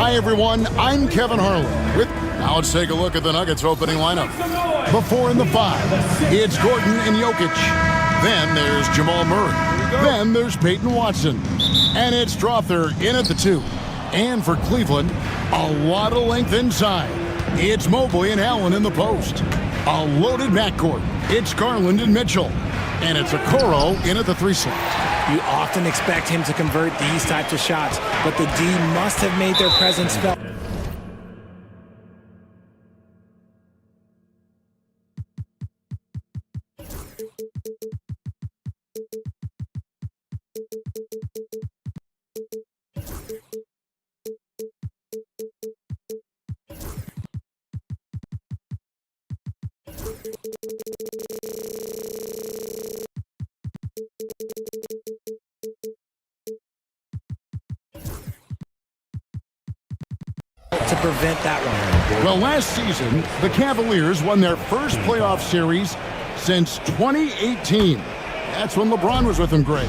Hi, everyone. I'm Kevin Harlan. Now let's take a look at the Nuggets opening lineup. Before in the 5, it's Gordon and Jokic. Then there's Jamal Murray. Then there's Peyton Watson. And it's Strother in at the 2. And for Cleveland, a lot of length inside. It's Mobley and Allen in the post. A loaded backcourt. It's Garland and Mitchell. And it's Okoro in at the 3 slot. You often expect him to convert these types of shots, but the D must have made their presence felt. To prevent that one. Well, last season, the Cavaliers won their first playoff series since 2018. That's when LeBron was with them, Greg.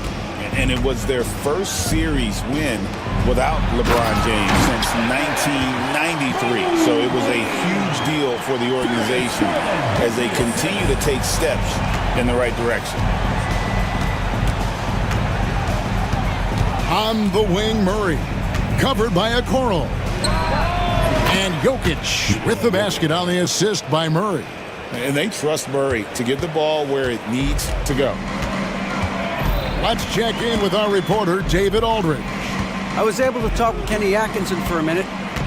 And it was their first series win without LeBron James since 1993. So it was a huge deal for the organization as they continue to take steps in the right direction. On the wing, Murray, covered by Okoro. And Jokic with the basket on the assist by Murray. And they trust Murray to get the ball where it needs to go. Let's check in with our reporter, David Aldridge. I was able to talk with Kenny Atkinson for a minute.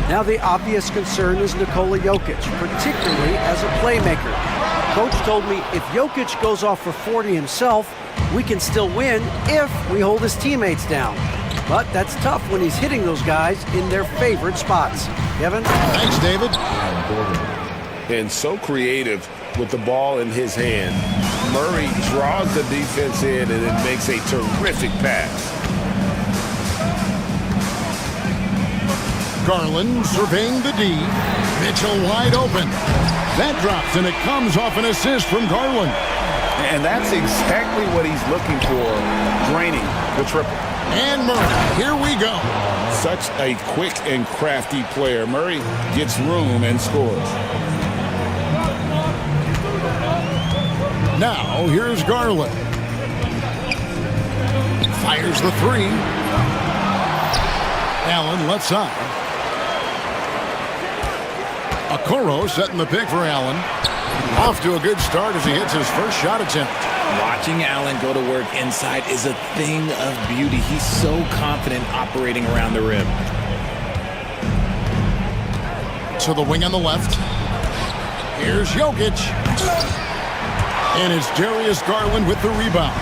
Now the obvious concern is Nikola Jokic, particularly as a playmaker. Coach told me if Jokic goes off for 40 himself, we can still win if we hold his teammates down. But that's tough when he's hitting those guys in their favorite spots. Kevin? Thanks, David. And so creative with the ball in his hand. Murray draws the defense in and then makes a terrific pass. Garland surveying the D. Mitchell wide open. That drops, and it comes off an assist from Garland. And that's exactly what he's looking for, draining the triple. And Murray, here we go. Such a quick and crafty player. Murray gets room and scores. Now, here's Garland. Fires the 3. Allen left side. Okoro setting the pick for Allen. Off to a good start as he hits his first shot attempt. Watching Allen go to work inside is a thing of beauty. He's so confident operating around the rim. To the wing on the left. Here's Jokic. And it's Darius Garland with the rebound.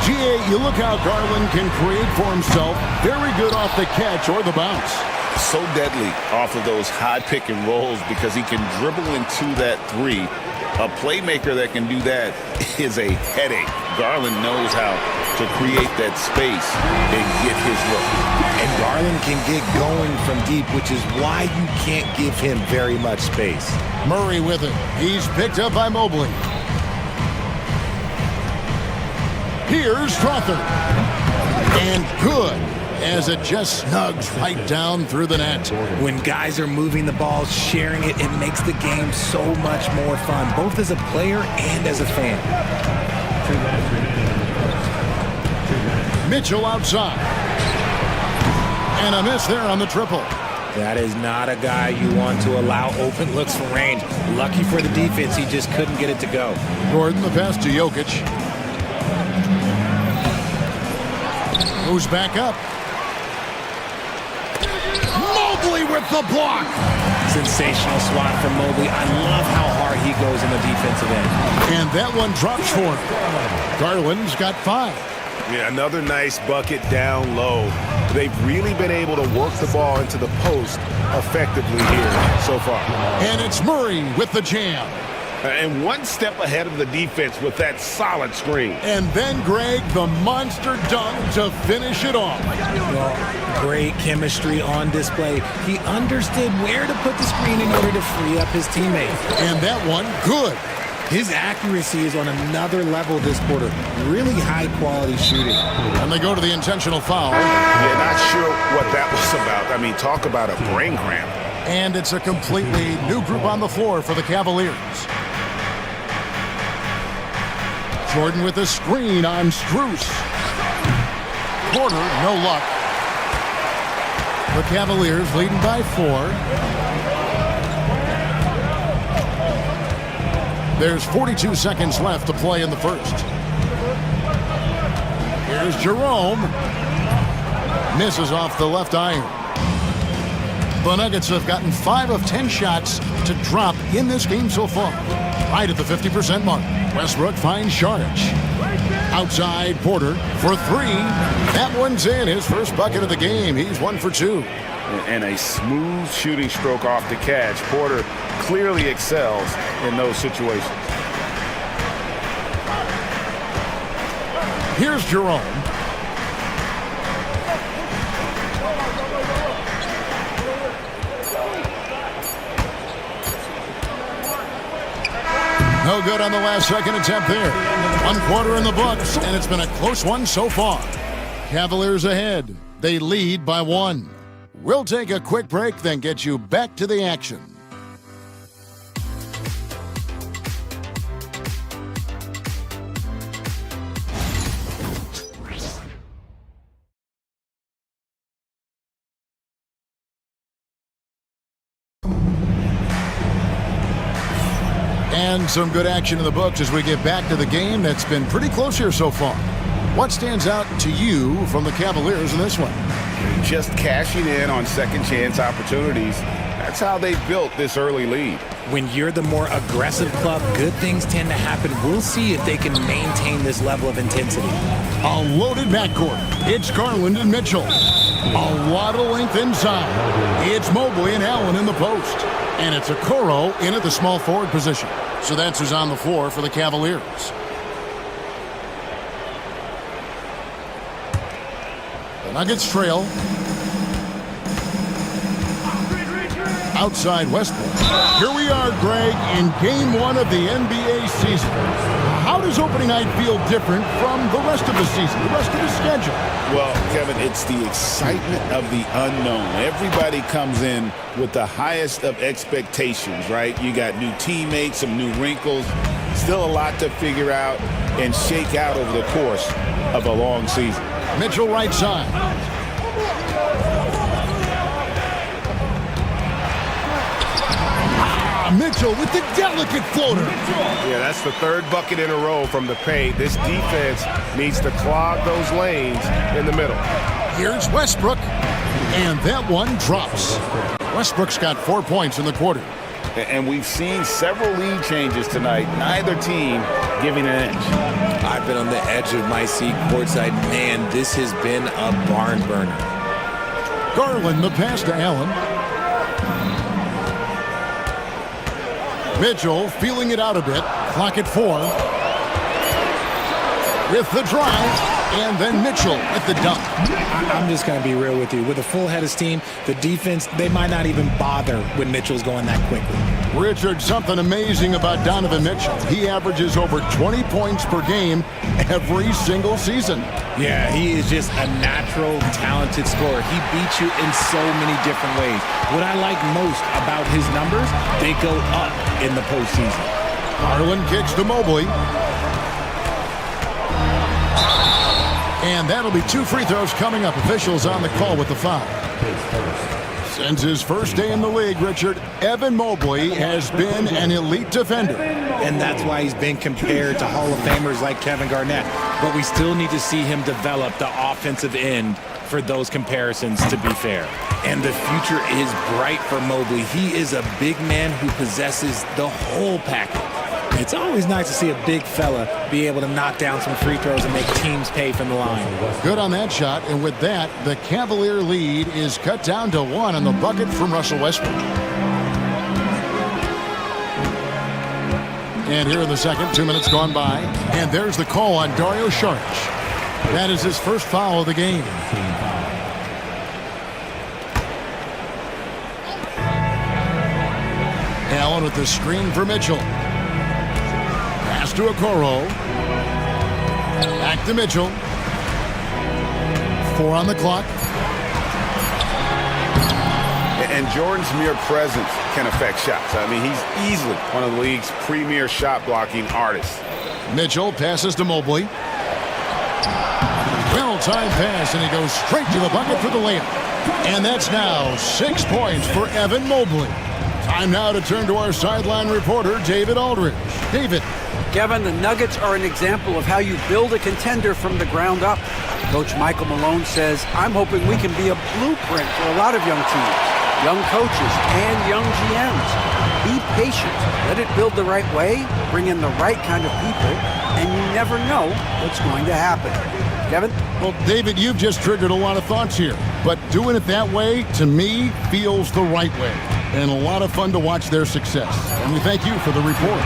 GA, you look how Garland can create for himself. Very good off the catch or the bounce. So deadly off of those high pick and rolls because he can dribble into that 3. A playmaker that can do that is a headache. Garland knows how to create that space and get his look. And Garland can get going from deep, which is why you can't give him very much space. Murray with it. He's picked up by Mobley. Here's Strother. And good, as it just snugs right down through the net. When guys are moving the ball, sharing it, it makes the game so much more fun, both as a player and as a fan. Mitchell outside. And a miss there on the triple. That is not a guy you want to allow open looks from range. Lucky for the defense, he just couldn't get it to go. Gordon the pass to Jokic. Moves back up. Mobley with the block. Sensational swat from Mobley. I love how hard he goes in the defensive end. And that one drops for him. Garland's got 5. Yeah, another nice bucket down low. They've really been able to work the ball into the post effectively here so far. And it's Murray with the jam. And one step ahead of the defense with that solid screen. And then, Greg, the monster dunk to finish it off. Well, great chemistry on display. He understood where to put the screen in order to free up his teammate. And that one, good. His accuracy is on another level this quarter. Really high-quality shooting. And they go to the intentional foul. Yeah, not sure what that was about. I mean, talk about a brain cramp. And it's a completely new group on the floor for the Cavaliers. Jordan with a screen on Strus. Porter, no luck. The Cavaliers leading by 4. There's 42 seconds left to play in the first. Here's Jerome. Misses off the left iron. The Nuggets have gotten 5 of 10 shots to drop in this game so far. Right at the 50% mark. Westbrook finds Saric. Outside Porter for 3. That one's in. His first bucket of the game. He's 1 for 2. And a smooth shooting stroke off the catch. Porter clearly excels in those situations. Here's Jerome. No good on the last second attempt there. 1 quarter in the books, and it's been a close one so far. Cavaliers ahead. They lead by 1. We'll take a quick break, then get you back to the action. And some good action in the books as we get back to the game that's been pretty close here so far. What stands out to you from the Cavaliers in this one? Just cashing in on second chance opportunities. That's how they built this early lead. When you're the more aggressive club, good things tend to happen. We'll see if they can maintain this level of intensity. A loaded backcourt. It's Garland and Mitchell. A lot of length inside. It's Mobley and Allen in the post. And it's Okoro in at the small forward position. So that's who's on the floor for the Cavaliers. The Nuggets trail. Outside Westbrook. Here we are, Greg, in Game 1 of the NBA season. How does opening night feel different from the rest of the season, the rest of the schedule? Well, Kevin, it's the excitement of the unknown. Everybody comes in with the highest of expectations, right? You got new teammates, some new wrinkles, still a lot to figure out and shake out over the course of a long season. Mitchell right side. Mitchell with the delicate floater. Yeah, that's the 3rd bucket in a row from the paint. This defense needs to clog those lanes in the middle. Here's Westbrook, and that one drops. Westbrook's got 4 points in the quarter. And we've seen several lead changes tonight, neither team giving an inch. I've been on the edge of my seat courtside. Man, this has been a barn burner. Garland the pass to Allen. Mitchell feeling it out a bit. Clock at 4. With the drive, and then Mitchell with the dunk. I'm just going to be real with you. With a full head of steam, the defense, they might not even bother when Mitchell's going that quickly. Richard, something amazing about Donovan Mitchell. He averages over 20 points per game every single season. Yeah, he is just a natural, talented scorer. He beats you in so many different ways. What I like most about his numbers, they go up in the postseason. Garland kicks to Mobley. And that'll be 2 free throws coming up. Officials on the call with the foul. Since his first day in the league, Richard, Evan Mobley has been an elite defender. And that's why he's been compared to Hall of Famers like Kevin Garnett. But we still need to see him develop the offensive end for those comparisons to be fair. And the future is bright for Mobley. He is a big man who possesses the whole package. It's always nice to see a big fella be able to knock down some free throws and make teams pay from the line. Good on that shot, and with that, the Cavalier lead is cut down to 1 on the bucket from Russell Westbrook. And here in the second, 2 minutes gone by, and there's the call on Dario Saric. That is his first foul of the game. Allen with the screen for Mitchell. Pass to Okoro. Back to Mitchell. 4 on the clock. And Jordan's mere presence can affect shots. I mean, he's easily one of the league's premier shot-blocking artists. Mitchell passes to Mobley. Well-timed pass, and he goes straight to the bucket for the layup. And that's now 6 points for Evan Mobley. Time now to turn to our sideline reporter, David Aldridge. David. Kevin, the Nuggets are an example of how you build a contender from the ground up. Coach Michael Malone says, I'm hoping we can be a blueprint for a lot of young teams, young coaches, and young GMs. Be patient. Let it build the right way, bring in the right kind of people, and you never know what's going to happen. Kevin? Well, David, you've just triggered a lot of thoughts here. But doing it that way, to me, feels the right way. And a lot of fun to watch their success. And we thank you for the report.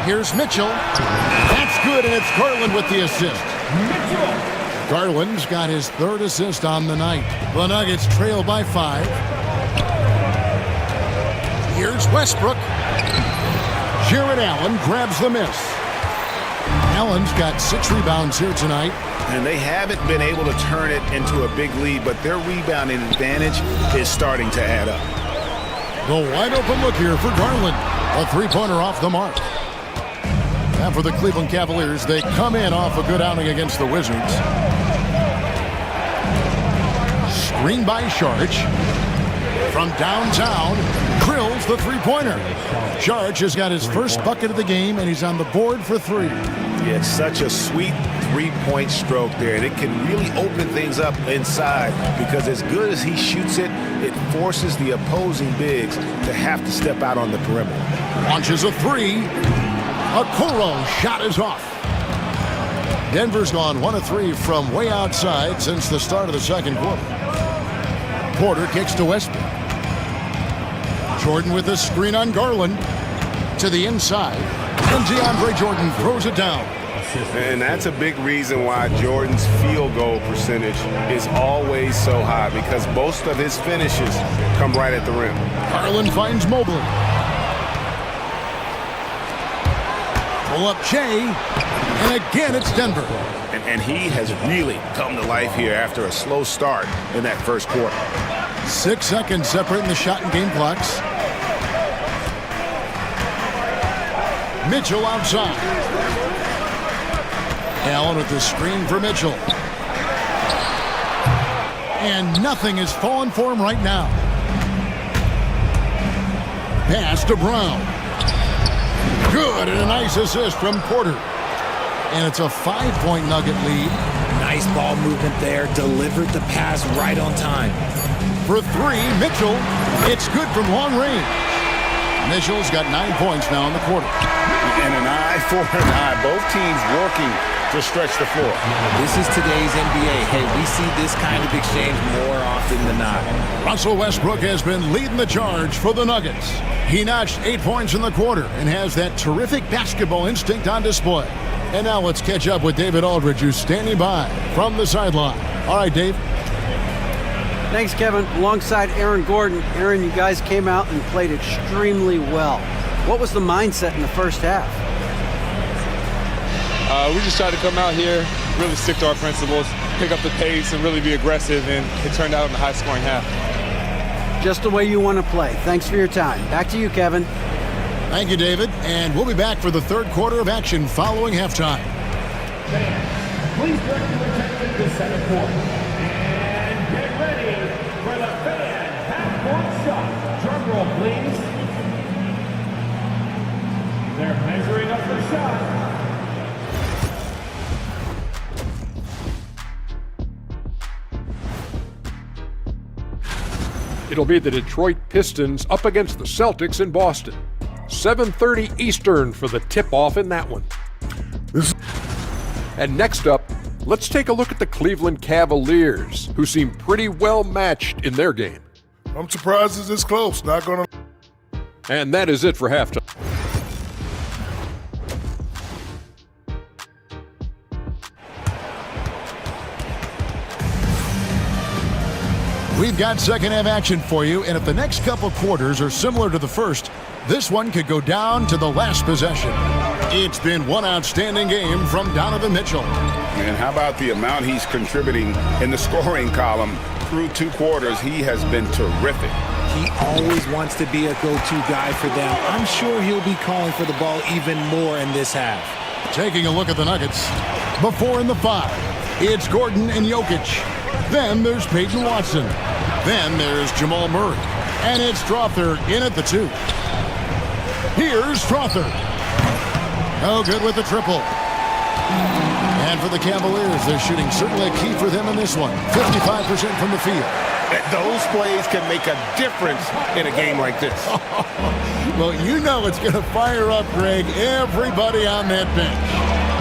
Here's Mitchell. That's good, and it's Garland with the assist. Garland's got his 3rd assist on the night. The Nuggets trail by 5. Here's Westbrook. Jared Allen grabs the miss. Allen's got 6 rebounds here tonight. And they haven't been able to turn it into a big lead, but their rebounding advantage is starting to add up. The wide open look here for Garland. A 3-pointer off the mark. Now for the Cleveland Cavaliers, they come in off a good outing against the Wizards. Screen by Sharge. From downtown, drills the 3-pointer. Sharge has got his first bucket of the game, and he's on the board for 3. Yeah, it's such a sweet 3-point stroke there, and it can really open things up inside because as good as he shoots it, it forces the opposing bigs to have to step out on the perimeter. Launches a 3. Okoro shot is off. Denver's gone 1 of 3 from way outside since the start of the second quarter. Porter kicks to Westbrook. Jordan with a screen on Garland. To the inside. And DeAndre Jordan throws it down. And that's a big reason why Jordan's field goal percentage is always so high, because most of his finishes come right at the rim. Garland finds Mobley. Pull up Shea. And again, it's Denver. And he has really come to life here after a slow start in that first quarter. 6 seconds separating the shot and game clocks. Mitchell outside. Allen with the screen for Mitchell. And nothing is falling for him right now. Pass to Brown. Good, and a nice assist from Porter. And it's a 5-point Nugget lead. Nice ball movement there. Delivered the pass right on time. For 3, Mitchell. It's good from long range. Mitchell's got 9 points now in the quarter. And an eye for an eye. Both teams working to stretch the floor. This is today's NBA. Hey, we see this kind of exchange more often than not. Russell Westbrook has been leading the charge for the Nuggets. He notched 8 points in the quarter and has that terrific basketball instinct on display. And now let's catch up with David Aldridge, who's standing by from the sideline. All right, Dave. Thanks, Kevin. Alongside Aaron Gordon. Aaron, you guys came out and played extremely well. What was the mindset in the first half? We just tried to come out here, really stick to our principles, pick up the pace, and really be aggressive, and it turned out in a high-scoring half. Just the way you want to play. Thanks for your time. Back to you, Kevin. Thank you, David. And we'll be back for the third quarter of action following halftime. Please direct your attention to center court. And get ready for the fan half-court shot. Drum roll, please. They're measuring up the shot. It'll be the Detroit Pistons up against the Celtics in Boston. 7:30 Eastern for the tip-off in that one. And next up, let's take a look at the Cleveland Cavaliers, who seem pretty well matched in their game. I'm surprised it's this close. Not gonna. And that is it for halftime. We've got second half action for you, and if the next couple quarters are similar to the first, this one could go down to the last possession. It's been one outstanding game from Donovan Mitchell. And how about the amount he's contributing in the scoring column? through 2 quarters, he has been terrific. He always wants to be a go-to guy for them. I'm sure he'll be calling for the ball even more in this half. Taking a look at the Nuggets. Before in the 5, it's Gordon and Jokic. Then there's Peyton Watson. Then there's Jamal Murray. And it's Strother in at the 2. Here's Strother. No good with the triple. And for the Cavaliers, they're shooting certainly a key for them in this one. 55% from the field. Those plays can make a difference in a game like this. Well, you know it's going to fire up, Greg, everybody on that bench.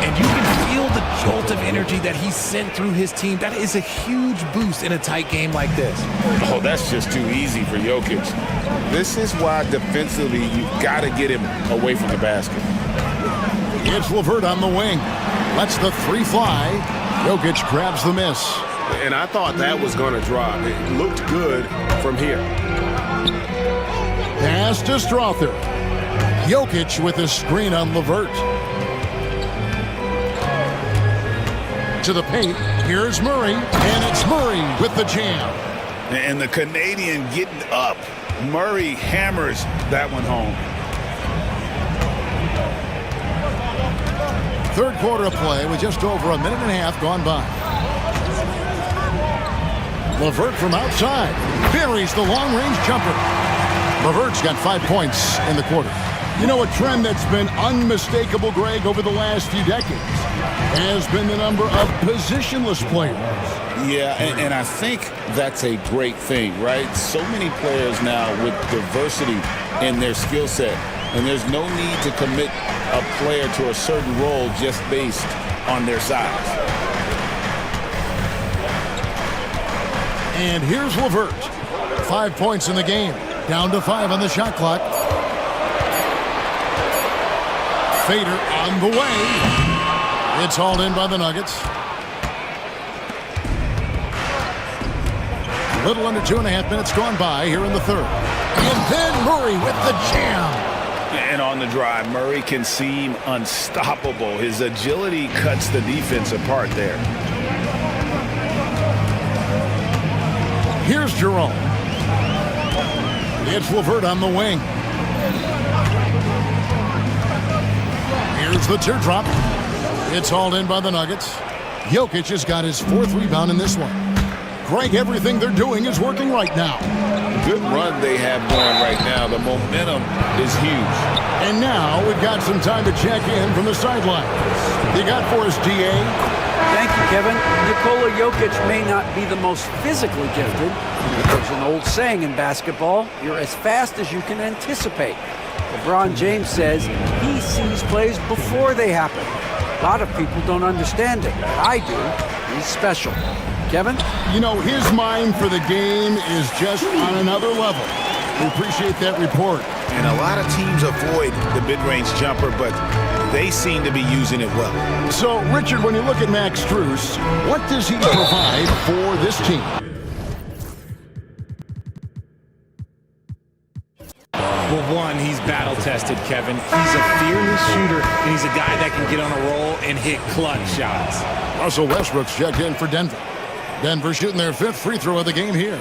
And you can feel the jolt of energy that he sent through his team. That is a huge boost in a tight game like this. Oh, that's just too easy for Jokic. This is why defensively you've got to get him away from the basket. It's LeVert on the wing. Lets the 3 fly. Jokic grabs the miss. And I thought that was going to drop. It looked good from here. Pass to Strother. Jokic with a screen on LeVert. To the paint. Here's Murray. And it's Murray with the jam. And the Canadian getting up. Murray hammers that one home. Third quarter of play with just over a minute and a half gone by. LeVert from outside buries the long-range jumper. LeVert's got 5 points in the quarter. You know, a trend that's been unmistakable, Greg, over the last few decades has been the number of positionless players. Yeah, and I think that's a great thing, right? So many players now with diversity in their skill set, and there's no need to commit a player to a certain role just based on their size. And here's LeVert. 5 points in the game. Down to 5 on the shot clock. Fader on the way. It's hauled in by the Nuggets. A little under 2.5 minutes gone by here in the third. And then Murray with the jam. And on the drive, Murray can seem unstoppable. His agility cuts the defense apart there. Here's Jerome. It's LeVert on the wing. Here's the teardrop. It's hauled in by the Nuggets. Jokic has got his 4th rebound in this one. Greg, everything they're doing is working right now. Good run they have going right now. The momentum is huge. And now we've got some time to check in from the sidelines. You got for us, DA? Thank you, Kevin. Nikola Jokic may not be the most physically gifted. There's an old saying in basketball, you're as fast as you can anticipate. LeBron James says he sees plays before they happen. A lot of people don't understand it, but I do. He's special. Kevin? You know, his mind for the game is just on another level. We appreciate that report. And a lot of teams avoid the mid-range jumper, but they seem to be using it well. So, Richard, when you look at Max Strus, what does he provide for this team? Well, one, he's battle-tested, Kevin. He's a fearless shooter, and he's a guy that can get on a roll and hit clutch shots. Russell Westbrook's checked in for Denver. Denver shooting their 5th free throw of the game here.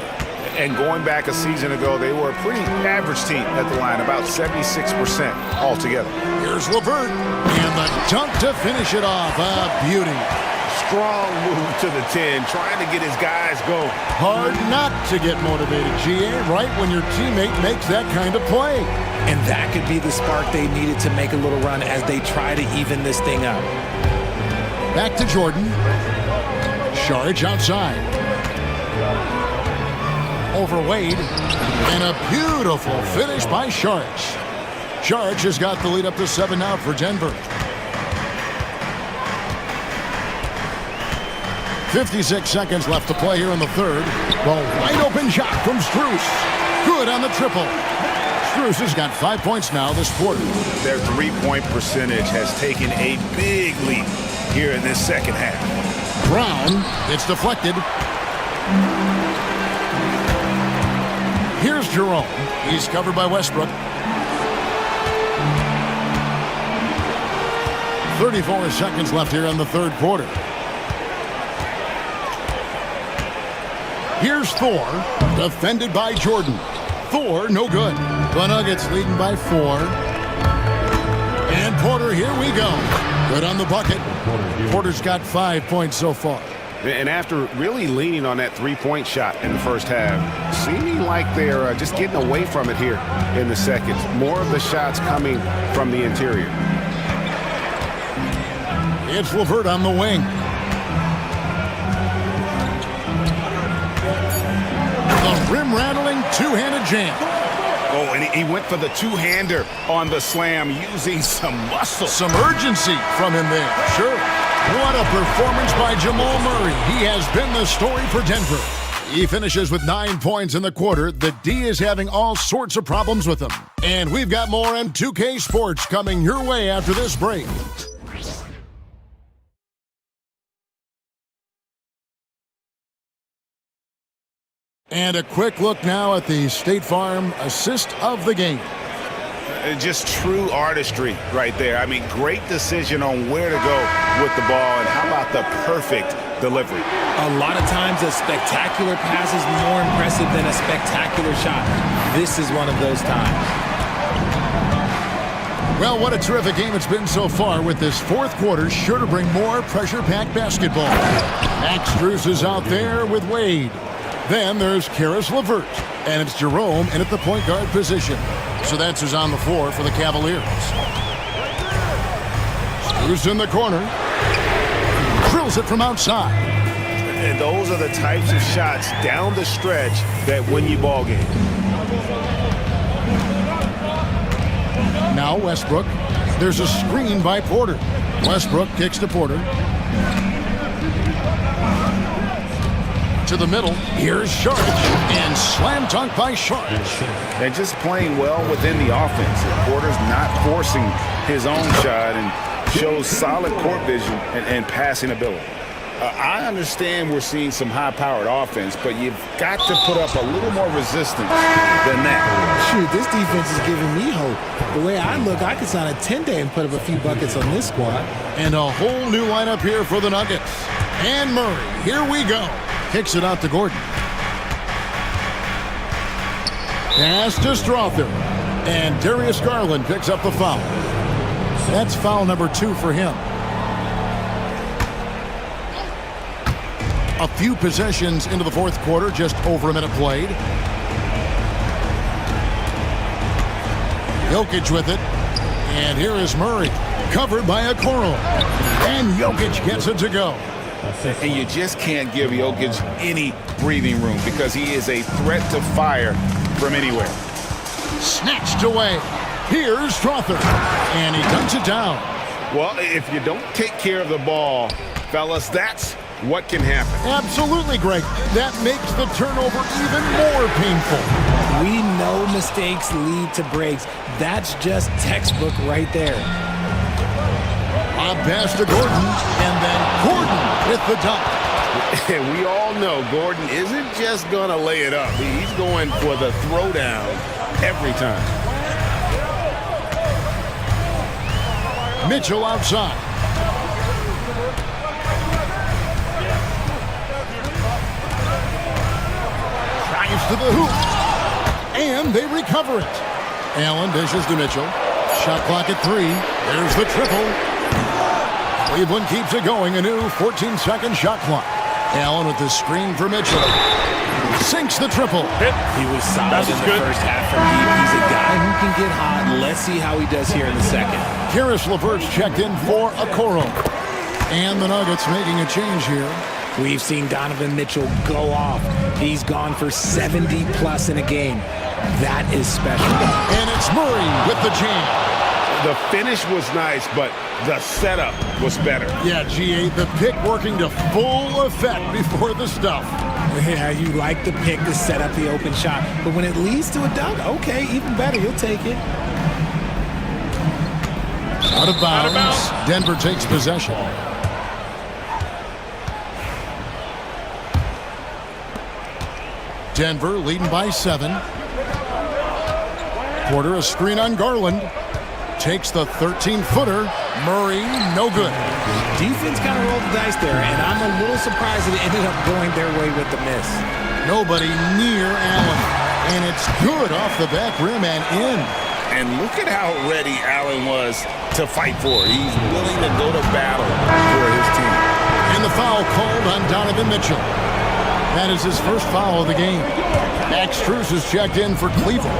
And going back a season ago, they were a pretty average team at the line, about 76% altogether. Here's LeVert, and the dunk to finish it off. A beauty. Strong move to the 10, trying to get his guys going. Hard not to get motivated, GA, right when your teammate makes that kind of play. And that could be the spark they needed to make a little run as they try to even this thing up. Back to Jordan. Saric outside. Over Wade. And a beautiful finish by Saric. Saric has got the lead up to 7 now for Denver. 56 seconds left to play here in the third. Well, wide open shot from Strus. Good on the triple. Strus has got 5 points now this quarter. Their 3-point percentage has taken a big leap here in this second half. Brown, it's deflected. Here's Jerome. He's covered by Westbrook. 34 seconds left here in the third quarter. Here's Thor, defended by Jordan. Thor, no good. The Nuggets leading by 4. And Porter, here we go. Good on the bucket. Porter's got 5 points so far. And after really leaning on that three-point shot in the first half, seeming like they're just getting away from it here in the second. More of the shots coming from the interior. It's LeVert on the wing. The rim-rattling two-handed jam. Oh, and he went for the two-hander on the slam, using some muscle. Some urgency from him there. Sure. What a performance by Jamal Murray. He has been the story for Denver. He finishes with 9 points in the quarter. The D is having all sorts of problems with him. And we've got more M2K Sports coming your way after this break. And a quick look now at the State Farm assist of the game. Just true artistry right there. I mean, great decision on where to go with the ball, and how about the perfect delivery? A lot of times a spectacular pass is more impressive than a spectacular shot. This is one of those times. Well, what a terrific game it's been so far, with this fourth quarter sure to bring more pressure-packed basketball. Max Strus is out there with Wade. Then there's Karis LeVert, and it's Jerome in at the point guard position. So that's who's on the floor for the Cavaliers. Strus in the corner. Drills it from outside. And those are the types of shots down the stretch that win you ball games. Now Westbrook. There's a screen by Porter. Westbrook kicks to Porter. To the middle. Here's Sharp. And slam dunk by Sharp. They're just playing well within the offense. Porter's not forcing his own shot and shows solid court vision and passing ability. I understand we're seeing some high-powered offense, but you've got to put up a little more resistance than that. Shoot, this defense is giving me hope. The way I look, I could sign a 10-day and put up a few buckets on this squad. And a whole new lineup here for the Nuggets. And Murray, here we go. Kicks it out to Gordon. Pass to Strother. And Darius Garland picks up the foul. That's foul number 2 for him. A few possessions into the fourth quarter, just over a minute played. Jokic with it. And here is Murray, covered by Okoro. And Jokic gets it to go. And you just can't give Jokic any breathing room, because he is a threat to fire from anywhere. Snatched away. Here's Strother. And he dunks it down. Well, if you don't take care of the ball, fellas, that's what can happen. Absolutely, Greg. That makes the turnover even more painful. We know mistakes lead to breaks. That's just textbook right there. A pass to Gordon, and then Gordon with the dunk. And we all know Gordon isn't just going to lay it up. He's going for the throwdown every time. Mitchell outside. Drives to the hoop. And they recover it. Allen dishes to Mitchell. Shot clock at 3. There's the triple. Cleveland keeps it going. A new 14-second shot clock. Allen with the screen for Mitchell. Sinks the triple. He was solid in the first half from deep. He's a guy who can get hot. Let's see how he does here in the second. Karis LeVert's checked in for Okoro. And the Nuggets making a change here. We've seen Donovan Mitchell go off. He's gone for 70-plus in a game. That is special. And it's Murray with the jam. The finish was nice, but the setup was better. Yeah, GA, the pick working to full effect before the stuff. Yeah, you like the pick to set up the open shot, but when it leads to a dunk, okay, even better, you'll take it. Out of bounds. Denver takes possession. Denver leading by 7. Porter a screen on Garland. Takes the 13-footer. Murray, no good. Defense kind of rolled the dice there, and I'm a little surprised that it ended up going their way with the miss. Nobody near Allen. And it's good off the back rim and in. And look at how ready Allen was to fight for it. He's willing to go to battle for his team. And the foul called on Donovan Mitchell. That is his first foul of the game. Max Strus is checked in for Cleveland.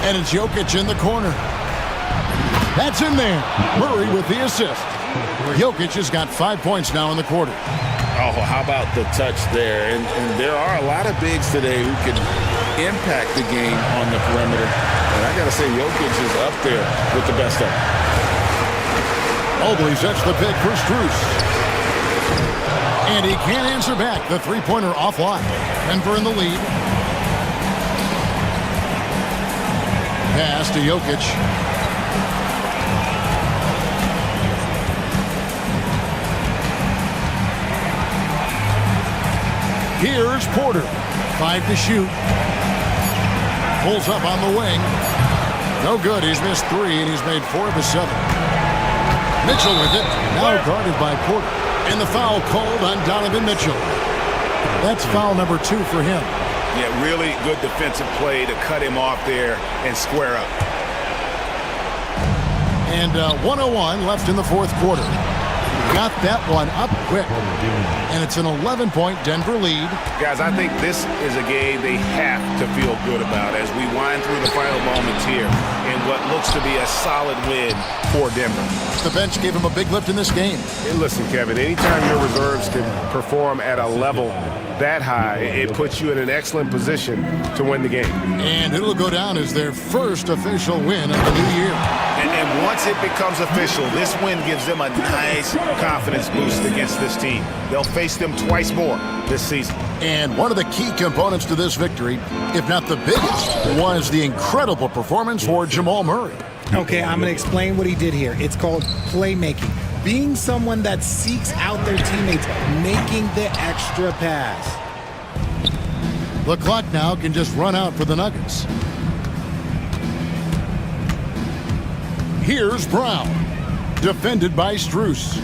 And it's Jokic in the corner. That's in there. Murray with the assist. Jokic has got 5 points now in the quarter. Oh, how about the touch there? And there are a lot of bigs today who can impact the game on the perimeter. And I got to say, Jokic is up there with the best of them. Mobley sets the pick for Strus. And he can't answer back. The three-pointer offline. Denver in the lead. Pass to Jokic. Here's Porter. 5 to shoot. Pulls up on the wing. No good. He's missed 3, and he's made 4 of his 7. Mitchell with it. Now guarded by Porter. And the foul called on Donovan Mitchell. That's foul number 2 for him. Yeah, really good defensive play to cut him off there and square up. And 1:01 left in the fourth quarter. Got that one up quick. And it's an 11-point Denver lead. Guys, I think this is a game they have to feel good about as we wind through the final moments here in what looks to be a solid win for Denver. The bench gave him a big lift in this game. Hey, listen, Kevin, anytime your reserves can perform at a level that high, it puts you in an excellent position to win the game. And it'll go down as their first official win of the new year. And once it becomes official, this win gives them a nice confidence boost against this team. They'll face them twice more this season. And one of the key components to this victory, if not the biggest, was the incredible performance for Jamal Murray. Okay, I'm going to explain what he did here. It's called playmaking. Being someone that seeks out their teammates, making the extra pass. The clock now can just run out for the Nuggets. Here's Brown, defended by Strus.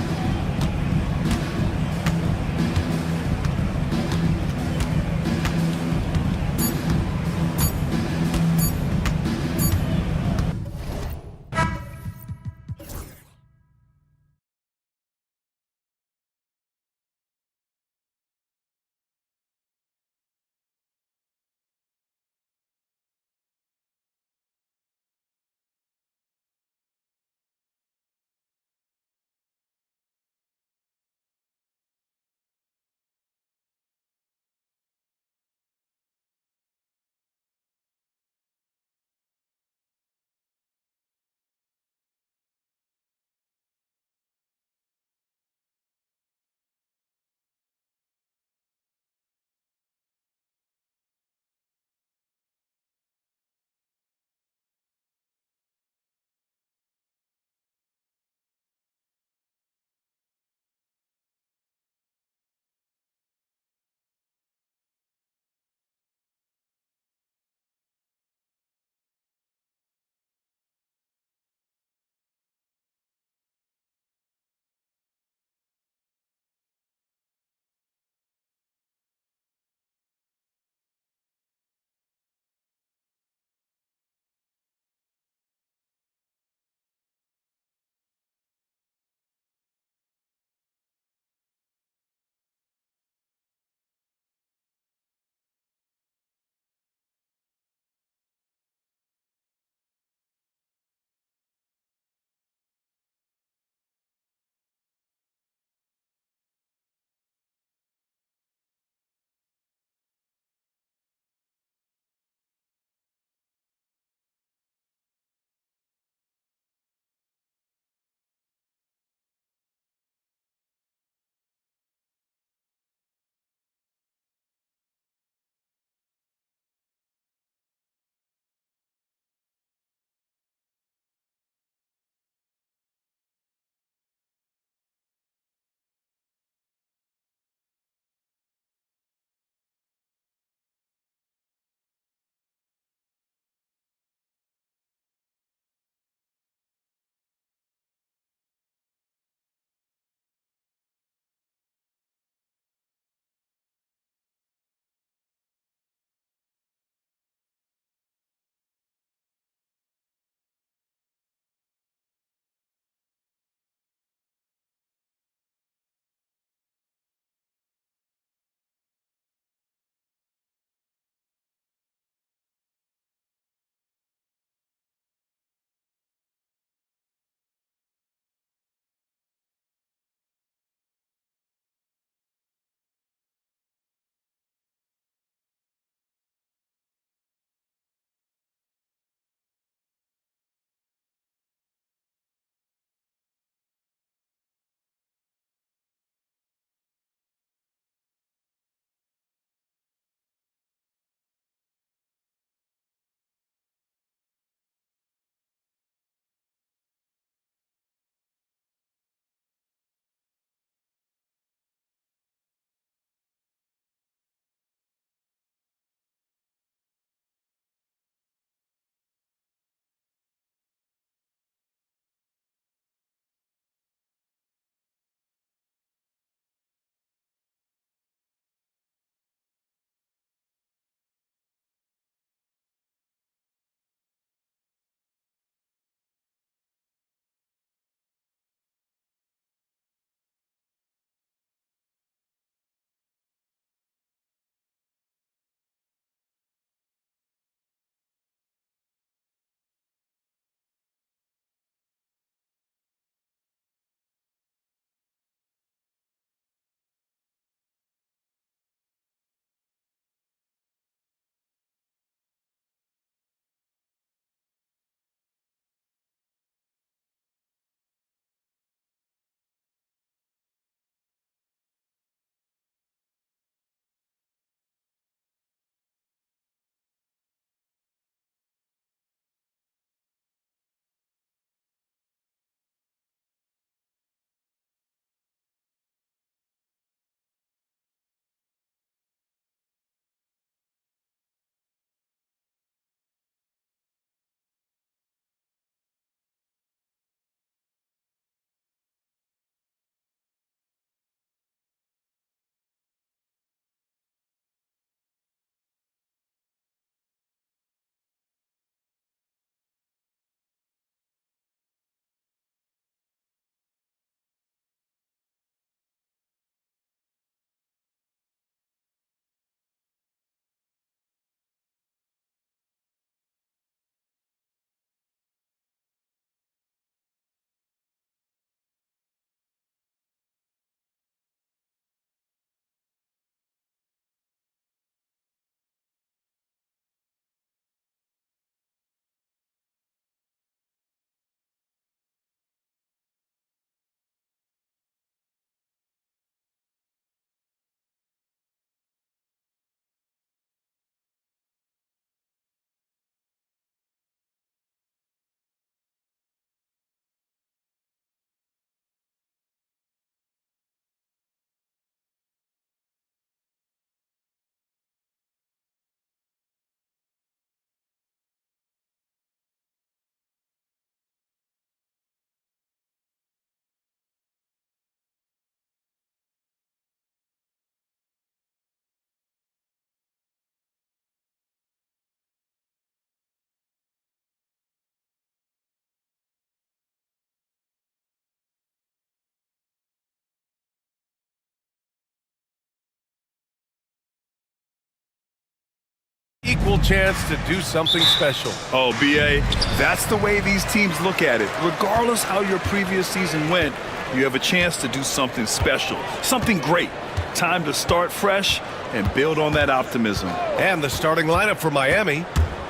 Equal chance to do something special. Oh, B.A., that's the way these teams look at it. Regardless how your previous season went, you have a chance to do something special, something great. Time to start fresh and build on that optimism. And the starting lineup for Miami.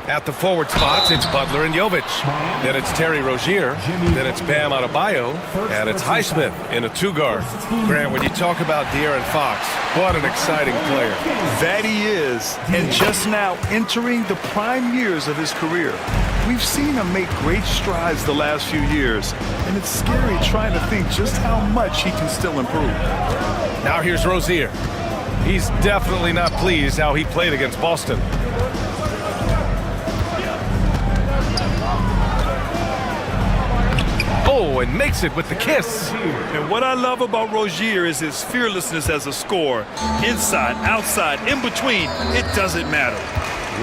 At the forward spots, it's Butler and Jovic. Then it's Terry Rozier. Then it's Bam Adebayo. And it's Highsmith in a two-guard. Grant, when you talk about De'Aaron Fox, what an exciting player. That he is, and just now entering the prime years of his career. We've seen him make great strides the last few years, and it's scary trying to think just how much he can still improve. Now here's Rozier. He's definitely not pleased how he played against Boston. Oh, and makes it with the kiss. And what I love about Rozier is his fearlessness as a scorer. Inside, outside, in between, it doesn't matter.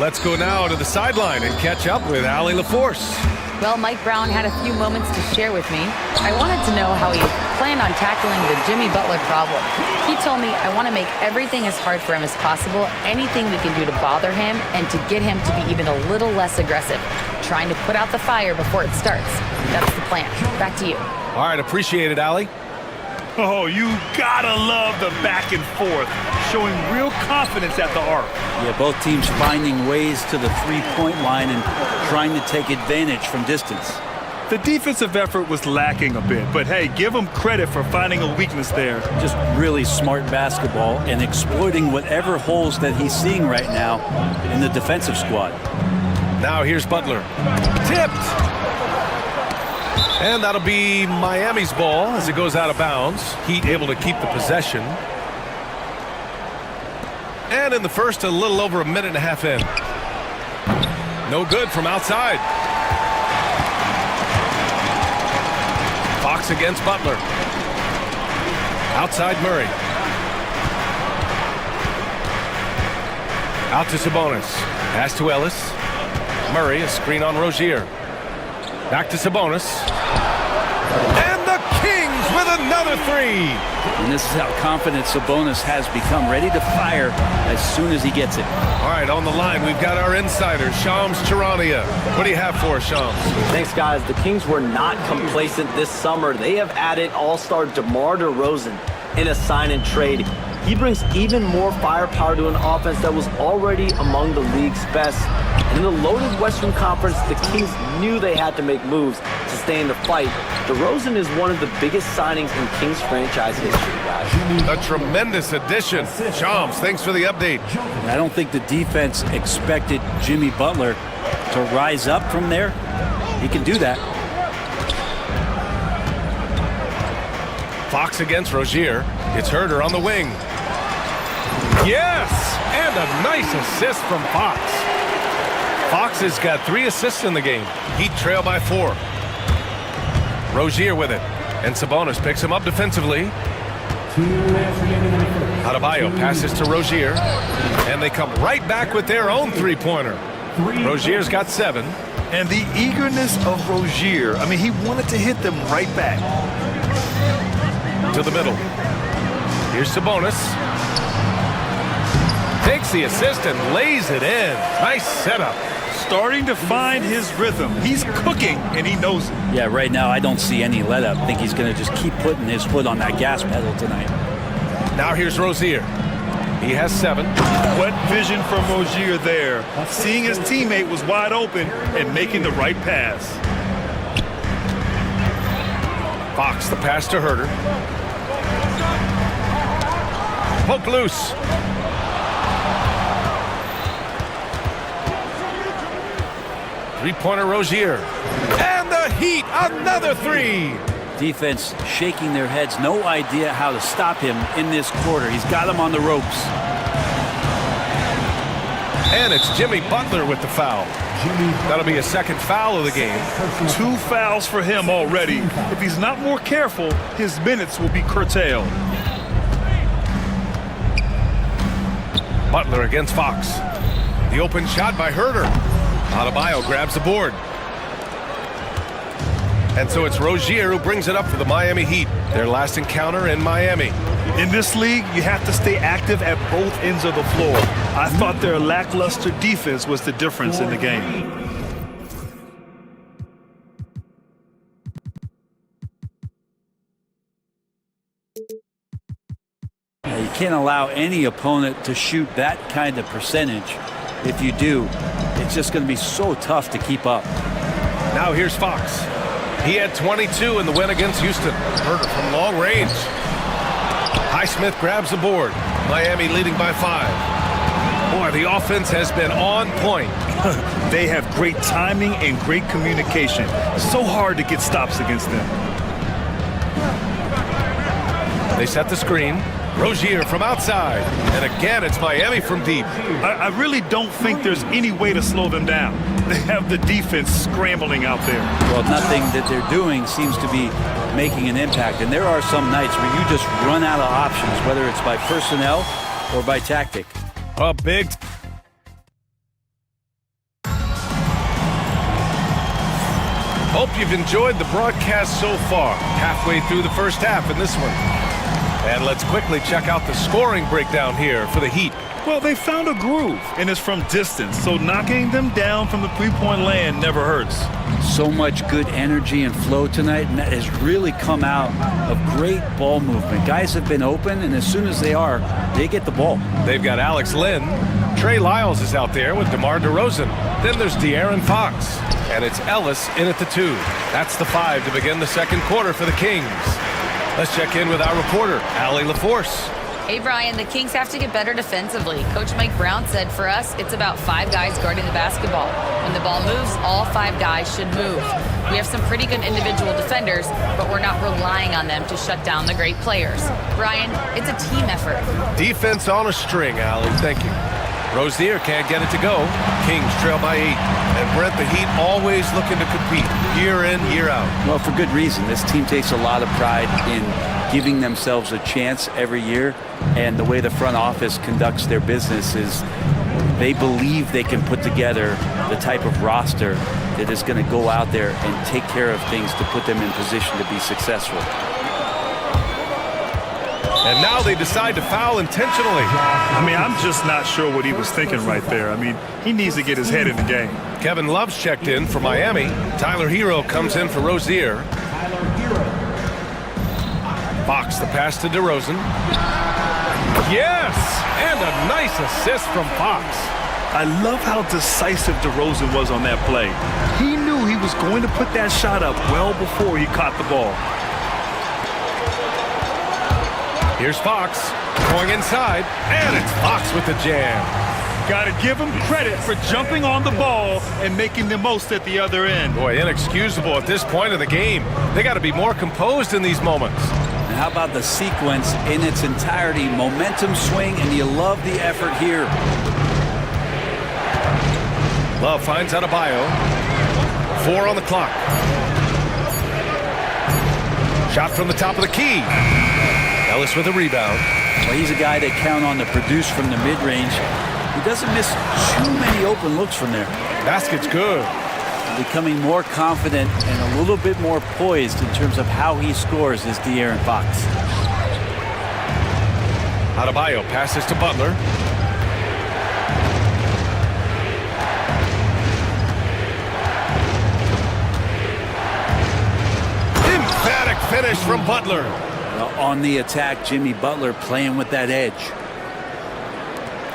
Let's go now to the sideline and catch up with Allie LaForce. Well, Mike Brown had a few moments to share with me. I wanted to know how he planned on tackling the Jimmy Butler problem. He told me, I want to make everything as hard for him as possible, anything we can do to bother him and to get him to be even a little less aggressive, trying to put out the fire before it starts. That's the plan. Back to you. All right, appreciate it, Allie. Oh, you gotta love the back and forth, showing real confidence at the arc. Yeah, both teams finding ways to the three-point line and trying to take advantage from distance. The defensive effort was lacking a bit, but hey, give him credit for finding a weakness there. Just really smart basketball and exploiting whatever holes that he's seeing right now in the defensive squad. Now here's Butler. Tipped! And that'll be Miami's ball as it goes out of bounds. Heat able to keep the possession. And in the first, a little over a minute and a half in. No good from outside. Fox against Butler. Outside Murray. Out to Sabonis. Pass to Ellis. Murray, a screen on Rozier. Back to Sabonis. And the Kings with another three. And this is how confident Sabonis has become, ready to fire as soon as he gets it. All right, on the line, we've got our insider, Shams Charania. What do you have for us, Shams? Thanks, guys. The Kings were not complacent this summer. They have added all-star DeMar DeRozan in a sign-and-trade. He brings even more firepower to an offense that was already among the league's best. And in the loaded Western Conference, the Kings knew they had to make moves to stay in the fight. DeRozan is one of the biggest signings in Kings franchise history, guys. A tremendous addition. Shams, thanks for the update. I don't think the defense expected Jimmy Butler to rise up from there. He can do that. Fox against Rozier. It's Herder on the wing. Yes! And a nice assist from Fox. Fox has got 3 assists in the game. Heat trail by 4. Rozier with it. And Sabonis picks him up defensively. Adebayo passes to Rozier. And they come right back with their own three-pointer. Rozier's got 7. And the eagerness of Rozier. I mean, he wanted to hit them right back. To the middle. Here's Sabonis. Takes the assist and lays it in. Nice setup. Starting to find his rhythm. He's cooking, and he knows it. Yeah, right now I don't see any let-up. I think he's going to just keep putting his foot on that gas pedal tonight. Now here's Rozier. He has 7. What vision from Rozier there. Seeing his teammate was wide open and making the right pass. Fox, the pass to Herder. Poke loose. Three-pointer Rozier. And the Heat, another 3. Defense shaking their heads. No idea how to stop him in this quarter. He's got him on the ropes. And it's Jimmy Butler with the foul. That'll be a second foul of the game. 2 fouls for him already. If he's not more careful, his minutes will be curtailed. Butler against Fox. The open shot by Herder. Adebayo grabs the board. And so it's Rozier who brings it up for the Miami Heat. Their last encounter in Miami. In this league, you have to stay active at both ends of the floor. I thought their lackluster defense was the difference in the game. You can't allow any opponent to shoot that kind of percentage. If you do, it's just going to be so tough to keep up. Now here's Fox. He had 22 in the win against Houston. Herder from long range. Highsmith grabs the board. Miami leading by 5. Boy, the offense has been on point. They have great timing and great communication. So hard to get stops against them. They set the screen. Rozier from outside. And again, it's Miami from deep. I really don't think there's any way to slow them down. They have the defense scrambling out there. Well, nothing that they're doing seems to be making an impact. And there are some nights where you just run out of options, whether it's by personnel or by tactic. A big... Hope you've enjoyed the broadcast so far. Halfway through the first half in this one. And let's quickly check out the scoring breakdown here for the Heat. Well, they found a groove, and it's from distance, so knocking them down from the three-point land never hurts. So much good energy and flow tonight, and that has really come out of great ball movement. Guys have been open, and as soon as they are, they get the ball. They've got Alex Lynn. Trey Lyles is out there with DeMar DeRozan. Then there's De'Aaron Fox, and it's Ellis in at the 2. That's the 5 to begin the second quarter for the Kings. Let's check in with our reporter, Allie LaForce. Hey, Brian, the Kings have to get better defensively. Coach Mike Brown said for us, it's about 5 guys guarding the basketball. When the ball moves, all 5 guys should move. We have some pretty good individual defenders, but we're not relying on them to shut down the great players. Brian, it's a team effort. Defense on a string, Allie. Thank you. Rozier can't get it to go. Kings trail by 8. And Brent, the Heat always looking to compete year in, year out. Well, for good reason. This team takes a lot of pride in giving themselves a chance every year. And the way the front office conducts their business is they believe they can put together the type of roster that is going to go out there and take care of things to put them in position to be successful. And now they decide to foul intentionally. I mean, I'm just not sure what he was thinking right there. I mean, he needs to get his head in the game. Kevin Love's checked in for Miami. Tyler Hero comes in for Rozier. Fox the pass to DeRozan. Yes! And a nice assist from Fox. I love how decisive DeRozan was on that play. He knew he was going to put that shot up well before he caught the ball. Here's Fox going inside, and it's Fox with the jam. Got to give him credit for jumping on the ball and making the most at the other end. Boy, inexcusable at this point of the game. They got to be more composed in these moments. And how about the sequence in its entirety? Momentum swing, and you love the effort here. Love finds Adebayo. 4 on the clock. Shot from the top of the key. Ellis with a rebound. Well, he's a guy they count on to produce from the mid-range. He doesn't miss too many open looks from there. Basket's good. Becoming more confident and a little bit more poised in terms of how he scores is De'Aaron Fox. Adebayo passes to Butler. Emphatic finish from Butler. On the attack, Jimmy Butler playing with that edge.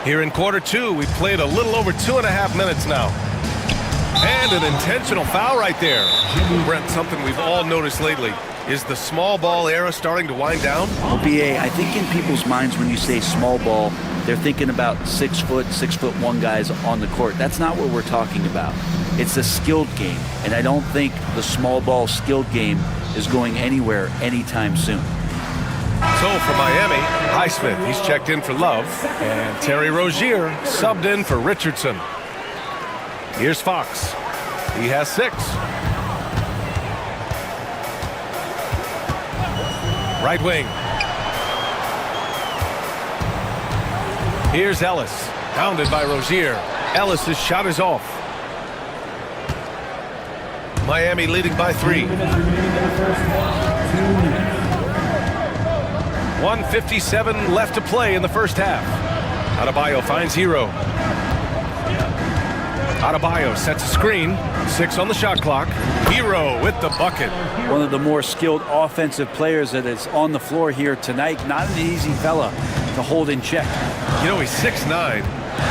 Here in quarter 2, we've played a little over 2.5 minutes now. And an intentional foul right there. Brent, something we've all noticed lately. Is the small ball era starting to wind down? Well, BA, I think in people's minds when you say small ball, they're thinking about 6'1" guys on the court. That's not what we're talking about. It's a skilled game. And I don't think the small ball skilled game is going anywhere anytime soon. So for Miami, Highsmith, he's checked in for Love. And Terry Rozier subbed in for Richardson. Here's Fox. He has 6. Right wing. Here's Ellis. Pounded by Rozier. Ellis' shot is off. Miami leading by 3. 1:57 left to play in the first half. Adebayo finds Hero. Adebayo sets a screen. 6 on the shot clock. Hero with the bucket. One of the more skilled offensive players that is on the floor here tonight. Not an easy fella to hold in check. You know, he's 6'9".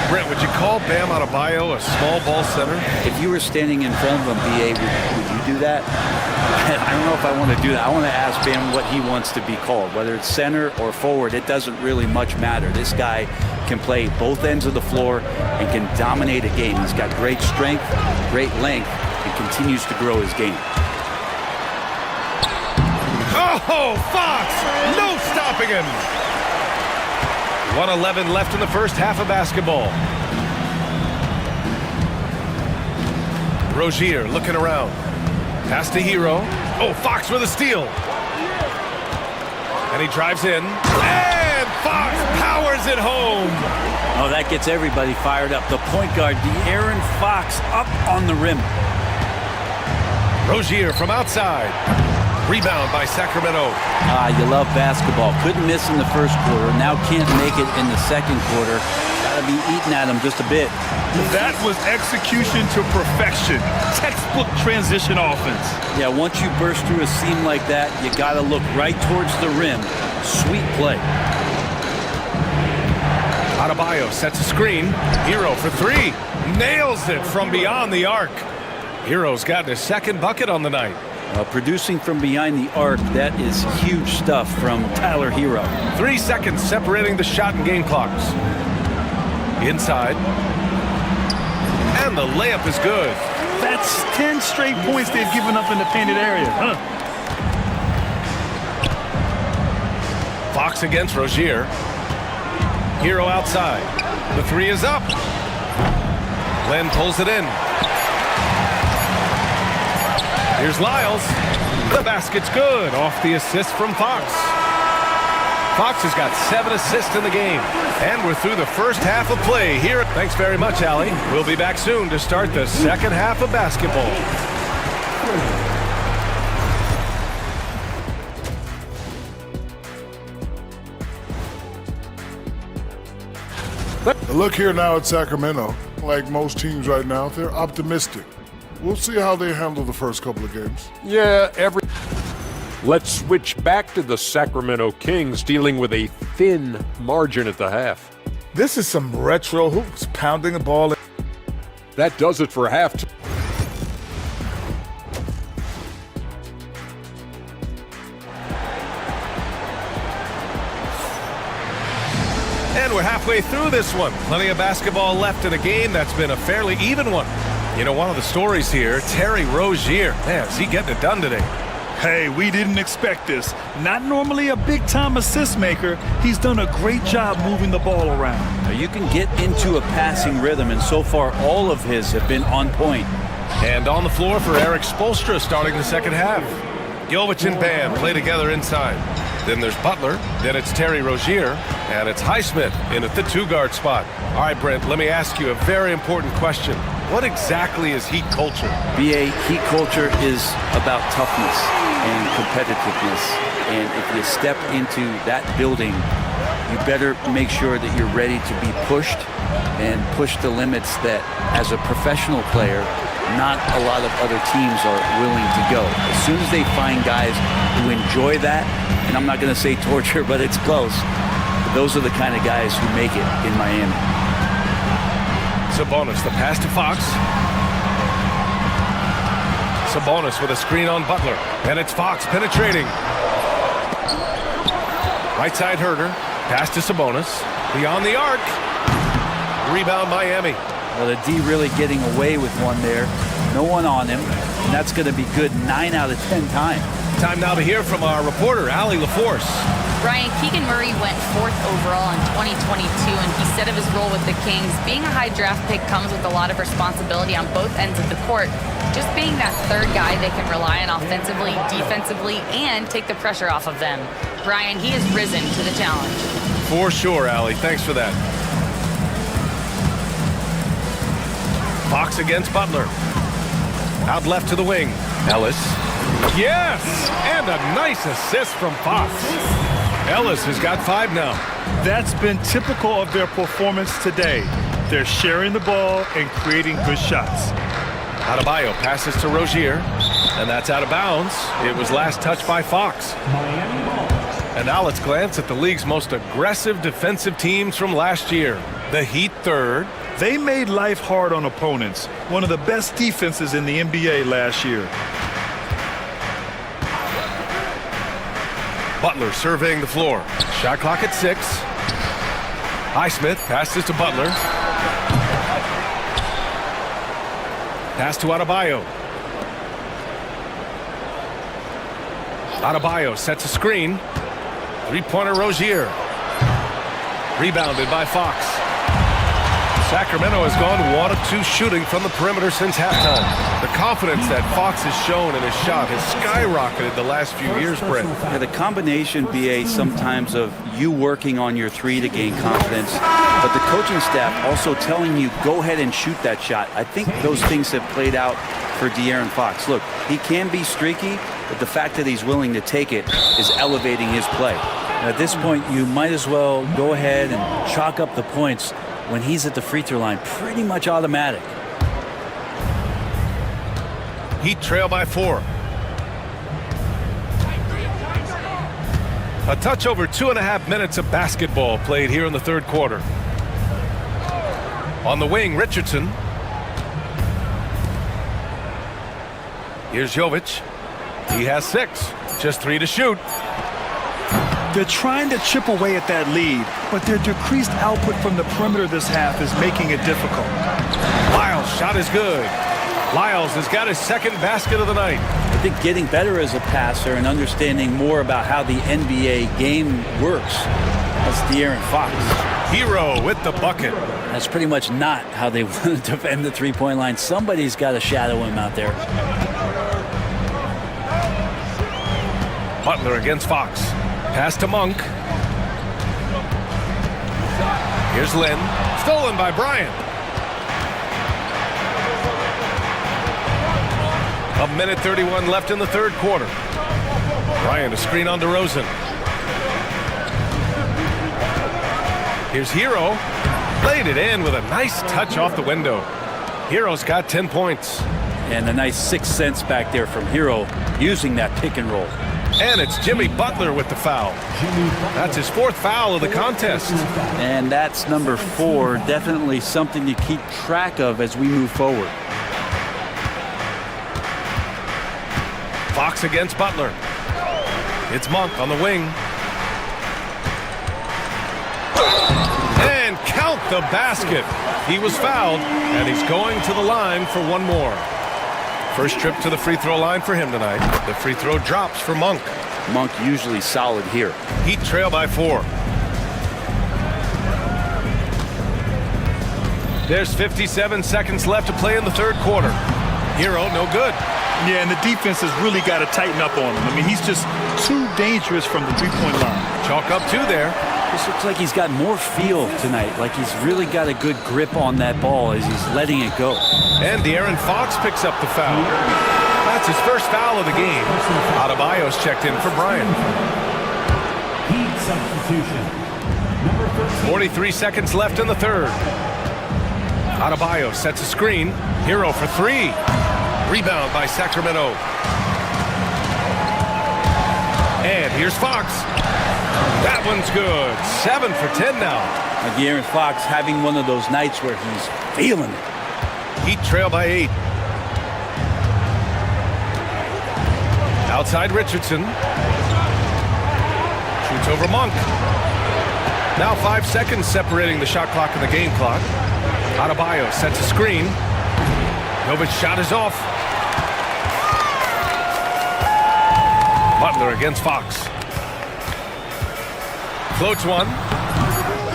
Brent, would you call Bam Adebayo a small ball center? If you were standing in front of him, BA, would you do that? I don't know if I want to do that. I want to ask Bam what he wants to be called. Whether it's center or forward, it doesn't really much matter. This guy can play both ends of the floor and can dominate a game. He's got great strength, great length, and continues to grow his game. Oh, Fox! No stopping him! 1:11 left in the first half of basketball. Rozier looking around. Pass to Hero. Oh, Fox with a steal. And he drives in. And Fox powers it home. Oh, that gets everybody fired up. The point guard, De'Aaron Fox, up on the rim. Rozier from outside. Rebound by Sacramento. You love basketball. Couldn't miss in the first quarter. Now can't make it in the second quarter. Gotta be eating at him just a bit. That was execution to perfection. Textbook transition offense. Yeah, once you burst through a seam like that, you gotta look right towards the rim. Sweet play. Adebayo sets a screen. Hero for 3. Nails it from beyond the arc. Hero's gotten his second bucket on the night. Producing from behind the arc, that is huge stuff from Tyler Hero. 3 seconds separating the shot and game clocks. Inside. And the layup is good. That's 10 straight points they've given up in the painted area. Fox against Rozier. Hero outside. The 3 is up. Glenn pulls it in. Here's Lyles. The basket's good off the assist from Fox. Fox has got 7 assists in the game. And we're through the first half of play here. Thanks very much, Allie. We'll be back soon to start the second half of basketball. Look here now at Sacramento. Like most teams right now, they're optimistic. We'll see how they handle the first couple of games. Yeah, Let's switch back to the Sacramento Kings dealing with a thin margin at the half. This is some retro hoops, pounding the ball. That does it for half. And we're halfway through this one. Plenty of basketball left in a game that's been a fairly even one. You know, one of the stories here, Terry Rozier. Man, is he getting it done today? Hey, we didn't expect this. Not normally a big-time assist maker. He's done a great job moving the ball around. Now you can get into a passing rhythm, and so far all of his have been on point. And on the floor for Eric Spoelstra starting the second half. Jovic and Bam play together inside. Then there's Butler, then it's Terry Rozier, and it's Highsmith in at the 2-guard spot. All right, Brent, let me ask you a very important question. What exactly is Heat culture? BA, Heat culture is about toughness and competitiveness. And if you step into that building, you better make sure that you're ready to be pushed and push the limits that, as a professional player, not a lot of other teams are willing to go. As soon as they find guys who enjoy that, and I'm not going to say torture, but it's close, but those are the kind of guys who make it in Miami. Sabonis, the pass to Fox. Sabonis with a screen on Butler, and it's Fox penetrating. Right side Herder, pass to Sabonis, beyond the arc. Rebound Miami. Well, the D really getting away with one there. No one on him, and that's going to be good 9 out of 10 times. Time now to hear from our reporter, Allie LaForce. Brian, Keegan Murray went 4th overall in 2022, and he said of his role with the Kings, being a high draft pick comes with a lot of responsibility on both ends of the court. Just being that third guy they can rely on offensively, defensively, and take the pressure off of them. Brian, he has risen to the challenge. For sure, Allie. Thanks for that. Fox against Butler. Out left to the wing. Ellis. Yes! And a nice assist from Fox. Ellis has got 5 now. That's been typical of their performance today. They're sharing the ball and creating good shots. Adebayo passes to Rozier, and that's out of bounds. It was last touched by Fox. And now let's glance at the league's most aggressive defensive teams from last year. The Heat third. They made life hard on opponents. One of the best defenses in the NBA last year. Butler surveying the floor. Shot clock at 6. Highsmith passes to Butler. Pass to Adebayo. Adebayo sets a screen. Three-pointer Rozier. Rebounded by Fox. Sacramento has gone 1 of 2 shooting from the perimeter since halftime. The confidence that Fox has shown in his shot has skyrocketed the last few years, Brett. Yeah, the combination, BA, sometimes of you working on your three to gain confidence, but the coaching staff also telling you, go ahead and shoot that shot. I think those things have played out for De'Aaron Fox. Look, he can be streaky, but the fact that he's willing to take it is elevating his play. At this point, you might as well go ahead and chalk up the points when he's at the free throw line. Pretty much automatic. Heat trail by 4. A touch over 2.5 minutes of basketball played here in the third quarter. On the wing, Richardson. Here's Jovic. He has 6. Just 3 to shoot. They're trying to chip away at that lead, but their decreased output from the perimeter this half is making it difficult. Lyles' shot is good. Lyles has got his second basket of the night. I think getting better as a passer and understanding more about how the NBA game works. That's De'Aaron Fox. Hero with the bucket. That's pretty much not how they want to defend the three-point line. Somebody's got to shadow him out there. Butler against Fox. Pass to Monk. Here's Lynn. Stolen by Bryant. 1:31 left in the third quarter. Bryant a screen on DeRozan. Here's Hero. Laid it in with a nice touch off the window. Hero's got 10 points. And a nice 6 cents back there from Hero using that pick and roll. And it's Jimmy Butler with the foul. That's his 4th foul of the contest. And that's number 4. Definitely something to keep track of as we move forward. Fox against Butler. It's Monk on the wing. And count the basket. He was fouled, and he's going to the line for one more. First trip to the free throw line for him tonight. The free throw drops for Monk. Monk usually solid here. Heat trail by 4. There's 57 seconds left to play in the third quarter. Hero, no good. Yeah, and the defense has really got to tighten up on him. I mean, he's just too dangerous from the three-point line. Chalk up 2 there. This looks like he's got more feel tonight, like he's really got a good grip on that ball as he's letting it go. And De'Aaron Fox picks up the foul. That's his first foul of the game. Adebayo's checked in for Bryant. Heat substitution. Number 43 seconds left in the third. Adebayo sets a screen. Hero for 3. Rebound by Sacramento. And here's Fox. That one's good. 7 for 10 now. De'Aaron Fox having one of those nights where he's feeling it. Heat trail by 8. Outside Richardson. Shoots over Monk. Now 5 seconds separating the shot clock and the game clock. Adebayo sets a screen. Jovic's shot is off. Butler against Fox. Floats one.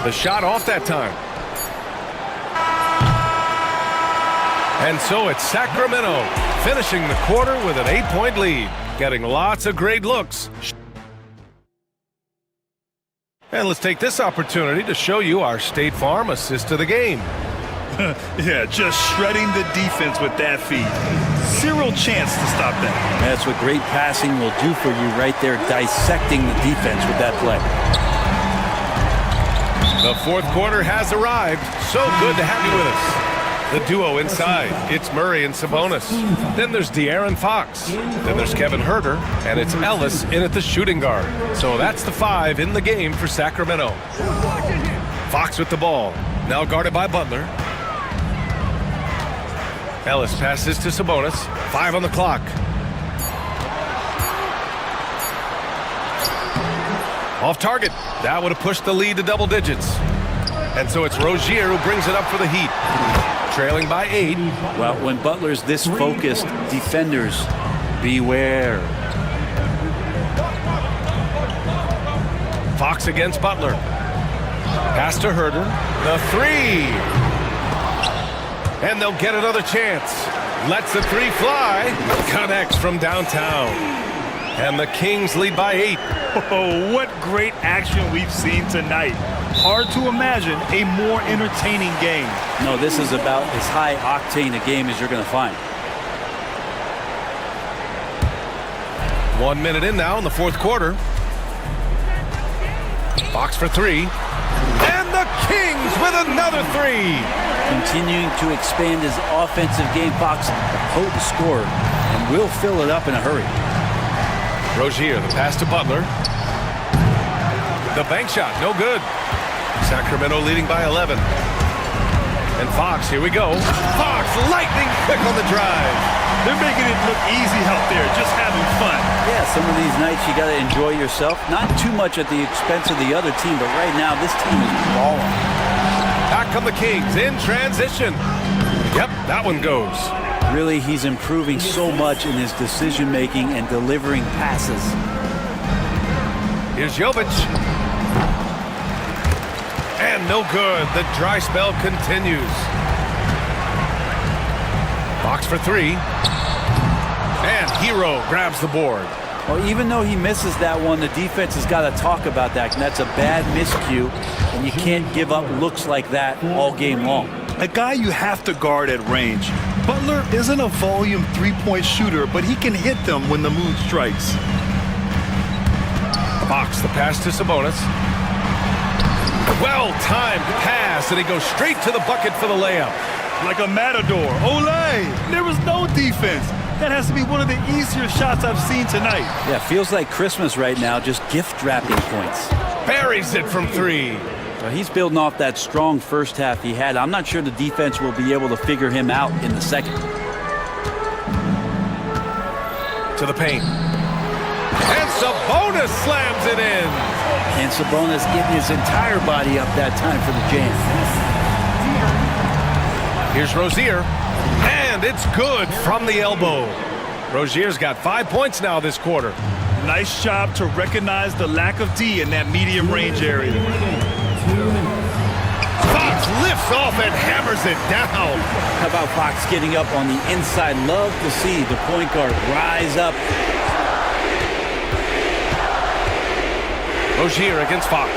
The shot off that time. And so it's Sacramento finishing the quarter with an 8-point lead, getting lots of great looks. And let's take this opportunity to show you our State Farm assist of the game. Yeah, just shredding the defense with that feed. Zero chance to stop that. That's what great passing will do for you right there, dissecting the defense with that play. The fourth quarter has arrived. So good to have you with us. The duo inside, it's Murray and Sabonis. Then there's De'Aaron Fox. Then there's Kevin Huerter, and it's Ellis in at the shooting guard. So that's the 5 in the game for Sacramento. Fox with the ball, now guarded by Butler. Ellis passes to Sabonis, 5 on the clock. Off target, that would have pushed the lead to double digits. And so it's Rozier who brings it up for the Heat. Trailing by 8. Well, when Butler's this focused, defenders, beware. Fox against Butler. Pass to Huerter. The 3. And they'll get another chance. Lets the 3 fly. Connects from downtown. And the Kings lead by 8. Oh, what great action we've seen tonight. Hard to imagine a more entertaining game. No, this is about as high octane a game as you're going to find. 1 minute in now in the fourth quarter. Fox for 3. And the Kings with another 3. Continuing to expand his offensive game, Fox, a potent scorer, and will fill it up in a hurry. Rozier, the pass to Butler. The bank shot, no good. Sacramento leading by 11. And Fox, here we go. Fox, lightning quick on the drive. They're making it look easy out there, just having fun. Yeah, some of these nights you got to enjoy yourself. Not too much at the expense of the other team, but right now this team is balling. Back come the Kings in transition. Yep, that one goes. Really, he's improving so much in his decision-making and delivering passes. Here's Jovic. And no good. The dry spell continues. Fox for 3. And Hero grabs the board. Well, even though he misses that one, the defense has got to talk about that. And that's a bad miscue, and you can't give up looks like that all game long. A guy you have to guard at range. Butler isn't a volume three-point shooter, but he can hit them when the mood strikes. Fox, the pass to Sabonis. Well-timed pass, and he goes straight to the bucket for the layup. Like a matador. Olay! There was no defense. That has to be one of the easier shots I've seen tonight. Yeah, feels like Christmas right now, just gift-wrapping points. Buries it from 3. So he's building off that strong first half he had. I'm not sure the defense will be able to figure him out in the second. To the paint. And Sabonis slams it in. And Sabonis getting his entire body up that time for the jam. Here's Rozier. And it's good from the elbow. Rozier's got 5 points now this quarter. Nice job to recognize the lack of D in that medium range area. Fox lifts off and hammers it down. How about Fox getting up on the inside? Love to see the point guard rise up. Rozier against Fox.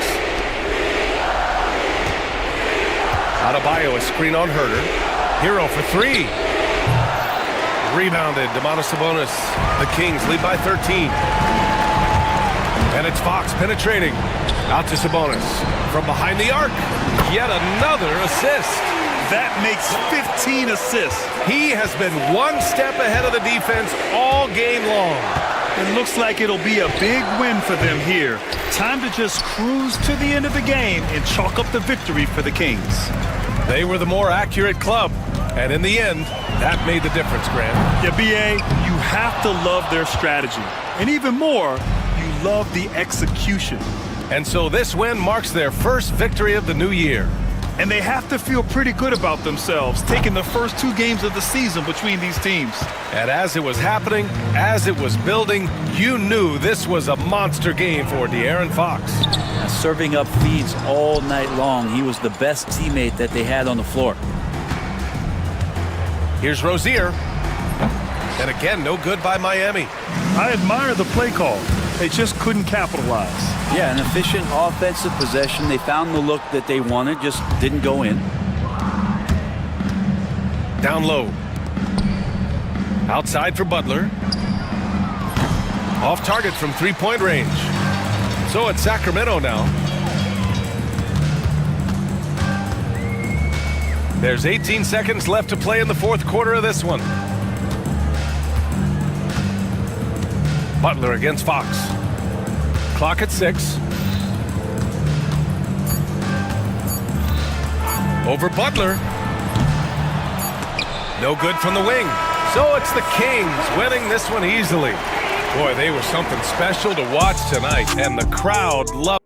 Adebayo, a screen on Huerter. Hero for 3. Rebounded, Domantas Sabonis. The Kings lead by 13. And it's Fox penetrating. Out to Sabonis. From behind the arc, yet another assist. That makes 15 assists. He has been one step ahead of the defense all game long. It looks like it'll be a big win for them here. Time to just cruise to the end of the game and chalk up the victory for the Kings. They were the more accurate club. And in the end, that made the difference, Grant. Yeah, B.A., you have to love their strategy. And even more, you love the execution. And so this win marks their first victory of the new year. And they have to feel pretty good about themselves, taking the first 2 games of the season between these teams. And as it was happening, as it was building, you knew this was a monster game for De'Aaron Fox. Serving up feeds all night long. He was the best teammate that they had on the floor. Here's Rozier. And again, no good by Miami. I admire the play call. They just couldn't capitalize. Yeah, an efficient offensive possession. They found the look that they wanted, just didn't go in. Down low. Outside for Butler. Off target from three-point range. So it's Sacramento now. There's 18 seconds left to play in the fourth quarter of this one. Butler against Fox. Clock at 6. Over Butler. No good from the wing. So it's the Kings winning this one easily. Boy, they were something special to watch tonight, and the crowd loved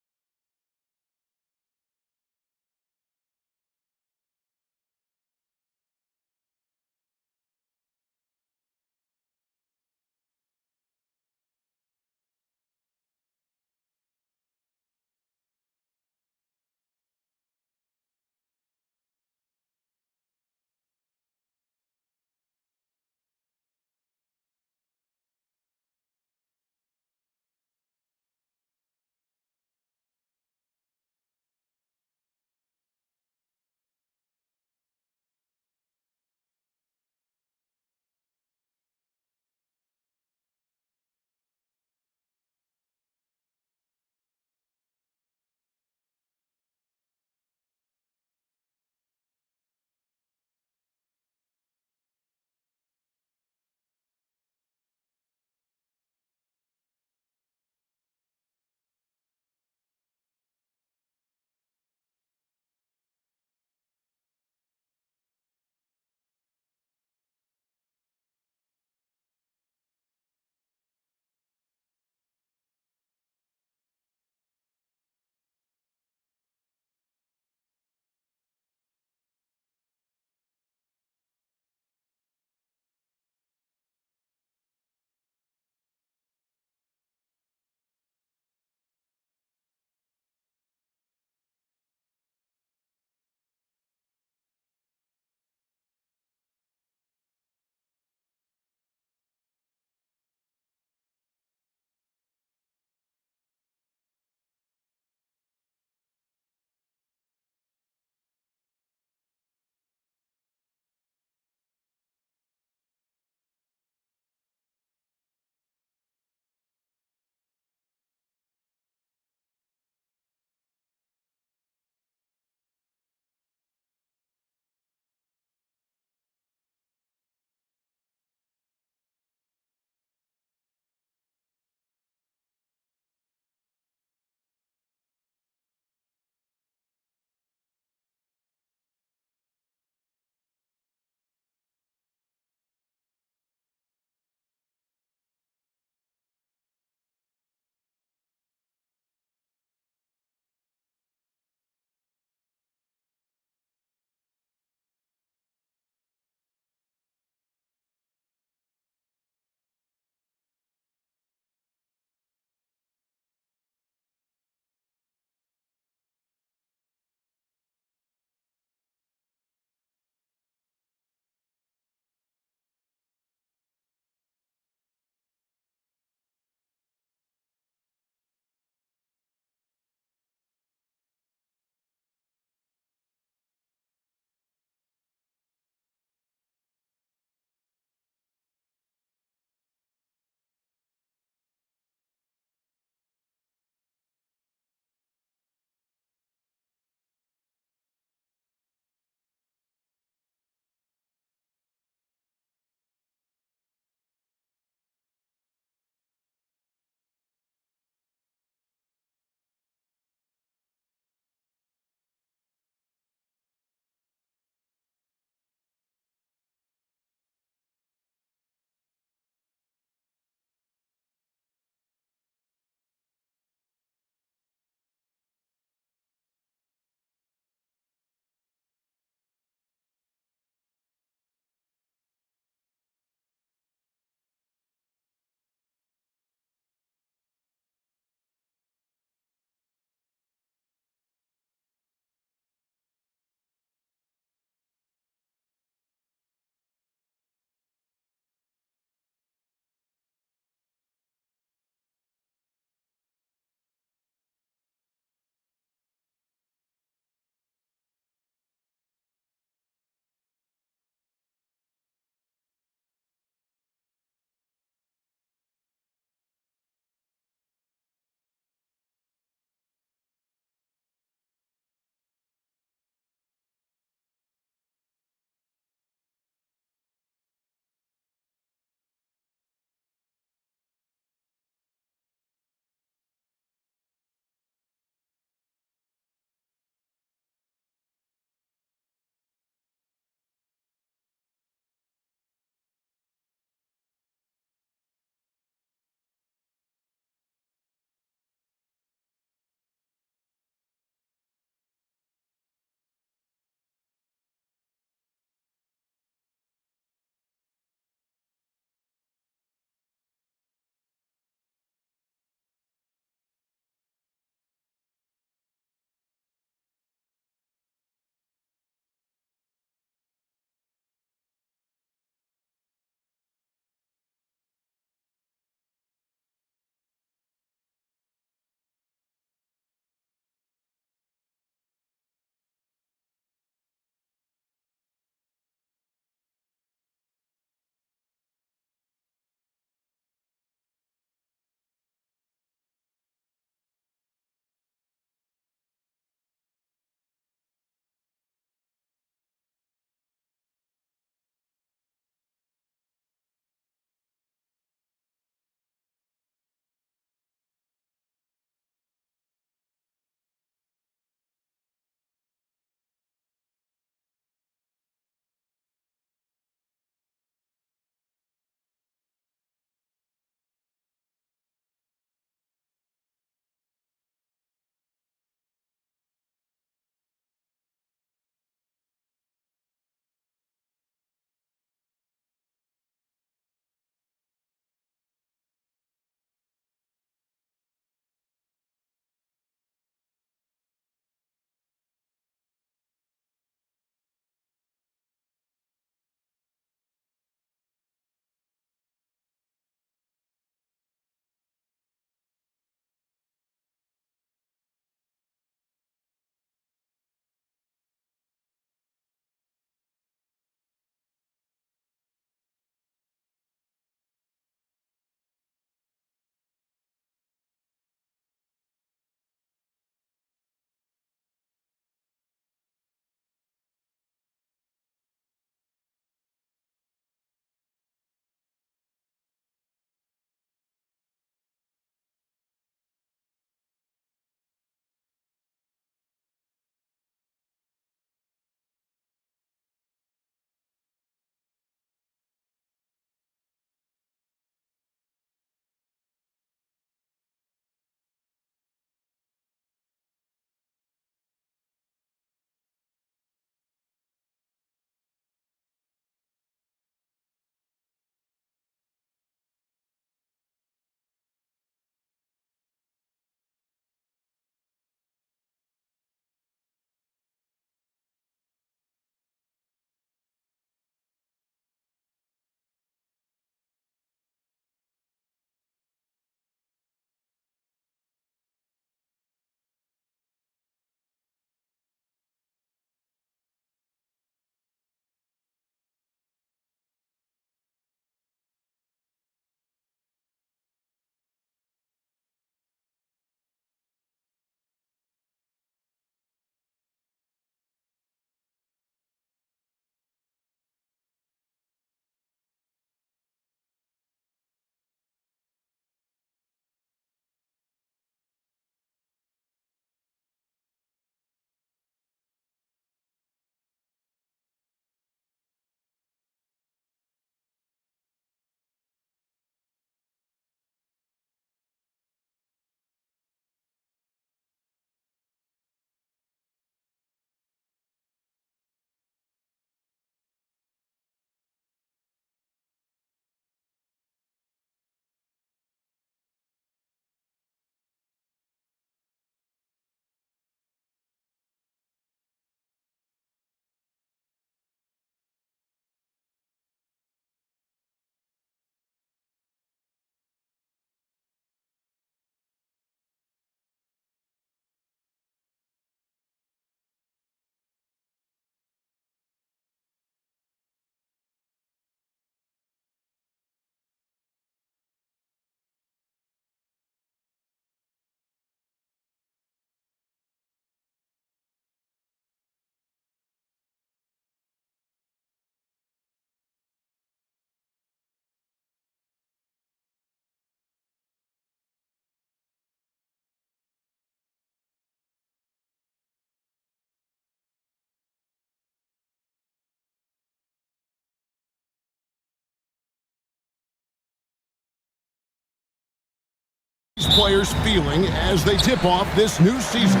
players feeling as they tip off this new season?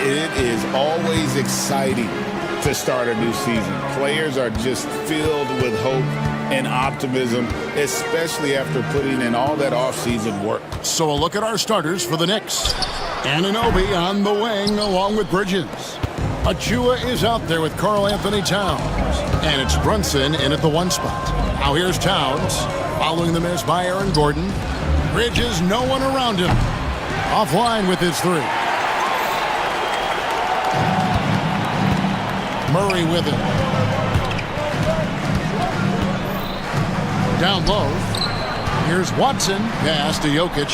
It is always exciting to start a new season. Players are just filled with hope and optimism, especially after putting in all that off-season work. So a look at our starters for the Knicks. Anunoby on the wing along with Bridges. Achua is out there with Karl Anthony Towns. And it's Brunson in at the 1 spot. Now here's Towns, following the miss by Aaron Gordon. Bridges, no one around him. Offline with his 3. Murray with it. Down low. Here's Watson. Pass to Jokic.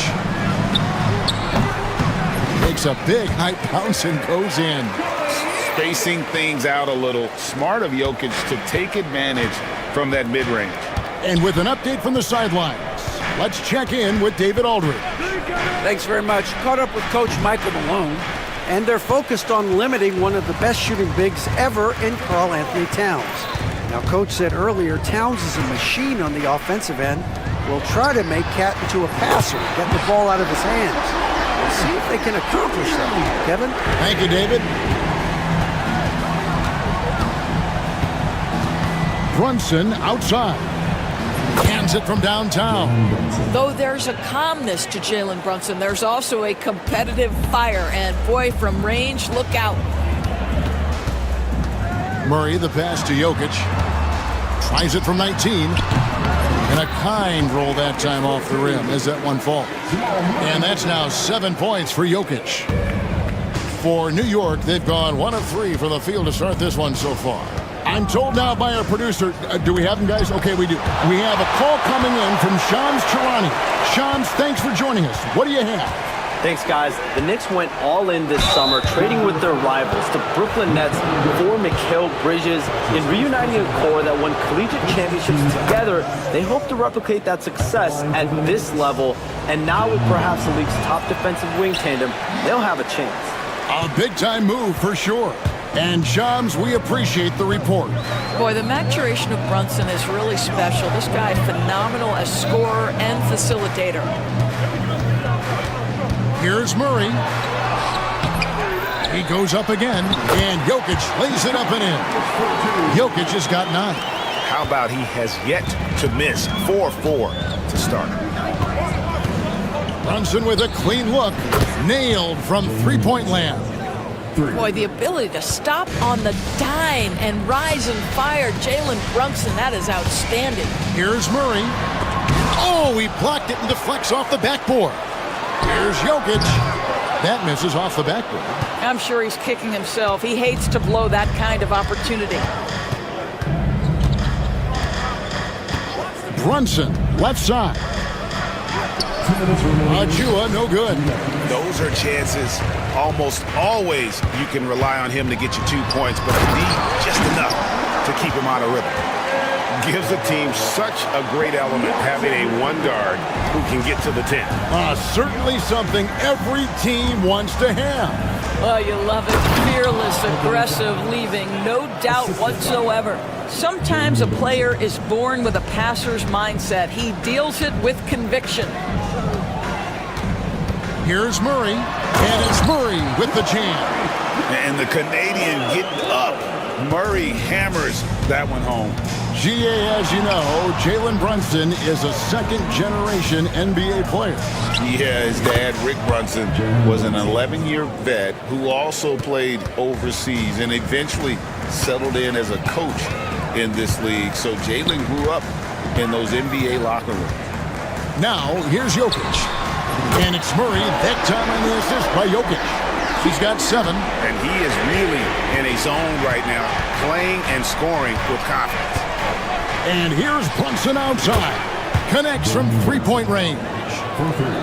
Makes a big high bounce and goes in. Spacing things out a little. Smart of Jokic to take advantage from that mid-range. And with an update from the sidelines, let's check in with David Aldridge. Thanks very much. Caught up with Coach Michael Malone, and they're focused on limiting one of the best shooting bigs ever in Karl Anthony Towns. Now, Coach said earlier, Towns is a machine on the offensive end. Will try to make Cat into a passer, get the ball out of his hands. We'll see if they can accomplish that. Kevin? Thank you, David. Brunson outside. Hands it from downtown. Though there's a calmness to Jalen Brunson, there's also a competitive fire. And boy, from range, look out. Murray, the pass to Jokic. Tries it from 19. And a kind roll that time off the rim as that one falls. And that's now 7 points for Jokic. For New York, they've gone 1 of 3 from the field to start this one so far. I'm told now by our producer, do we have him, guys? Okay, we do. We have a call coming in from Shams Charani. Shams, thanks for joining us. What do you have? Thanks, guys. The Knicks went all in this summer, trading with their rivals, the Brooklyn Nets, for Mikal Bridges, in reuniting a core that won collegiate championships together. They hope to replicate that success at this level, and now with perhaps the league's top defensive wing tandem, they'll have a chance. A big-time move for sure. And Shams, we appreciate the report. Boy, the maturation of Brunson is really special. This guy, phenomenal as scorer and facilitator. Here's Murray. He goes up again, and Jokic lays it up and in. Jokic has got 9. How about he has yet to miss 4-4 to start? Brunson with a clean look. Nailed from three-point land. Boy, the ability to stop on the dime and rise and fire. Jalen Brunson, that is outstanding. Here's Murray. Oh, he blocked it and deflects off the backboard. Here's Jokic. That misses off the backboard. I'm sure he's kicking himself. He hates to blow that kind of opportunity. Brunson, left side. Achua, no good. Those are chances. Almost always you can rely on him to get you 2 points, but you need just enough to keep him out of rhythm. Gives the team such a great element having a 1 guard who can get to the 10. Certainly something every team wants to have. Oh, you love it. Fearless, aggressive, leaving no doubt whatsoever. Sometimes a player is born with a passer's mindset. He deals it with conviction. Here's Murray, and it's Murray with the jam. And the Canadian getting up. Murray hammers that one home. GA, as you know, Jalen Brunson is a second-generation NBA player. Yeah, his dad, Rick Brunson, was an 11-year vet who also played overseas and eventually settled in as a coach in this league. So Jalen grew up in those NBA locker rooms. Now, here's Jokic. And it's Murray, that time on the assist by Jokic. He's got 7. And he is really in a zone right now, playing and scoring with confidence. And here's Brunson outside. Connects from three-point range.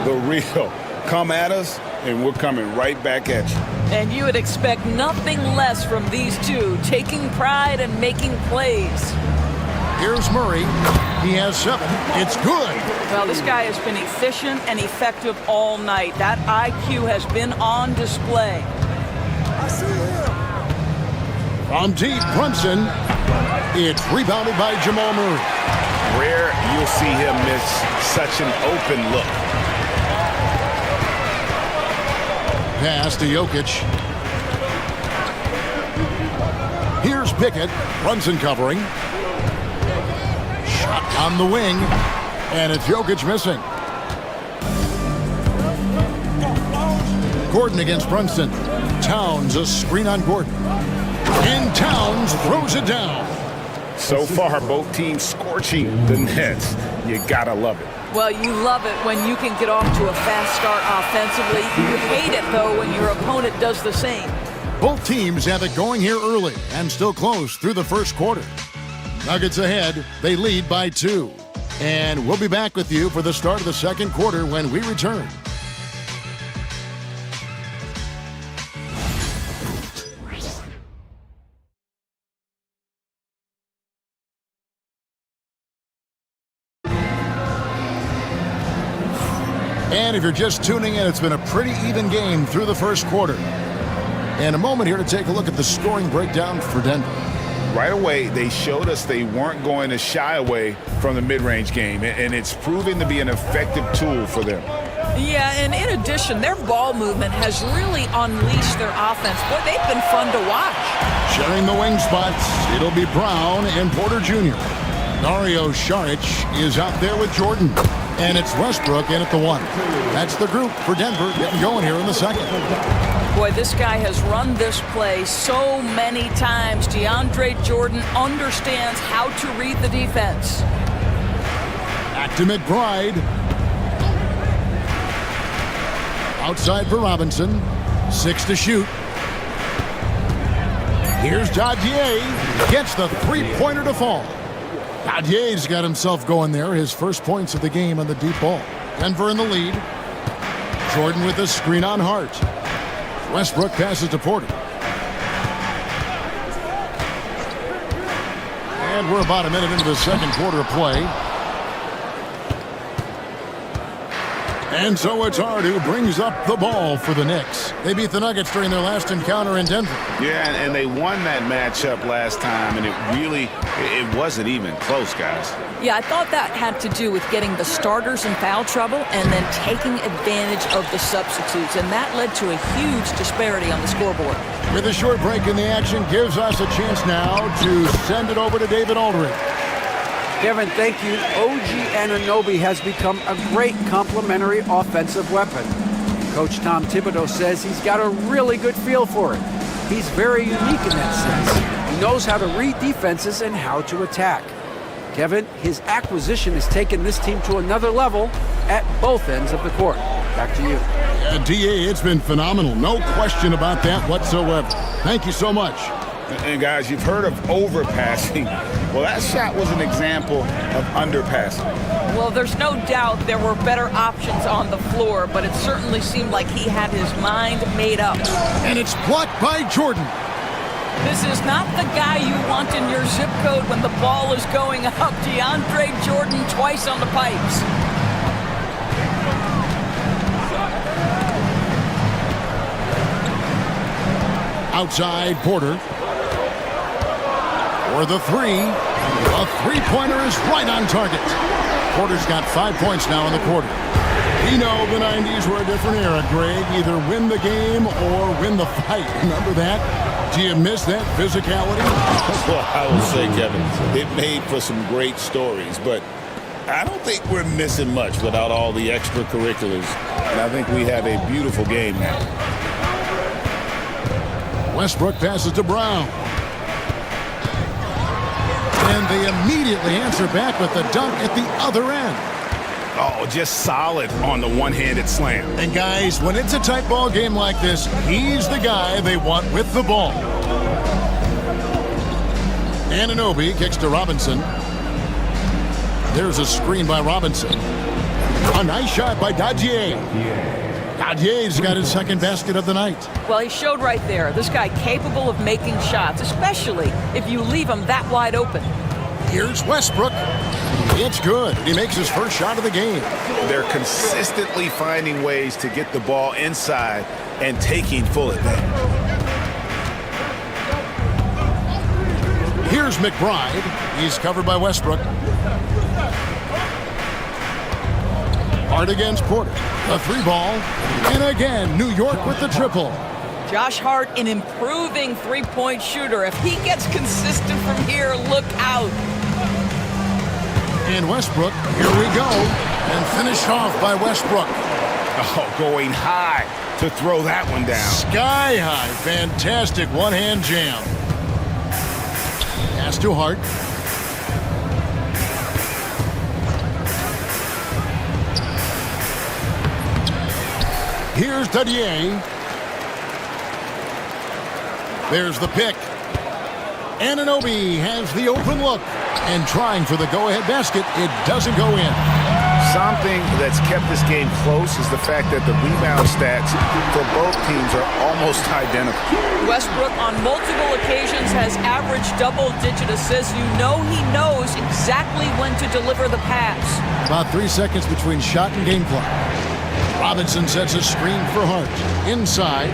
The real. Come at us, and we're coming right back at you. And you would expect nothing less from these two, taking pride and making plays. Here's Murray. He has 7. It's good. Well, this guy has been efficient and effective all night. That IQ has been on display. From deep, Brunson. It's rebounded by Jamal Murray. Rare you'll see him miss such an open look. pass to Jokic. Here's Pickett. Brunson covering. Shot on the wing. And it's Jokic missing. Gordon against Brunson. Towns a screen on Gordon. And Towns throws it down. So far, both teams scorching the Nets. You gotta love it. Well, you love it when you can get off to a fast start offensively. You hate it, though, when your opponent does the same. Both teams have it going here early and still close through the first quarter. Nuggets ahead. They lead by 2. And we'll be back with you for the start of the second quarter when we return. And if you're just tuning in, it's been a pretty even game through the first quarter. And a moment here to take a look at the scoring breakdown for Denver. Right away, they showed us they weren't going to shy away from the mid-range game, and it's proving to be an effective tool for them. Yeah, and in addition, their ball movement has really unleashed their offense. Boy, they've been fun to watch. Sharing the wing spots, it'll be Brown and Porter Jr. Dario Saric is out there with Jordan. And it's Westbrook in at the 1. That's the group for Denver getting going here in the second. Boy, this guy has run this play so many times. DeAndre Jordan understands how to read the defense. Back to McBride. Outside for Robinson. 6 to shoot. Here's Dadier. Gets the three-pointer to fall. Dadier's got himself going there. His first points of the game on the deep ball. Denver in the lead. Jordan with a screen on Hart. Westbrook passes to Porter. And we're about a minute into the second quarter of play. And so it's Hart who brings up the ball for the Knicks. They beat the Nuggets during their last encounter in Denver. Yeah, and they won that matchup last time, and it wasn't even close, guys. Yeah, I thought that had to do with getting the starters in foul trouble and then taking advantage of the substitutes, and that led to a huge disparity on the scoreboard. With a short break in the action, gives us a chance now to send it over to David Aldridge. Kevin, thank you. OG Anunoby has become a great complementary offensive weapon. Coach Tom Thibodeau says he's got a really good feel for it. He's very unique in that sense. He knows how to read defenses and how to attack. Kevin, his acquisition has taken this team to another level at both ends of the court. Back to you. DA, it's been phenomenal. No question about that whatsoever. Thank you so much. And guys, you've heard of overpassing. Well, that shot was an example of underpassing. Well, there's no doubt there were better options on the floor, but it certainly seemed like he had his mind made up. And it's blocked by Jordan. This is not the guy you want in your zip code when the ball is going up. DeAndre Jordan twice on the pipes. Outside, Porter. For the 3. A three-pointer is right on target. Porter's got 5 points now in the quarter. We know the 90s were a different era, Greg. Either win the game or win the fight. Remember that? Do you miss that physicality? Well, I will say, Kevin, it made for some great stories, but I don't think we're missing much without all the extracurriculars. And I think we have a beautiful game now. Westbrook passes to Brown. And they immediately answer back with the dunk at the other end. Oh, just solid on the one-handed slam. And guys, when it's a tight ball game like this, he's the guy they want with the ball. Anunoby kicks to Robinson. There's a screen by Robinson. A nice shot by Dadier. Dadier's got his second basket of the night. Well, he showed right there. This guy capable of making shots, especially if you leave him that wide open. Here's Westbrook. It's good. He makes his first shot of the game. They're consistently finding ways to get the ball inside and taking full advantage. Here's McBride. He's covered by Westbrook. Hart against Porter. The three ball. And again, New York with the triple. Josh Hart, an improving three-point shooter. If he gets consistent from here, look out. And Westbrook, here we go. And finished off by Westbrook. Oh, going high to throw that one down. Sky high. Fantastic one-hand jam. Pass to Hart. Here's Dadier. There's the pick. Anunoby has the open look. And trying for the go-ahead basket, it doesn't go in. Something that's kept this game close is the fact that the rebound stats for both teams are almost identical. Westbrook on multiple occasions has averaged double-digit assists. You know he knows exactly when to deliver the pass. About 3 seconds between shot and game clock. Robinson sets a screen for Hart. Inside.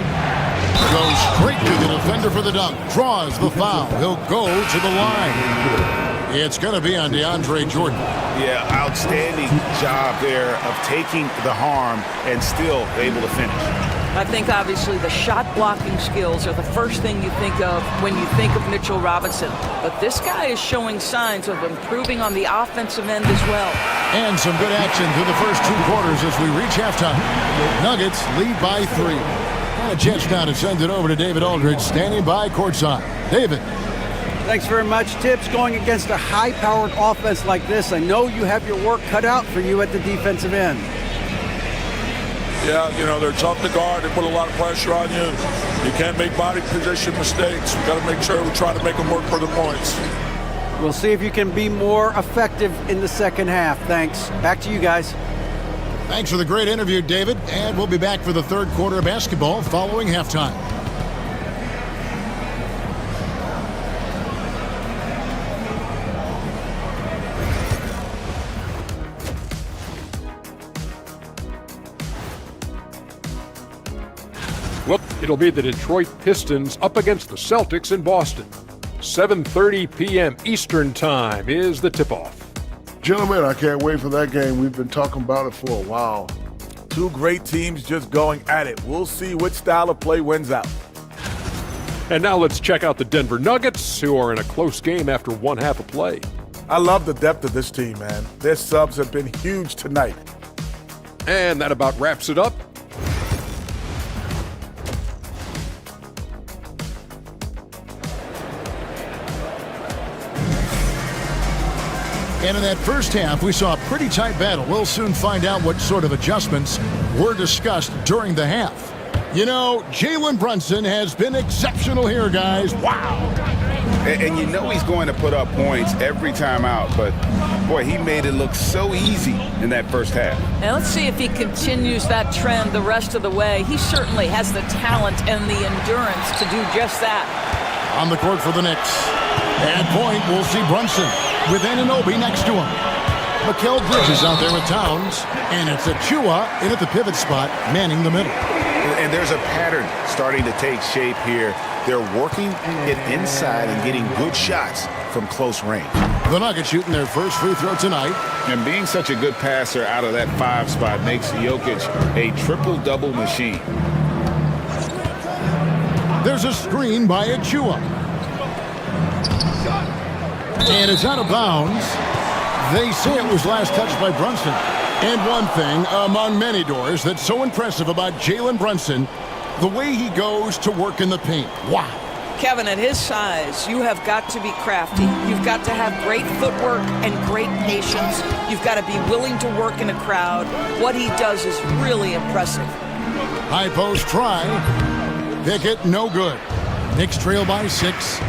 Goes straight to the defender for the dunk. Draws the foul. He'll go to the line. It's going to be on DeAndre Jordan. Yeah, outstanding job there of taking the harm and still able to finish. I think obviously the shot blocking skills are the first thing you think of when you think of Mitchell Robinson. But this guy is showing signs of improving on the offensive end as well. And some good action through the first 2 quarters as we reach halftime. Nuggets lead by 3. And a chance now to send it over to David Aldridge, standing by courtside. David. Thanks very much, Tips. Going against a high-powered offense like this, I know you have your work cut out for you at the defensive end. Yeah, you know, they're tough to guard. They put a lot of pressure on you. You can't make body position mistakes. We got to make sure we try to make them work for the points. We'll see if you can be more effective in the second half. Thanks. Back to you guys. Thanks for the great interview, David. And we'll be back for the third quarter of basketball following halftime. Well, it'll be the Detroit Pistons up against the Celtics in Boston. 7:30 p.m. Eastern Time is the tip-off. Gentlemen, I can't wait for that game. We've been talking about it for a while. Two great teams just going at it. We'll see which style of play wins out. And now let's check out the Denver Nuggets, who are in a close game after one half of play. I love the depth of this team, man. Their subs have been huge tonight. And that about wraps it up. And in that first half, we saw a pretty tight battle. We'll soon find out what sort of adjustments were discussed during the half. You know, Jalen Brunson has been exceptional here, guys. Wow. And you know he's going to put up points every time out, but boy, he made it look so easy in that first half. And let's see if he continues that trend the rest of the way. He certainly has the talent and the endurance to do just that. On the court for the Knicks. At point, we'll see Brunson with Anunoby next to him. Mikal Bridges out there with Towns. And it's Achua in at the pivot spot, manning the middle. And there's a pattern starting to take shape here. They're working it inside and getting good shots from close range. The Nuggets shooting their first free throw tonight. And being such a good passer out of that 5 spot makes Jokic a triple-double machine. There's a screen by Achua. And it's out of bounds. They say it was last touched by Brunson. And one thing among many doors that's so impressive about Jalen Brunson, the way he goes to work in the paint. Wow. Kevin, at his size, you have got to be crafty. You've got to have great footwork and great patience. You've got to be willing to work in a crowd. What he does is really impressive. High post try. Pickett, no good. Knicks trail by 6.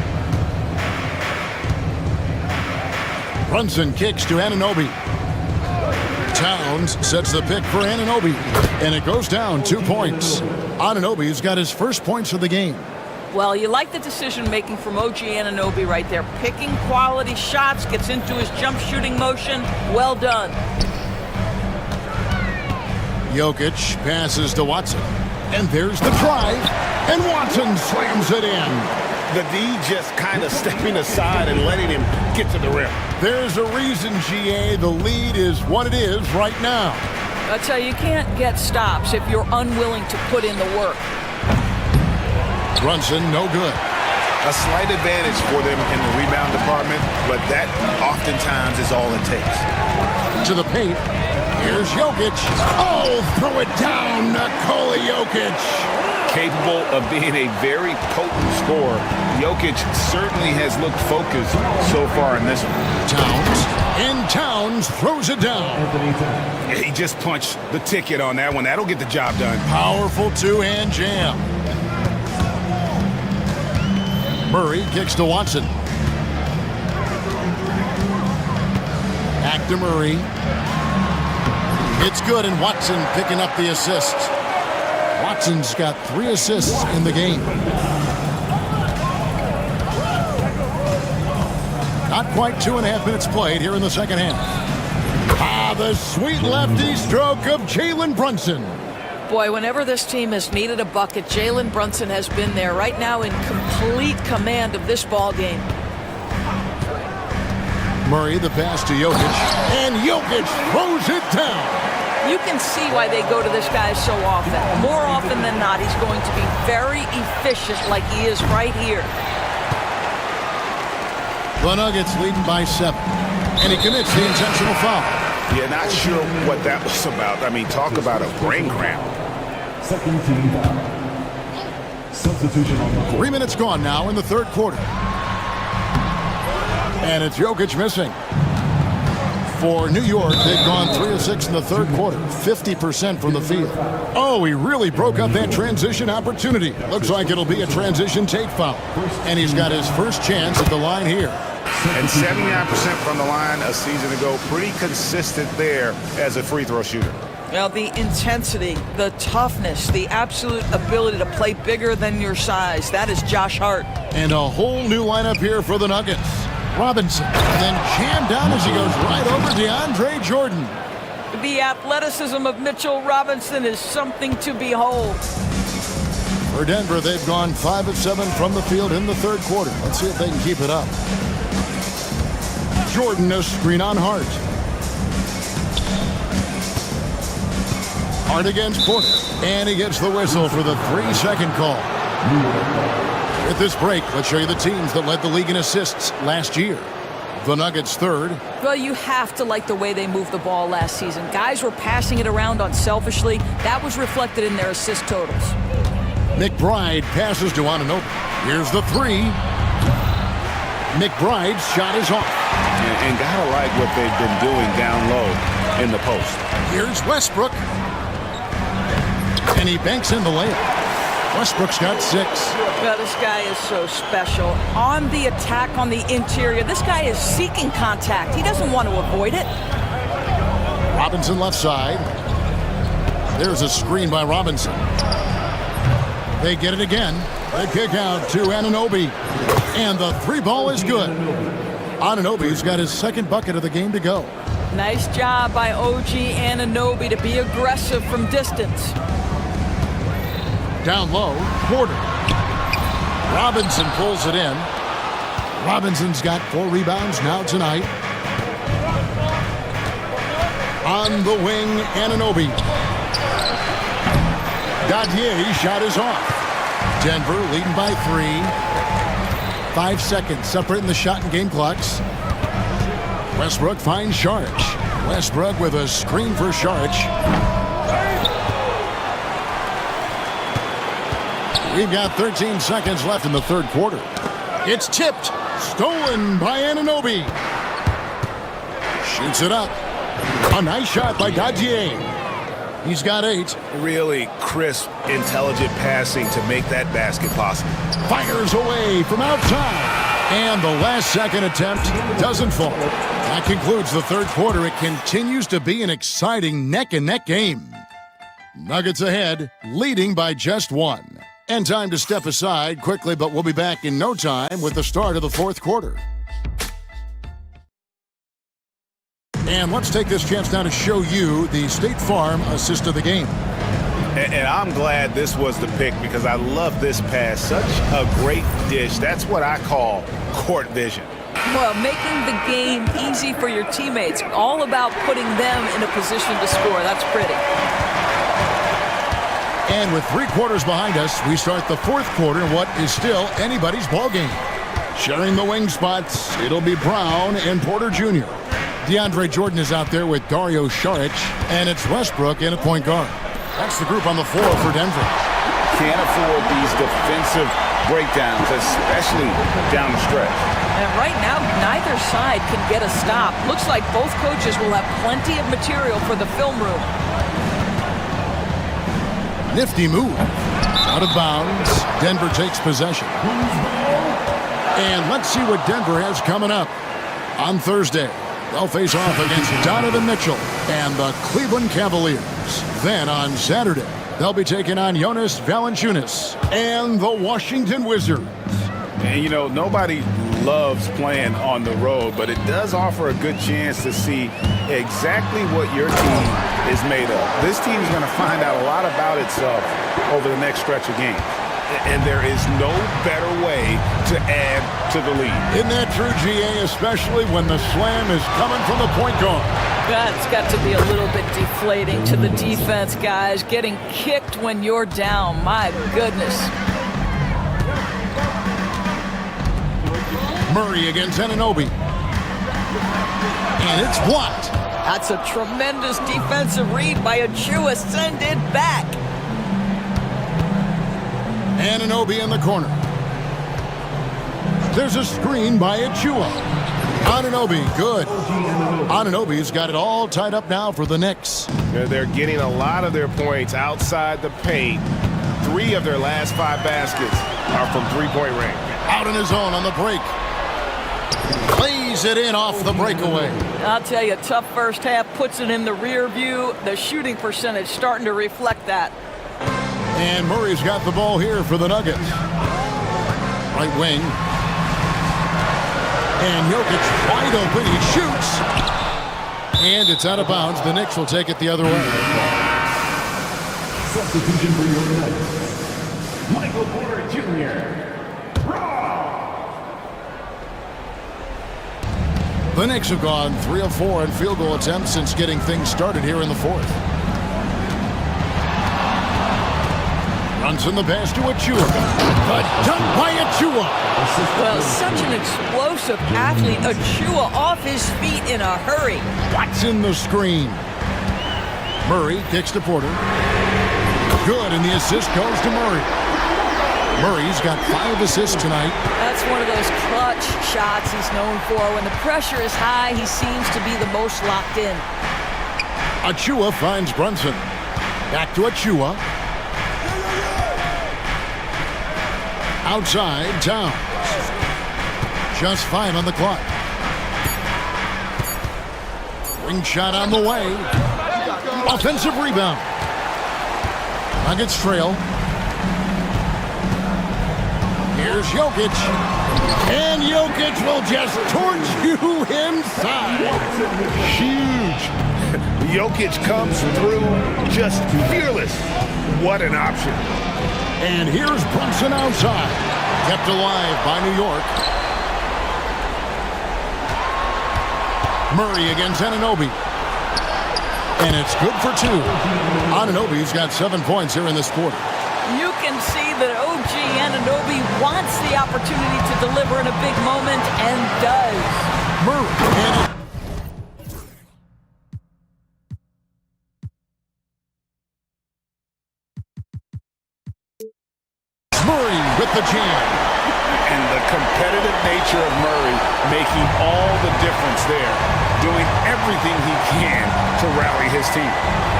Brunson kicks to Anunoby. Towns sets the pick for Anunoby. And it goes down 2 points. Anunoby's got his first points of the game. Well, you like the decision-making from OG Anunoby right there. Picking quality shots, gets into his jump shooting motion. Well done. Jokic passes to Watson. And there's the drive. And Watson slams it in. The D just kind of stepping aside and letting him get to the rim. There's a reason, GA, the lead is what it is right now. I tell you, you can't get stops if you're unwilling to put in the work. Brunson, no good. A slight advantage for them in the rebound department, but that oftentimes is all it takes. To the paint. Here's Jokic. Oh, throw it down, Nikola Jokic. Capable of being a very potent scorer, Jokic certainly has looked focused so far in this one. Towns throws it down. Yeah, he just punched the ticket on that one. That'll get the job done. Powerful two-hand jam. Murray kicks to Watson. Back to Murray. It's good, and Watson picking up the assist. Watson's got 3 assists in the game. Not quite 2.5 minutes played here in the second half. The sweet lefty stroke of Jalen Brunson. Boy, whenever this team has needed a bucket, Jalen Brunson has been there, right now in complete command of this ball game. Murray, the pass to Jokic, and Jokic throws it down. You can see why they go to this guy so often. More often than not, he's going to be very efficient like he is right here. The Nuggets leading by 7, and he commits the intentional foul. Yeah, not sure what that was about. I mean, talk about a brain cramp. Second team foul. Substitution on the court. 3 minutes gone now in the third quarter. And it's Jokic missing. For New York, they've gone 3 of 6 in the third quarter, 50% from the field. Oh, he really broke up that transition opportunity. Looks like it'll be a transition take foul. And he's got his first chance at the line here. And 79% from the line a season ago. Pretty consistent there as a free throw shooter. Well, the intensity, the toughness, the absolute ability to play bigger than your size. That is Josh Hart. And a whole new lineup here for the Nuggets. Robinson, and then jammed down as he goes right over DeAndre Jordan. The athleticism of Mitchell Robinson is something to behold. For Denver, they've gone 5 of 7 from the field in the third quarter. Let's see if they can keep it up. Jordan, a screen on Hart. Hart against Porter, and he gets the whistle for the 3-second call. At this break, let's show you the teams that led the league in assists last year. The Nuggets third. Well, you have to like the way they moved the ball last season. Guys were passing it around unselfishly. That was reflected in their assist totals. McBride passes to Anunoby. Here's the 3. McBride's shot is off. And gotta like what they've been doing down low in the post. Here's Westbrook. And he banks in the layup. Westbrook's got 6. Well, this guy is so special. On the attack on the interior, this guy is seeking contact. He doesn't want to avoid it. Robinson left side. There's a screen by Robinson. They get it again. They kick out to Anunoby. And the 3 ball is good. Anunoby's got his second bucket of the game to go. Nice job by OG Anunoby to be aggressive from distance. Down low, Porter. Robinson pulls it in. Robinson's got 4 rebounds now tonight. On the wing, Anunoby. Gadier's shot is off. Denver leading by 3. 5 seconds separating the shot and game clocks. Westbrook finds Sharch. Westbrook with a screen for Sharch. We've got 13 seconds left in the third quarter. It's tipped. Stolen by Anunoby. Shoots it up. A nice shot by Gadier. He's got 8. Really crisp, intelligent passing to make that basket possible. Fires away from outside. And the last second attempt doesn't fall. That concludes the third quarter. It continues to be an exciting neck-and-neck game. Nuggets ahead, leading by just 1. And time to step aside quickly, but we'll be back in no time with the start of the fourth quarter. And let's take this chance now to show you the State Farm assist of the game. And I'm glad this was the pick because I love this pass. Such a great dish. That's what I call court vision. Well, making the game easy for your teammates. All about putting them in a position to score. That's pretty. And with 3 quarters behind us, we start the 4th quarter in what is still anybody's ballgame. Sharing the wing spots, it'll be Brown and Porter Jr. DeAndre Jordan is out there with Dario Saric, and it's Westbrook in a point guard. That's the group on the floor for Denver. Can't afford these defensive breakdowns, especially down the stretch. And right now, neither side can get a stop. Looks like both coaches will have plenty of material for the film room. Nifty move. Out of bounds. Denver takes possession. And let's see what Denver has coming up. On Thursday, they'll face off against Donovan Mitchell and the Cleveland Cavaliers. Then on Saturday, they'll be taking on Jonas Valanciunas and the Washington Wizards. And, you know, nobody loves playing on the road, but it does offer a good chance to see exactly what your team is made of. This team is going to find out a lot about itself over the next stretch of games. And there is no better way to add to the lead. Isn't that true, GA, especially when the slam is coming from the point guard? That's got to be a little bit deflating to the defense, guys. Getting kicked when you're down. My goodness. Murray against Anunoby. And it's blocked. That's a tremendous defensive read by Achua. Send it back. Anunoby in the corner. There's a screen by Achua. Anunoby, good. Anunoby's got it all tied up now for the Knicks. They're getting a lot of their points outside the paint. 3 of their last 5 baskets are from three-point range. Out in his own on the break. Plays it in off the breakaway. I'll tell you, tough first half, puts it in the rear view. The shooting percentage starting to reflect that. And Murray's got the ball here for the Nuggets. Right wing. And Jokic wide open. He shoots. And it's out of bounds. The Knicks will take it the other way. Substitution for your Knights. Michael Porter Jr. The Knicks have gone 3 of 4 in field goal attempts since getting things started here in the 4th. Brunson the pass to Achua. The dunk by Achua. Well, such an explosive athlete. Achua off his feet in a hurry. Watson the screen. Murray kicks to Porter. Good, and the assist goes to Murray. Murray's got 5 assists tonight. That's one of those clutch shots he's known for. When the pressure is high, he seems to be the most locked in. Achua finds Brunson. Back to Achua. Outside, Towns. Just 5 on the clock. Ring shot on the way. Offensive rebound. Nuggets trail. Here's Jokic. And Jokic will just torch you inside. Huge. Jokic comes through just fearless. What an option. And here's Brunson outside. Kept alive by New York. Murray against Anunoby. And it's good for 2. Anunoby's got 7 points here in this quarter. You can see that OG Anunoby wants the opportunity to deliver in a big moment and does. Murray. Murray with the jam. And the competitive nature of Murray making all the difference there. Doing everything he can to rally his team.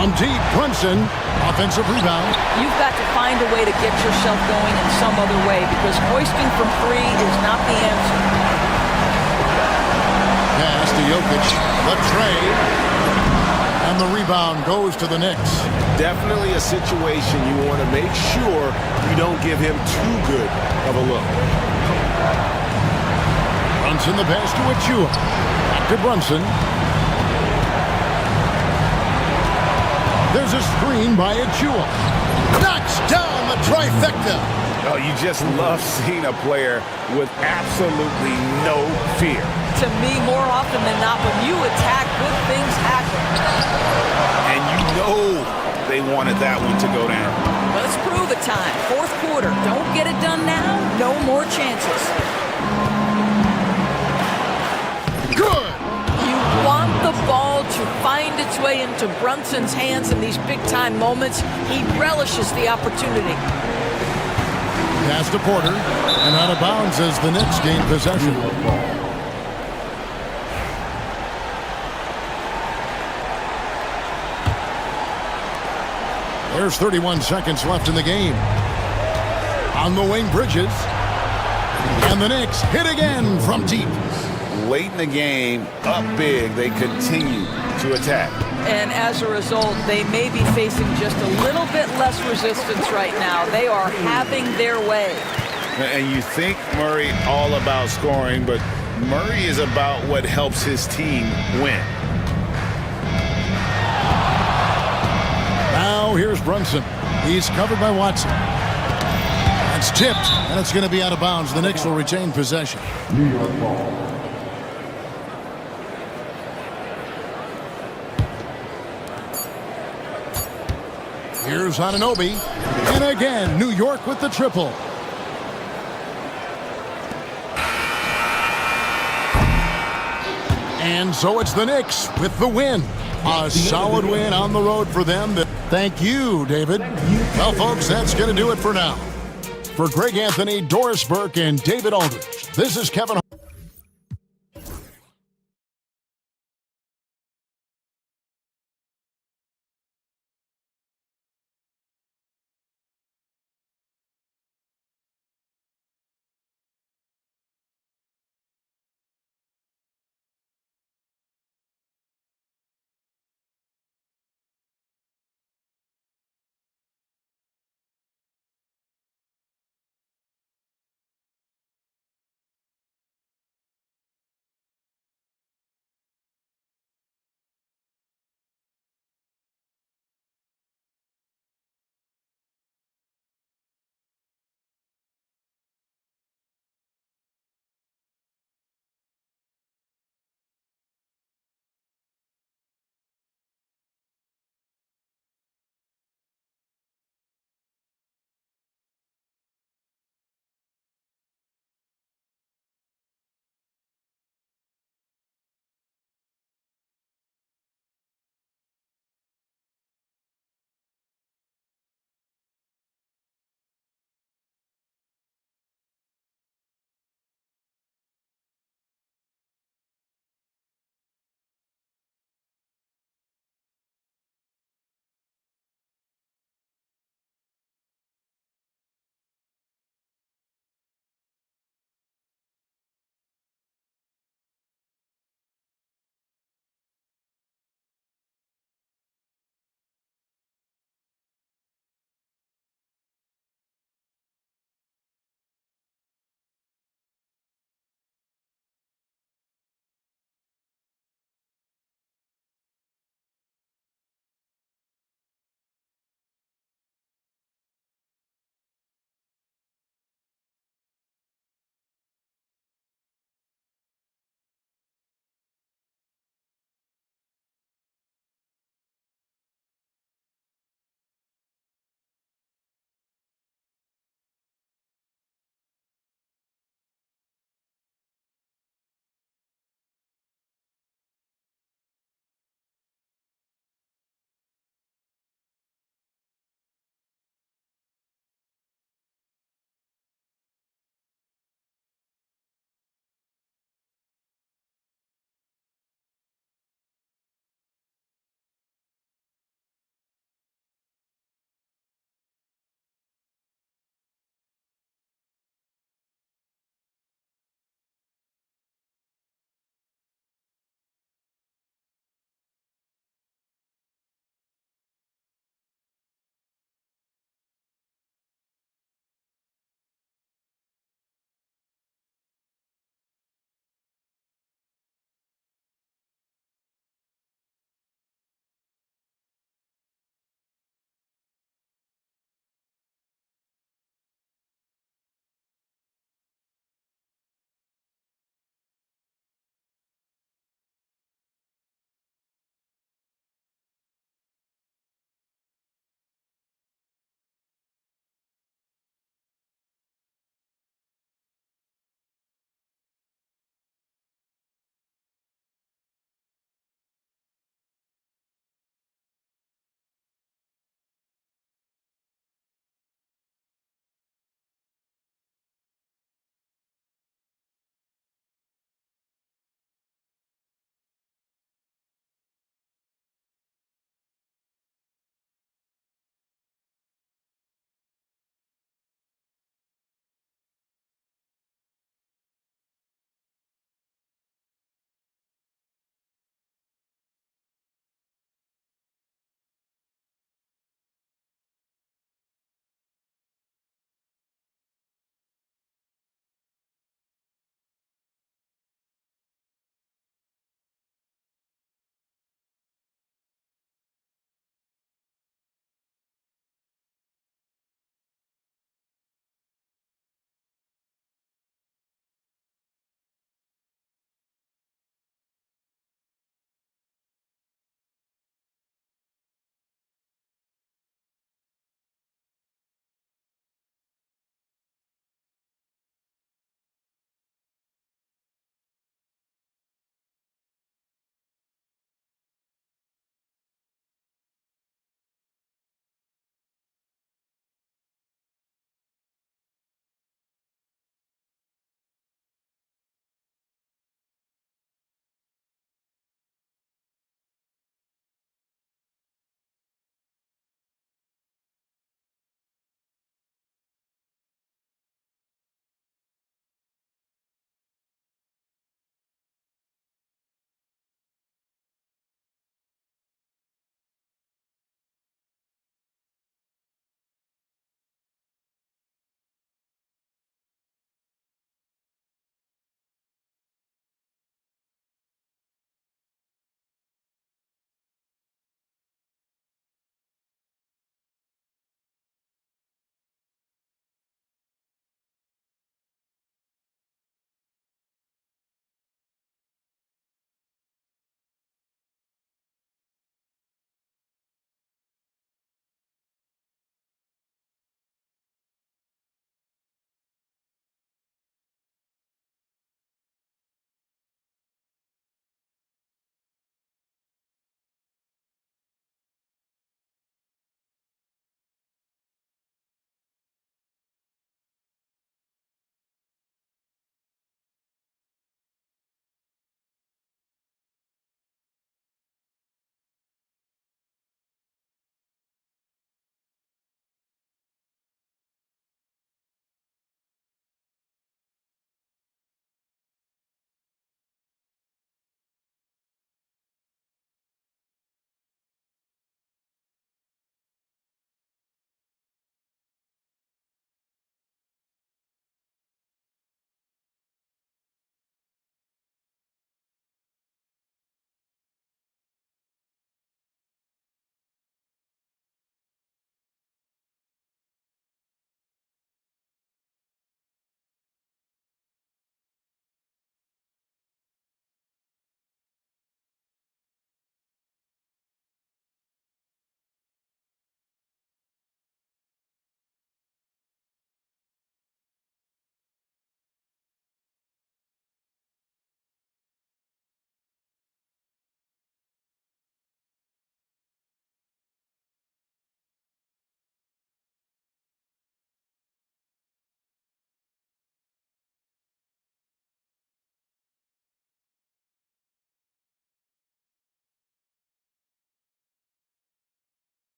On deep, Brunson. Offensive rebound. You've got to find a way to get yourself going in some other way because hoisting from 3 is not the answer. Pass to Jokic. The trade. And the rebound goes to the Knicks. Definitely a situation you want to make sure you don't give him too good of a look. Brunson the pass to Achua. Back to Brunson. There's a screen by Achua. Knocks down the trifecta. Oh, you just love seeing a player with absolutely no fear. To me, more often than not, when you attack, good things happen. And you know they wanted that one to go down. Let's prove it time. Fourth quarter. Don't get it done now. No more chances. Good. You want the ball to find its way into Brunson's hands in these big-time moments. He relishes the opportunity. Pass to Porter, and out of bounds as the Knicks gain possession. There's 31 seconds left in the game. On the wing, Bridges. And the Knicks hit again from deep. Late in the game, up big, they continue to attack. And as a result, they may be facing just a little bit less resistance right now. They are having their way. And you think Murray all about scoring, but Murray is about what helps his team win. Now here's Brunson. He's covered by Watson. It's tipped, and it's going to be out of bounds. The Knicks will retain possession. New York ball. Here's Anunoby. And again, New York with the triple. And so it's the Knicks with the win. A solid win on the road for them. Thank you, David. Well, folks, that's going to do it for now. For Greg Anthony, Doris Burke, and David Aldridge, this is Kevin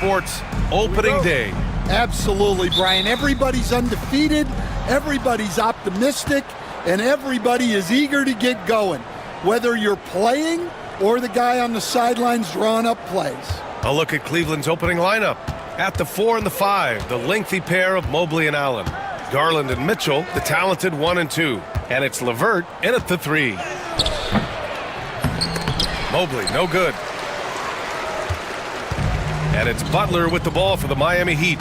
Sports opening day. Absolutely, Brian. Everybody's undefeated, everybody's optimistic, and everybody is eager to get going, whether you're playing or the guy on the sidelines drawing up plays. A look at Cleveland's opening lineup. At the 4 and the 5, the lengthy pair of Mobley and Allen. Garland and Mitchell, the talented 1 and 2. And it's LeVert in at the 3. Mobley, no good. And it's Butler with the ball for the Miami Heat.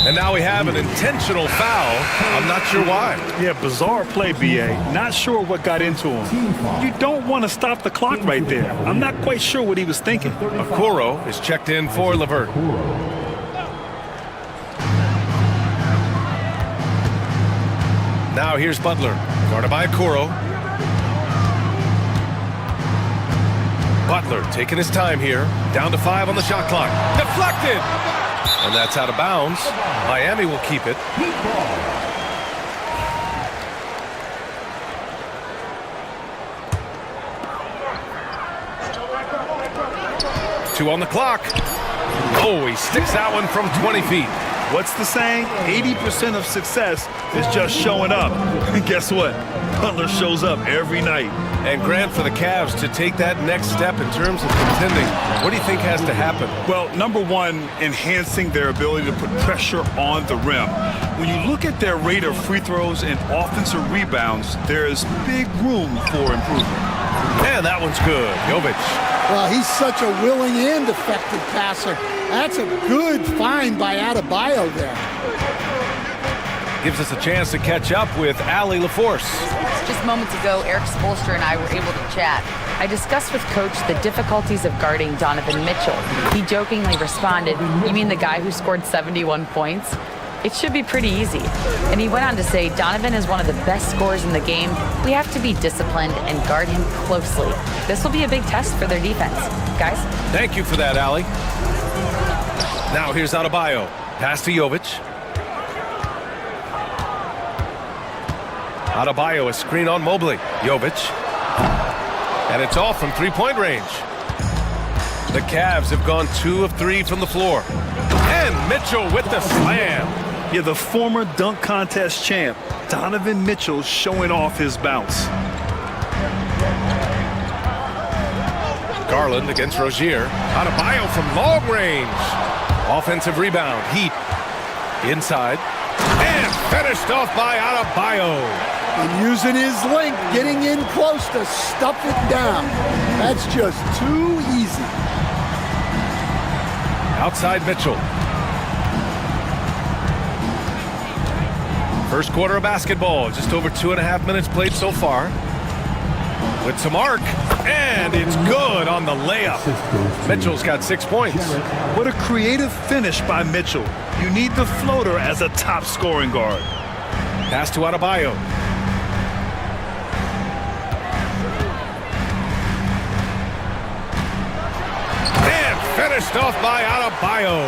And now we have an intentional foul. I'm not sure why. Yeah, bizarre play, B.A. Not sure what got into him. You don't want to stop the clock right there. I'm not quite sure what he was thinking. Okoro is checked in for LeVert. Now here's Butler, guarded by Okoro. Butler taking his time here. Down to 5 on the shot clock. Deflected! And that's out of bounds. Miami will keep it. Two on the clock. Oh, he sticks that one from 20 feet. What's the saying? 80% of success is just showing up. And guess what? Butler shows up every night. And Grant, for the Cavs to take that next step in terms of contending, what do you think has to happen? Well, number one, enhancing their ability to put pressure on the rim. When you look at their rate of free throws and offensive rebounds, there is big room for improvement. And that one's good. Jovic. Well, he's such a willing and effective passer. That's a good find by Adebayo there. Gives us a chance to catch up with Allie LaForce. Just moments ago, Eric Spoelstra and I were able to chat. I discussed with Coach the difficulties of guarding Donovan Mitchell. He jokingly responded, "You mean the guy who scored 71 points? It should be pretty easy." And he went on to say, "Donovan is one of the best scorers in the game. We have to be disciplined and guard him closely. This will be a big test for their defense." Guys? Thank you for that, Allie. Now here's Adebayo. Pass to Jovic. Adebayo, a screen on Mobley. Jovic. And it's off from three-point range. The Cavs have gone 2 of 3 from the floor. And Mitchell with the slam. Yeah, the former dunk contest champ, Donovan Mitchell, showing off his bounce. Garland against Rozier. Adebayo from long range. Offensive rebound. Heat. Inside. And finished off by Adebayo. And using his length, getting in close to stuff it down. That's just too easy. Outside Mitchell. First quarter of basketball. Just over 2.5 minutes played so far. With some arc. And it's good on the layup. Mitchell's got 6 points. What a creative finish by Mitchell. You need the floater as a top scoring guard. Pass to Adebayo. And finished off by Adebayo.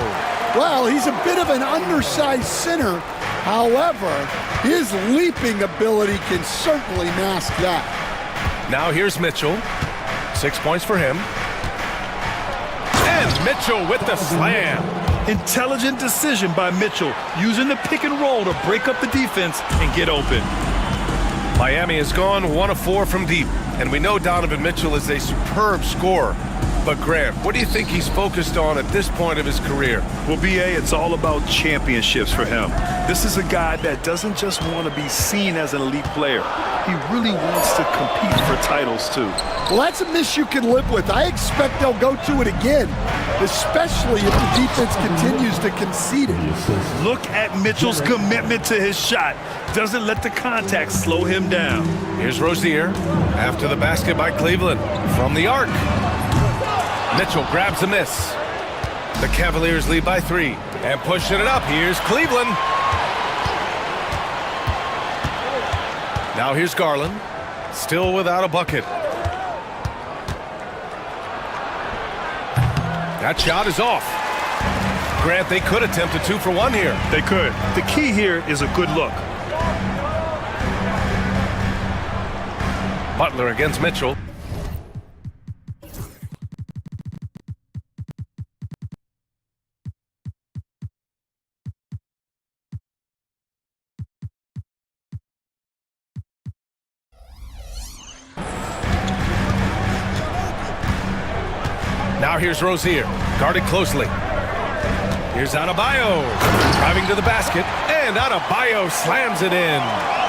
Well, he's a bit of an undersized center. However, his leaping ability can certainly mask that. Now here's Mitchell. 6 points for him. And Mitchell with the slam. Intelligent decision by Mitchell, using the pick and roll to break up the defense and get open. Miami has gone 1 of 4 from deep, and we know Donovan Mitchell is a superb scorer. But Grant, what do you think he's focused on at this point of his career? Well, B.A., it's all about championships for him. This is a guy that doesn't just want to be seen as an elite player. He really wants to compete for titles, too. Well, that's a miss you can live with. I expect they'll go to it again, especially if the defense continues to concede it. Look at Mitchell's commitment to his shot. Doesn't let the contact slow him down. Here's Rozier after the basket by Cleveland from the arc. Mitchell grabs a miss. The Cavaliers lead by 3 and pushing it up. Here's Cleveland. Now here's Garland, still without a bucket. That shot is off. Grant, they could attempt a 2 for 1 here. They could. The key here is a good look. Butler against Mitchell. Now here's Rozier, guarded closely. Here's Adebayo, driving to the basket, and Adebayo slams it in.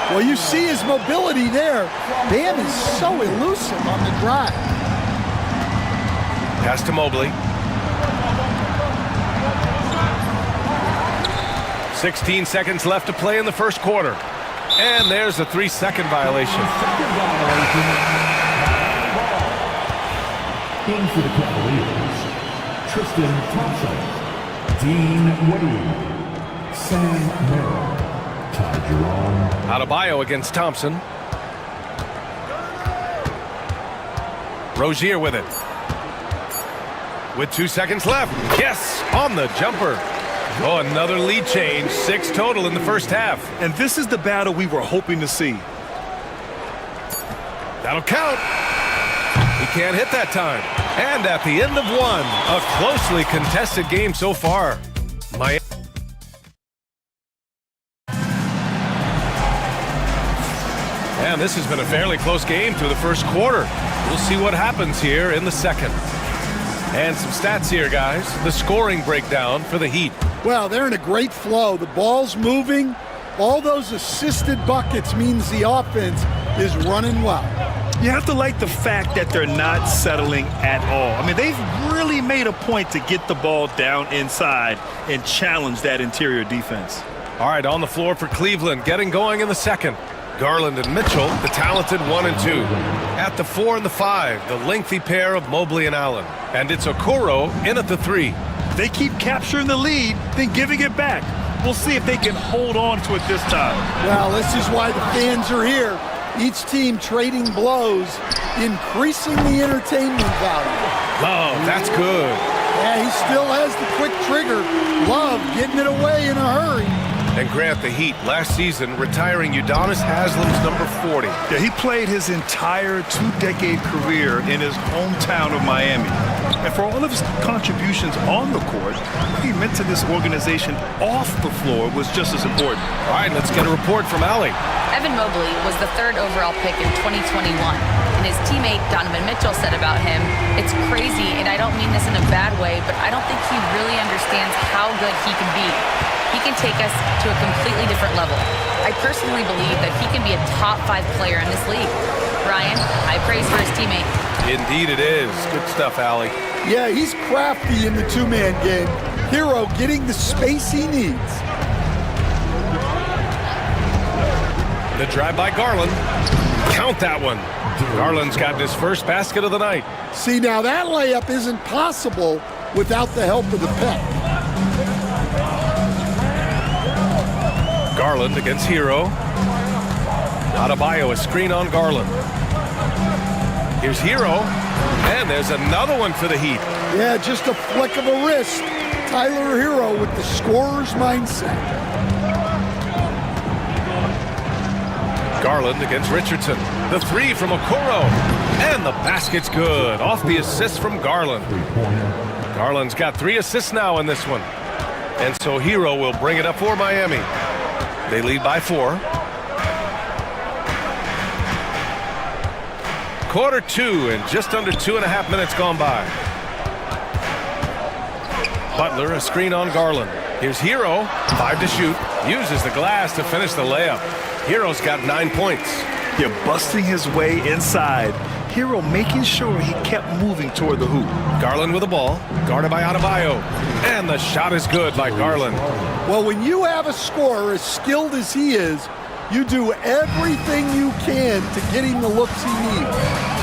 Well, you see his mobility there. Bam is so elusive on the drive. Pass to Mobley. 16 seconds left to play in the first quarter. And there's a 3-second violation. In for the Cavaliers, Tristan Thompson, Dean Wade, Sam Merrill, Ty Jerome. Adebayo against Thompson. Rozier with it. With 2 seconds left. Yes, on the jumper. Oh, another lead change. 6 total in the first half. And this is the battle we were hoping to see. That'll count. He can't hit that time. And at the end of one, a closely contested game so far. Miami. And this has been a fairly close game through the first quarter. We'll see what happens here in the second. And some stats here, guys. The scoring breakdown for the Heat. Well, they're in a great flow. The ball's moving. All those assisted buckets means the offense is running well. You have to like the fact that they're not settling at all. I mean, they've really made a point to get the ball down inside and challenge that interior defense. All right, on the floor for Cleveland, getting going in the second. Garland and Mitchell, the talented 1 and 2. At the 4 and the 5, the lengthy pair of Mobley and Allen. And it's Okoro in at the 3. They keep capturing the lead, then giving it back. We'll see if they can hold on to it this time. Well, this is why the fans are here. Each team trading blows, increasing the entertainment value. Oh, that's good. Yeah, he still has the quick trigger. Love getting it away in a hurry. And Grant, the Heat last season retiring Udonis Haslam's number 40. Yeah, he played his entire 2-decade career in his hometown of Miami. And for all of his contributions on the court, what he meant to this organization off the floor was just as important. All right, let's get a report from Allie. Evan Mobley was the 3rd overall pick in 2021, and his teammate Donovan Mitchell said about him, "It's crazy, and I don't mean this in a bad way, but I don't think he really understands how good he can be. He can take us to a completely different level. I personally believe that he can be a top 5 player in this league." Ryan, high praise for his teammate. Indeed it is. Good stuff, Allie. Yeah, he's crafty in the 2-man game. Hero getting the space he needs. The drive by Garland. Count that one. Garland's got his first basket of the night. See, now that layup isn't possible without the help of the pick. Garland against Hero. Adebayo, a screen on Garland. Here's Hero. And there's another one for the Heat. Yeah, just a flick of a wrist. Tyler Hero with the scorer's mindset. Garland against Richardson. The 3 from Okoro. And the basket's good. Off the assist from Garland. Garland's got 3 assists now in this one. And so Hero will bring it up for Miami. They lead by 4. Quarter 2 and just under 2.5 minutes gone by. Butler, a screen on Garland. Here's Hero, 5 to shoot. Uses the glass to finish the layup. Hero's got 9 points. You're busting his way inside. Hero making sure he kept moving toward the hoop. Garland with the ball, guarded by Adebayo. And the shot is good by Garland. Well, when you have a scorer as skilled as he is, you do everything you can to get him the looks he needs.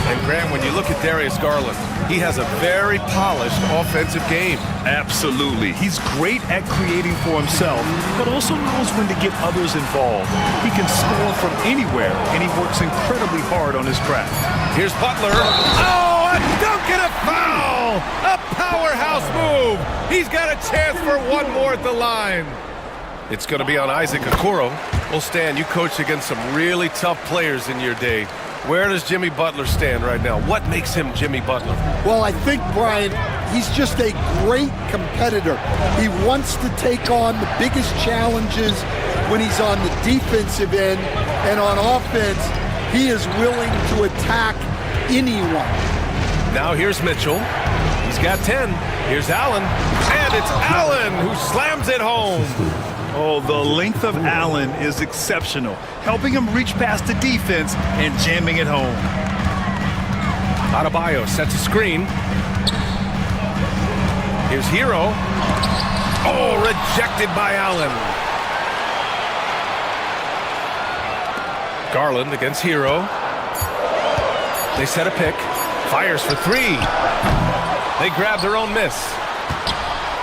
And Graham, when you look at Darius Garland, he has a very polished offensive game. Absolutely. He's great at creating for himself, but also knows when to get others involved. He can score from anywhere, and he works incredibly hard on his craft. Here's Butler. Oh, a dunk and a foul! A powerhouse move! He's got a chance for one more at the line. It's going to be on Isaac Okoro. Well, Stan, you coached against some really tough players in your day. Where does Jimmy Butler stand right now? What makes him Jimmy Butler? Well, I think, Brian, he's just a great competitor. He wants to take on the biggest challenges when he's on the defensive end, and on offense, he is willing to attack anyone. Now here's Mitchell. He's He's got 10. Here's Allen. And it's Allen who slams it home. Oh, the length of Allen is exceptional, helping him reach past the defense and jamming it home. Adebayo sets a screen. Here's Hero. Oh, rejected by Allen. Garland against Hero. They set a pick. Fires for three. They grab their own miss.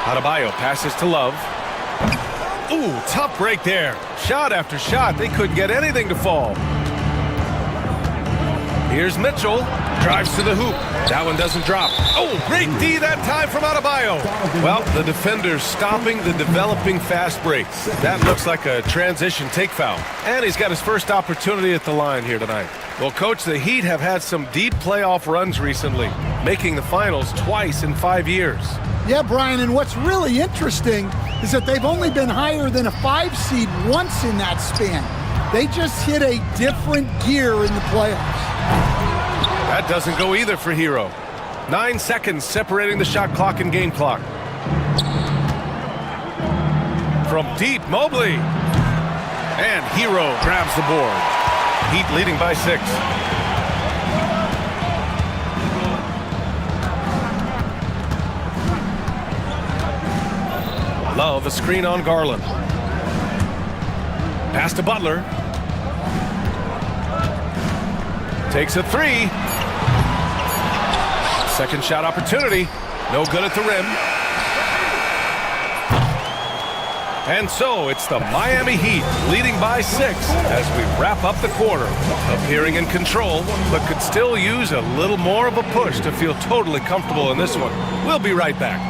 Adebayo passes to Love. Ooh, tough break there. Shot after shot. They couldn't get anything to fall. Here's Mitchell. Drives to the hoop. That one doesn't drop. Oh, great D that time from Adebayo. Well, the defender's stopping the developing fast break. That looks like a transition take foul. And he's got his first opportunity at the line here tonight. Well, Coach, the Heat have had some deep playoff runs recently, making the finals twice in 5 years. Yeah, Brian, and what's really interesting is that they've only been higher than a 5 seed once in that span. They just hit a different gear in the playoffs. That doesn't go either for Hero. 9 seconds separating the shot clock and game clock. From deep, Mobley. And Hero grabs the board. Heat leading by 6. Love a screen on Garland. Pass to Butler. Takes a three. Second shot opportunity. No good at the rim. And so it's the Miami Heat leading by 6 as we wrap up the quarter. Appearing in control, but could still use a little more of a push to feel totally comfortable in this one. We'll be right back.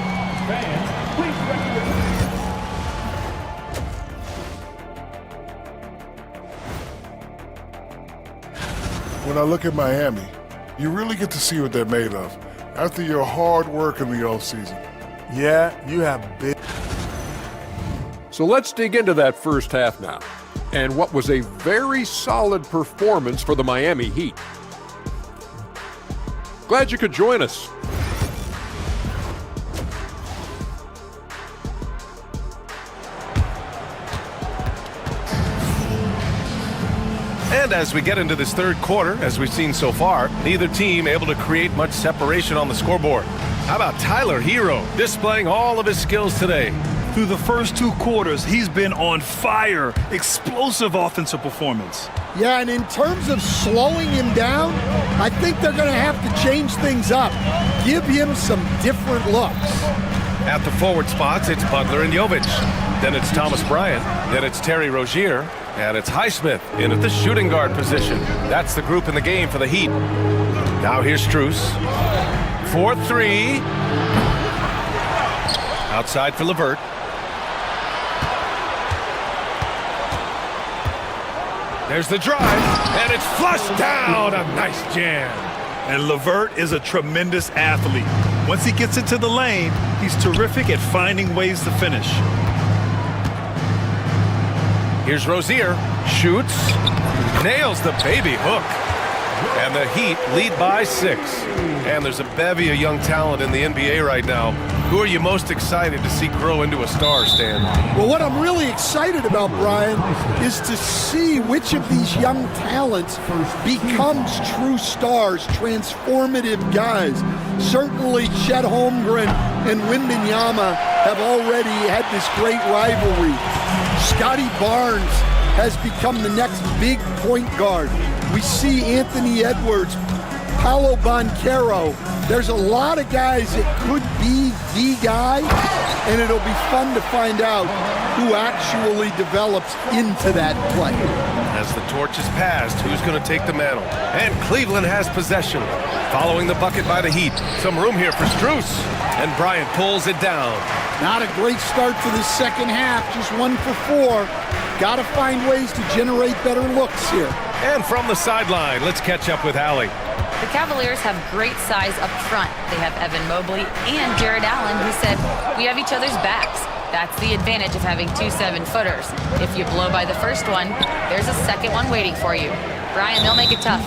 When I look at Miami, you really get to see what they're made of after your hard work in the offseason. Yeah, you have big. So let's dig into that first half now, and what was a very solid performance for the Miami Heat. Glad you could join us. And as we get into this third quarter, as we've seen so far, neither team able to create much separation on the scoreboard. How about Tyler Hero displaying all of his skills today? Through the first 2 quarters, he's been on fire. Explosive offensive performance. Yeah, and in terms of slowing him down, I think they're going to have to change things up. Give him some different looks. At the forward spots, it's Butler and Jovic. Then it's Thomas Bryant. Then it's Terry Rozier. And it's Highsmith in at the shooting guard position. That's the group in the game for the Heat. Now here's Strus. 4-3. Outside for LeVert. There's the drive, and it's flushed down. A nice jam. And LeVert is a tremendous athlete. Once he gets into the lane, he's terrific at finding ways to finish. Here's Rozier, shoots, nails the baby hook. And the Heat lead by 6. And there's a bevy of young talent in the NBA right now. Who are you most excited to see grow into a star, Stan? Well, what I'm really excited about, Brian, is to see which of these young talents becomes true stars, transformative guys. Certainly Chet Holmgren and Wembanyama have already had this great rivalry. Scotty Barnes has become the next big point guard. We see Anthony Edwards, Paolo Banchero. There's a lot of guys that could be the guy, and it'll be fun to find out who actually develops into that play. As the torch is passed, who's going to take the mantle? And Cleveland has possession. Following the bucket by the Heat. Some room here for Strus. And Bryant pulls it down. Not a great start to the second half, just 1 for 4. Got to find ways to generate better looks here. And from the sideline, let's catch up with Allie. The Cavaliers have great size up front. They have Evan Mobley and Jared Allen, who said, "We have each other's backs." That's the advantage of having 2 7-footers. If you blow by the first one, there's a second one waiting for you. Brian, they'll make it tough.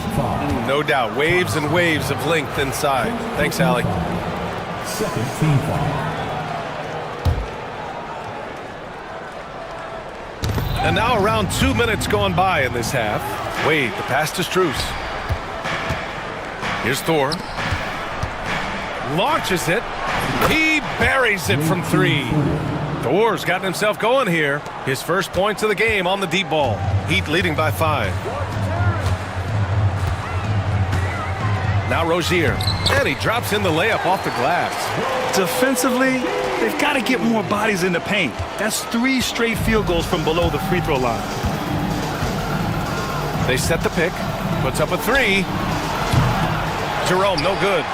No doubt. Waves and waves of length inside. Thanks, Allie. Second team foul. And now around 2 minutes gone by in this half. Wade, the pass to Strus. Here's Thor. Launches it. He buries it from three. Thor's gotten himself going here. His first points of the game on the deep ball. Heat leading by 5. Now Rozier. And he drops in the layup off the glass. Defensively, they've got to get more bodies in the paint. That's 3 straight field goals from below the free throw line. They set the pick. Puts up a 3. Jerome, no good.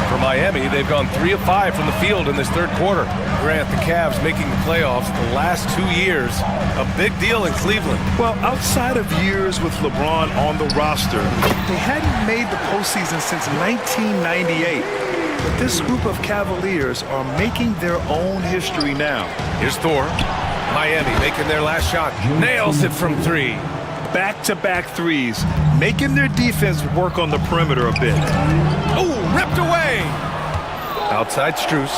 For Miami, they've gone 3 of 5 from the field in this third quarter. Grant, the Cavs making the playoffs the last 2 years. A big deal in Cleveland. Well, outside of years with LeBron on the roster, they hadn't made the postseason since 1998. But this group of Cavaliers are making their own history now. Here's Thor. Miami making their last shot. Nails it from 3. Back-to-back threes, making their defense work on the perimeter a bit. Oh, ripped away. Outside Strus.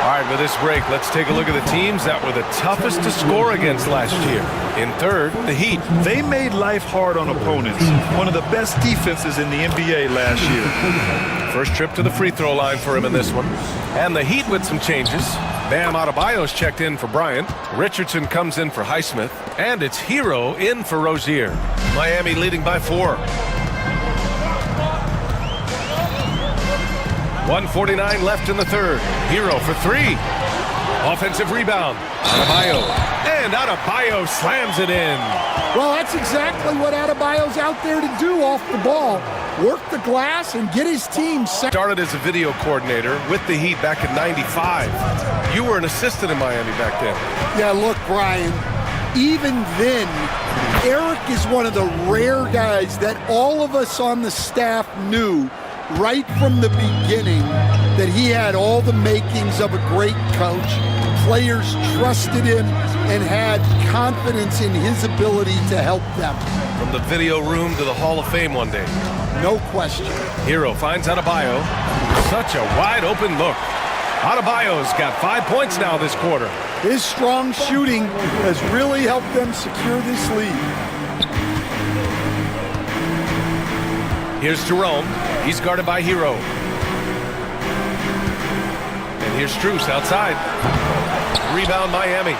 All right, with this break, let's take a look at the teams that were the toughest to score against last year. In third, the Heat. They made life hard on opponents. One of the best defenses in the NBA last year. First trip to the free throw line for him in this one. And the Heat with some changes. Bam Adebayo's checked in for Bryant. Richardson comes in for Highsmith. And it's Hero in for Rozier. Miami leading by 4. 1:49 left in the third. Hero for 3. Offensive rebound. Adebayo. And Adebayo slams it in. Well, that's exactly what Adebayo's out there to do off the ball. Work the glass and get his team set. Started as a video coordinator with the Heat back in '95. You were an assistant in Miami back then. Yeah, look, Brian, even then, Eric is one of the rare guys that all of us on the staff knew right from the beginning that he had all the makings of a great coach. Players trusted him and had confidence in his ability to help them. From the video room to the Hall of Fame one day. No question. Hero finds Adebayo. Such a wide open look. Adebayo's got 5 points now this quarter. His strong shooting has really helped them secure this lead. Here's Jerome. He's guarded by Hero. And here's Strus outside. Rebound Miami.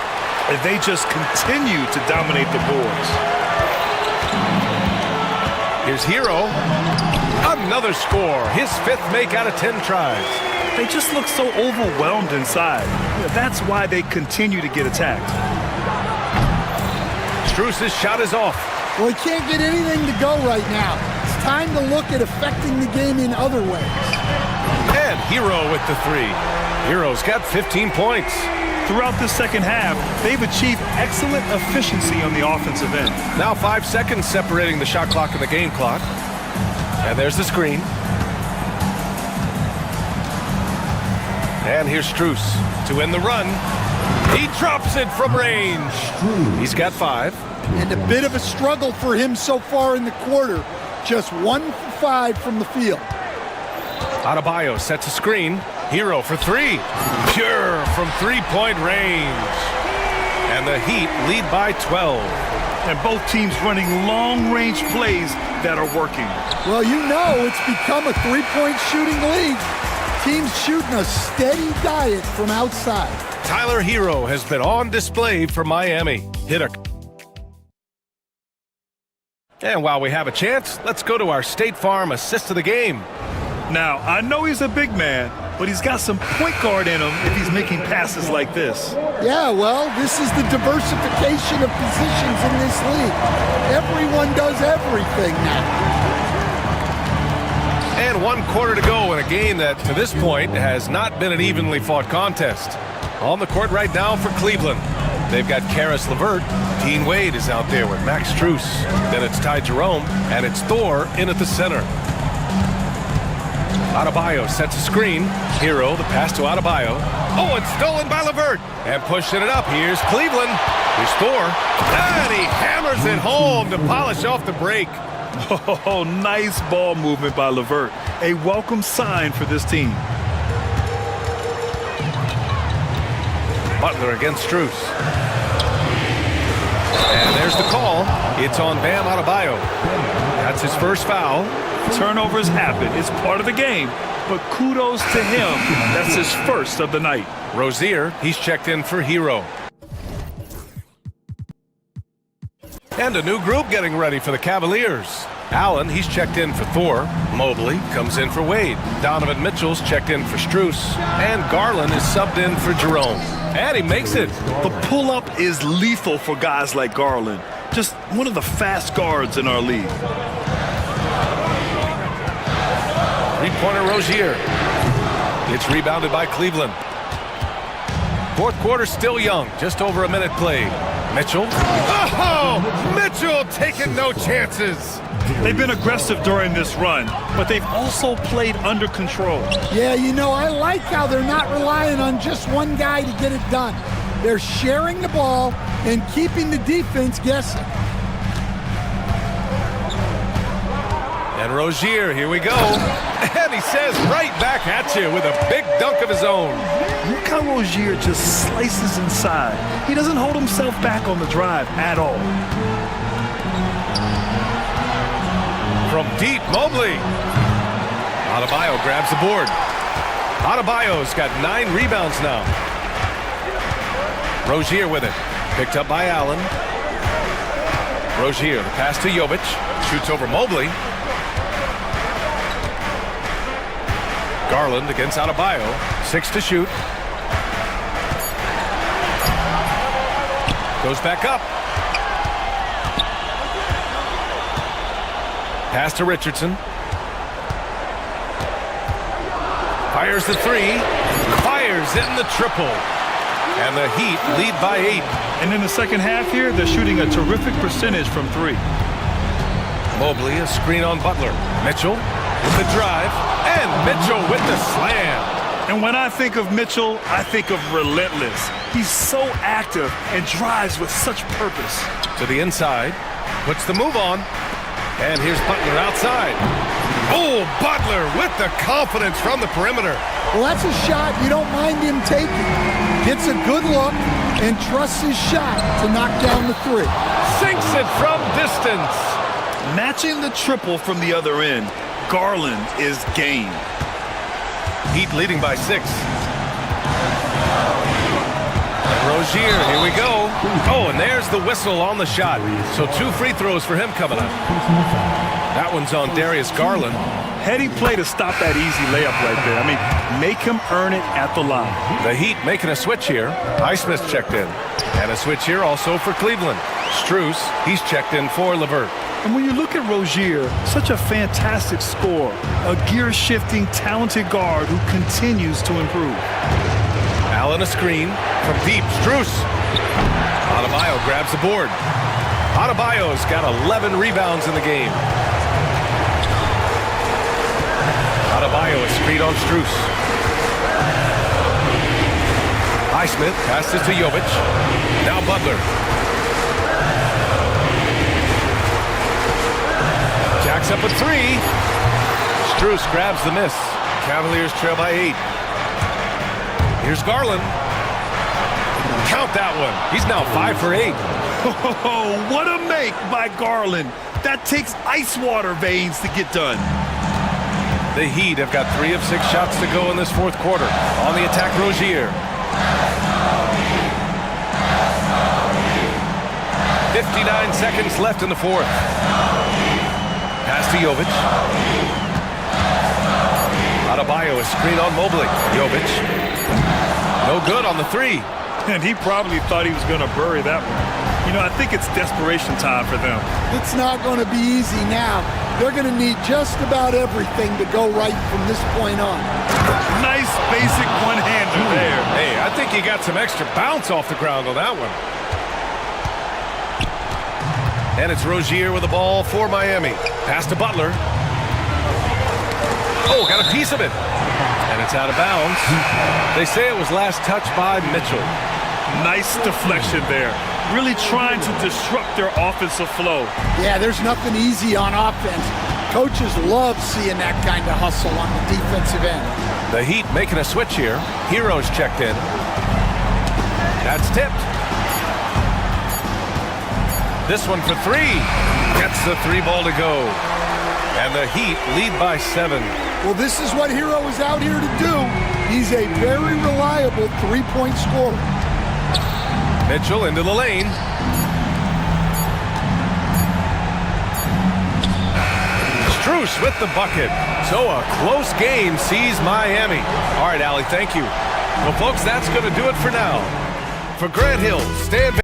And they just continue to dominate the boards. Here's Hero. Another score. His 5th make out of 10 tries. They just look so overwhelmed inside. That's why they continue to get attacked. Strus's shot is off. Well, he can't get anything to go right now. It's time to look at affecting the game in other ways. And Hero with the 3. Hero's got 15 points. Throughout the second half, they've achieved excellent efficiency on the offensive end. Now 5 seconds separating the shot clock and the game clock. And there's the screen. And here's Strus to end the run. He drops it from range. He's got 5. And a bit of a struggle for him so far in the quarter. Just 1 for 5 from the field. Adebayo sets a screen. Hero for 3. Pure from 3-point range. And the Heat lead by 12. And both teams running long-range plays that are working. Well, you know it's become a 3-point shooting league. Teams shooting a steady diet from outside. Tyler Hero has been on display for Miami. Hit a... And while we have a chance, let's go to our State Farm assist of the game. Now, I know he's a big man, but he's got some point guard in him if he's making passes like this. Yeah, well, this is the diversification of positions in this league. Everyone does everything now. And 1 quarter to go in a game that, to this point, has not been an evenly fought contest. On the court right now for Cleveland, they've got Karis LeVert. Dean Wade is out there with Max Strus. Then it's Ty Jerome, and it's Thor in at the center. Adebayo sets a screen. Hero, the pass to Adebayo. Oh, it's stolen by LeVert. And pushing it up. Here's Cleveland. Here's Thor. And he hammers it home to polish off the break. Oh, nice ball movement by LeVert. A welcome sign for this team. Butler against Strus. And there's the call. It's on Bam Adebayo. That's his first foul. Turnovers happen. It's part of the game. But kudos to him. That's his first of the night. Rozier, he's checked in for Hero. And a new group getting ready for the Cavaliers. Allen, he's checked in for Thor. Mobley comes in for Wade. Donovan Mitchell's checked in for Strus. And Garland is subbed in for Jerome. And he makes it. The pull-up is lethal for guys like Garland. Just one of the fast guards in our league. Three-pointer Rozier. It's rebounded by Cleveland. Fourth quarter still young. Just over a minute played. Mitchell. Oh! Mitchell taking no chances. They've been aggressive during this run, but they've also played under control. Yeah, you know, I like how they're not relying on just one guy to get it done. They're sharing the ball and keeping the defense guessing. And Rozier, here we go. And he says right back at you with a big dunk of his own. Look how Rozier just slices inside. He doesn't hold himself back on the drive at all. From deep, Mobley. Adebayo grabs the board. Adebayo's got 9 rebounds now. Rozier with it. Picked up by Allen. Rozier, the pass to Jovic. Shoots over Mobley. Garland against Adebayo. 6 to shoot. Goes back up. Pass to Richardson. Fires the 3. Fires in the triple. And the Heat lead by 8. And in the second half here, they're shooting a terrific percentage from 3. Mobley, a screen on Butler. Mitchell with the drive. And Mitchell with the slam. And when I think of Mitchell, I think of relentless. He's so active and drives with such purpose. To the inside. Puts the move on. And here's Butler outside. Oh, Butler with the confidence from the perimeter. Well, that's a shot you don't mind him taking. Gets a good look and trusts his shot to knock down the 3. Sinks it from distance. Matching the triple from the other end, Garland is game. Heat leading by 6. Rozier, here we go. Oh, and there's the whistle on the shot. So 2 free throws for him coming up. That one's on Darius Garland. Heady play to stop that easy layup right there. I mean, make him earn it at the line. The Heat making a switch here. Highsmith checked in. And a switch here also for Cleveland. Strus, he's checked in for LeVert. And when you look at Rozier, such a fantastic scorer, a gear-shifting, talented guard who continues to improve. Allen a screen from deep. Strus. Adebayo grabs the board. Adebayo's got 11 rebounds in the game. Adebayo a screen on Strus. Highsmith passes to Jovic. Now Butler. Jacks up a 3. Strus grabs the miss. Cavaliers trail by 8. Here's Garland. Count that one. He's now 5 for 8. Oh, what a make by Garland. That takes ice water veins to get done. The Heat have got 3 of 6 shots to go in this fourth quarter. On the attack, Rozier. 59 seconds left in the fourth. Pass to Jovic. Adebayo a screen on Mobley. Jovic. No good on the 3. And he probably thought he was going to bury that one. You know, I think it's desperation time for them. It's not going to be easy now. They're going to need just about everything to go right from this point on. Nice basic one-hander there. Hey, I think he got some extra bounce off the ground on that one. And it's Rozier with the ball for Miami. Pass to Butler. Oh, got a piece of it. And it's out of bounds. They say it was last touched by Mitchell. Nice deflection there. really trying to disrupt their offensive flow. Yeah, there's nothing easy on offense. Coaches love seeing that kind of hustle on the defensive end. The Heat making a switch here. Heroes checked in. That's tipped. This one for three. Gets the three ball to go. And the Heat lead by 7. Well, this is what Hero is out here to do. He's a very reliable three-point scorer. Mitchell into the lane. Strus with the bucket. So a close game sees Miami. All right, Allie, thank you. Well, folks, that's going to do it for now. For Grant Hill, Stan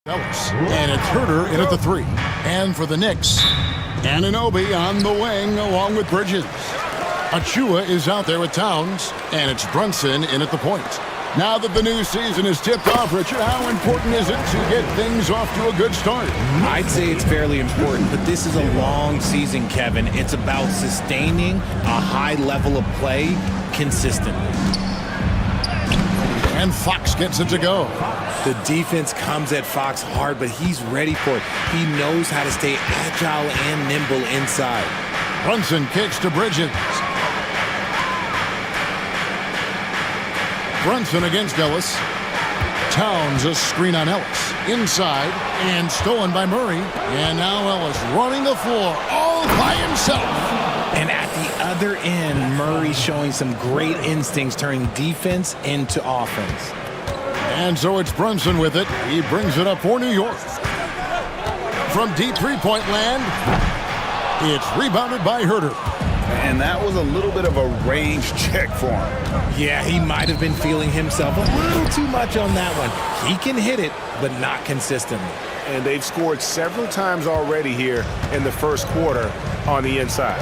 Ellis. And it's Herter in at the 3. And for the Knicks, Anunoby on the wing along with Bridges. Achua is out there with Towns, and it's Brunson in at the point. Now that the new season is tipped off, Richard, how important is it to get things off to a good start? I'd say it's fairly important, but this is a long season, Kevin. It's about sustaining a high level of play consistently. And Fox gets it to go. The defense comes at Fox hard, but he's ready for it. He knows how to stay agile and nimble inside. Brunson kicks to Bridges. Brunson against Ellis. Towns a screen on Ellis. Inside and stolen by Murray. And now Ellis running the floor all by himself. And at the other end, Murray showing some great instincts, turning defense into offense. And so it's Brunson with it. He brings it up for New York. From deep three-point land, it's rebounded by Herter. And that was a little bit of a range check for him. Yeah, he might have been feeling himself a little too much on that one. He can hit it, but not consistently. And they've scored several times already here in the first quarter on the inside.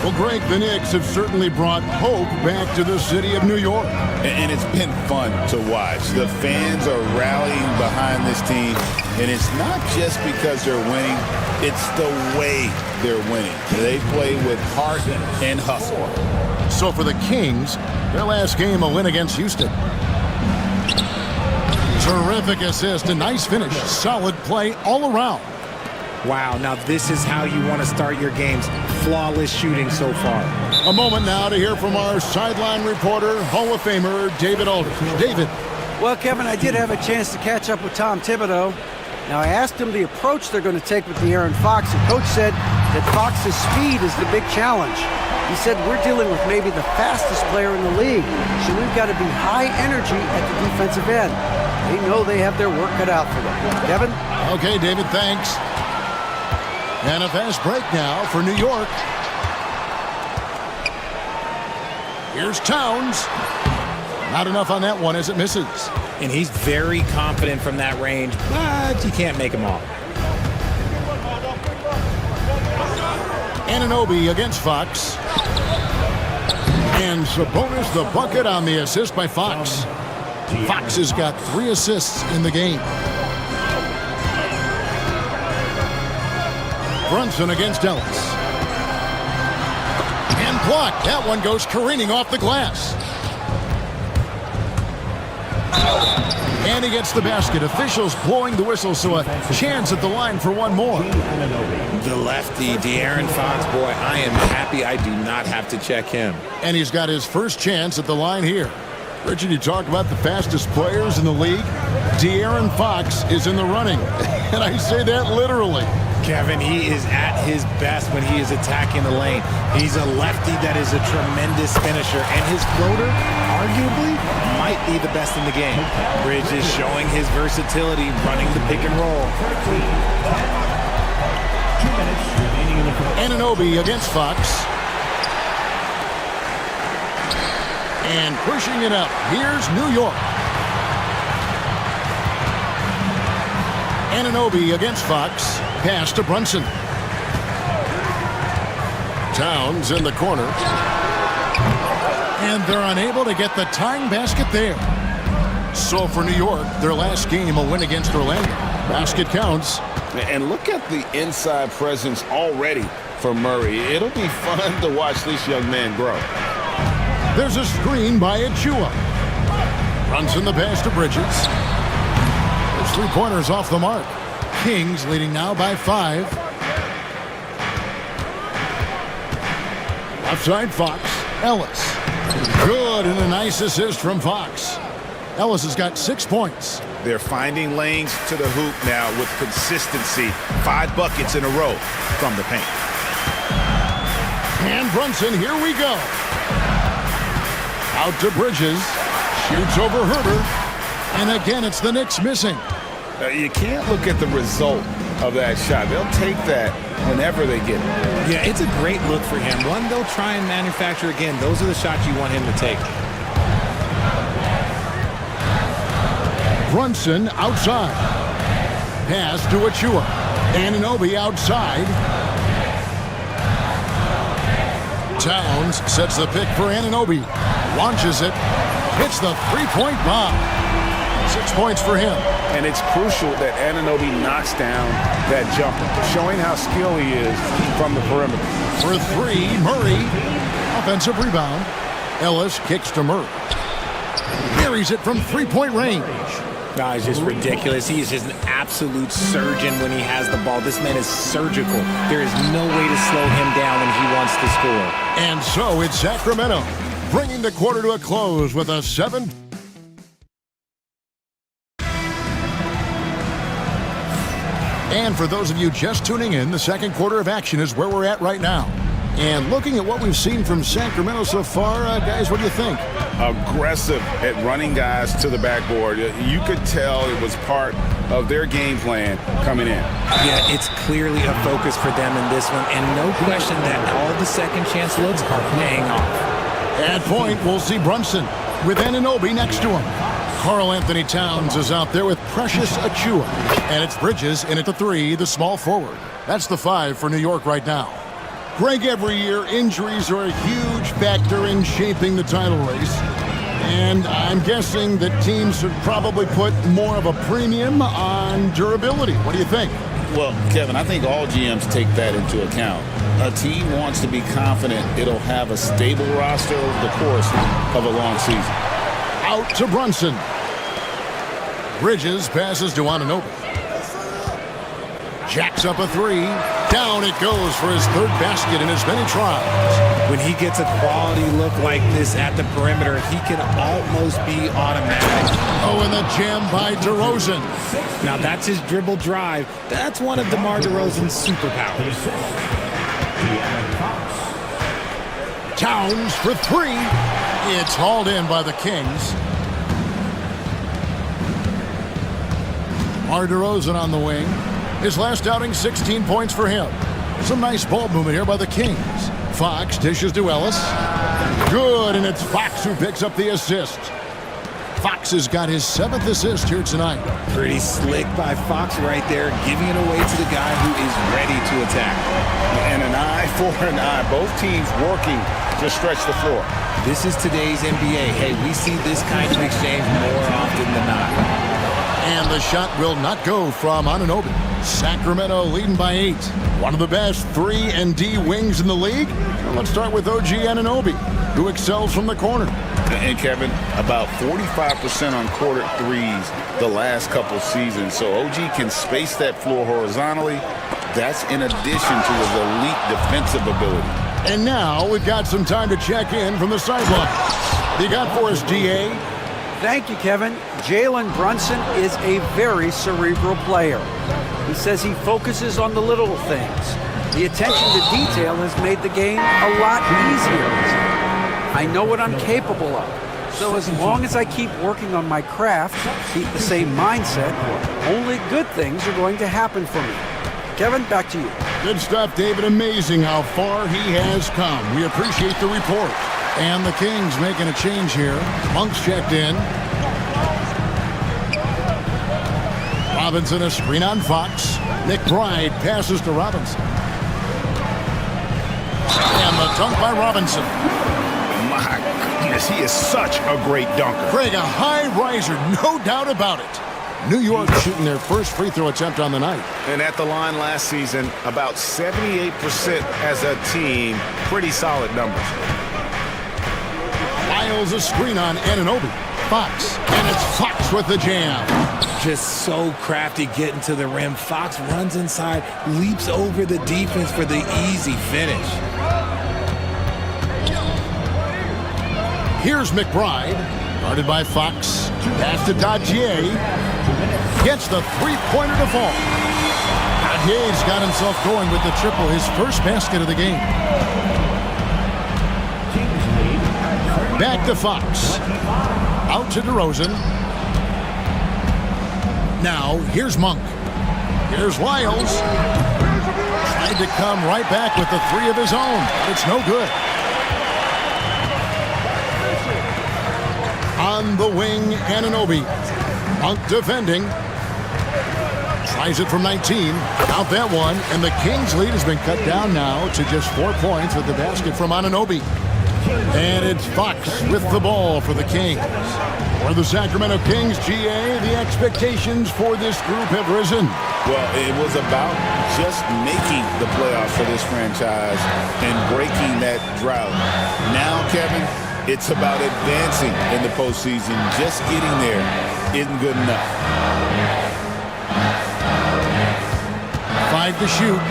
Well, Greg, the Knicks have certainly brought hope back to the city of New York. And it's been fun to watch. The fans are rallying behind this team, and it's not just because they're winning, it's the way they're winning. They play with heart and hustle. So for the Kings, their last game a win against Houston. Terrific assist, a nice finish, solid play all around. Wow, now this is how you want to start your games. Flawless shooting so far. A moment now to hear from our sideline reporter, Hall of Famer David Aldridge. David. Well, Kevin, I did have a chance to catch up with Tom Thibodeau. Now, I asked him the approach they're going to take with De'Aaron Fox, and Coach said that Fox's speed is the big challenge. He said, we're dealing with maybe the fastest player in the league, so we've got to be high energy at the defensive end. They know they have their work cut out for them. Kevin? Okay, David, thanks. And a fast break now for New York. Here's Towns. Not enough on that one as it misses. And he's very confident from that range, but you can't make him all. Anunoby against Fox. And Sabonis the bucket on the assist by Fox. Fox has got 3 assists in the game. Brunson against Ellis. And blocked. That one goes careening off the glass. And he gets the basket. Officials blowing the whistle, so a chance at the line for one more. The lefty, De'Aaron Fox, boy, I am happy I do not have to check him. And he's got his first chance at the line here. Richard, you talk about the fastest players in the league. De'Aaron Fox is in the running. And I say that literally. Kevin, he is at his best when he is attacking the lane. He's a lefty that is a tremendous finisher, and his floater, arguably, might be the best in the game. Bridges showing his versatility, running the pick and roll. 2 minutes remaining in the first. Anunoby against Fox. And pushing it up. Here's New York. Anunoby against Fox. Pass to Brunson. Towns in the corner. And they're unable to get the tying basket there. So for New York, their last game a win against Orlando. Basket counts. And look at the inside presence already for Murray. It'll be fun to watch this young man grow. There's a screen by Achua. Brunson the pass to Bridges. There's 3-pointers off the mark. Kings leading now by 5. Outside Fox. Ellis. Good, and a nice assist from Fox. Ellis has got 6 points. They're finding lanes to the hoop now with consistency. 5 buckets in a row from the paint. And Brunson, here we go. Out to Bridges. Shoots over Herter. And again, it's the Knicks missing. You can't look at the result of that shot. They'll take that whenever they get it. Yeah, it's a great look for him. One they'll try and manufacture again. Those are the shots you want him to take. Brunson outside. Pass to Achua. Anunoby outside. Towns sets the pick for Anunoby. Launches it. Hits the three-point bomb. 6 points for him. And it's crucial that Anunoby knocks down that jumper, showing how skilled he is from the perimeter. For three, Murray. Offensive rebound. Ellis kicks to Murray. Carries it from three-point range. No, it's just ridiculous. He is just an absolute surgeon when he has the ball. This man is surgical. There is no way to slow him down when he wants to score. And so it's Sacramento, bringing the quarter to a close with a 7. And for those of you just tuning in, the second quarter of action is where we're at right now. And looking at what we've seen from Sacramento so far, guys, what do you think? Aggressive at running guys to the backboard. You could tell it was part of their game plan coming in. Yeah, it's clearly a focus for them in this one, and no question that all the second chance looks are paying off. At point, we'll see Brunson with Anunoby next to him. Karl Anthony Towns is out there with Precious Achua. And it's Bridges in at the 3, the small forward. That's the 5 for New York right now. Greg, every year, injuries are a huge factor in shaping the title race. And I'm guessing that teams should probably put more of a premium on durability. What do you think? Well, Kevin, I think all GMs take that into account. A team wants to be confident it'll have a stable roster over the course of a long season. Out to Brunson. Bridges passes to Anunoby. Jacks up a 3. Down it goes for his third basket in as many tries. When he gets a quality look like this at the perimeter, he can almost be automatic. Oh, and the jam by DeRozan. Now that's his dribble drive. That's one of DeMar DeRozan's superpowers. Towns for 3. It's hauled in by the Kings. DeRozan on the wing. His last outing, 16 points for him. Some nice ball movement here by the Kings. Fox dishes to Ellis. Good, and it's Fox who picks up the assist. Fox has got his 7th assist here tonight. Pretty slick by Fox right there, giving it away to the guy who is ready to attack. And an eye for an eye. Both teams working to stretch the floor. This is today's NBA. Hey, we see this kind of exchange more often than not. And the shot will not go from Anunoby. Sacramento leading by 8. One of the best 3-and-D wings in the league. Well, let's start with OG Anunoby, who excels from the corner. And Kevin, about 45% on quarter threes the last couple seasons. So OG can space that floor horizontally. That's in addition to his elite defensive ability. And now we've got some time to check in from the sideline. You got for us, DA? Thank you, Kevin. Jalen Brunson is a very cerebral player. He says he focuses on the little things. The attention to detail has made the game a lot easier. I know what I'm capable of. So as long as I keep working on my craft, keep the same mindset, only good things are going to happen for me. Kevin, back to you. Good stuff, David. Amazing how far he has come. We appreciate the report. And the Kings making a change here. Monk's checked in. Robinson a screen on Fox. McBride passes to Robinson. And the dunk by Robinson. My goodness, he is such a great dunker. Craig, a high riser, no doubt about it. New York shooting their first free throw attempt on the night. And at the line last season, about 78% as a team. Pretty solid numbers. Miles a screen on Anunoby. Fox, and it's Fox with the jam. Just so crafty getting to the rim. Fox runs inside, leaps over the defense for the easy finish. Here's McBride, guarded by Fox. Pass to Dadier. Gets the three-pointer to fall. Dadier's got himself going with the triple, his first basket of the game. Back to Fox. Out to DeRozan. Now, here's Monk. Here's Lyles. Tried to come right back with the 3 of his own. It's no good. On the wing, Anunoby. Monk defending. Tries it from 19. Out that one. And the Kings' lead has been cut down now to just 4 points with the basket from Anunoby. And it's Fox with the ball for the Kings. For the Sacramento Kings, GA, the expectations for this group have risen. Well, it was about just making the playoffs for this franchise and breaking that drought. Now, Kevin, it's about advancing in the postseason. Just getting there isn't good enough. 5 to shoot.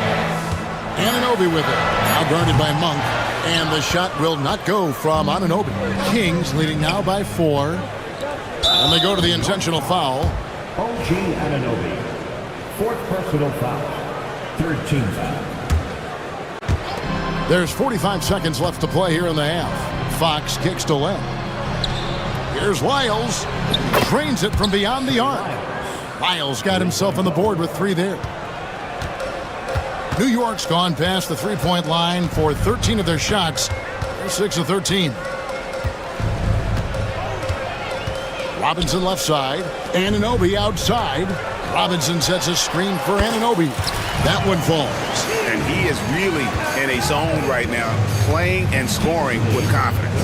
Anunoby with it. Now guarded by Monk. And the shot will not go from Anunoby. Kings leading now by 4. And they go to the intentional foul. OG Anunoby. 4th personal foul. 3rd team foul. There's 45 seconds left to play here in the half. Fox kicks to Len. Here's Lyles. Drains it from beyond the arc. Lyles got himself on the board with 3 there. New York's gone past the three-point line for 13 of their shots. They're 6 of 13. Robinson left side. Anunoby outside. Robinson sets a screen for Anunoby. That one falls. And he is really in a zone right now, playing and scoring with confidence.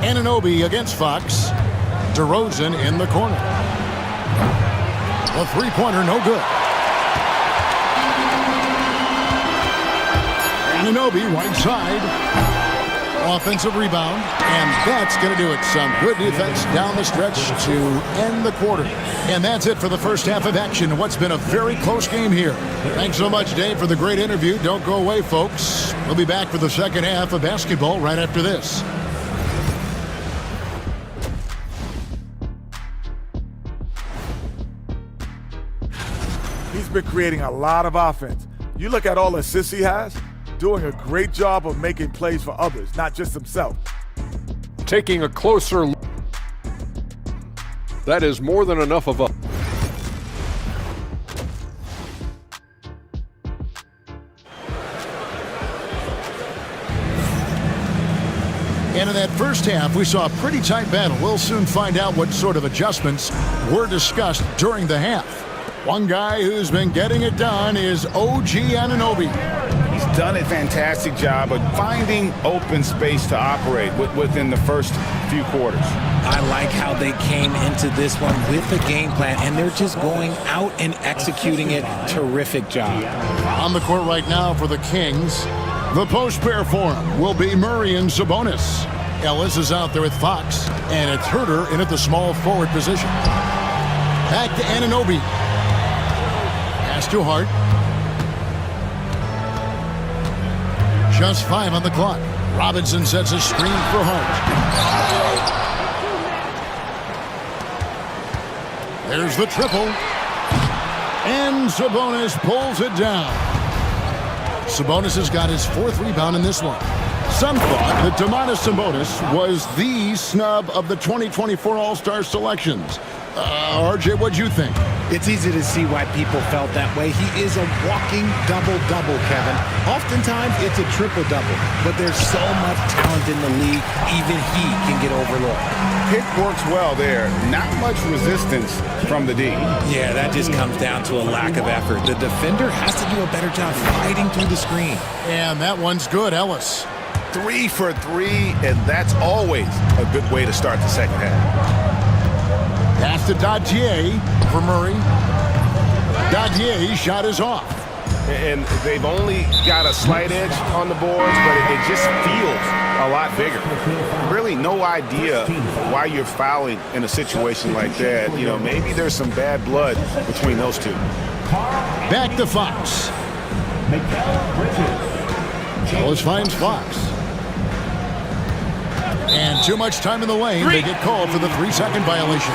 34-29. Anunoby against Fox. DeRozan in the corner. The three-pointer, no good. Anunoby, right side. Offensive rebound, and that's going to do it. Some good defense down the stretch to end the quarter. And that's it for the first half of action. What's been a very close game here. Thanks so much, Dave, for the great interview. Don't go away, folks. We'll be back for the second half of basketball right after this. He's been creating a lot of offense. You look at all the assists he has, doing a great job of making plays for others, not just himself. Taking a closer look. That is more than enough of a... And in that first half, we saw a pretty tight battle. We'll soon find out what sort of adjustments were discussed during the half. One guy who's been getting it done is OG Anunoby. He's done a fantastic job of finding open space to operate within the first few quarters. I like how they came into this one with a game plan, and they're just going out and executing it. Terrific job. On the court right now for the Kings, the post pair for him will be Murray and Sabonis. Ellis is out there with Fox, and it's Herter in at the small forward position. Back to Anunoby. Pass to Hart. Just 5 on the clock. Robinson sets a screen for Hart. There's the triple. And Sabonis pulls it down. Sabonis has got his 4th rebound in this one. Some thought that Domantas Sabonis was the snub of the 2024 All-Star selections. RJ, what'd you think? It's easy to see why people felt that way. He is a walking double-double, Kevin. Oftentimes, it's a triple-double, but there's so much talent in the league, even he can get overlooked. Pick works well there. Not much resistance from the D. Yeah, that just comes down to a lack of effort. The defender has to do a better job fighting through the screen. And that one's good, Ellis. 3 for 3, and that's always a good way to start the second half. Pass to Dadier for Murray. Dadier's shot is off. And they've only got a slight edge on the boards, but it just feels a lot bigger. Really no idea why you're fouling in a situation like that. You know, maybe there's some bad blood between those two. Back to Fox. Ellis finds Fox. And too much time in the lane. They get called for the 3-second violation.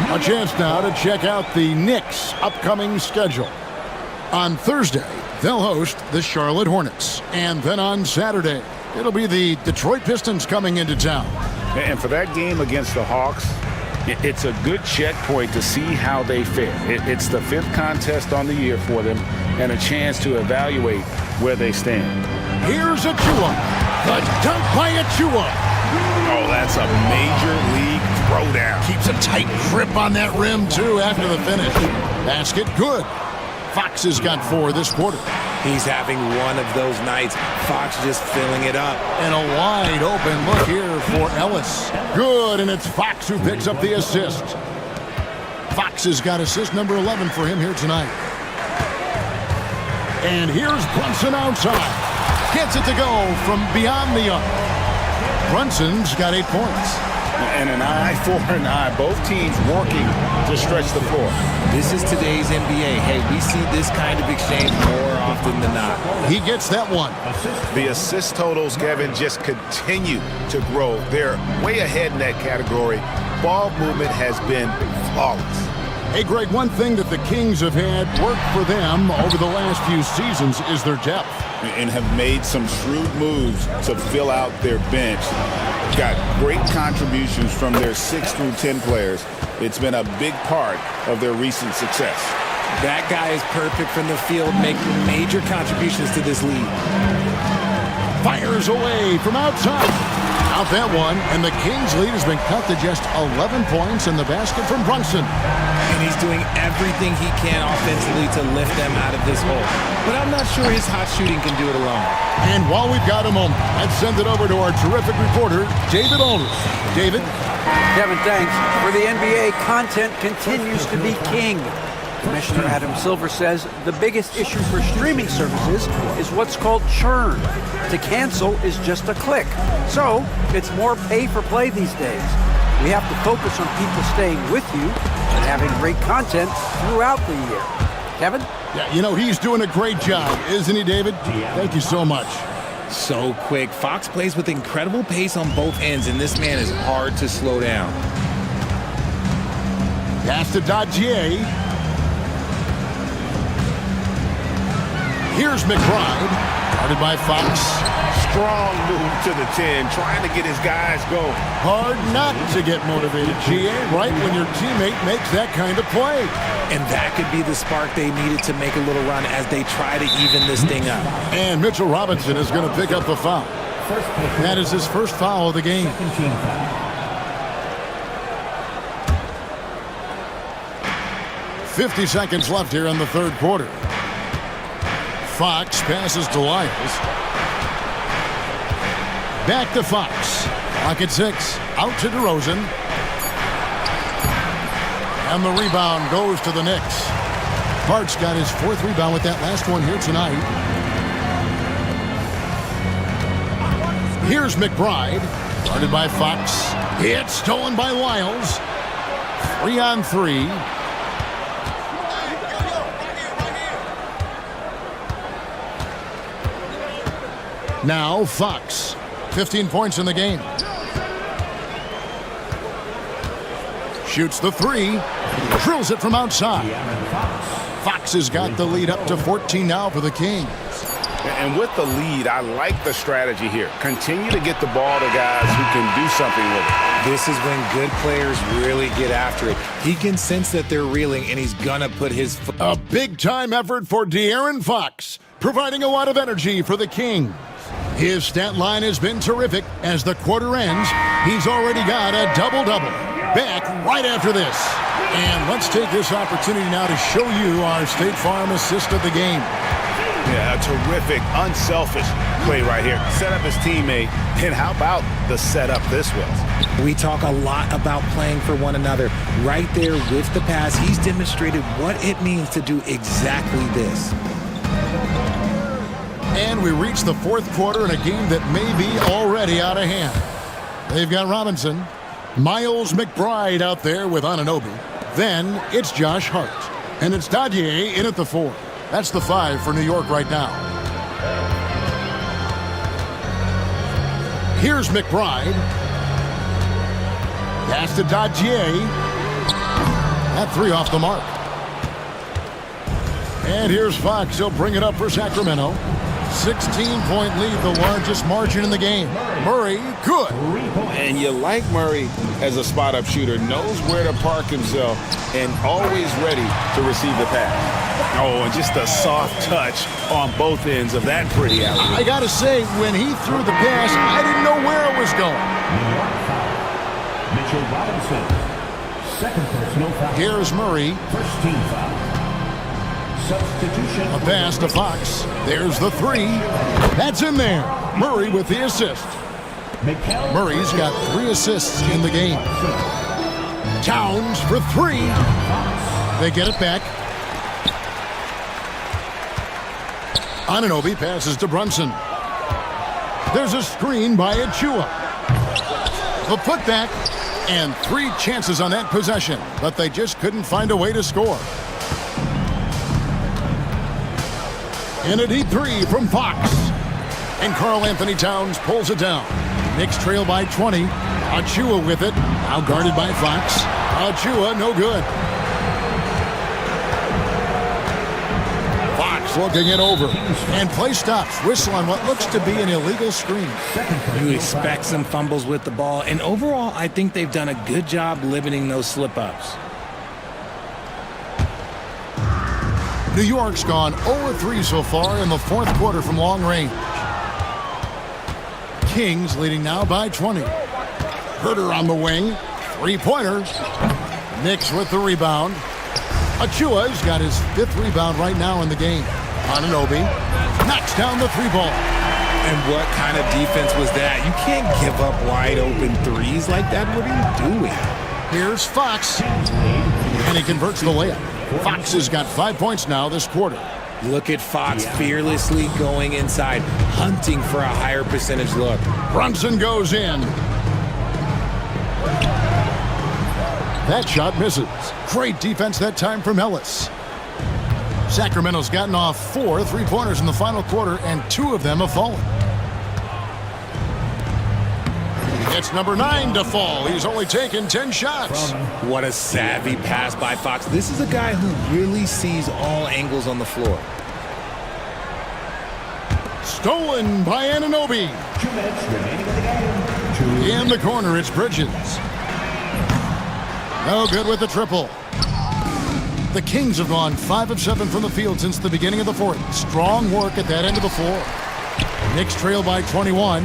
A chance now to check out the Knicks' upcoming schedule. On Thursday, they'll host the Charlotte Hornets. And then on Saturday, it'll be the Detroit Pistons coming into town. And for that game against the Hawks, it's a good checkpoint to see how they fare. It's the 5th contest on the year for them and a chance to evaluate where they stand. Here's Achua. The dunk by Achua. Oh, that's a major league throwdown. Keeps a tight grip on that rim, too, after the finish. Basket, good. Fox has got 4 this quarter. He's having one of those nights. Fox just filling it up. And a wide open look here for Ellis. Good, and it's Fox who picks up the assist. Fox has got assist number 11 for him here tonight. And here's Brunson outside. Gets it to go from beyond the arc. Brunson's got 8 points. And an eye for an eye. Both teams working to stretch the floor. This is today's NBA. Hey, we see this kind of exchange more often than not. He gets that one. The assist totals, Kevin, just continue to grow. They're way ahead in that category. Ball movement has been flawless. Hey, Greg, one thing that the Kings have had work for them over the last few seasons is their depth. And have made some shrewd moves to fill out their bench. Got great contributions from their 6 through 10 players. It's been a big part of their recent success. That guy is perfect from the field, making major contributions to this league. Fires away from outside. Out that one, and the Kings' lead has been cut to just 11 points in the basket from Brunson. And he's doing everything he can offensively to lift them out of this hole. But I'm not sure his hot shooting can do it alone. And while we've got a moment, let's send it over to our terrific reporter, David Aldridge. David? Kevin, thanks. For the NBA, content continues to be king. Commissioner Adam Silver says the biggest issue for streaming services is what's called churn. To cancel is just a click. So, it's more pay for play these days. We have to focus on people staying with you and having great content throughout the year. Kevin? Yeah, you know, he's doing a great job, isn't he, David? Thank you so much. So quick. Fox plays with incredible pace on both ends, and this man is hard to slow down. Pass to Dodgier. Here's McBride, guarded by Fox. Strong move to the 10, trying to get his guys going. Hard not to get motivated, GA, right when your teammate makes that kind of play. And that could be the spark they needed to make a little run as they try to even this thing up. And Mitchell Robinson is going to pick up the foul. That is his first foul of the game. .50 seconds left here in the third quarter. Fox passes to Lyles. Back to Fox. Clock at 6. Out to DeRozan. And the rebound goes to the Knicks. Hart's got his 4th rebound with that last one here tonight. Here's McBride. Guarded by Fox. It's stolen by Lyles. 3-on-3. Now Fox. 15 points in the game. Shoots the 3. Drills it from outside. Fox has got the lead up to 14 now for the Kings. And with the lead, I like the strategy here. Continue to get the ball to guys who can do something with it. This is when good players really get after it. He can sense that they're reeling, and he's gonna put his foot. A big-time effort for De'Aaron Fox, providing a lot of energy for the Kings. His stat line has been terrific. As the quarter ends, he's already got a double-double. Back right after this. And let's take this opportunity now to show you our State Farm assist of the game. Yeah, a terrific, unselfish play right here. Set up his teammate, and how about the setup this was? We talk a lot about playing for one another. Right there with the pass, he's demonstrated what it means to do exactly this. And we reach the fourth quarter in a game that may be already out of hand. They've got Robinson, Miles McBride out there with Anunoby. Then it's Josh Hart. And it's Dodgier in at the 4. That's the 5 for New York right now. Here's McBride. Pass to Dodgier. That 3 off the mark. And here's Fox. He'll bring it up for Sacramento. 16-point lead, the largest margin in the game. Murray, good. And you like Murray as a spot-up shooter. Knows where to park himself and always ready to receive the pass. Oh, and just a soft touch on both ends of that pretty alley. I got to say, when he threw the pass, I didn't know where it was going. Mitchell Robinson. Second personal foul. Here's Murray. First team foul. Substitution. A pass to Fox. There's the three. That's in there. Murray with the assist. Murray's got 3 assists in the game. Towns for 3. They get it back. Anunoby passes to Brunson. There's a screen by Achua. The putback, and 3 chances on that possession, but they just couldn't find a way to score. And a deep 3 from Fox. And Karl Anthony Towns pulls it down. Knicks trail by 20. Achua with it, now guarded by Fox. Achua, no good. Fox looking it over. And play stops. Whistle on what looks to be an illegal screen. You expect some fumbles with the ball, and overall, I think they've done a good job limiting those slip-ups. New York's gone 0-3 so far in the 4th quarter from long range. Kings leading now by 20. Herter on the wing. 3-pointer. Knicks with the rebound. Achua's got his 5th rebound right now in the game. Anunoby knocks down the 3-ball. And what kind of defense was that? You can't give up wide open threes like that. What are you doing? Here's Fox. And he converts the layup. Fox has got 5 points now this quarter. Look at Fox fearlessly going inside, hunting for a higher percentage look. Brunson goes in. That shot misses. Great defense that time from Ellis. Sacramento's gotten off 4 3-pointers in the final quarter, and 2 of them have fallen. It's number 9 to fall. He's only taken 10 shots. What a savvy pass by Fox. This is a guy who really sees all angles on the floor. Stolen by Anunoby. 2 minutes remaining in the game. In the corner, it's Bridges. No good with the triple. The Kings have gone 5 of 7 from the field since the beginning of the 4th. Strong work at that end of the floor. Knicks trail by 21.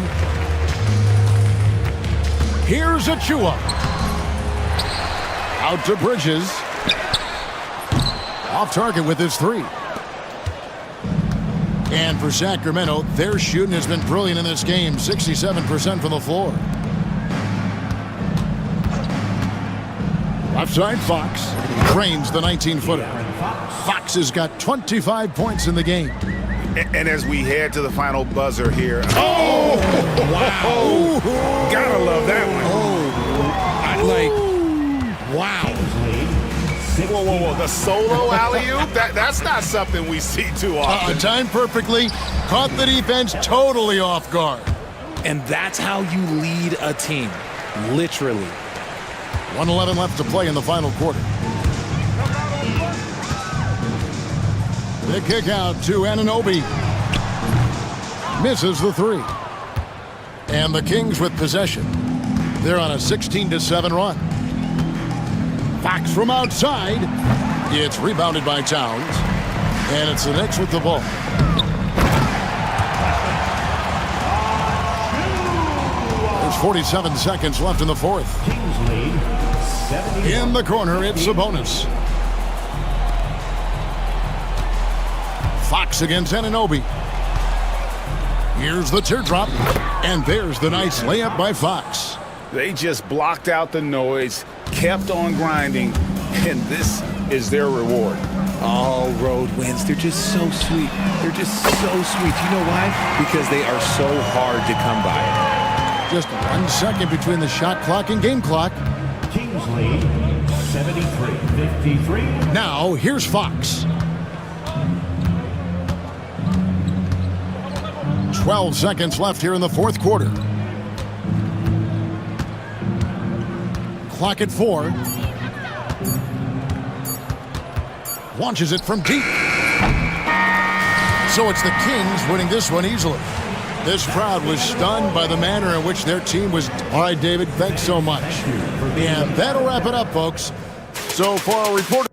Here's Achua. Out to Bridges. Off target with his 3. And for Sacramento, their shooting has been brilliant in this game. 67% from the floor. Left side, Fox drains the 19-footer. Fox has got 25 points in the game. And as we head to the final buzzer here. Oh! Wow! Gotta love that one. Wow. Whoa. The solo alley-oop? That's not something we see too often. Timed perfectly. Caught the defense totally off guard. And that's how you lead a team. Literally. 1:11 left to play in the final quarter. The kick out to Anunoby. Misses the 3. And the Kings with possession. They're on a 16-7 run. Fox from outside. It's rebounded by Towns. And it's the Knicks with the ball. There's 47 seconds left in the 4th. Kings lead 70. In the corner, it's Sabonis. Fox against Anunoby. Here's the teardrop. And there's the nice layup by Fox. They just blocked out the noise, kept on grinding, and this is their reward. All road wins. They're just so sweet. They're just so sweet. You know why? Because they are so hard to come by. Just 1 second between the shot clock and game clock. Kings lead 73-53. Now, here's Fox. 12 seconds left here in the 4th quarter. Clock at 4. Launches it from deep. So it's the Kings winning this one easily. This crowd was stunned by the manner in which their team was. All right, David, thanks so much. And that'll wrap it up, folks. So for our reporter.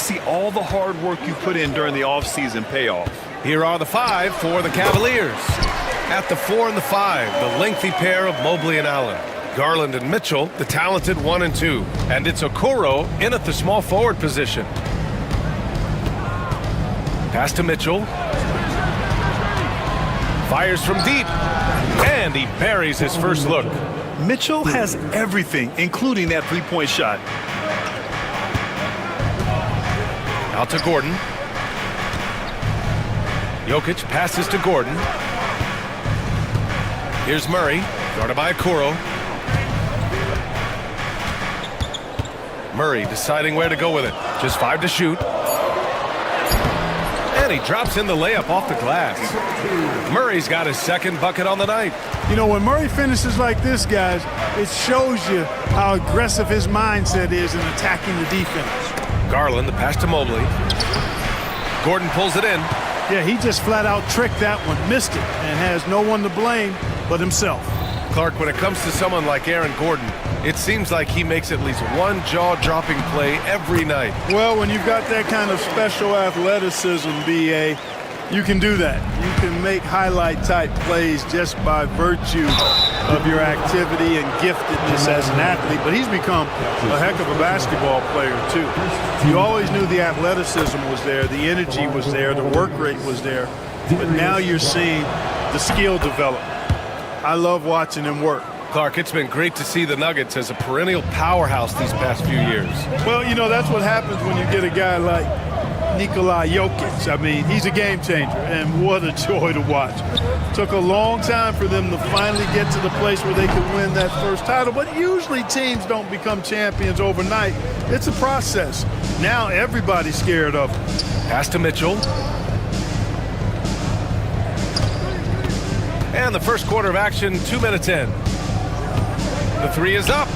see all the hard work you put in during the offseason pay off. Here are the 5 for the Cavaliers. At the 4 and the 5, the lengthy pair of Mobley and Allen. Garland and Mitchell, the talented 1 and 2. And it's Okoro in at the small forward position. Pass to Mitchell. Fires from deep. And he buries his first look. Mitchell has everything, including that three-point shot. Out to Gordon. Jokic passes to Gordon. Here's Murray, guarded by Okoro. Murray deciding where to go with it. Just 5 to shoot. And he drops in the layup off the glass. Murray's got his second bucket on the night. You know, when Murray finishes like this, guys, it shows you how aggressive his mindset is in attacking the defense. Garland, the pass to Mobley. Gordon pulls it in. Yeah, he just flat out tricked that one, missed it, and has no one to blame but himself. Clark, when it comes to someone like Aaron Gordon, it seems like he makes at least one jaw-dropping play every night. Well, when you've got that kind of special athleticism, B.A., you can do that. You can make highlight-type plays just by virtue of your activity and giftedness as an athlete. But he's become a heck of a basketball player, too. You always knew the athleticism was there, the energy was there, the work rate was there. But now you're seeing the skill develop. I love watching him work. Clark, it's been great to see the Nuggets as a perennial powerhouse these past few years. Well, you know, that's what happens when you get a guy like Nikola Jokic. I mean, he's a game changer, and what a joy to watch. Took a long time for them to finally get to the place where they could win that first title, but usually teams don't become champions overnight. It's a process. Now everybody's scared of him. Pass to Mitchell. And the first quarter of action, 2 minutes in. The 3 is up.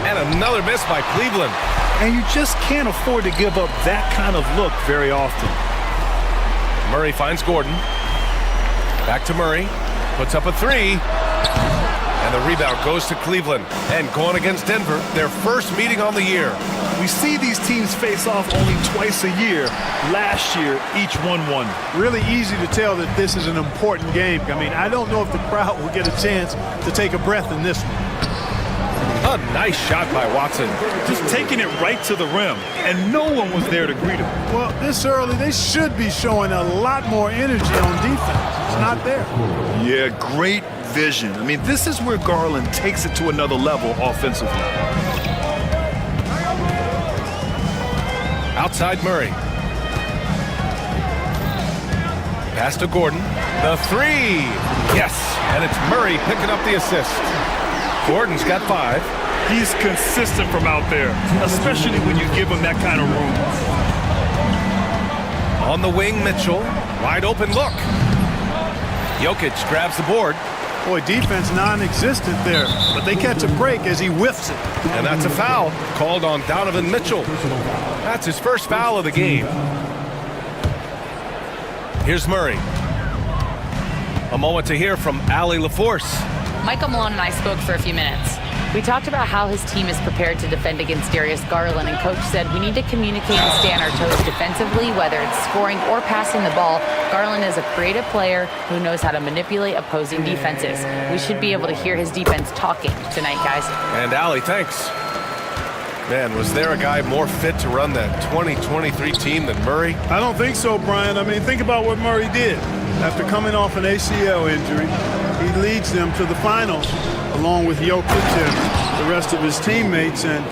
And another miss by Cleveland. And you just can't afford to give up that kind of look very often. Murray finds Gordon. Back to Murray. Puts up a 3. And the rebound goes to Cleveland. And going against Denver, their first meeting on the year. We see these teams face off only twice a year. Last year, each won one. Really easy to tell that this is an important game. I mean, I don't know if the crowd will get a chance to take a breath in this one. A nice shot by Watson. Just taking it right to the rim, and no one was there to greet him. Well, this early, they should be showing a lot more energy on defense. It's not there. Yeah, great vision. I mean, this is where Garland takes it to another level offensively. Outside Murray. Pass to Gordon. The 3. Yes, and it's Murray picking up the assist. Gordon's got 5. He's consistent from out there, especially when you give him that kind of room. On the wing, Mitchell. Wide open look. Jokic grabs the board. Boy, defense non-existent there, but they catch a break as he whiffs it. And that's a foul called on Donovan Mitchell. That's his first foul of the game. Here's Murray. A moment to hear from Allie LaForce. Michael Malone and I spoke for a few minutes. We talked about how his team is prepared to defend against Darius Garland, and Coach said we need to communicate and stay on our toes defensively, whether it's scoring or passing the ball. Garland is a creative player who knows how to manipulate opposing defenses. We should be able to hear his defense talking tonight, guys. And Allie, thanks. Man, was there a guy more fit to run that 2023 team than Murray? I don't think so, Brian. I mean, think about what Murray did. After coming off an ACL injury, he leads them to the finals along with Jokic and the rest of his teammates, and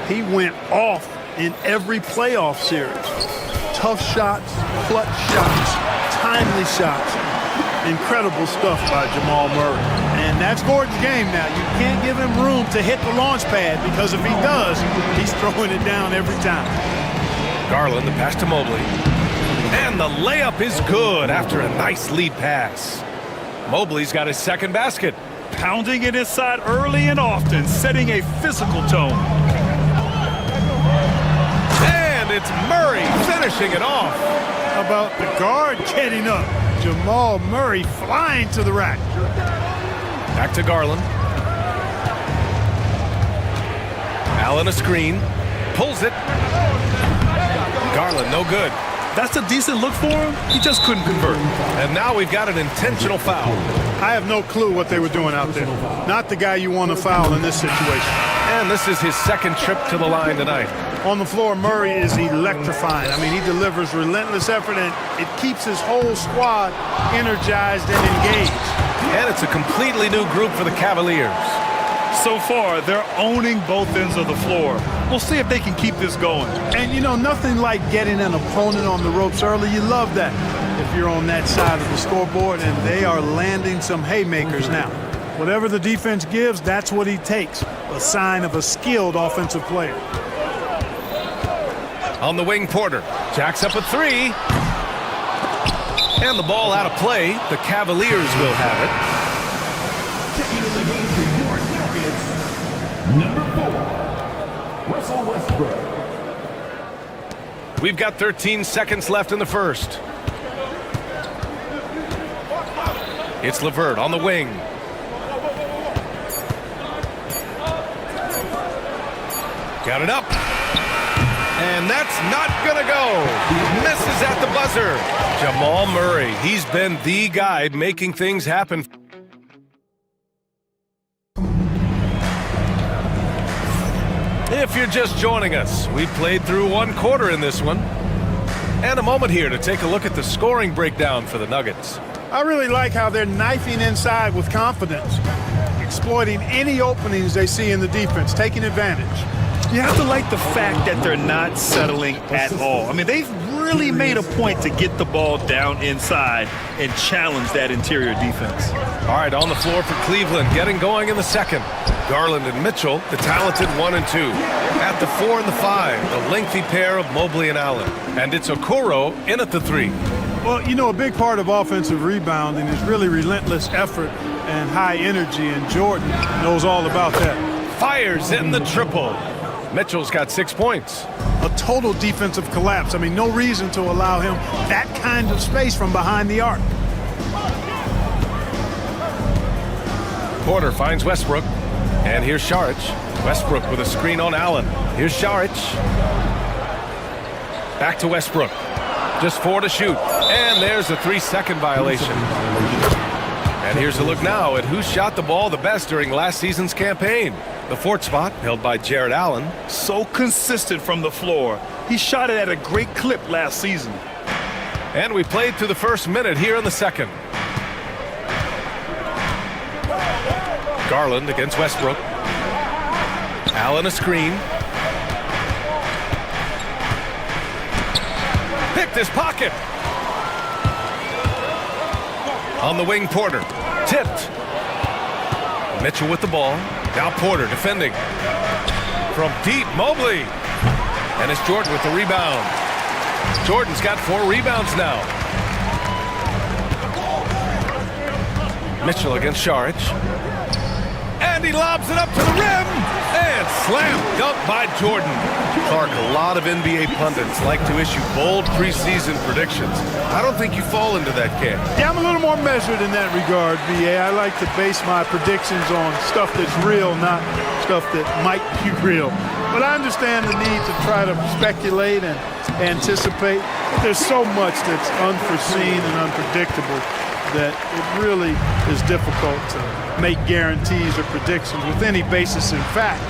he went off in every playoff series. Tough shots, clutch shots, timely shots. Incredible stuff by Jamal Murray. And that's Gordon's game now. You can't give him room to hit the launch pad, because if he does, he's throwing it down every time. Garland, the pass to Mobley. And the layup is good after a nice lead pass. Mobley's got his second basket. Pounding it inside early and often, setting a physical tone. And it's Murray finishing it off. How about the guard getting up? Jamal Murray flying to the rack. Back to Garland. Allen a screen. pulls it. Garland, no good. That's a decent look for him. He just couldn't convert. And now we've got an intentional foul. I have no clue what they were doing out there. Not the guy you want to foul in this situation. And this is his second trip to the line tonight. On the floor, Murray is electrifying. I mean, he delivers relentless effort, and it keeps his whole squad energized and engaged. And it's a completely new group for the Cavaliers. So far, they're owning both ends of the floor. We'll see if they can keep this going. And, you know, nothing like getting an opponent on the ropes early. You love that if you're on that side of the scoreboard, and they are landing some haymakers now. Whatever the defense gives, that's what he takes. A sign of a skilled offensive player. On the wing, Porter jacks up a three. And the ball out of play. The Cavaliers will have it. Number 4, Russell Westbrook. We've got 13 seconds left in the first. It's LeVert on the wing. Got it up. And that's not gonna go. Misses at the buzzer. Jamal Murray, he's been the guy making things happen. If you're just joining us, we played through one quarter in this one. And a moment here to take a look at the scoring breakdown for the Nuggets. I really like how they're knifing inside with confidence, exploiting any openings they see in the defense, taking advantage. You have to like the fact that they're not settling at all. I mean, they've really made a point to get the ball down inside and challenge that interior defense. All right, on the floor for Cleveland, getting going in the second. Garland and Mitchell, the talented 1 and 2. At the 4 and the 5, the lengthy pair of Mobley and Allen. And it's Okoro in at the 3. Well, you know, a big part of offensive rebounding is really relentless effort and high energy, and Jordan knows all about that. Fires in the triple. Mitchell's got 6 points. A total defensive collapse. I mean, no reason to allow him that kind of space from behind the arc. Porter finds Westbrook. And here's Saric. Westbrook with a screen on Allen. Here's Saric. Back to Westbrook. Just 4 to shoot. And there's a 3-second violation. And here's a look now at who shot the ball the best during last season's campaign. The 4th spot held by Jared Allen. So consistent from the floor. He shot it at a great clip last season. And we played through the first minute here in the second. Garland against Westbrook. Allen a screen. Picked his pocket. On the wing, Porter. Tipped. Mitchell with the ball. Now Porter defending. From deep, Mobley. And it's Jordan with the rebound. Jordan's got 4 rebounds now. Mitchell against Saric. And he lobs it up to the rim. And slam dunk by Jordan. Clark, a lot of NBA pundits like to issue bold preseason predictions. I don't think you fall into that camp. Yeah, I'm a little more measured in that regard, BA. I like to base my predictions on stuff that's real, not stuff that might be real. But I understand the need to try to speculate and anticipate. There's so much that's unforeseen and unpredictable that it really is difficult to make guarantees or predictions with any basis in fact.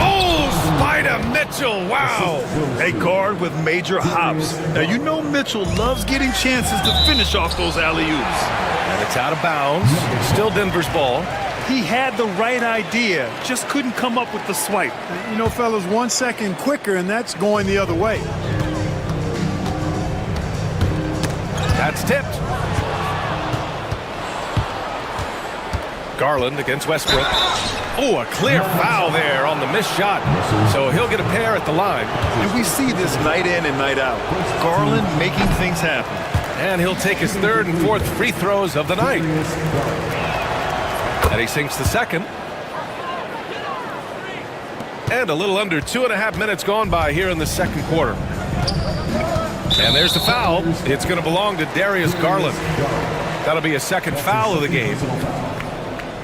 Oh, Spider Mitchell, wow. A guard with major hops. Now, you know Mitchell loves getting chances to finish off those alley-oops. And it's out of bounds. Still Denver's ball. He had the right idea, just couldn't come up with the swipe. You know, fellas, 1 second quicker, and that's going the other way. That's tipped. Garland against Westbrook. Oh, a clear foul there on the missed shot. So he'll get a pair at the line. And we see this night in and night out. Garland making things happen. And he'll take his 3rd and 4th free throws of the night. And he sinks the second. And a little under 2.5 minutes gone by here in the second quarter. And there's the foul. It's going to belong to Darius Garland. That'll be a second foul of the game.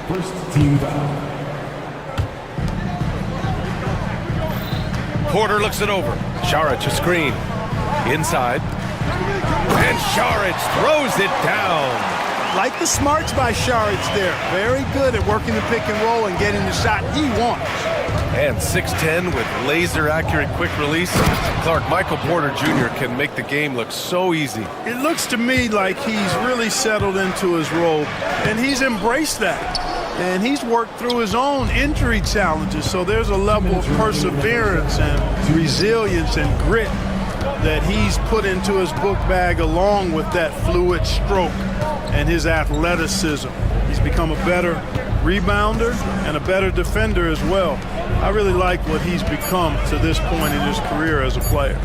First team foul. Porter looks it over. Šarić a screen. Inside. And Šarić throws it down. Like the smarts by Šarić there. Very good at working the pick and roll and getting the shot he wants. And 6'10" with laser-accurate quick release. Clark, Michael Porter Jr. can make the game look so easy. It looks to me like he's really settled into his role, and he's embraced that. And he's worked through his own injury challenges, so there's a level of perseverance and resilience and grit that he's put into his book bag along with that fluid stroke and his athleticism. He's become a better rebounder and a better defender as well. I really like what he's become to this point in his career as a player.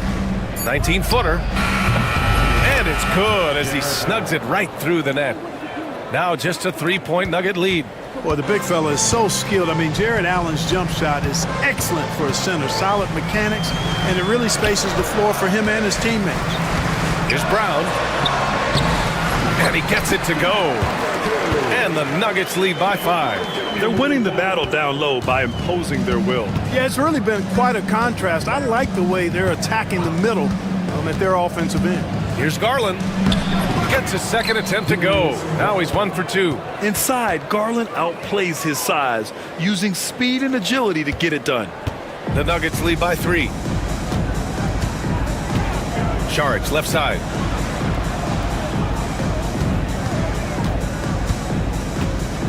19-footer. And it's good as he snugs it right through the net. Now just a three-point Nugget lead. Boy, the big fella is so skilled. I mean, Jared Allen's jump shot is excellent for a center. Solid mechanics, and it really spaces the floor for him and his teammates. Here's Brown. And he gets it to go. And the Nuggets lead by 5. They're winning the battle down low by imposing their will. Yeah, it's really been quite a contrast. I like the way they're attacking the middle at their offensive end. Here's Garland. Gets his second attempt to go. Now he's 1 for 2. Inside, Garland outplays his size, using speed and agility to get it done. The Nuggets lead by 3. Šarić, left side.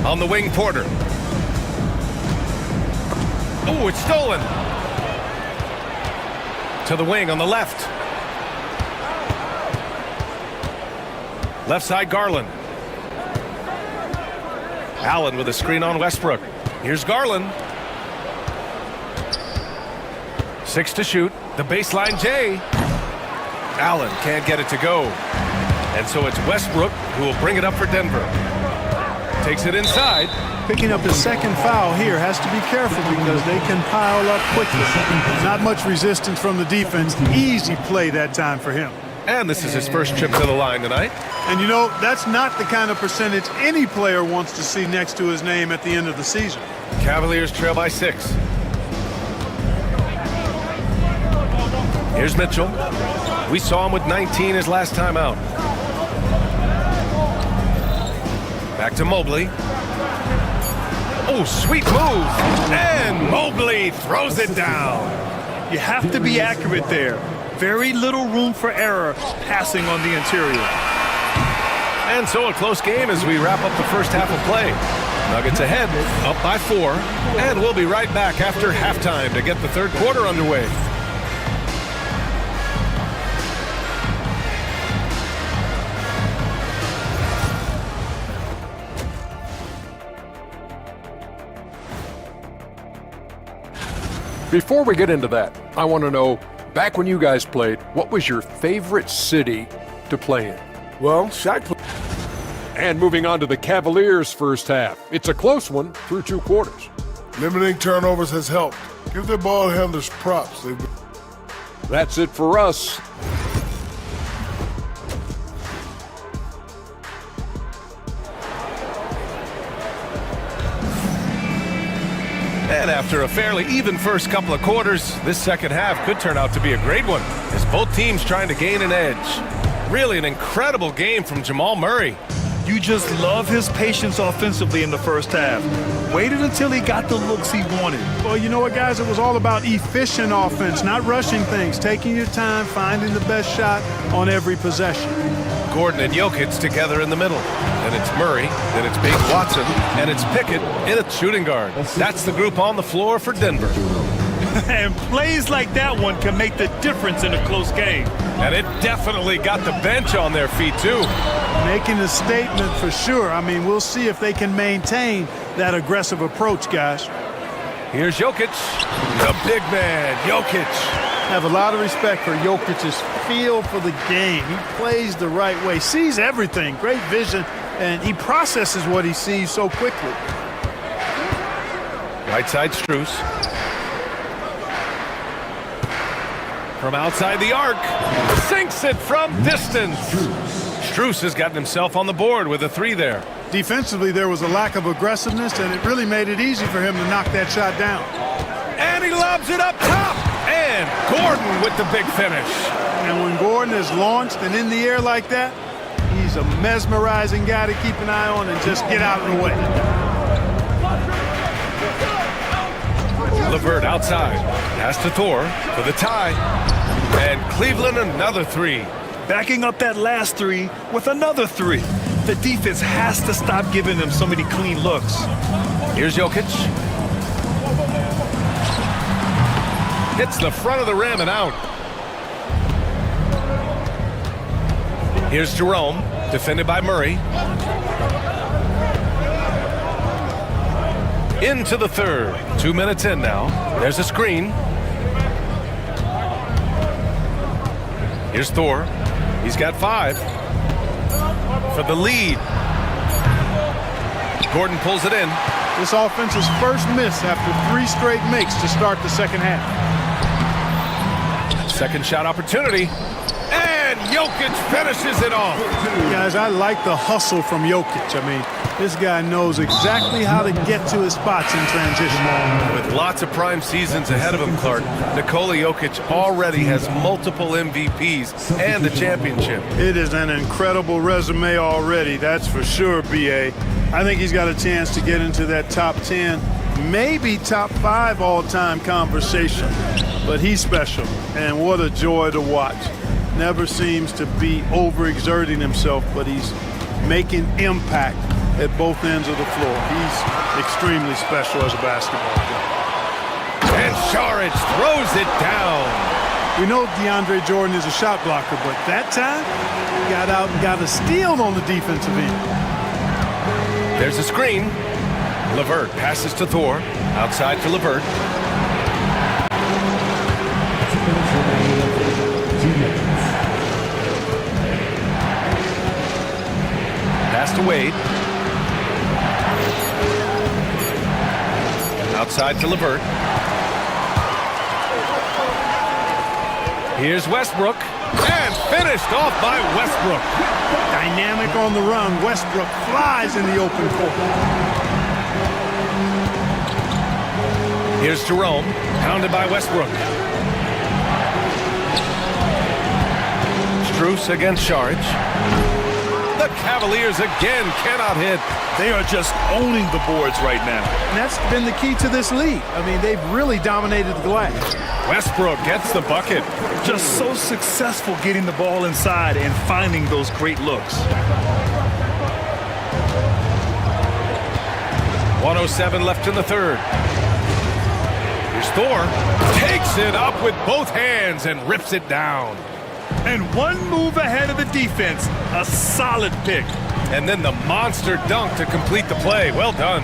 On the wing, Porter. Oh, it's stolen. To the wing on the left. Left side, Garland. Allen with a screen on Westbrook. Here's Garland. 6 to shoot. The baseline, Jay. Allen can't get it to go. And so it's Westbrook who will bring it up for Denver. Takes it inside. Picking up his second foul here, has to be careful because they can pile up quickly. Not much resistance from the defense. Easy play that time for him. And this is his first trip to the line tonight. And you know, that's not the kind of percentage any player wants to see next to his name at the end of the season. Cavaliers trail by 6. Here's Mitchell. We saw him with 19 his last time out. Back to Mobley. Oh, sweet move. And Mobley throws it down. You have to be accurate there. Very little room for error passing on the interior. And so a close game as we wrap up the first half of play. Nuggets ahead, up by 4. And we'll be right back after halftime to get the third quarter underway. Before we get into that, I want to know, back when you guys played, what was your favorite city to play in? Well, Shaq. And moving on to the Cavaliers' first half. It's a close one through 2 quarters. Limiting turnovers has helped. Give their ball handlers props. That's it for us. And after a fairly even first couple of quarters, this second half could turn out to be a great one, as both teams trying to gain an edge. Really an incredible game from Jamal Murray. You just love his patience offensively in the first half. Waited until he got the looks he wanted. Well, you know what, guys? It was all about efficient offense, not rushing things, taking your time, finding the best shot on every possession. Gordon and Jokic together in the middle. Then it's Murray, then it's Bates Watson, and it's Pickett in a shooting guard. That's the group on the floor for Denver. And plays like that one can make the difference in a close game. And it definitely got the bench on their feet, too. Making a statement for sure. I mean, we'll see if they can maintain that aggressive approach, guys. Here's Jokic, the big man, Jokic. I have a lot of respect for Jokic's feel for the game. He plays the right way, sees everything, great vision, and he processes what he sees so quickly. Right side, Strus. From outside the arc, sinks it from distance. Strus has gotten himself on the board with a 3 there. Defensively, there was a lack of aggressiveness, and it really made it easy for him to knock that shot down. And he lobs it up top, And Gordon with the big finish. And when Gordon is launched and in the air like that, he's a mesmerizing guy to keep an eye on and just get out of the way. LeVert outside. Pass to Thor for the tie. And Cleveland another three. Backing up that last three with another three. The defense has to stop giving them so many clean looks. Here's Jokic. Hits the front of the rim and out. Here's Jerome, defended by Murray. Into the third. 2 minutes in now. There's a screen. Here's Thor. He's got 5. For the lead. Gordon pulls it in. This offense's first miss after 3 straight makes to start the second half. Second shot opportunity. And Jokic finishes it off. Guys, I like the hustle from Jokic. I mean, this guy knows exactly how to get to his spots in transition. With lots of prime seasons ahead of him, Clark, Nikola Jokic already has multiple MVPs and a championship. It is an incredible resume already, that's for sure, B.A. I think he's got a chance to get into that top 10, maybe top 5 all-time conversation. But he's special, and what a joy to watch. Never seems to be overexerting himself, but he's making impact at both ends of the floor. He's extremely special as a basketball player. And Saric throws it down. We know DeAndre Jordan is a shot blocker, but that time, he got out and got a steal on the defensive end. There's a screen. LeVert passes to Thor. Outside to LeVert. Pass to Wade. Outside to LeVert. Here's Westbrook. And finished off by Westbrook. Dynamic on the run. Westbrook flies in the open court. Here's Jerome. Pounded by Westbrook. Strus against Saric. The Cavaliers again cannot hit. They are just owning the boards right now. And that's been the key to this league. I mean, they've really dominated the glass. Westbrook gets the bucket. Just so successful getting the ball inside and finding those great looks. 1:07 left in the third. Here's Thor. Takes it up with both hands and rips it down. And one move ahead of the defense. A solid pick. And then the monster dunk to complete the play. Well done.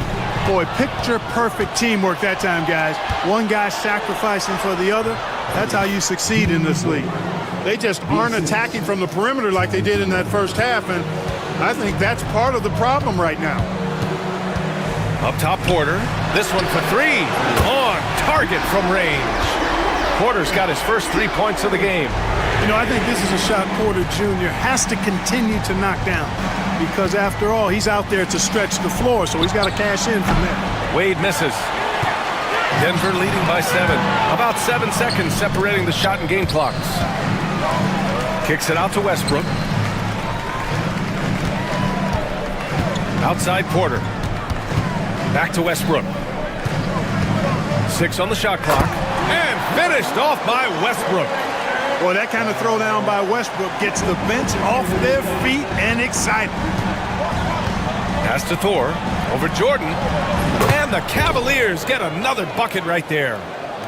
Boy, picture-perfect teamwork that time, guys. One guy sacrificing for the other. That's how you succeed in this league. They just aren't attacking from the perimeter like they did in that first half, and I think that's part of the problem right now. Up top, Porter. This one for 3. On target from range. Porter's got his first 3 points of the game. You know, I think this is a shot Porter Jr. has to continue to knock down because, after all, he's out there to stretch the floor, so he's got to cash in from there. Wade misses. Denver leading by 7. About 7 seconds separating the shot and game clocks. Kicks it out to Westbrook. Outside Porter. Back to Westbrook. 6 on the shot clock. And finished off by Westbrook. Well, that kind of throwdown by Westbrook gets the bench off their feet and excited. Pass to Thor. Over Jordan. And the Cavaliers get another bucket right there.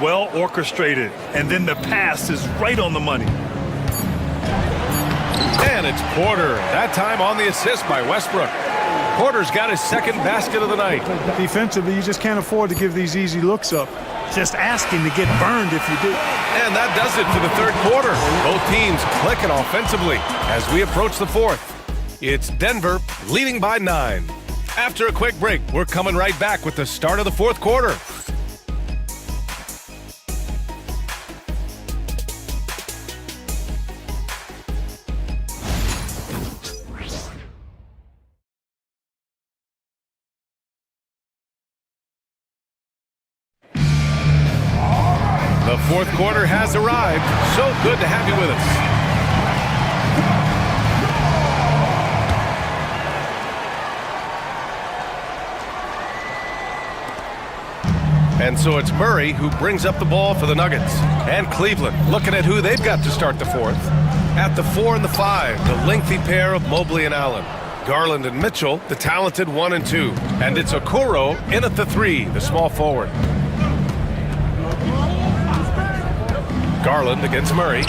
Well orchestrated. And then the pass is right on the money. And it's Porter. That time on the assist by Westbrook. Porter's got his second basket of the night. Defensively, you just can't afford to give these easy looks up. Just asking to get burned if you do. And that does it for the third quarter. Both teams clicking offensively as we approach the fourth. It's Denver leading by 9. After a quick break, we're coming right back with the start of the fourth quarter. The fourth quarter has arrived. So good to have you with us. And so it's Murray who brings up the ball for the Nuggets. And Cleveland looking at who they've got to start the fourth. At the 4 and the 5, the lengthy pair of Mobley and Allen. Garland and Mitchell, the talented 1 and 2. And it's Okoro in at the 3, the small forward. Garland against Murray.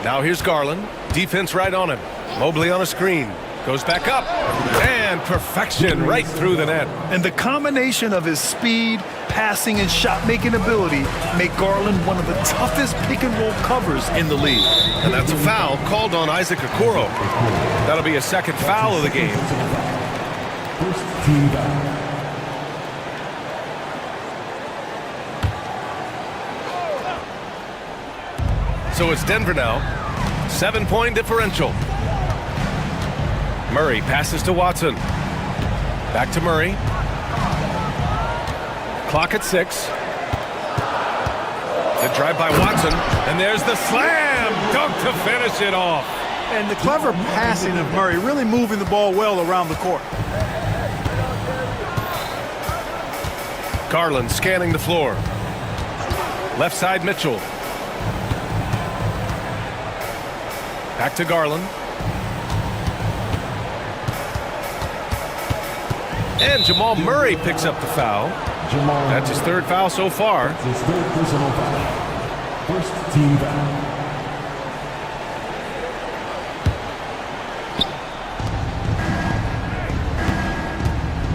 Now here's Garland. Defense right on him. Mobley on a screen. Goes back up. And perfection right through the net. And the combination of his speed, passing, and shot-making ability make Garland one of the toughest pick-and-roll covers in the league. And that's a foul called on Isaac Okoro. That'll be a second foul of the game. First team foul. So it's Denver now. 7-point differential. Murray passes to Watson. Back to Murray. Clock at 6. The drive by Watson. And there's the slam dunk to finish it off. And the clever passing of Murray, really moving the ball well around the court. Garland scanning the floor. Left side Mitchell. Back to Garland. And Jamal Murray picks up the foul. That's his third foul so far. His third personal foul. First team foul.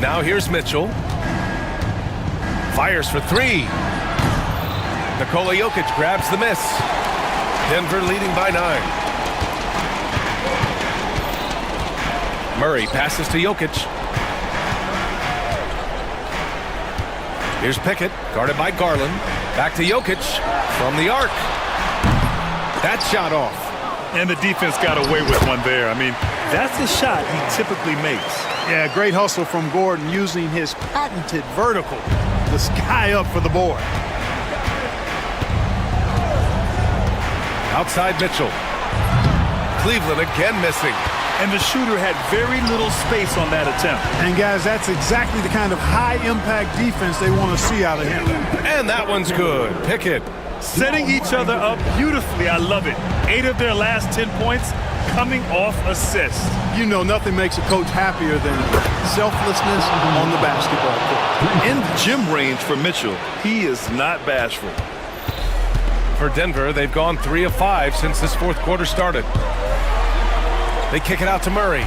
Now here's Mitchell. Fires for 3. Nikola Jokic grabs the miss. Denver leading by 9. Murray passes to Jokic. Here's Pickett, guarded by Garland. Back to Jokic from the arc. That shot off. And the defense got away with one there. I mean, that's the shot he typically makes. Yeah, great hustle from Gordon using his patented vertical. The sky up for the board. Outside Mitchell. Cleveland again missing. And the shooter had very little space on that attempt. And guys, that's exactly the kind of high-impact defense they want to see out of him. And that one's good. Pickett. Setting each other up beautifully. I love it. 8 of their last 10 points coming off assists. You know, nothing makes a coach happier than selflessness on the basketball court. In gym range for Mitchell, he is not bashful. For Denver, they've gone 3 of 5 since this fourth quarter started. They kick it out to Murray.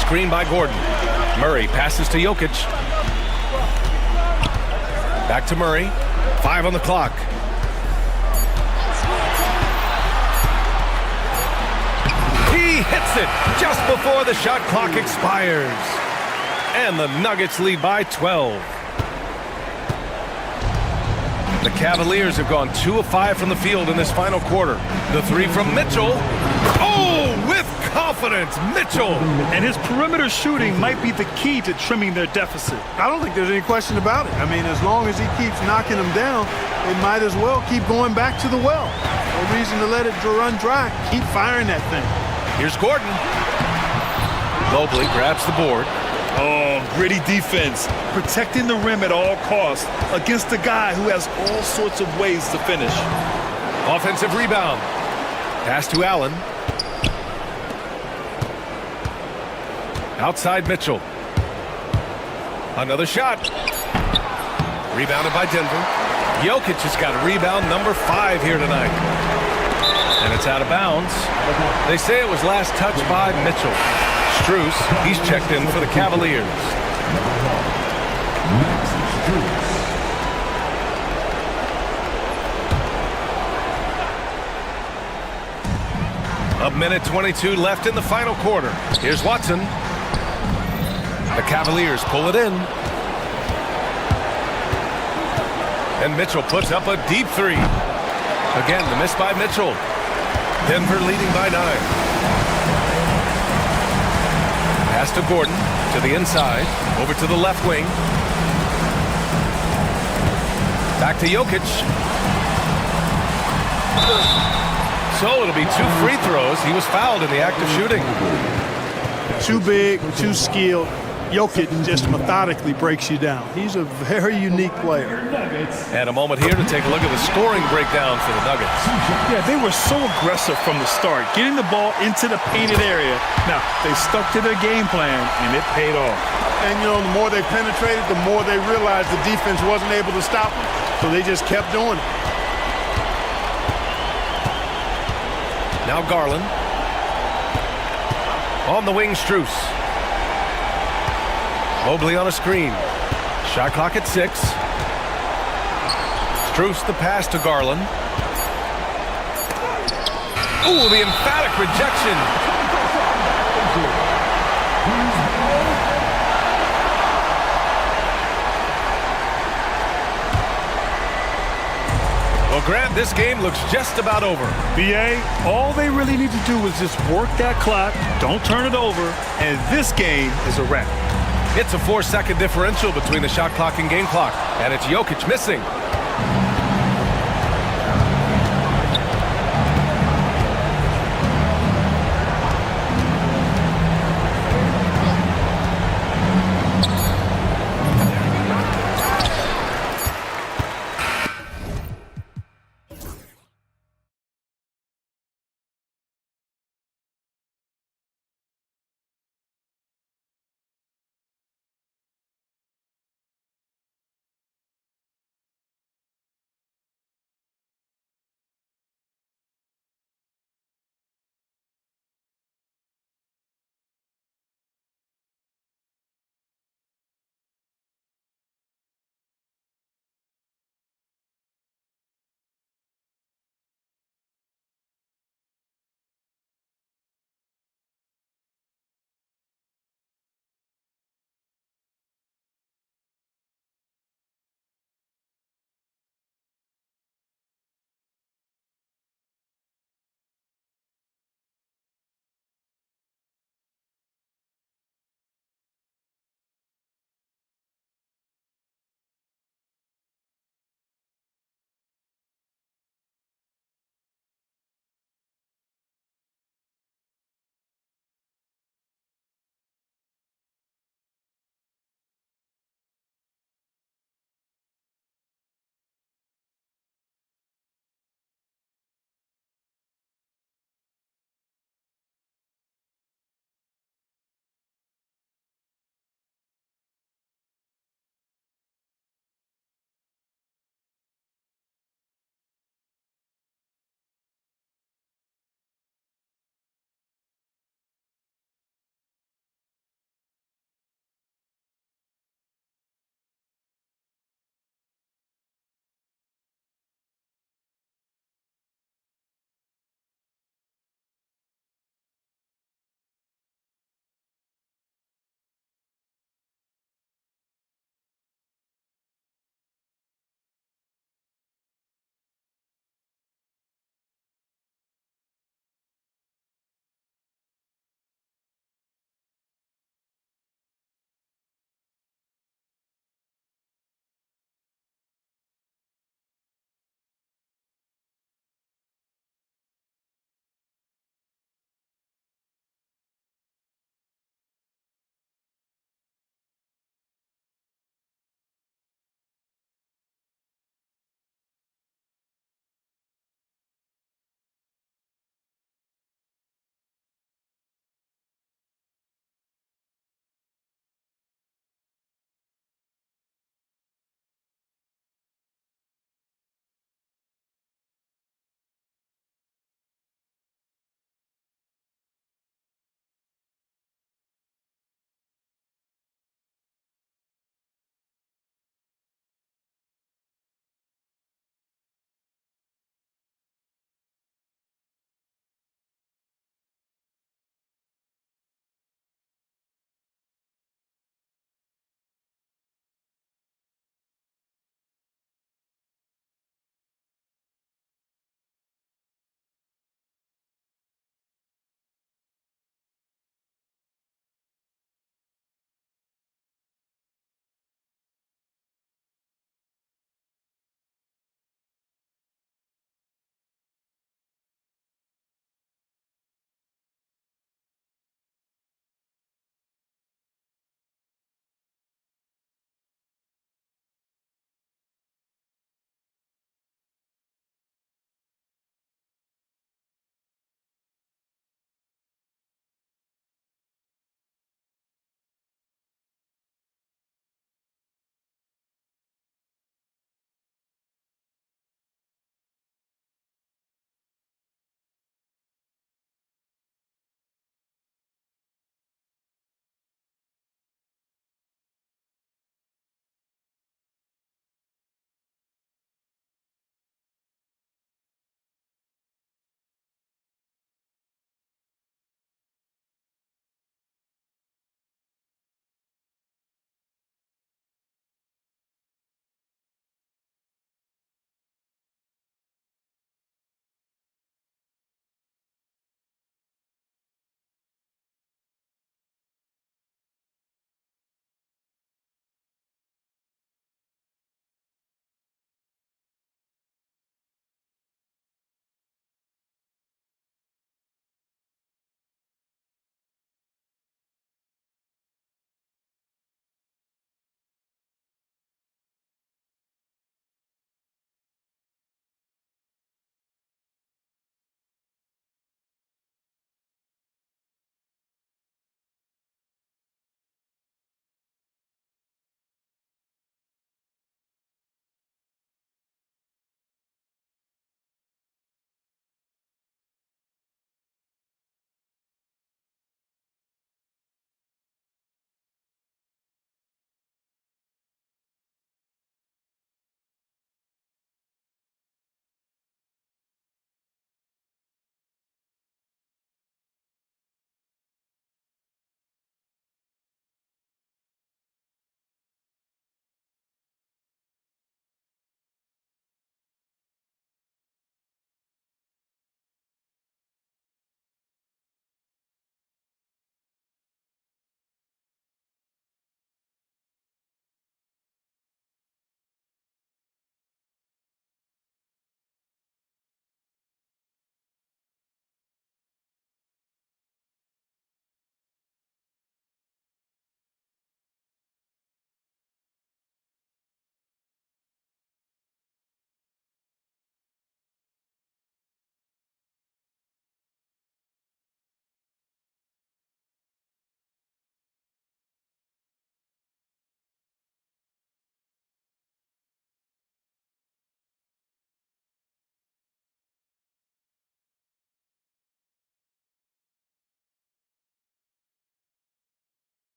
Screen by Gordon. Murray passes to Jokic. Back to Murray. 5 on the clock. He hits it just before the shot clock expires. And the Nuggets lead by 12. The Cavaliers have gone 2 of 5 from the field in this final quarter. The 3 from Mitchell. Oh, with confidence, Mitchell. And his perimeter shooting might be the key to trimming their deficit. I don't think there's any question about it. I mean, as long as he keeps knocking them down, they might as well keep going back to the well. No reason to let it run dry. Keep firing that thing. Here's Gordon. Mobley grabs the board. Oh, gritty defense, protecting the rim at all costs against a guy who has all sorts of ways to finish. Offensive rebound. Pass to Allen. Outside Mitchell. Another shot. Rebounded by Denver. Jokic has got a rebound number 5 here tonight. And it's out of bounds. They say it was last touched by Mitchell. Strus, he's checked in for the Cavaliers. A minute 22 left in the final quarter. Here's Watson. The Cavaliers pull it in. And Mitchell puts up a deep 3. Again, the miss by Mitchell. Denver leading by 9. Pass to Gordon. To the inside, over to the left wing. Back to Jokic. So it'll be 2 free throws. He was fouled in the act of shooting. Too big, too skilled. Jokic just methodically breaks you down. He's a very unique player. And a moment here to take a look at the scoring breakdown for the Nuggets. Yeah, they were so aggressive from the start, getting the ball into the painted area. Now, they stuck to their game plan, and it paid off. And, you know, the more they penetrated, the more they realized the defense wasn't able to stop them, so they just kept doing it. Now Garland. On the wing, Strus. Mobley on a screen. Shot clock at 6. Strus the pass to Garland. Ooh, the emphatic rejection. Well, Grant, this game looks just about over. BA, all they really need to do is just work that clock, don't turn it over, and this game is a wrap. It's a 4-second differential between the shot clock and game clock, and it's Jokic missing.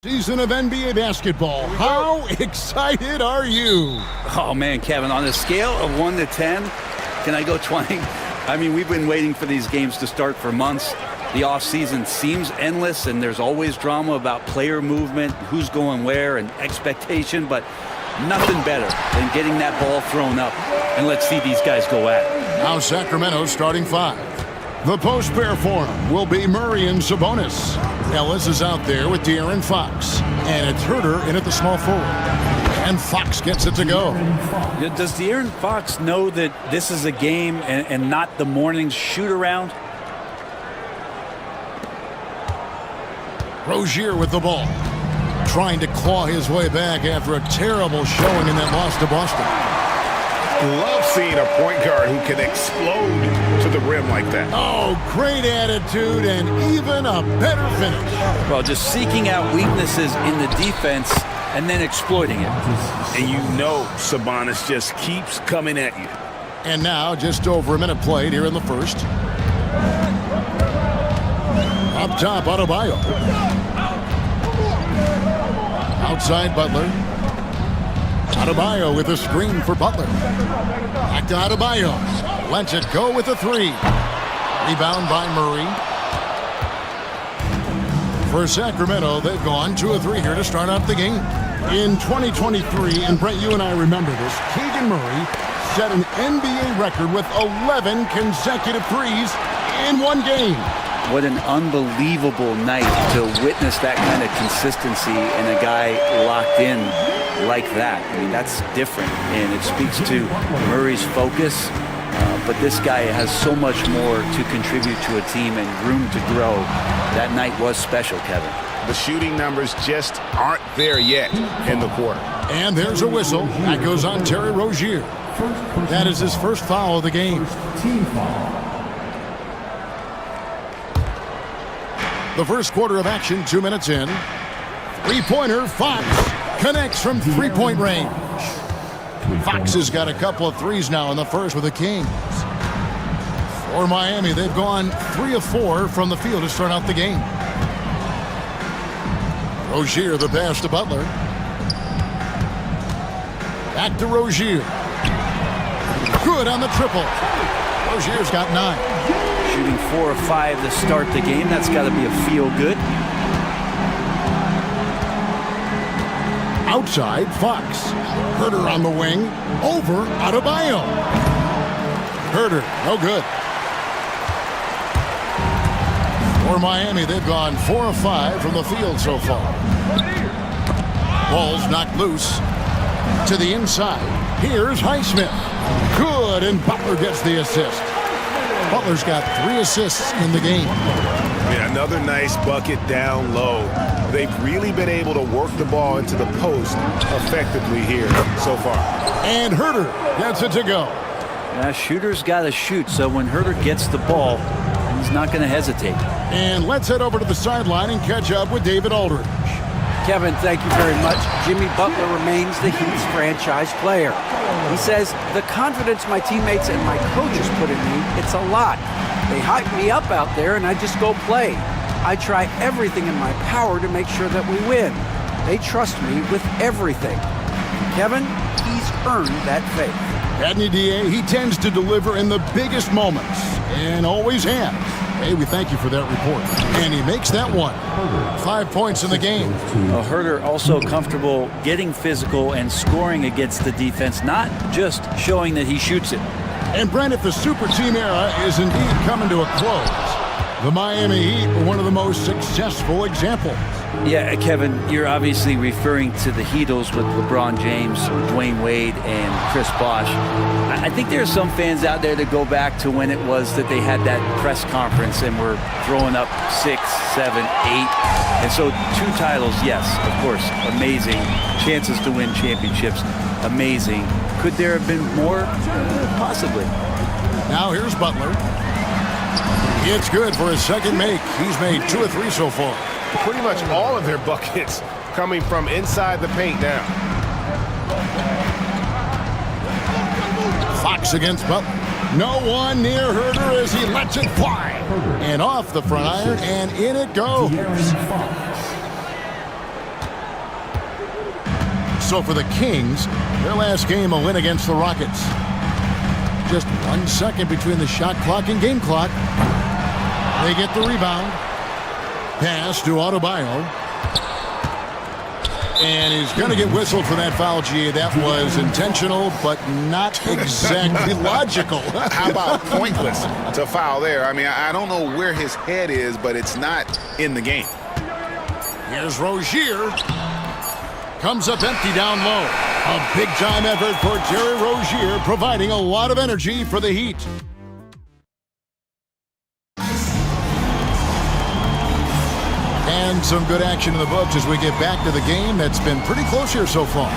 Season of NBA basketball. How excited are you? Oh, man, Kevin, on a scale of 1 to 10, can I go 20? I mean, we've been waiting for these games to start for months. The offseason seems endless, and there's always drama about player movement, who's going where, and expectation, but nothing better than getting that ball thrown up. And let's see these guys go at it. Now Sacramento's starting five. The post pair for him will be Murray and Sabonis. Ellis is out there with De'Aaron Fox. And it's Herter in at the small forward. And Fox gets it to go. Does De'Aaron Fox know that this is a game and not the morning's shoot-around? Rozier with the ball. Trying to claw his way back after a terrible showing in that loss to Boston. Love seeing a point guard who can explode to the rim like that. Oh, great attitude and even a better finish. Well, just seeking out weaknesses in the defense and then exploiting it. And you know Sabonis just keeps coming at you. And now just over a minute played here in the first. Up top, Adebayo. Outside, Butler. Adebayo with a screen for Butler. Back to Adebayo. Lets it go with a three. Rebound by Murray. For Sacramento, they've gone 2 of 3 here to start out the game. In 2023, and Brent, you and I remember this, Keegan Murray set an NBA record with 11 consecutive threes in one game. What an unbelievable night to witness that kind of consistency in a guy locked in like that. I mean, that's different, and it speaks to Murray's focus. But this guy has so much more to contribute to a team and room to grow. That night was special, Kevin. The shooting numbers just aren't there yet in the quarter. And there's a whistle. That goes on Terry Rozier. That is his first foul of the game. The first quarter of action, 2 minutes in. Three-pointer, Fox connects from three-point range. Fox has got a couple of threes now in the first with the Kings. For Miami, they've gone 3 of 4 from the field to start out the game. Rozier, the pass to Butler. Back to Rozier. Good on the triple. Rozier's got 9. Shooting 4 of 5 to start the game. That's got to be a feel-good. Outside, Fox. Herter on the wing. Over Adebayo. Herter, no good. For Miami, they've gone 4 of 5 from the field so far. Ball's knocked loose. To the inside. Here's Highsmith. Good, and Butler gets the assist. Butler's got 3 assists in the game. Yeah, another nice bucket down low. They've really been able to work the ball into the post effectively here so far. And Herter gets it to go. Shooter's got to shoot, so when Herter gets the ball, he's not going to hesitate. And let's head over to the sideline and catch up with David Aldridge. Kevin, thank you very much. Jimmy Butler remains the Heat's franchise player. He says, the confidence my teammates and my coaches put in me, it's a lot. They hype me up out there and I just go play. I try everything in my power to make sure that we win. They trust me with everything. Kevin, he's earned that faith. Adney DA, he tends to deliver in the biggest moments and always has. Hey, we thank you for that report. And he makes that one. 5 points in the game. Herter also comfortable getting physical and scoring against the defense, not just showing that he shoots it. And Brent, if the super team era is indeed coming to a close, the Miami Heat were one of the most successful examples. Yeah, Kevin, you're obviously referring to the Heatles with LeBron James, Dwayne Wade, and Chris Bosh. I think there are some fans out there that go back to when it was that they had that press conference and were throwing up 6, 7, 8. And so 2 titles, yes, of course, amazing. Chances to win championships, amazing. Could there have been more? Possibly. Now here's Butler. It's good for his second make. He's made 2 of 3 so far. Pretty much all of their buckets coming from inside the paint now. Fox against Butler. No one near Herter as he lets it fly. And off the front iron, and in it goes. So for the Kings, their last game a win against the Rockets. Just 1 second between the shot clock and game clock. They get the rebound. Pass to Adebayo. And he's going to get whistled for that foul, G. That was intentional, but not exactly logical. How about pointless to foul there? I mean, I don't know where his head is, but it's not in the game. Here's Rozier. Comes up empty down low. A big-time effort for Terry Rozier, providing a lot of energy for the Heat. And some good action in the books as we get back to the game that's been pretty close here so far.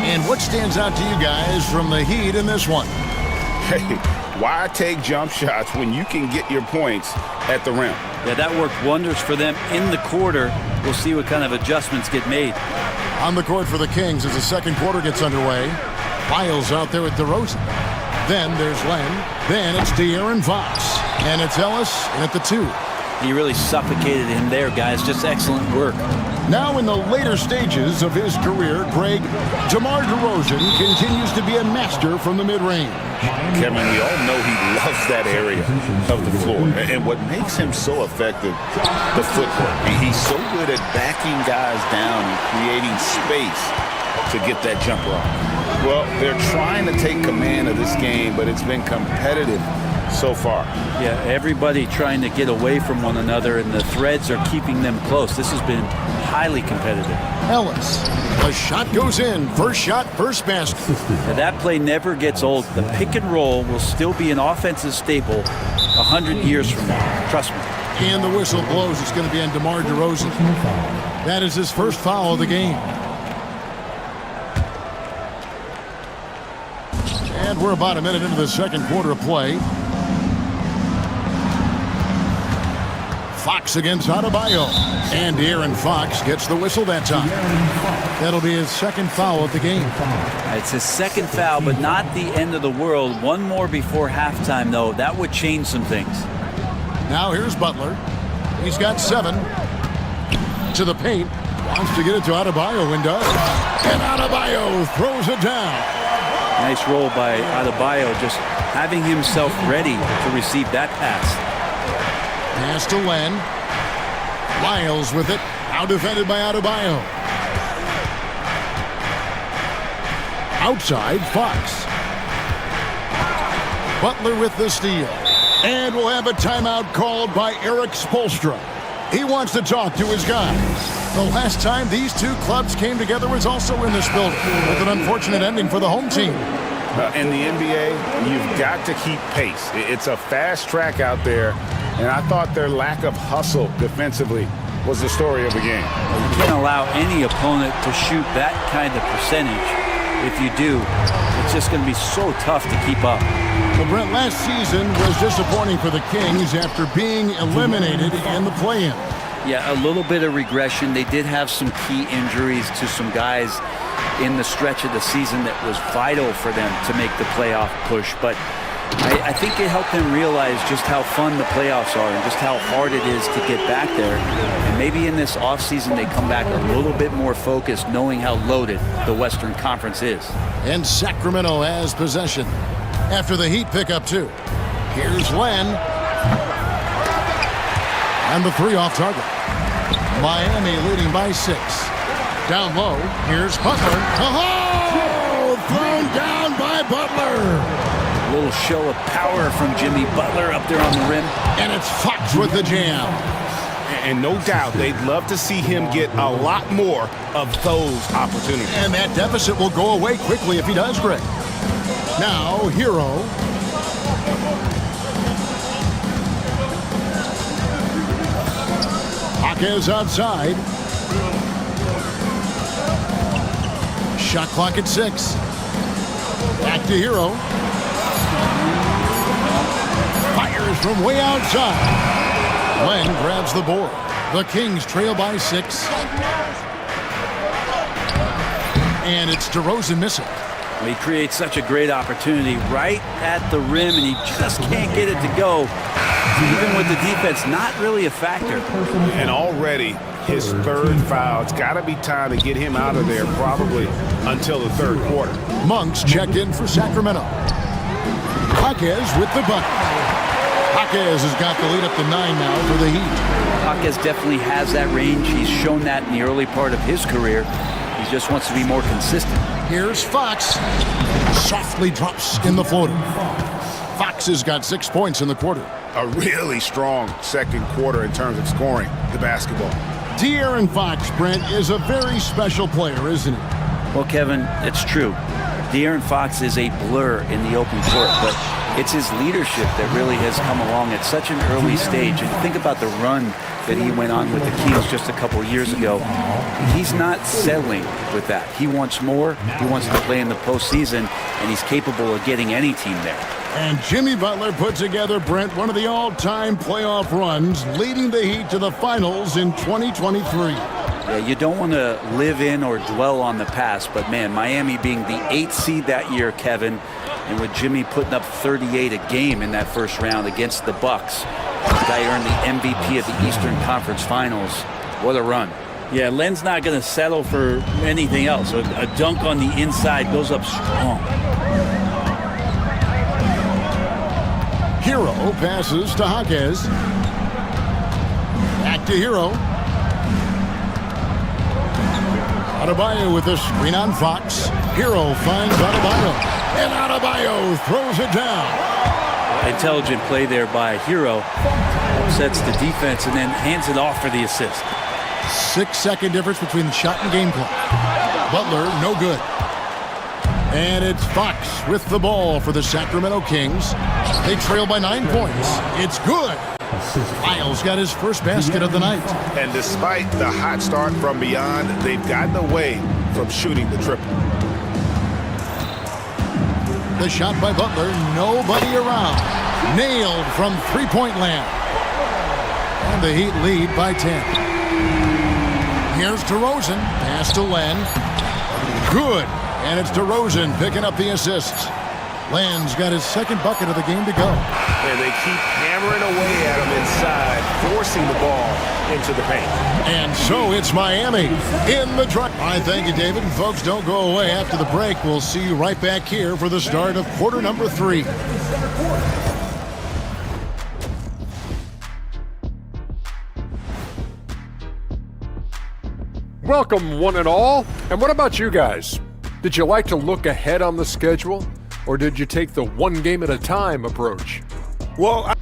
And what stands out to you guys from the Heat in this one? Hey, why take jump shots when you can get your points at the rim? Yeah, that worked wonders for them in the quarter. We'll see what kind of adjustments get made. On the court for the Kings as the second quarter gets underway. Lyles out there with DeRozan. Then there's Len. Then it's De'Aaron Fox. And it's Ellis in at the 2. He really suffocated him there, guys. Just excellent work. Now in the later stages of his career, Greg, DeMar DeRozan continues to be a master from the mid-range. Kevin, we all know he loves that area of the floor. And what makes him so effective, the footwork. He's so good at backing guys down and creating space to get that jumper off. Well, they're trying to take command of this game, but it's been competitive so far. Yeah, everybody trying to get away from one another, and the threads are keeping them close. This has been highly competitive. Ellis, a shot goes in. First shot, first basket. Now, that play never gets old. The pick and roll will still be an offensive staple 100 years from now. Trust me. And the whistle blows. It's going to be on DeMar DeRozan. That is his first foul of the game. And we're about a minute into the second quarter of play. Fox against Adebayo. And De'Aaron Fox gets the whistle that time. That'll be his second foul of the game. It's his second foul, but not the end of the world. One more before halftime, though. That would change some things. Now here's Butler. He's got 7. To the paint. Wants to get it to Adebayo and does. And Adebayo throws it down. Nice roll by Adebayo, just having himself ready to receive that pass. Pass to Len. Lyles with it. Out defended by Adebayo. Outside, Fox. Butler with the steal. And we'll have a timeout called by Eric Spoelstra. He wants to talk to his guys. The last time these two clubs came together was also in this building, with an unfortunate ending for the home team. In the NBA, you've got to keep pace. It's a fast track out there, and I thought their lack of hustle defensively was the story of the game. You can't allow any opponent to shoot that kind of percentage. If you do, it's just going to be so tough to keep up. Well, Brent, last season was disappointing for the Kings after being eliminated in the play-in. Yeah, a little bit of regression. They did have some key injuries to some guys in the stretch of the season that was vital for them to make the playoff push. But I think it helped them realize just how fun the playoffs are and just how hard it is to get back there. And maybe in this offseason they come back a little bit more focused, knowing how loaded the Western Conference is. And Sacramento has possession after the Heat pick up 2. Here's Len. And the 3 off target. Miami leading by 6. Down low, here's Butler. Oh! Thrown down by Butler. A little show of power from Jimmy Butler up there on the rim. And it's Fox with the jam. And no doubt they'd love to see him get a lot more of those opportunities. And that deficit will go away quickly if he does, Greg. Now, Hero. Is outside. Shot clock at 6. Back to Hero. Fires from way outside. Len grabs the board. The Kings trail by 6. And it's DeRozan missing. He creates such a great opportunity right at the rim, and he just can't get it to go. Even with the defense, not really a factor. And already his 3rd foul. It's got to be time to get him out of there probably until the third quarter. Monks checked in for Sacramento. Jaquez with the bucket. Jaquez has got the lead up to 9 now for the Heat. Jaquez definitely has that range. He's shown that in the early part of his career. He just wants to be more consistent. Here's Fox. Softly drops in the floater. Fox has got 6 points in the quarter. A really strong second quarter in terms of scoring the basketball. De'Aaron Fox, Brent, is a very special player, isn't he? Well, Kevin, it's true. De'Aaron Fox is a blur in the open court, but it's his leadership that really has come along at such an early stage. And think about the run that he went on with the Kings just a couple years ago. He's not settling with that. He wants more. He wants to play in the postseason, and he's capable of getting any team there. And Jimmy Butler put together, Brent, one of the all-time playoff runs, leading the Heat to the finals in 2023. Yeah, you don't want to live in or dwell on the past, but man, Miami being the 8th seed that year, Kevin, and with Jimmy putting up 38 a game in that first round against the Bucks, the guy earned the MVP of the Eastern Conference Finals. What a run. Yeah, Len's not going to settle for anything else. A dunk on the inside goes up strong. Hero passes to Jaquez. Back to Hero. Adebayo with the screen on Fox. Hero finds Adebayo. And Adebayo throws it down. Intelligent play there by Hero. Upsets the defense and then hands it off for the assist. 6-second difference between the shot and game clock. Butler, no good. And it's Fox with the ball for the Sacramento Kings. They trail by 9 points. It's good. Miles got his first basket of the night. And despite the hot start from beyond, they've gotten away from shooting the triple. The shot by Butler, nobody around. Nailed from three-point land. And the Heat lead by 10. Here's DeRozan, pass to Len. Good. And it's DeRozan picking up the assists. Len's got his second bucket of the game to go. And they keep hammering away at him inside, forcing the ball into the paint. And so it's Miami in the drive. All right, thank you, David. And folks, don't go away. After the break, we'll see you right back here for the start of quarter number 3. Welcome, one and all. And what about you guys? Did you like to look ahead on the schedule? Or did you take the one game at a time approach? Well,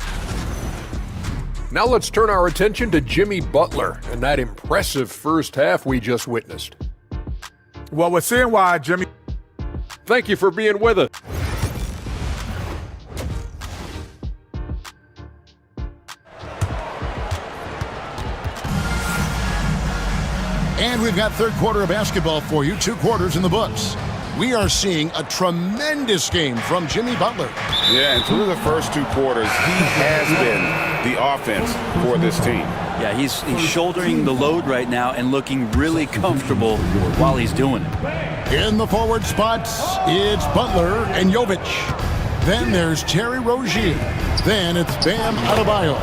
now let's turn our attention to Jimmy Butler and that impressive first half we just witnessed. Well, we're seeing why, Jimmy. Thank you for being with us. And we've got third quarter of basketball for you, 2 quarters in the books. We are seeing a tremendous game from Jimmy Butler. Yeah, and through the first 2 quarters, he has been the offense for this team. Yeah, he's shouldering the load right now and looking really comfortable while he's doing it. In the forward spots, it's Butler and Jovic. Then there's Terry Rozier. Then it's Bam Adebayo.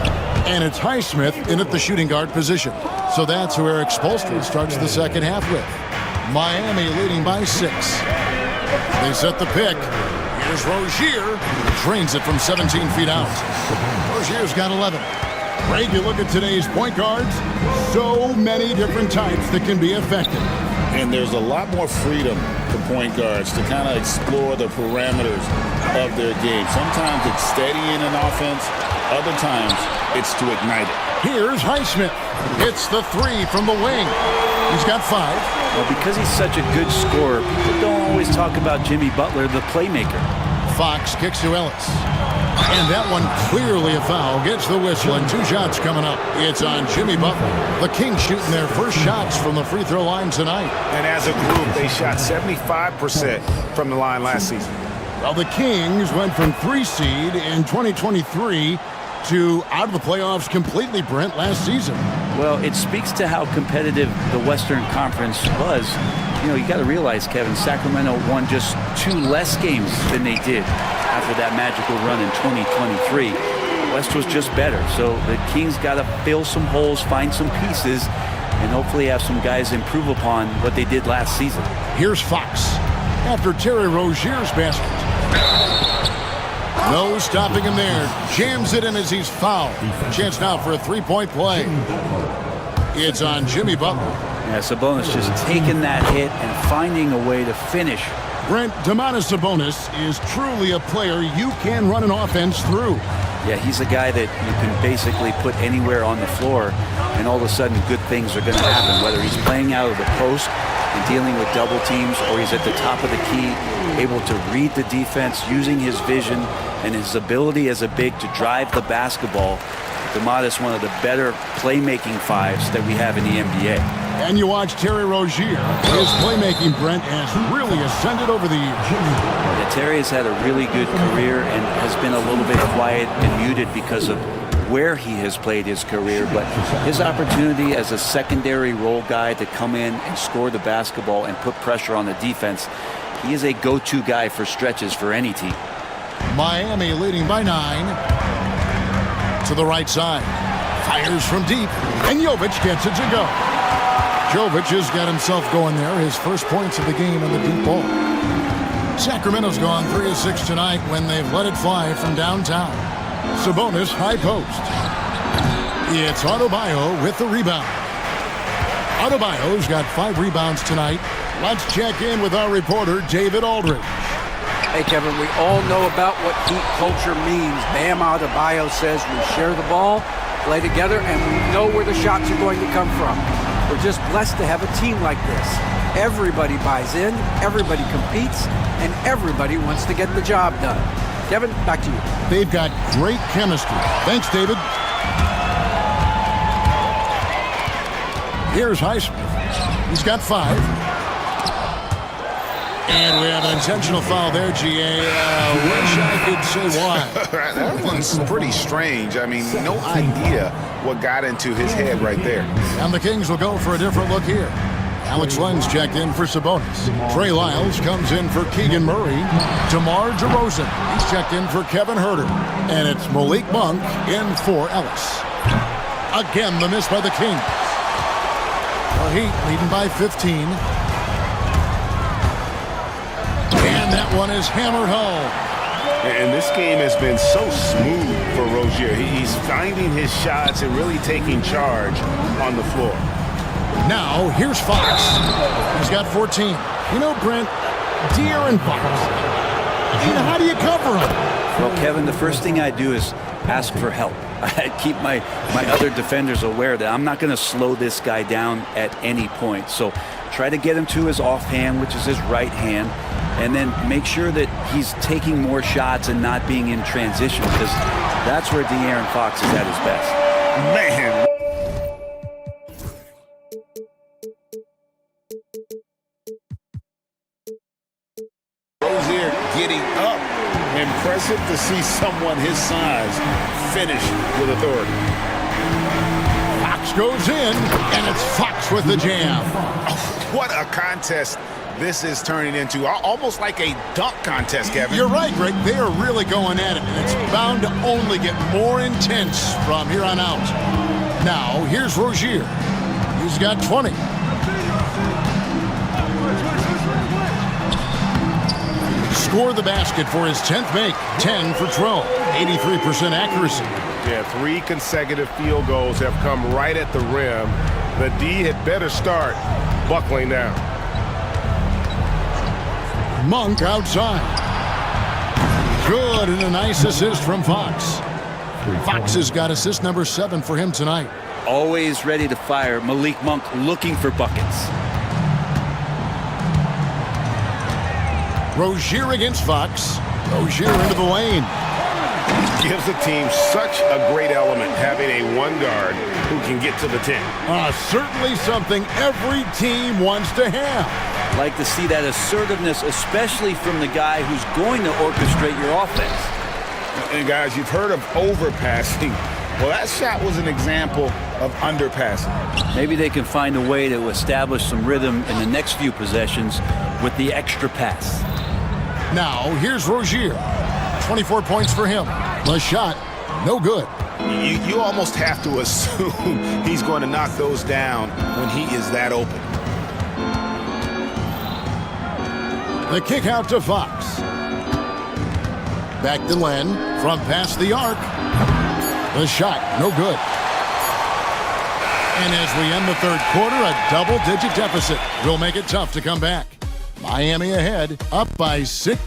And it's Highsmith in at the shooting guard position. So that's who Eric Spoelstra starts the second half with. Miami leading by 6. They set the pick. Here's Rozier. Drains it from 17 feet out. Rozier's got 11. Greg, you look at today's point guards, so many different types that can be effective. And there's a lot more freedom for point guards to kind of explore the parameters of their game. Sometimes it's steadying an offense. Other times it's to ignite it. Here's Highsmith. It's the 3 from the wing. He's got 5. Well, because he's such a good scorer, people don't always talk about Jimmy Butler, the playmaker. Fox kicks to Ellis. And that one clearly a foul. Gets the whistle and 2 shots coming up. It's on Jimmy Butler. The Kings shooting their first shots from the free throw line tonight. And as a group, they shot 75% from the line last season. Well, the Kings went from 3 seed in 2023 to out of the playoffs completely, Brent, last season. Well, it speaks to how competitive the Western Conference was. You know, you got to realize, Kevin, Sacramento won just 2 less games than they did after that magical run in 2023. West was just better, so the Kings got to fill some holes, find some pieces, and hopefully have some guys improve upon what they did last season. Here's Fox after Terry Rozier's basket. No stopping him there. Jams it in as he's fouled. Chance now for a three-point play. It's on Jimmy Butler. Yeah, Sabonis just taking that hit and finding a way to finish. Brent, Domantas Sabonis is truly a player you can run an offense through. Yeah, he's a guy that you can basically put anywhere on the floor, and all of a sudden good things are going to happen, whether he's playing out of the post and dealing with double teams, or he's at the top of the key, able to read the defense, using his vision and his ability as a big to drive the basketball. Domantas, one of the better playmaking fives that we have in the NBA. And you watch Terry Rozier. His playmaking, Brent, has really ascended over the years. Yeah, Terry has had a really good career and has been a little bit quiet and muted because of where he has played his career, but his opportunity as a secondary role guy to come in and score the basketball and put pressure on the defense, he is a go-to guy for stretches for any team. Miami leading by 9. To the right side. Fires from deep. And Jovic gets it to go. Jovic has got himself going there. His first points of the game on the deep ball. Sacramento's gone 3 of 6 tonight when they've let it fly from downtown. Sabonis high post. It's Adebayo with the rebound. Adebayo's got 5 rebounds tonight. Let's check in with our reporter, David Aldridge. Hey, Kevin, we all know about what Heat culture means. Bam Adebayo says we share the ball, play together, and we know where the shots are going to come from. We're just blessed to have a team like this. Everybody buys in, everybody competes, and everybody wants to get the job done. Kevin, back to you. They've got great chemistry. Thanks, David. Here's Highsmith. He's got 5. And we have an intentional foul there, GA. Wish I could say why. That one's pretty strange. I mean, no idea what got into his head right there. And the Kings will go for a different look here. Alex Len's checked in for Sabonis. Trey Lyles comes in for Keegan Murray. DeMar DeRozan, he's checked in for Kevin Huerter. And it's Malik Monk in for Ellis. Again, the miss by the Kings. The Heat leading by 15. And that one is hammered home. And this game has been so smooth for Rozier. He's finding his shots and really taking charge on the floor. Now, here's Fox. He's got 14. You know, Brent, De'Aaron Fox, how do you cover him? Well, Kevin, the first thing I do is ask for help. I keep my other defenders aware that I'm not going to slow this guy down at any point. So try to get him to his offhand, which is his right hand, and then make sure that he's taking more shots and not being in transition, because that's where De'Aaron Fox is at his best. Man. Rozier getting up. Impressive to see someone his size finish with authority. Fox goes in, and it's Fox with the jam. What a contest this is turning into. Almost like a dunk contest, Kevin. You're right, Greg. They are really going at it, and it's bound to only get more intense from here on out. Now, here's Rozier. He's got 20. Scored the basket for his 10th make. 10 for 12. 83% accuracy. Yeah, 3 consecutive field goals have come right at the rim. The D had better start buckling down. Monk outside. Good, and a nice assist from Fox. Fox has got assist number 7 for him tonight. Always ready to fire. Malik Monk looking for buckets. Rozier against Fox. Rozier into the lane. Gives the team such a great element having a one guard who can get to the 10. Certainly something every team wants to have. Like to see that assertiveness, especially from the guy who's going to orchestrate your offense. And guys, you've heard of overpassing. Well, that shot was an example of underpassing. Maybe they can find a way to establish some rhythm in the next few possessions with the extra pass. Now, here's Rozier. 24 points for him. The shot, no good. You almost have to assume he's going to knock those down when he is that open. The kick out to Fox. Back to Len from past the arc. The shot, no good. And as we end the third quarter, a double-digit deficit will make it tough to come back. Miami ahead, up by 6.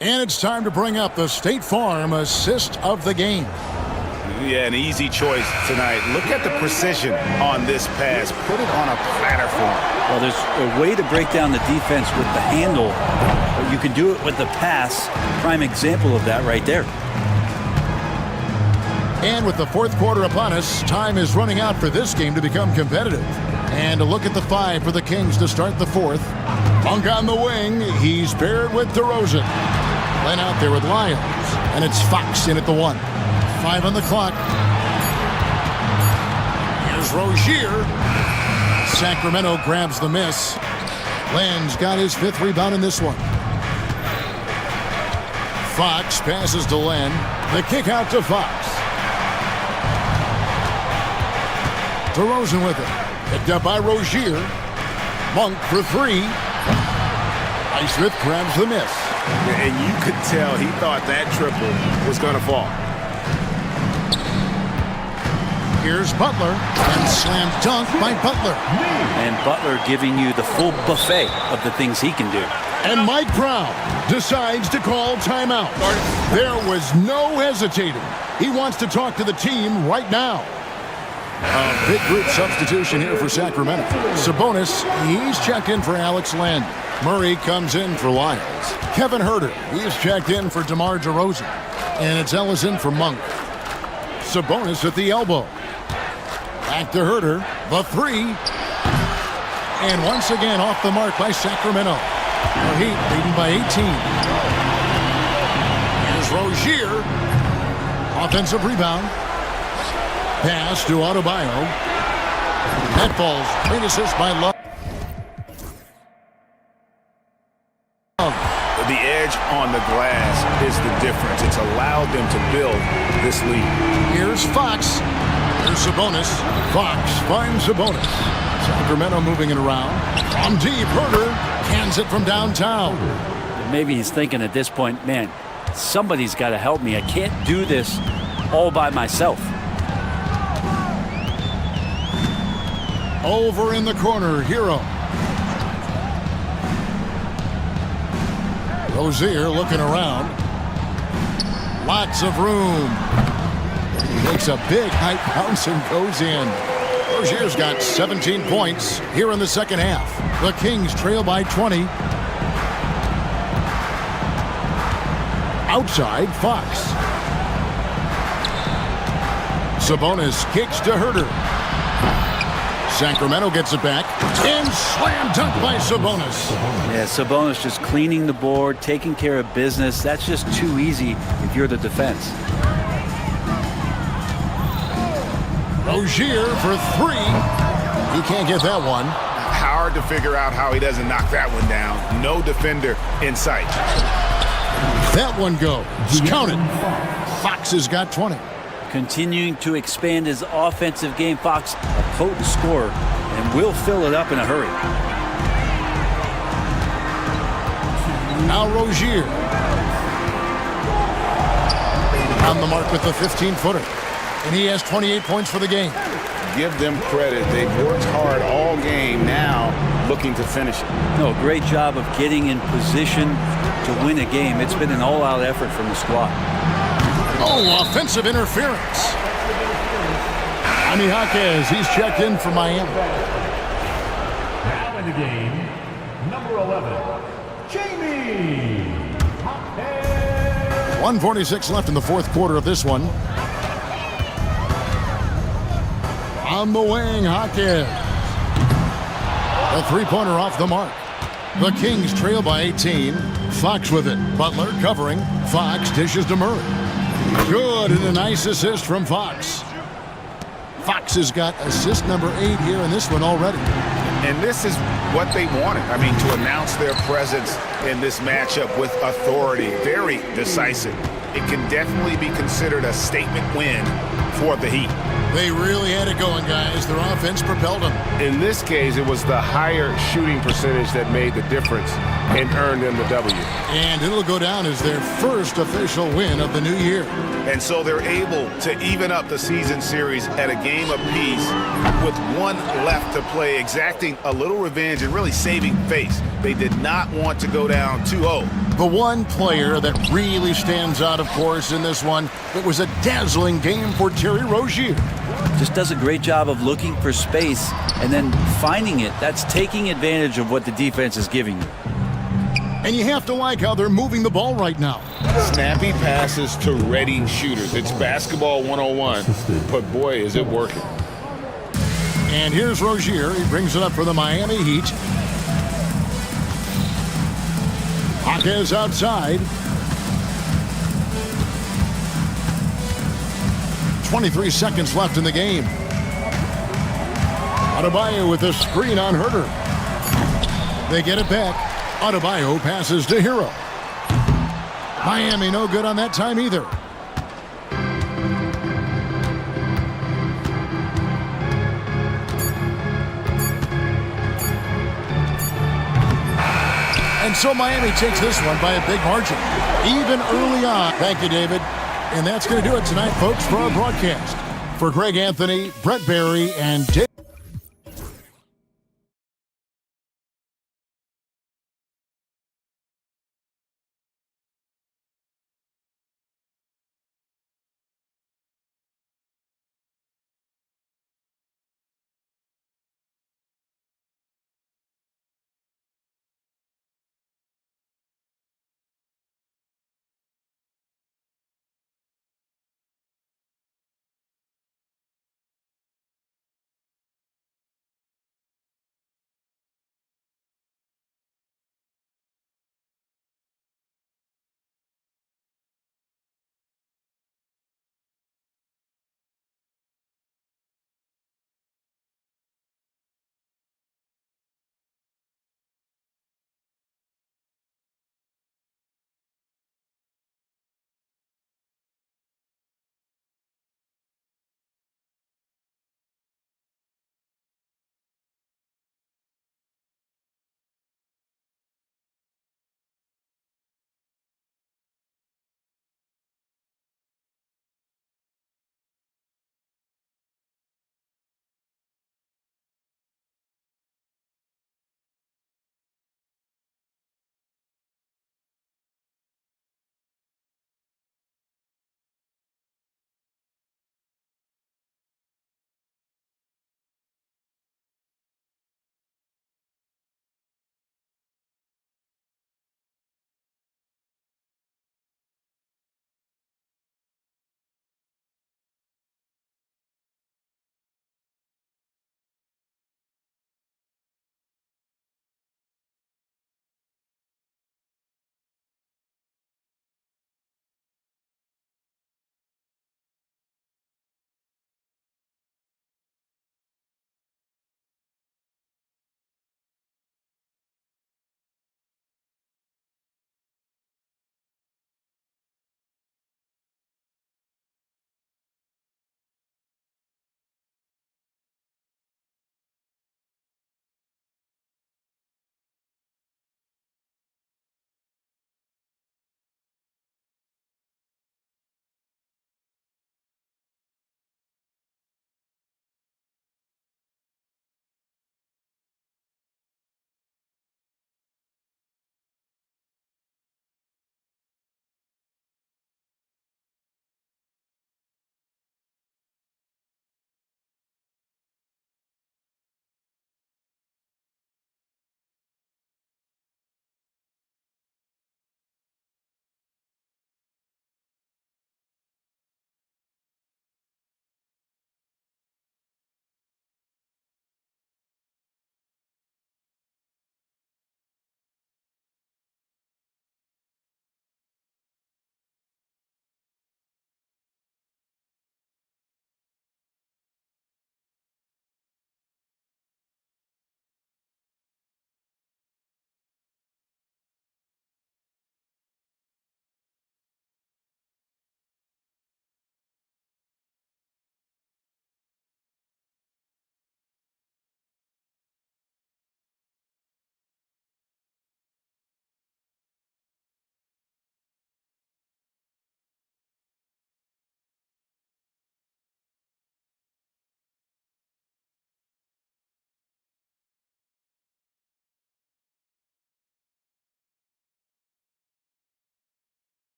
And it's time to bring up the State Farm assist of the game. Yeah, an easy choice tonight. Look at the precision on this pass. Put it on a platter for him. Well, there's a way to break down the defense with the handle, but you can do it with the pass. Prime example of that right there. And with the fourth quarter upon us, time is running out for this game to become competitive. And a look at the 5 for the Kings to start the fourth. Monk on the wing. He's paired with DeRozan. Len out there with Lyons. And it's Fox in at the 1. 5 on the clock. Here's Rozier. Sacramento grabs the miss. Len's got his 5th rebound in this one. Fox passes to Len. The kick out to Fox. DeRozan with it. Picked up by Rozier. Monk for 3. Highsmith grabs the miss. And you could tell he thought that triple was going to fall. Here's Butler, and slam dunk by Butler. And Butler giving you the full buffet of the things he can do. And Mike Brown decides to call timeout. There was no hesitating. He wants to talk to the team right now. A big group substitution here for Sacramento. Sabonis, he's checked in for Alex Len. Murray comes in for Lyles. Kevin Huerter, he's checked in for DeMar DeRozan. And it's Ellison for Monk. Sabonis at the elbow. Back to Huerter, the 3. And once again off the mark by Sacramento. The Heat leading by 18. Here's Rozier. Offensive rebound. Pass to Adebayo. That falls. Great assist by Love. The edge on the glass is the difference. It's allowed them to build this lead. Here's Fox. Here's Sabonis. Fox finds Sabonis. Sacramento moving it around. From deep, Huerter cans it from downtown. Maybe he's thinking at this point, man, somebody's got to help me. I can't do this all by myself. Over in the corner, Hero. Rozier looking around. Lots of room. Makes a big high bounce and goes in. Rozier's got 17 points here in the second half. The Kings trail by 20. Outside, Fox. Sabonis kicks to Huerter. Sacramento gets it back. And slam dunk by Sabonis. Yeah, Sabonis just cleaning the board, taking care of business. That's just too easy if you're the defense. Rozier for 3. He can't get that one. Hard to figure out how he doesn't knock that one down. No defender in sight. That one goes. Counted. Fox has got 20. Continuing to expand his offensive game. Fox, a potent scorer, and will fill it up in a hurry. Now Rozier. On the mark with the 15-footer. And he has 28 points for the game. Give them credit. They've worked hard all game, now looking to finish it. No, great job of getting in position to win a game. It's been an all-out effort from the squad. Oh, offensive interference. Jaime Jaquez, he's checked in for Miami. Now in the game, number 11, Jamie. 1:46 left in the fourth quarter of this one. On the wing, Jaquez. A three-pointer off the mark. The Kings trail by 18. Fox with it. Butler covering. Fox dishes to Murray. Good, and a nice assist from Fox. Fox has got assist number 8 here in this one already. And this is what they wanted. I mean, to announce their presence in this matchup with authority. Very decisive. it can definitely be considered a statement win for the Heat. They really had it going, guys. Their offense propelled them. In this case, it was the higher shooting percentage that made the difference and earned them the W. And it'll go down as their first official win of the new year. And so they're able to even up the season series at a game apiece with one left to play, exacting a little revenge and really saving face. They did not want to go down 2-0. The one player that really stands out, of course, in this one, it was a dazzling game for Terry Rozier. Just does a great job of looking for space and then finding it. That's taking advantage of what the defense is giving you. And you have to like how they're moving the ball right now. Snappy passes to ready shooters. It's basketball 101, but boy, is it working. And here's Rozier. He brings it up for the Miami Heat. Hawkes outside. 23 seconds left in the game. Adebayo with a screen on Herter. They get it back. Adebayo passes to Hero. Miami no good on that time either. And so Miami takes this one by a big margin, even early on. Thank you, David. And that's going to do it tonight, folks, for our broadcast. For Greg Anthony, Brett Barry, and Dave.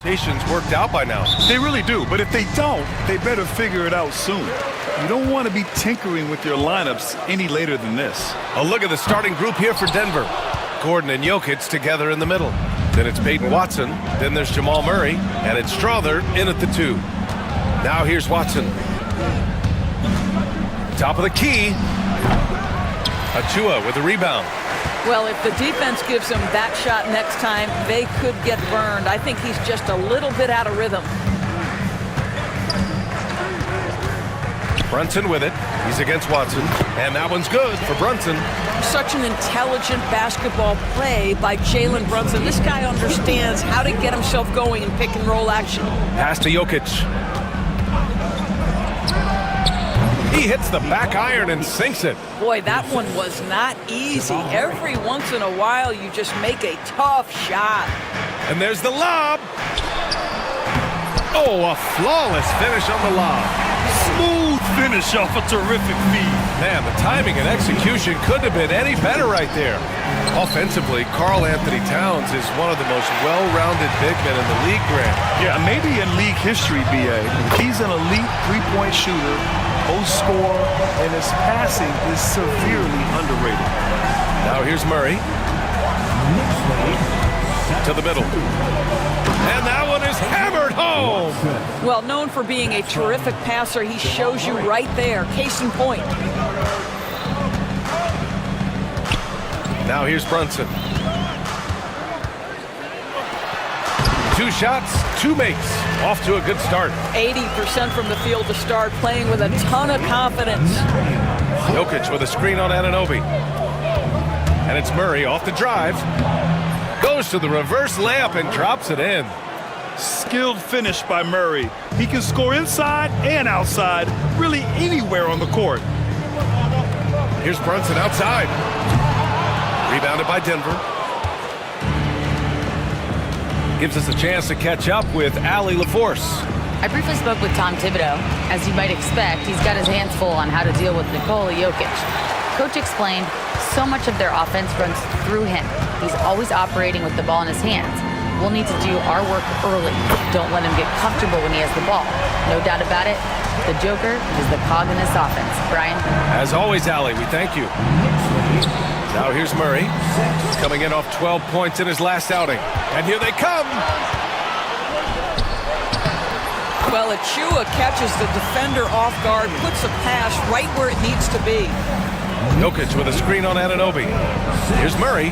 Rotations worked out by now. They really do, but if they don't, they better figure it out soon. You don't want to be tinkering with your lineups any later than this. A look at the starting group here for Denver. Gordon and Jokic together in the middle. Then it's Peyton Watson. Then there's Jamal Murray. And it's Strother in at the 2. Now here's Watson. Top of the key. Achua with a rebound. Well, if the defense gives him that shot next time, they could get burned. I think he's just a little bit out of rhythm. Brunson with it. He's against Watson. And that one's good for Brunson. Such an intelligent basketball play by Jalen Brunson. This guy understands how to get himself going in pick and roll action. Pass to Jokic. He hits the back iron and sinks it. Boy, that one was not easy. Every once in a while, you just make a tough shot. And there's the lob. Oh, a flawless finish on the lob. Smooth finish off a terrific feed. Man, the timing and execution couldn't have been any better right there. Offensively, Karl Anthony Towns is one of the most well-rounded big men in the league, Grant. Yeah, maybe in league history, B.A. He's an elite three-point shooter, most scorer, and his passing is severely underrated. Now here's Murray. To the middle. And that one is hammered home. Well, known for being a terrific passer, he shows you right there. Case in point. Now here's Brunson. 2 shots, 2 makes. Off to a good start. 80% from the field to start, playing with a ton of confidence. Jokic with a screen on Anunoby. And it's Murray off the drive. Goes to the reverse layup and drops it in. Skilled finish by Murray. He can score inside and outside, really anywhere on the court. Here's Brunson outside. Rebounded by Denver. Gives us a chance to catch up with Allie LaForce. I briefly spoke with Tom Thibodeau. As you might expect, he's got his hands full on how to deal with Nikola Jokic. Coach explained so much of their offense runs through him. He's always operating with the ball in his hands. We'll need to do our work early. Don't let him get comfortable when he has the ball. No doubt about it, the Joker is the cog in this offense. Brian? As always, Allie, we thank you. Now here's Murray. Coming in off 12 points in his last outing. And here they come. Well, Achua catches the defender off guard, puts a pass right where it needs to be. Jokic with a screen on Anunoby. Here's Murray.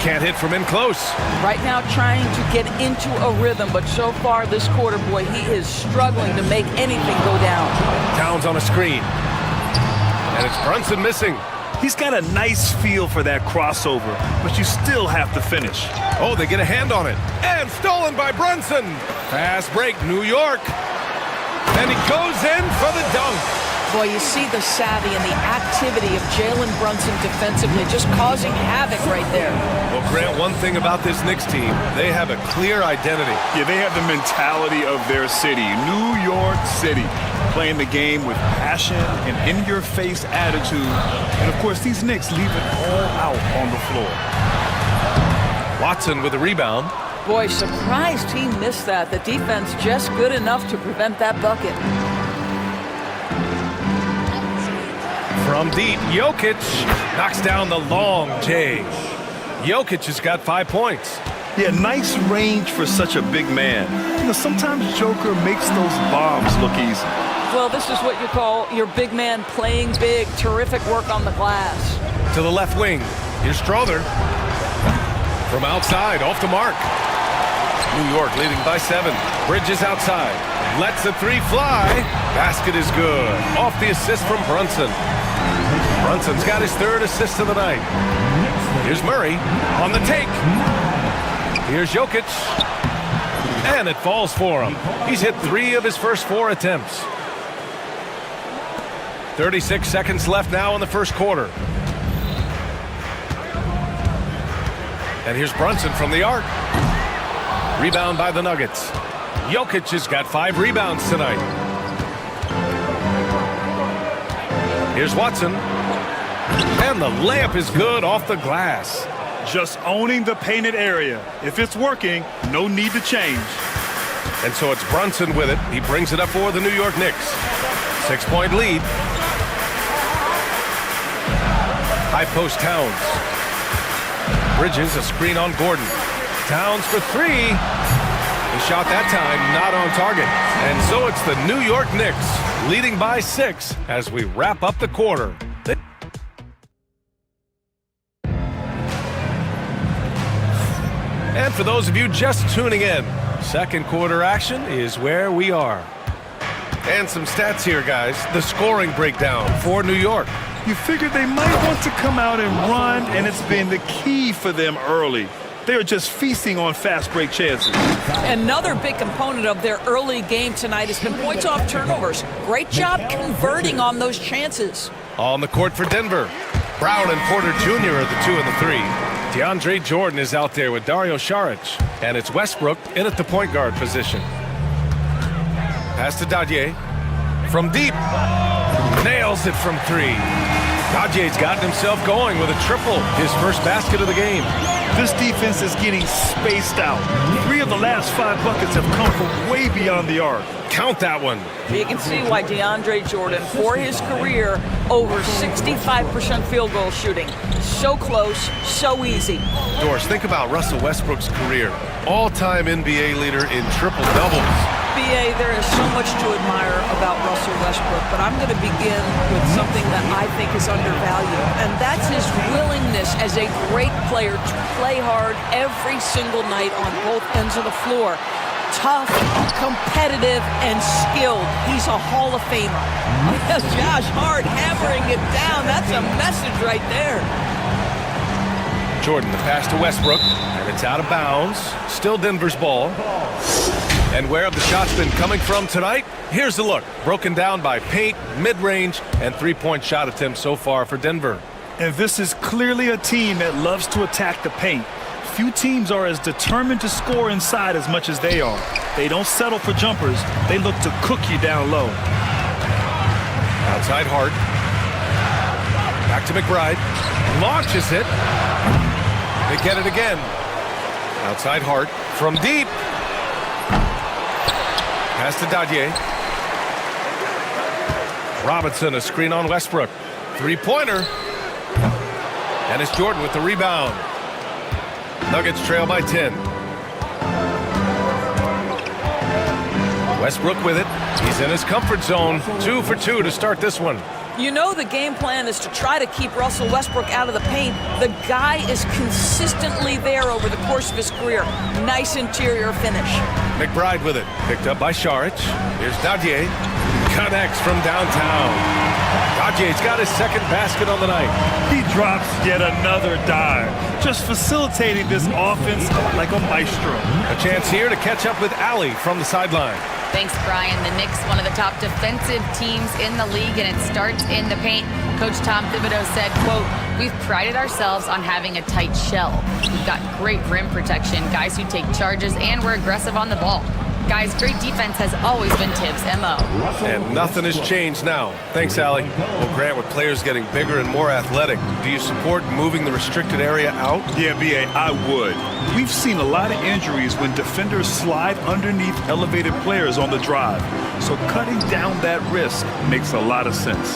Can't hit from in close. Right now trying to get into a rhythm, but so far this quarter, boy, he is struggling to make anything go down. Towns on a screen. And it's Brunson missing. He's got a nice feel for that crossover, but you still have to finish. Oh, they get a hand on it. And stolen by Brunson. Fast break, New York. And he goes in for the dunk. Boy, you see the savvy and the activity of Jalen Brunson defensively, just causing havoc right there. Well, Grant, one thing about this Knicks team, they have a clear identity. Yeah, they have the mentality of their city, New York City, playing the game with passion and in-your-face attitude. And, of course, these Knicks leave it all out on the floor. Watson with a rebound. Boy, surprised he missed that. The defense just good enough to prevent that bucket. From deep, Jokic knocks down the long J. Jokic has got 5 points. Yeah, nice range for such a big man. You know, sometimes Joker makes those bombs look easy. Well, this is what you call your big man playing big. Terrific work on the glass. To the left wing, here's Strother. From outside, off the mark. New York leading by 7. Bridges outside. Lets the 3 fly. Basket is good. Off the assist from Brunson. Brunson's got his 3rd assist of the night. Here's Murray on the take. Here's Jokic. And it falls for him. He's hit 3 of his first 4 attempts. 36 seconds left now in the first quarter. And here's Brunson from the arc. Rebound by the Nuggets. Jokic has got 5 rebounds tonight. Here's Watson. And the layup is good off the glass. Just owning the painted area. If it's working, no need to change. And so it's Brunson with it. He brings it up for the New York Knicks. 6-point lead. High post Towns. Bridges a screen on Gordon. Towns for three. He shot that time, not on target. And so it's the New York Knicks leading by 6 as we wrap up the quarter. And for those of you just tuning in, second quarter action is where we are. And some stats here, guys. The scoring breakdown for New York. You figured they might want to come out and run, and it's been the key for them early. They're just feasting on fast break chances. Another big component of their early game tonight has been points off turnovers. Great job converting on those chances. On the court for Denver. Brown and Porter Jr. are the 2 and the 3. DeAndre Jordan is out there with Dario Saric. And it's Westbrook in at the point guard position. Pass to Dadje. From deep. Nails it from 3. Dadje's gotten himself going with a triple. His first basket of the game. This defense is getting spaced out. 3 of the last 5 buckets have come from way beyond the arc. Count that one. You can see why DeAndre Jordan, for his career, over 65% field goal shooting. So close, so easy. Doris, think about Russell Westbrook's career. All-time NBA leader in triple-doubles. BA, there is so much to admire about Russell Westbrook, but I'm going to begin with something that I think is undervalued, and that's his willingness as a great player to play hard every single night on both ends of the floor. Tough, competitive, and skilled. He's a Hall of Famer. Yes, Josh Hart hammering it down. That's a message right there. Jordan, the pass to Westbrook, and it's out of bounds. Still Denver's ball. And where have the shots been coming from tonight? Here's the look. Broken down by paint, mid-range, and three-point shot attempts so far for Denver. And this is clearly a team that loves to attack the paint. Few teams are as determined to score inside as much as they are. They don't settle for jumpers. They look to cook you down low. Outside Hart. Back to McBride. Launches it. They get it again. Outside Hart. From deep. Pass to Dadje. Robinson, a screen on Westbrook. Three-pointer. And it's Jordan with the rebound. Nuggets trail by 10. Westbrook with it. He's in his comfort zone. 2 for 2 to start this one. You know the game plan is to try to keep Russell Westbrook out of the paint. The guy is consistently there over the course of his career. Nice interior finish. McBride with it. Picked up by Saric. Here's Dadje. Connects from downtown. Dadje's got his second basket on the night. He drops yet another dive. Just facilitating this offense like a maestro. A chance here to catch up with Allie from the sideline. Thanks, Brian. The Knicks, one of the top defensive teams in the league, and it starts in the paint. Coach Tom Thibodeau said, quote, "We've prided ourselves on having a tight shell. We've got great rim protection, guys who take charges, and we're aggressive on the ball. Guys, great defense has always been Tibbs' MO. And nothing has changed now. Thanks, Allie. Well, Grant, with players getting bigger and more athletic, do you support moving the restricted area out? Yeah, B.A., I would. We've seen a lot of injuries when defenders slide underneath elevated players on the drive. So cutting down that risk makes a lot of sense.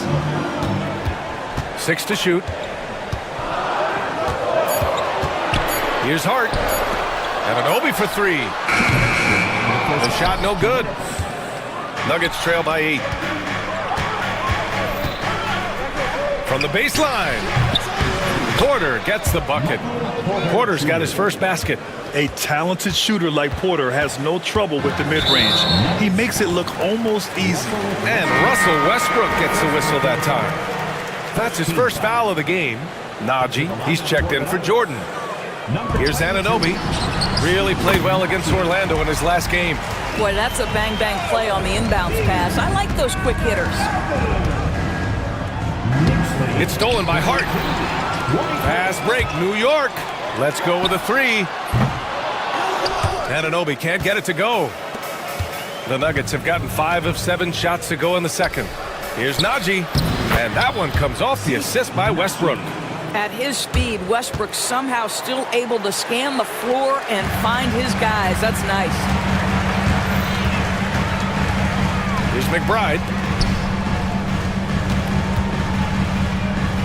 6 to shoot. Here's Hart. And an Obi for 3. The shot no good. Nuggets trail by 8. From the baseline. Porter gets the bucket. Porter's got his first basket. A talented shooter like Porter has no trouble with the mid-range. He makes it look almost easy. And Russell Westbrook gets the whistle that time. That's his first foul of the game. Najee, he's checked in for Jordan. Here's Anunoby. Really played well against Orlando in his last game. Boy, that's a bang-bang play on the inbounds pass. I like those quick hitters. It's stolen by Hart. Fast break, New York. Let's go with a 3. Anunoby can't get it to go. The Nuggets have gotten 5 of 7 shots to go in the second. Here's Najee. And that one comes off the assist by Westbrook. At his speed, Westbrook somehow still able to scan the floor and find his guys. That's nice. Here's McBride.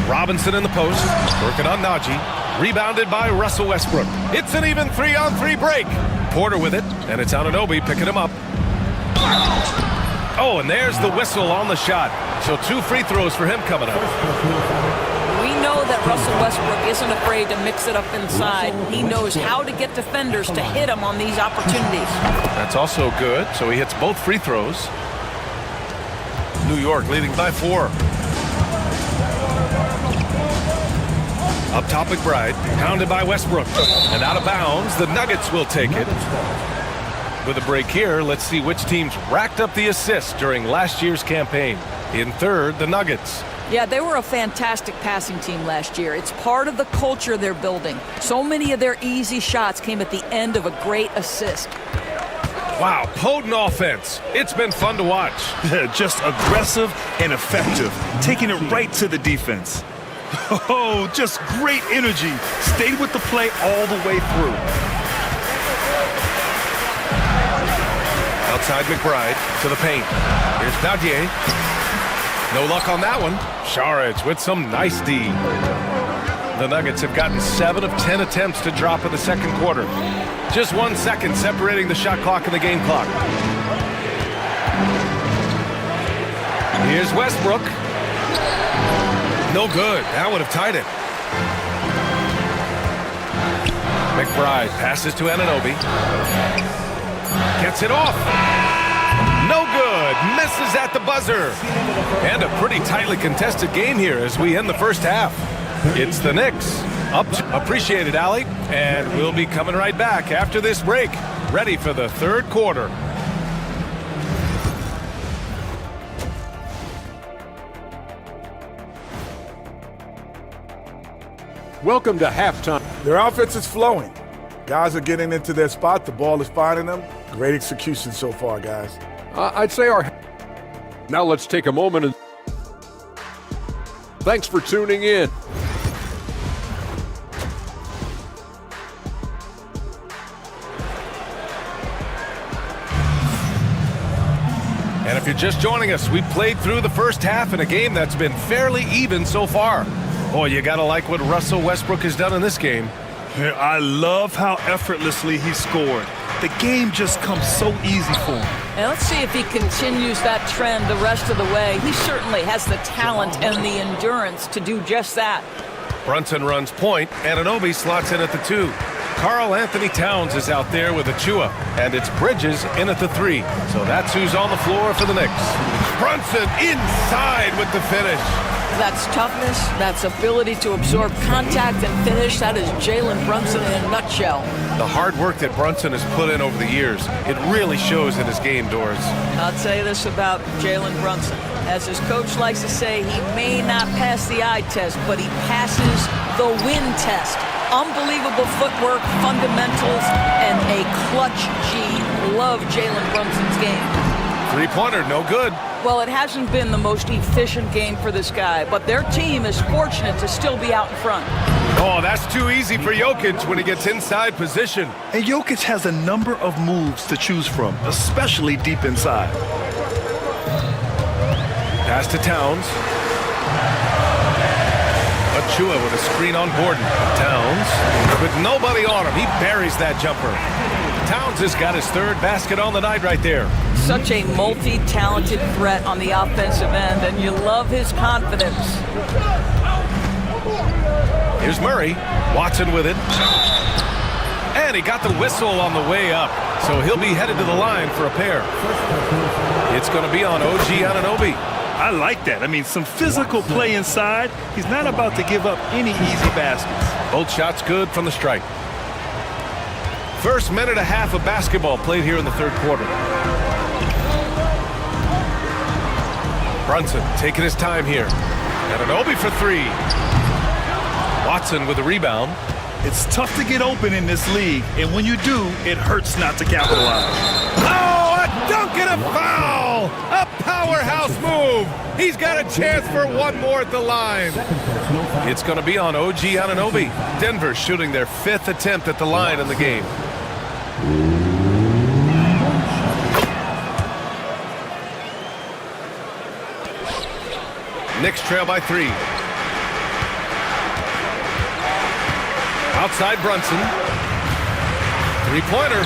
Robinson in the post, working on Najee. Rebounded by Russell Westbrook. It's an even 3-on-3 break. Porter with it, and it's Anunoby picking him up. Oh, and there's the whistle on the shot. So 2 free throws for him coming up. We know that Russell Westbrook isn't afraid to mix it up inside. He knows how to get defenders to hit him on these opportunities. That's also good. So he hits both free throws. New York leading by 4. Up top, McBride, pounded by Westbrook. And out of bounds, the Nuggets will take it. With a break here, let's see which teams racked up the assists during last year's campaign. In third, the Nuggets. Yeah, they were a fantastic passing team last year. It's part of the culture they're building. So many of their easy shots came at the end of a great assist. Wow, potent offense. It's been fun to watch. Just aggressive and effective, taking it right to the defense. Oh, just great energy. Stayed with the play all the way through. Outside McBride to the paint. Here's Nadier. No luck on that one. Saric with some nice D. The Nuggets have gotten 7 of 10 attempts to drop in the second quarter. Just 1 second separating the shot clock and the game clock. Here's Westbrook. No good. That would have tied it. McBride passes to Anunoby. Gets it off. No good. Misses at the buzzer. And a pretty tightly contested game here as we end the first half. It's the Knicks. Appreciate it, Allie. And we'll be coming right back after this break. Ready for the third quarter. Welcome to halftime. Their offense is flowing. Guys are getting into their spot. The ball is finding them. Great execution so far, guys. I'd say our... Now let's take a moment and... Thanks for tuning in. And if you're just joining us, we played through the first half in a game that's been fairly even so far. Boy, you gotta like what Russell Westbrook has done in this game. I love how effortlessly he scored. The game just comes so easy for him. And let's see if he continues that trend the rest of the way. He certainly has the talent and the endurance to do just that. Brunson runs point, Anunoby slots in at the 2. Karl Anthony Towns is out there with Achua, and it's Bridges in at the 3. So that's who's on the floor for the Knicks. Brunson inside with the finish. That's toughness, that's ability to absorb contact and finish. That is Jalen Brunson in a nutshell. The hard work that Brunson has put in over the years, it really shows in his game, Doris. I'll tell you this about Jalen Brunson. As his coach likes to say, he may not pass the eye test, but he passes the win test. Unbelievable footwork, fundamentals, and a clutch G. Love Jalen Brunson's game. Three-pointer, no good. Well, it hasn't been the most efficient game for this guy, but their team is fortunate to still be out in front. Oh, that's too easy for Jokic when he gets inside position. And Jokic has a number of moves to choose from, especially deep inside. Pass to Towns. Achua with a screen on Gordon. Towns with nobody on him. He buries that jumper. Towns has got his 3rd basket on the night right there. Such a multi-talented threat on the offensive end, and you love his confidence. Here's Murray. Watson with it. And he got the whistle on the way up, so he'll be headed to the line for a pair. It's going to be on OG Anunoby. I like that. I mean, some physical play inside. He's not about to give up any easy baskets. Both shots good from the stripe. First minute and a half of basketball played here in the third quarter. Brunson taking his time here. Anunoby for 3. Watson with the rebound. It's tough to get open in this league, and when you do, it hurts not to capitalize. Oh, a dunk and a foul! A powerhouse move. He's got a chance for one more at the line. It's going to be on OG Anunoby. Denver shooting their 5th attempt at the line in the game. Knicks trail by 3. Outside Brunson. Three-pointer.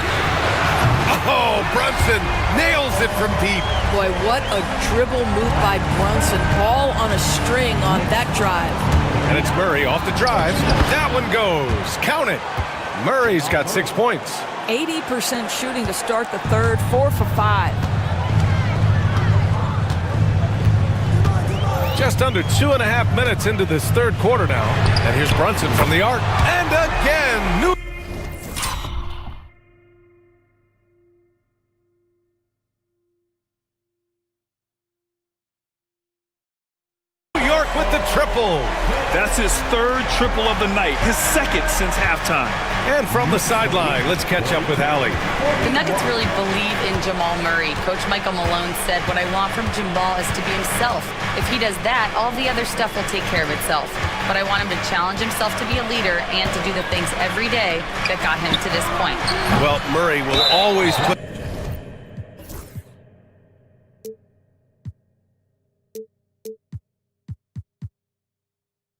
Oh, Brunson nails it from deep. Boy, what a dribble move by Brunson. Ball on a string on that drive. And it's Murray off the drive. That one goes. Count it. Murray's got 6 points. 80% shooting to start the third, 4 for 5. Just under 2.5 minutes into this third quarter now. And here's Brunson from the arc. And again, New York with the triple. That's his 3rd triple of the night, his 2nd since halftime. And from the sideline, let's catch up with Allie. The Nuggets really believe in Jamal Murray. Coach Michael Malone said, what I want from Jamal is to be himself. If he does that, all the other stuff will take care of itself. But I want him to challenge himself to be a leader and to do the things every day that got him to this point. Well, Murray will always put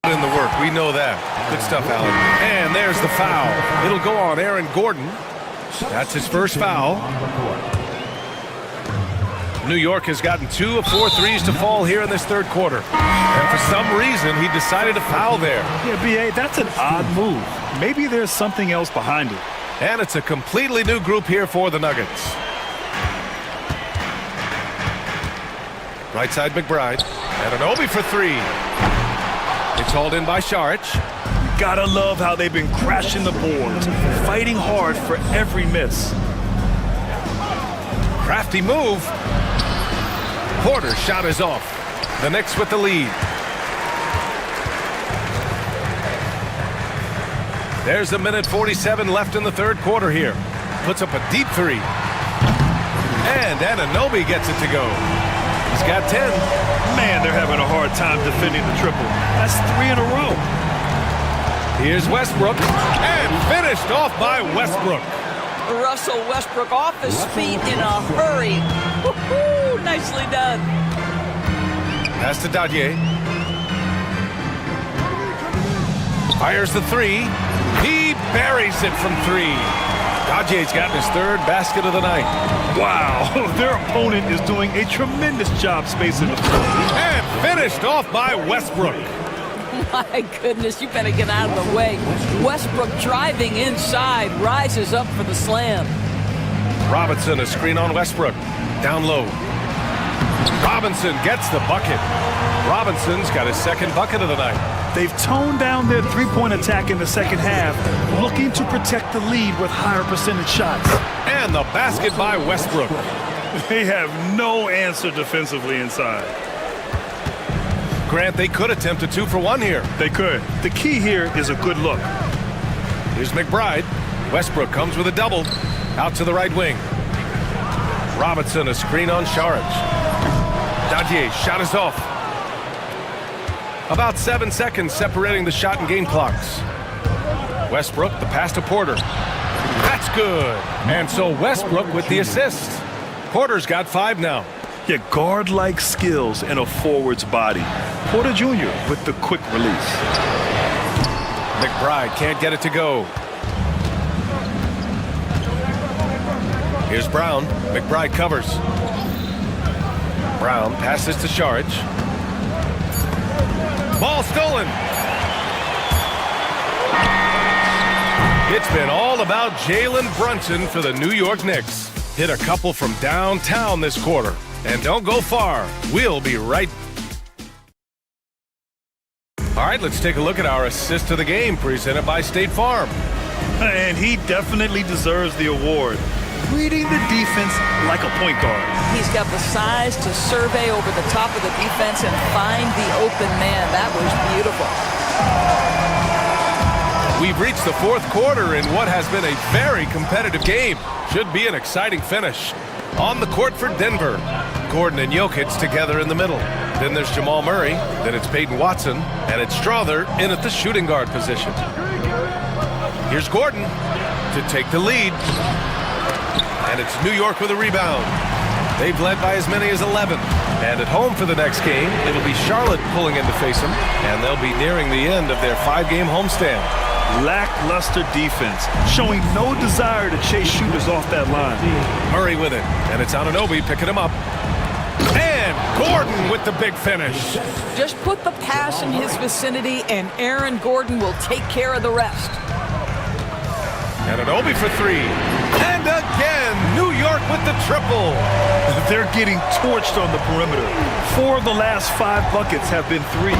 in the work. We know that. Good stuff, Allen. And there's the foul. It'll go on Aaron Gordon. That's his first foul. New York has gotten 2 of 4 threes to fall here in this third quarter. And for some reason, he decided to foul there. Yeah, B.A., that's an odd move. Maybe there's something else behind it. And it's a completely new group here for the Nuggets. Right side McBride. Anunoby for 3. It's hauled in by Saric. Gotta love how they've been crashing the boards, fighting hard for every miss. Crafty move. Porter's shot is off. The Knicks with the lead. There's a minute 47 left in the third quarter here. Puts up a deep 3. And Anunoby gets it to go. He's got 10. Man, they're having a hard time defending the triple. That's 3 in a row. Here's Westbrook. And finished off by Westbrook. Russell Westbrook off his feet in a hurry. Woo-hoo, nicely done. Pass to Dadier. Fires the 3. He buries it from 3. Dajier's gotten his 3rd basket of the night. Wow, their opponent is doing a tremendous job spacing the floor. And finished off by Westbrook. My goodness, you better get out of the way. Westbrook driving inside, rises up for the slam. Robinson, a screen on Westbrook. Down low. Robinson gets the bucket. Robinson's got his 2nd bucket of the night. They've toned down their three-point attack in the second half, looking to protect the lead with higher percentage shots. And the basket by Westbrook. They have no answer defensively inside. Grant, they could attempt a 2 for 1 here. They could. The key here is a good look. Here's McBride. Westbrook comes with a double. Out to the right wing. Robinson, a screen on Saric. Dadier, shot is off. About 7 seconds separating the shot and game clocks. Westbrook, the pass to Porter. That's good. And so Westbrook with the assist. Porter's got 5 now. Yeah, guard-like skills in a forward's body. Porter Jr. with the quick release. McBride can't get it to go. Here's Brown. McBride covers. Brown passes to Saric. Ball stolen. It's been all about Jalen Brunson for the New York Knicks. Hit a couple from downtown this quarter. And don't go far. We'll be right. All right, let's take a look at our assist of the game presented by State Farm. And he definitely deserves the award. Reading the defense like a point guard. He's got the size to survey over the top of the defense and find the open man. That was beautiful. We've reached the fourth quarter in what has been a very competitive game. Should be an exciting finish. On the court for Denver, Gordon and Jokic together in the middle. Then there's Jamal Murray, then it's Peyton Watson, and it's Strother in at the shooting guard position. Here's Gordon to take the lead. And it's New York with a rebound. They've led by as many as 11. And at home for the next game, it'll be Charlotte pulling in to face them, and they'll be nearing the end of their 5-game homestand. Lackluster defense, showing no desire to chase shooters off that line. Murray with it, and it's Anunoby picking him up. And Gordon with the big finish. Just put the pass in his vicinity, and Aaron Gordon will take care of the rest. Anunoby for three. And again, New York with the triple. They're getting torched on the perimeter. 4 of the last 5 buckets have been threes.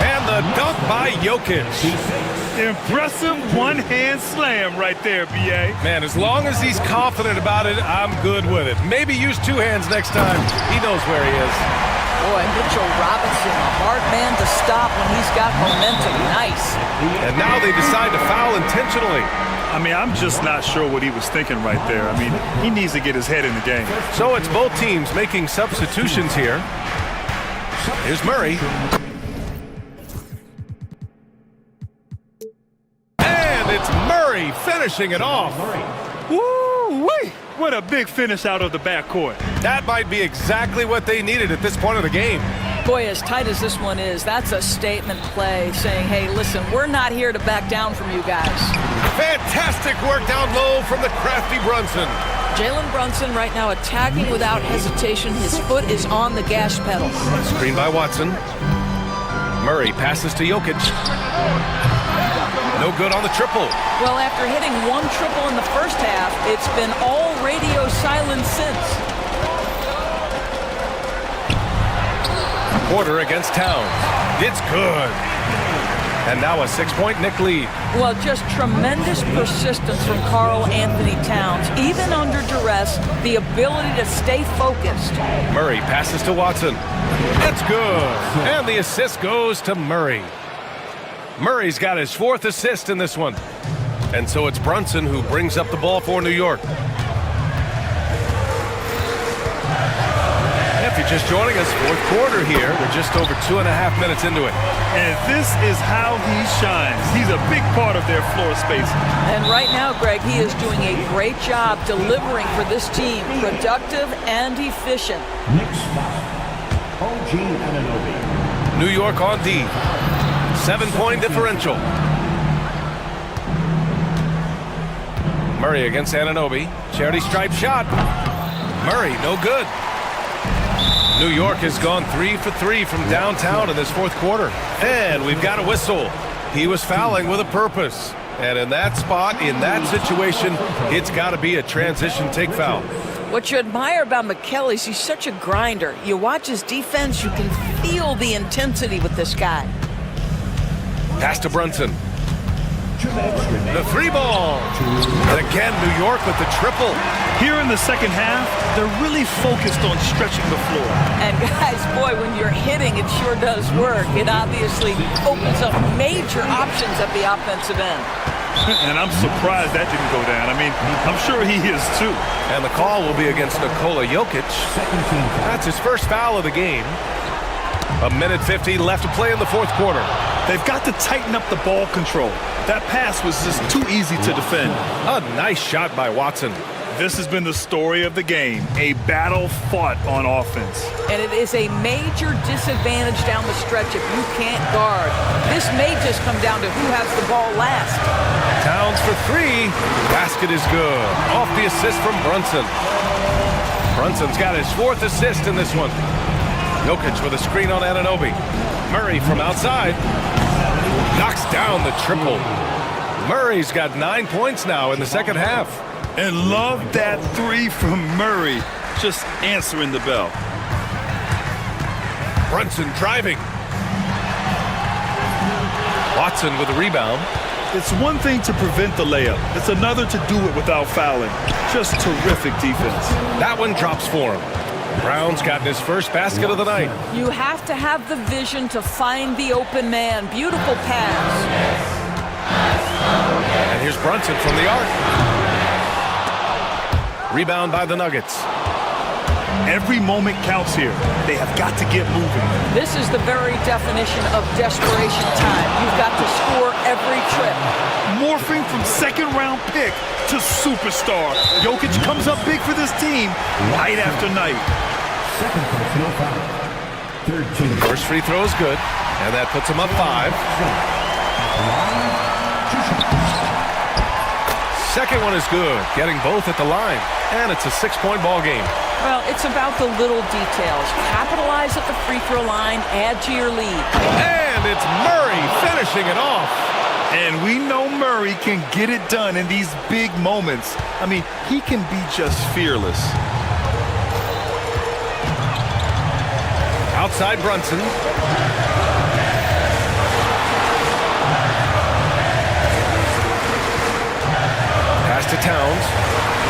And the dunk by Jokic. Impressive one-hand slam right there, B.A. Man, as long as he's confident about it, I'm good with it. Maybe use 2 hands next time. He knows where he is. Boy, Mitchell Robinson, a hard man to stop when he's got momentum. Nice. And now they decide to foul intentionally. I mean, I'm just not sure what he was thinking right there. I mean, he needs to get his head in the game. So it's both teams making substitutions here. Here's Murray. And it's Murray finishing it off. Woo-wee! What a big finish out of the backcourt. That might be exactly what they needed at this point of the game. Boy, as tight as this one is, that's a statement play saying, hey, listen, we're not here to back down from you guys. Fantastic work down low from the crafty Brunson. Jalen Brunson right now attacking without hesitation. His foot is on the gas pedal. Screen by Watson. Murray passes to Jokic. No good on the triple. Well, after hitting 1 triple in the first half, it's been all radio silence since. Porter against Towns. It's good. And now a 6-point Knick lead. Well, just tremendous persistence from Karl Anthony Towns. Even under duress, the ability to stay focused. Murray passes to Watson. It's good. And the assist goes to Murray. Murray's got his 4th assist in this one. And so it's Brunson who brings up the ball for New York. If you're just joining us, 4th quarter here. We're just over 2.5 minutes into it. And this is how he shines. He's a big part of their floor space. And right now, Greg, he is doing a great job delivering for this team. Productive and efficient. Knicks foul. OG Anunoby. New York on D. 7-point differential. Murray against Anunoby. Charity stripe shot. Murray, no good. New York has gone 3 for 3 from downtown in this 4th quarter. And we've got a whistle. He was fouling with a purpose. And in that spot, in that situation, it's got to be a transition take foul. What you admire about McKelly is he's such a grinder. You watch his defense, you can feel the intensity with this guy. Pass to Brunson. The 3 ball. And again, New York with the triple. Here in the second half, they're really focused on stretching the floor. And guys, boy, when you're hitting, it sure does work. It obviously opens up major options at the offensive end. And I'm surprised that didn't go down. I mean, I'm sure he is too. And the call will be against Nikola Jokic. That's his first foul of the game. 1:50 left to play in the 4th quarter. They've got to tighten up the ball control. That pass was just too easy to defend. A nice shot by Watson. This has been the story of the game, a battle fought on offense. And it is a major disadvantage down the stretch if you can't guard. This may just come down to who has the ball last. Towns for 3. Basket is good. Off the assist from Brunson. Brunson's got his 4th assist in this one. Jokic with a screen on Anunoby. Murray from outside. Knocks down the triple. Murray's got 9 points now in the second half. And love that 3 from Murray. Just answering the bell. Brunson driving. Watson with a rebound. It's one thing to prevent the layup. It's another to do it without fouling. Just terrific defense. That one drops for him. Brown's gotten his first basket of the night. You have to have the vision to find the open man. Beautiful pass. And here's Brunson from the arc. Rebound by the Nuggets. Every moment counts here. They have got to get moving. This is the very definition of desperation time. You've got to score every trip. Morphing from second-round pick to superstar. Jokic comes up big for this team night after night. Second personal foul. Third team. First free throw is good, and that puts him up 5. Second one is good, getting both at the line, and it's a 6-point ball game. Well, it's about the little details. Capitalize at the free throw line, add to your lead. And it's Murray finishing it off. And we know Murray can get it done in these big moments. I mean, he can be just fearless. Outside Brunson. Pass to Towns.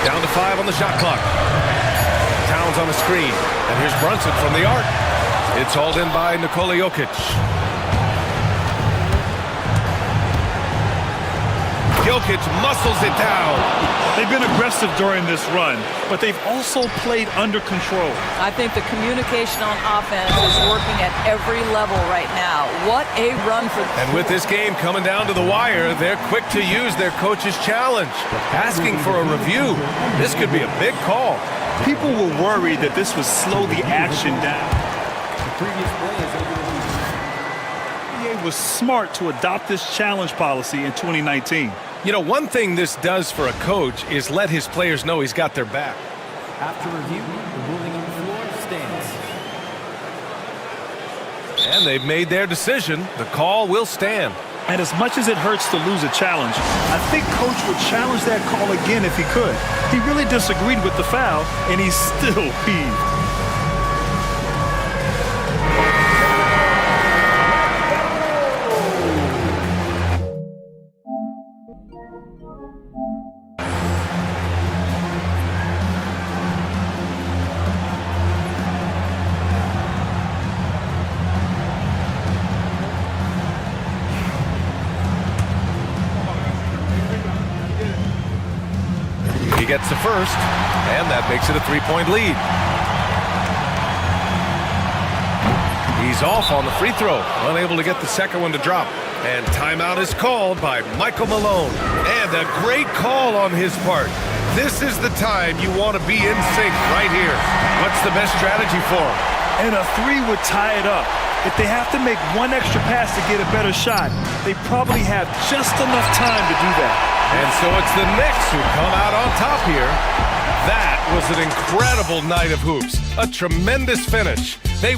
Down to 5 on the shot clock. Towns on the screen. And here's Brunson from the arc. It's hauled in by Nikola Jokic. Jokic muscles it down. They've been aggressive during this run, but they've also played under control. I think the communication on offense is working at every level right now. What a run for them. And with this game coming down to the wire, they're quick to use their coach's challenge, asking for a review. This could be a big call. People were worried that this would slow the action down. The previous play is over. NBA was smart to adopt this challenge policy in 2019. You know, one thing this does for a coach is let his players know he's got their back. After review, the ruling on the floor stands. And they've made their decision. The call will stand. And as much as it hurts to lose a challenge, I think Coach would challenge that call again if he could. He really disagreed with the foul, and he's still peeved. He gets the first, and that makes it a 3-point lead. He's off on the free throw, unable to get the second one to drop. And timeout is called by Michael Malone. And a great call on his part. This is the time you want to be in sync right here. What's the best strategy for him? And a 3 would tie it up. If they have to make one extra pass to get a better shot, they probably have just enough time to do that. And so it's the Knicks who come out on top here. That was an incredible night of hoops. A tremendous finish. They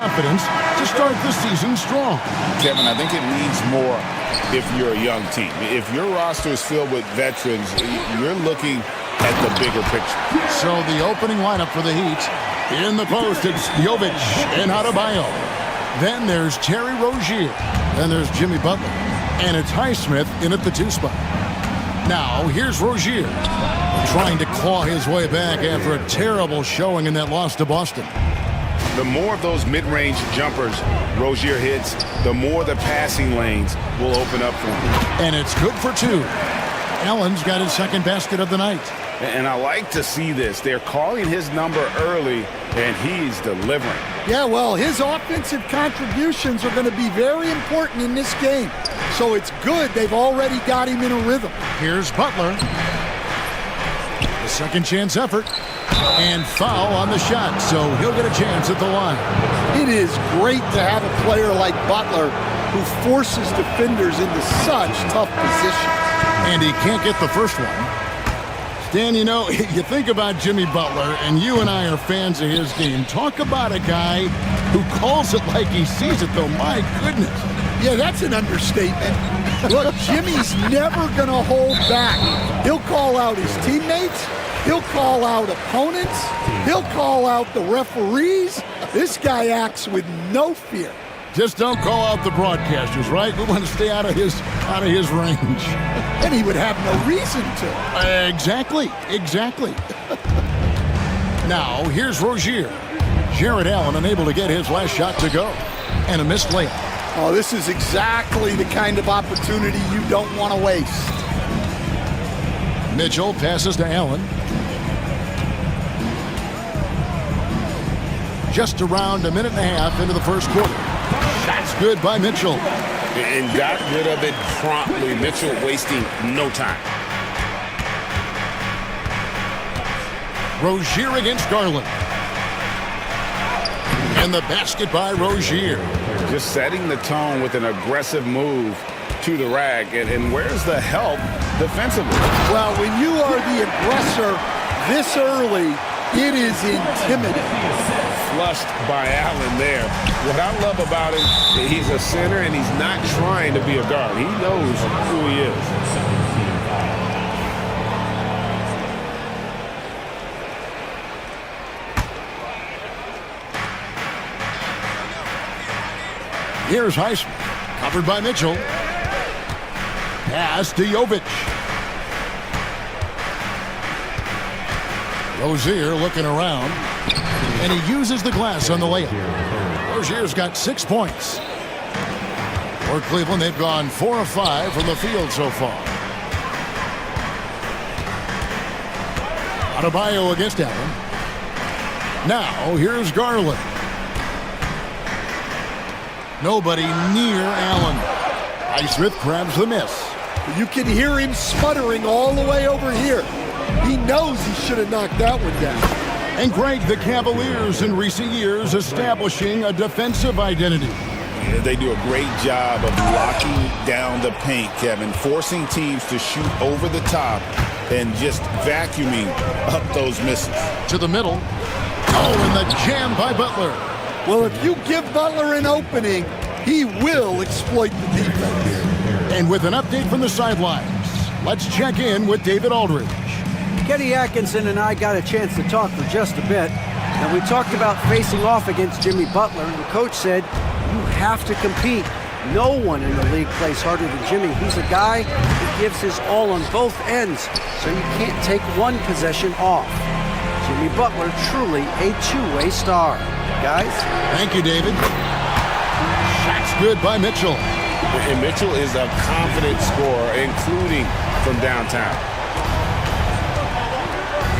confidence to start the season strong. Kevin, I think it means more if you're a young team. If your roster is filled with veterans, you're looking at the bigger picture. So the opening lineup for the Heat. In the post, it's Jovic and Adebayo. Then there's Terry Rozier. Then there's Jimmy Butler. And it's Highsmith in at the 2 spot. Now, here's Rozier, trying to claw his way back after a terrible showing in that loss to Boston. The more of those mid-range jumpers Rozier hits, the more the passing lanes will open up for him. And it's good for 2. Allen's got his second basket of the night. And I like to see this. They're calling his number early, and he's delivering. Yeah, well, his offensive contributions are going to be very important in this game. So it's good they've already got him in a rhythm. Here's Butler. The second chance effort. And foul on the shot, so he'll get a chance at the line. It is great to have a player like Butler who forces defenders into such tough positions. And he can't get the first one. Stan, you know, you think about Jimmy Butler, and you and I are fans of his game. Talk about a guy who calls it like he sees it, though. My goodness. Yeah, that's an understatement. Look, Jimmy's never going to hold back. He'll call out his teammates. He'll call out opponents. He'll call out the referees. This guy acts with no fear. Just don't call out the broadcasters, right? We want to stay out of his range. And he would have no reason to. Exactly. Now, here's Rozier. Jared Allen unable to get his last shot to go. And a missed layup. Oh, this is exactly the kind of opportunity you don't want to waste. Mitchell passes to Allen. Just around a minute and a half into the first quarter. That's good by Mitchell. And got rid of it promptly. Mitchell wasting no time. Rozier against Garland. And the basket by Rozier. Just setting the tone with an aggressive move to the rack. And where's the help defensively? Well, when you are the aggressor this early, it is intimidating. Flushed by Allen there. What I love about him, he's a center and he's not trying to be a guard. He knows who he is. Here's Highsmith, covered by Mitchell. Pass to Jovic. Rozier looking around, and he uses the glass on the layup. Rozier's got 6 points. For Cleveland, they've gone 4 of 5 from the field so far. Adebayo against Allen. Now, here's Garland. Nobody near Allen. Highsmith grabs the miss. You can hear him sputtering all the way over here. He knows he should have knocked that one down. And Greg, the Cavaliers in recent years establishing a defensive identity. Yeah, they do a great job of locking down the paint, Kevin, forcing teams to shoot over the top and just vacuuming up those misses. To the middle. Oh, and the jam by Butler. Well, if you give Butler an opening, he will exploit the defense. And with an update from the sidelines, let's check in with David Aldridge. Kenny Atkinson and I got a chance to talk for just a bit. And we talked about facing off against Jimmy Butler, and the coach said, you have to compete. No one in the league plays harder than Jimmy. He's a guy who gives his all on both ends, so you can't take one possession off. Jimmy Butler, truly a two-way star. Guys? Thank you, David. Shot's good by Mitchell. And Mitchell is a confident scorer, including from downtown.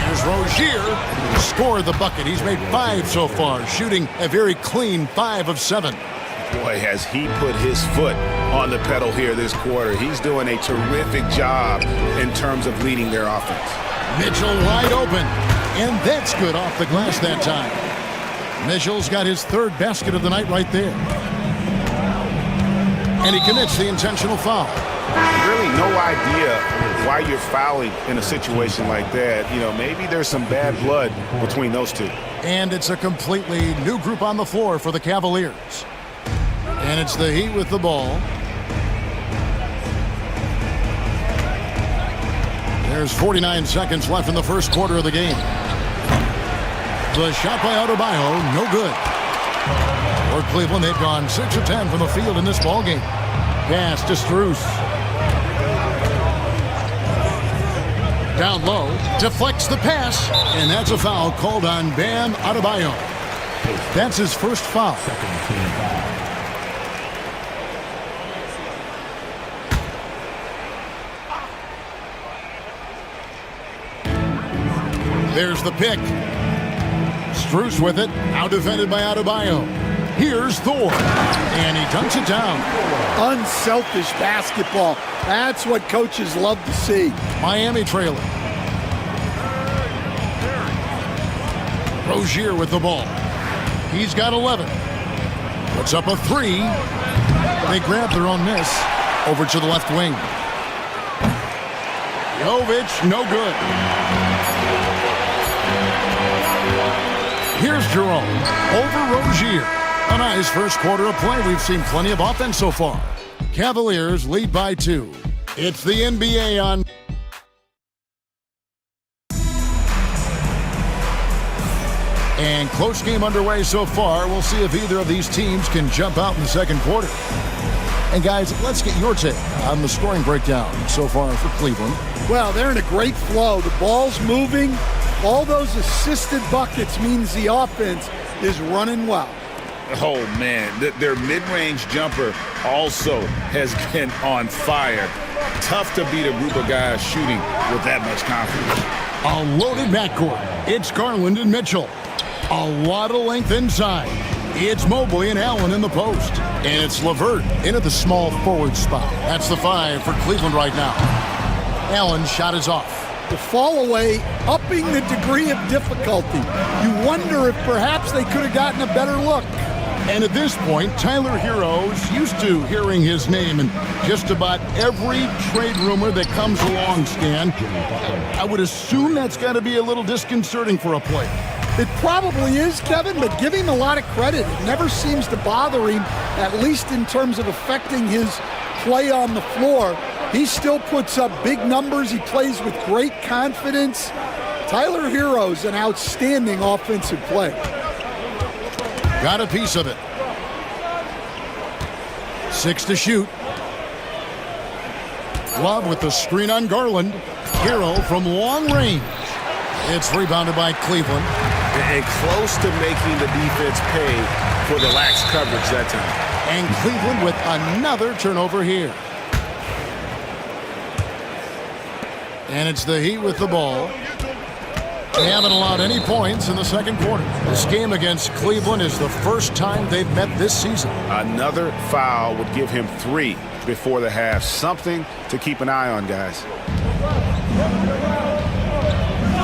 Here's Rozier. Scored the bucket. He's made 5 so far, shooting a very clean 5 of 7. Boy, has he put his foot on the pedal here this quarter. He's doing a terrific job in terms of leading their offense. Mitchell wide open, and that's good off the glass that time. Mitchell's got his 3rd basket of the night right there. And he commits the intentional foul. Really no idea why you're fouling in a situation like that. You know, maybe there's some bad blood between those two. And it's a completely new group on the floor for the Cavaliers. And it's the Heat with the ball. There's 49 seconds left in the first quarter of the game. The shot by Adebayo, no good. For Cleveland, they've gone 6 of 10 from the field in this ballgame. Pass to Strus. Down low, deflects the pass, and that's a foul called on Bam Adebayo. That's his first foul. There's the pick. Strus with it, out defended by Adebayo. Here's Thor, and he dunks it down. Unselfish basketball. That's what coaches love to see. Miami trailing. Rozier with the ball. He's got 11. Puts up a 3. They grab their own miss. Over to the left wing. Jovic, no good. Here's Jerome. Over Rozier. A nice first quarter of play. We've seen plenty of offense so far. Cavaliers lead by 2. It's the NBA on. And close game underway so far. We'll see if either of these teams can jump out in the second quarter. And guys, let's get your take on the scoring breakdown so far for Cleveland. Well, they're in a great flow. The ball's moving. All those assisted buckets means the offense is running well. Oh, man, their mid-range jumper also has been on fire. Tough to beat a group of guys shooting with that much confidence. A loaded backcourt. It's Garland and Mitchell. A lot of length inside. It's Mobley and Allen in the post. And it's LeVert into the small forward spot. That's the 5 for Cleveland right now. Allen's shot is off. The fall away, upping the degree of difficulty. You wonder if perhaps they could have gotten a better look. And at this point, Tyler Hero's used to hearing his name in just about every trade rumor that comes along, Stan. I would assume that's got to be a little disconcerting for a player. It probably is, Kevin, but give him a lot of credit. It never seems to bother him, at least in terms of affecting his play on the floor. He still puts up big numbers. He plays with great confidence. Tyler Hero's an outstanding offensive player. Got a piece of it. 6 to shoot. Love with the screen on Garland. Hero from long range. It's rebounded by Cleveland. And close to making the defense pay for the lax coverage that time. And Cleveland with another turnover here. And it's the Heat with the ball. They haven't allowed any points in the second quarter. This game against Cleveland is the first time they've met this season. Another foul would give him 3 before the half. Something to keep an eye on, guys.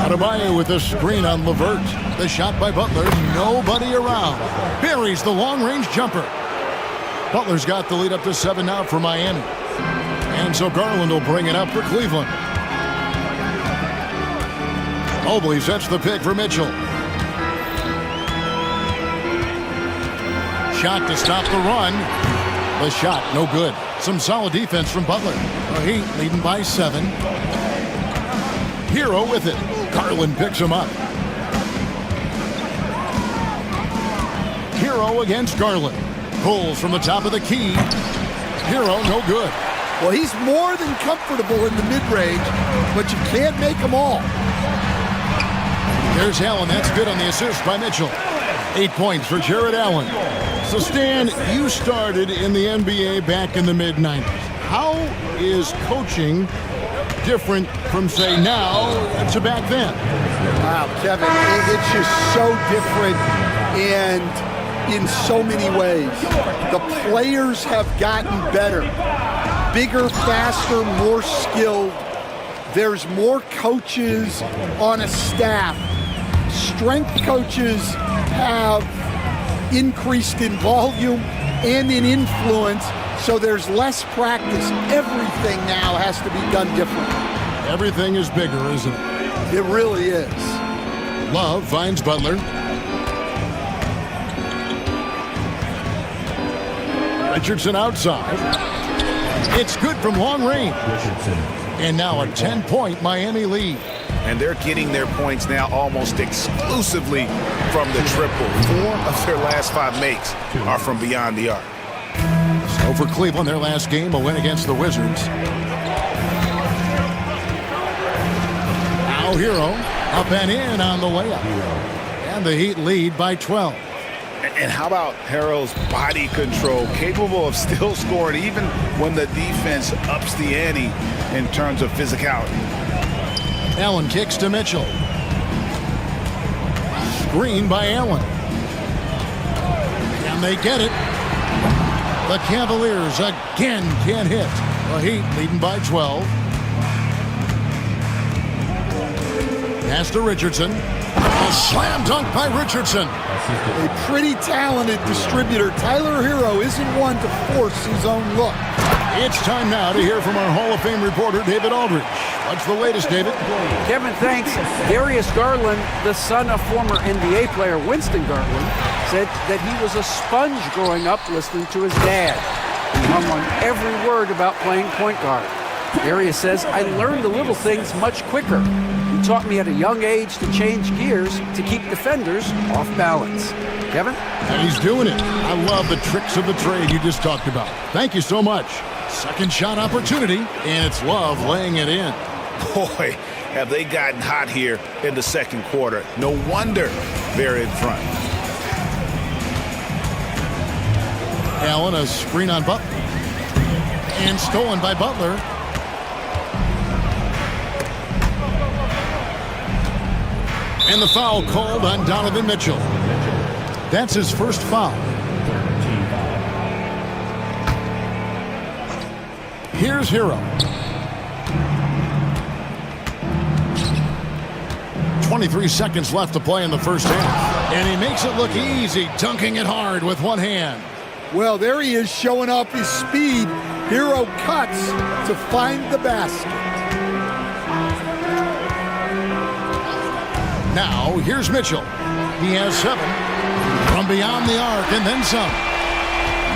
Adebayo with a screen on LeVert. The shot by Butler. Nobody around. Buries the long-range jumper. Butler's got the lead up to 7 now for Miami. And so Garland will bring it up for Cleveland. Mobley sets the pick for Mitchell. Shot to stop the run. The shot, no good. Some solid defense from Butler. The Heat leading by 7. Hero with it. Garland picks him up. Hero against Garland. Pulls from the top of the key. Hero, no good. Well, he's more than comfortable in the mid-range, but you can't make them all. There's Allen. That's good on the assist by Mitchell. 8 points for Jared Allen. So, Stan, you started in the NBA back in the mid-90s. How is coaching different from, say, now to back then? Wow, Kevin, it's just so different and in so many ways. The players have gotten better. Bigger, faster, more skilled. There's more coaches on a staff. Strength coaches have increased in volume and in influence, so there's less practice. Everything now has to be done differently. Everything is bigger, isn't it? It really is. Love finds Butler. Richardson outside. It's good from long range. And now a 10-point Miami lead. And they're getting their points now almost exclusively from the triple. 4 of their last 5 makes are from beyond the arc. So for Cleveland, their last game, a win against the Wizards. Now Hero up and in on the layup. And the Heat lead by 12. And how about Harrell's body control, capable of still scoring even when the defense ups the ante in terms of physicality. Allen kicks to Mitchell. Screen by Allen. And they get it. The Cavaliers again can't hit. The Heat leading by 12. Pass to Richardson. A slam dunk by Richardson. A pretty talented distributor. Tyler Hero isn't one to force his own look. It's time now to hear from our Hall of Fame reporter, David Aldridge. What's the latest, David? Kevin, thanks. Darius Garland, the son of former NBA player Winston Garland, said that he was a sponge growing up listening to his dad. He hung on every word about playing point guard. Darius says, I learned the little things much quicker. He taught me at a young age to change gears to keep defenders off balance. Kevin? And he's doing it. I love the tricks of the trade you just talked about. Thank you so much. Second shot opportunity, and it's Love laying it in. Boy, have they gotten hot here in the second quarter. No wonder they're in front. Allen, a screen on Butler. And stolen by Butler. And the foul called on Donovan Mitchell. That's his first foul. Here's Hero. 23 seconds left to play in the first half. And he makes it look easy, dunking it hard with one hand. Well, there he is showing off his speed. Hero cuts to find the basket. Now, here's Mitchell. He has 7 from beyond the arc and then some.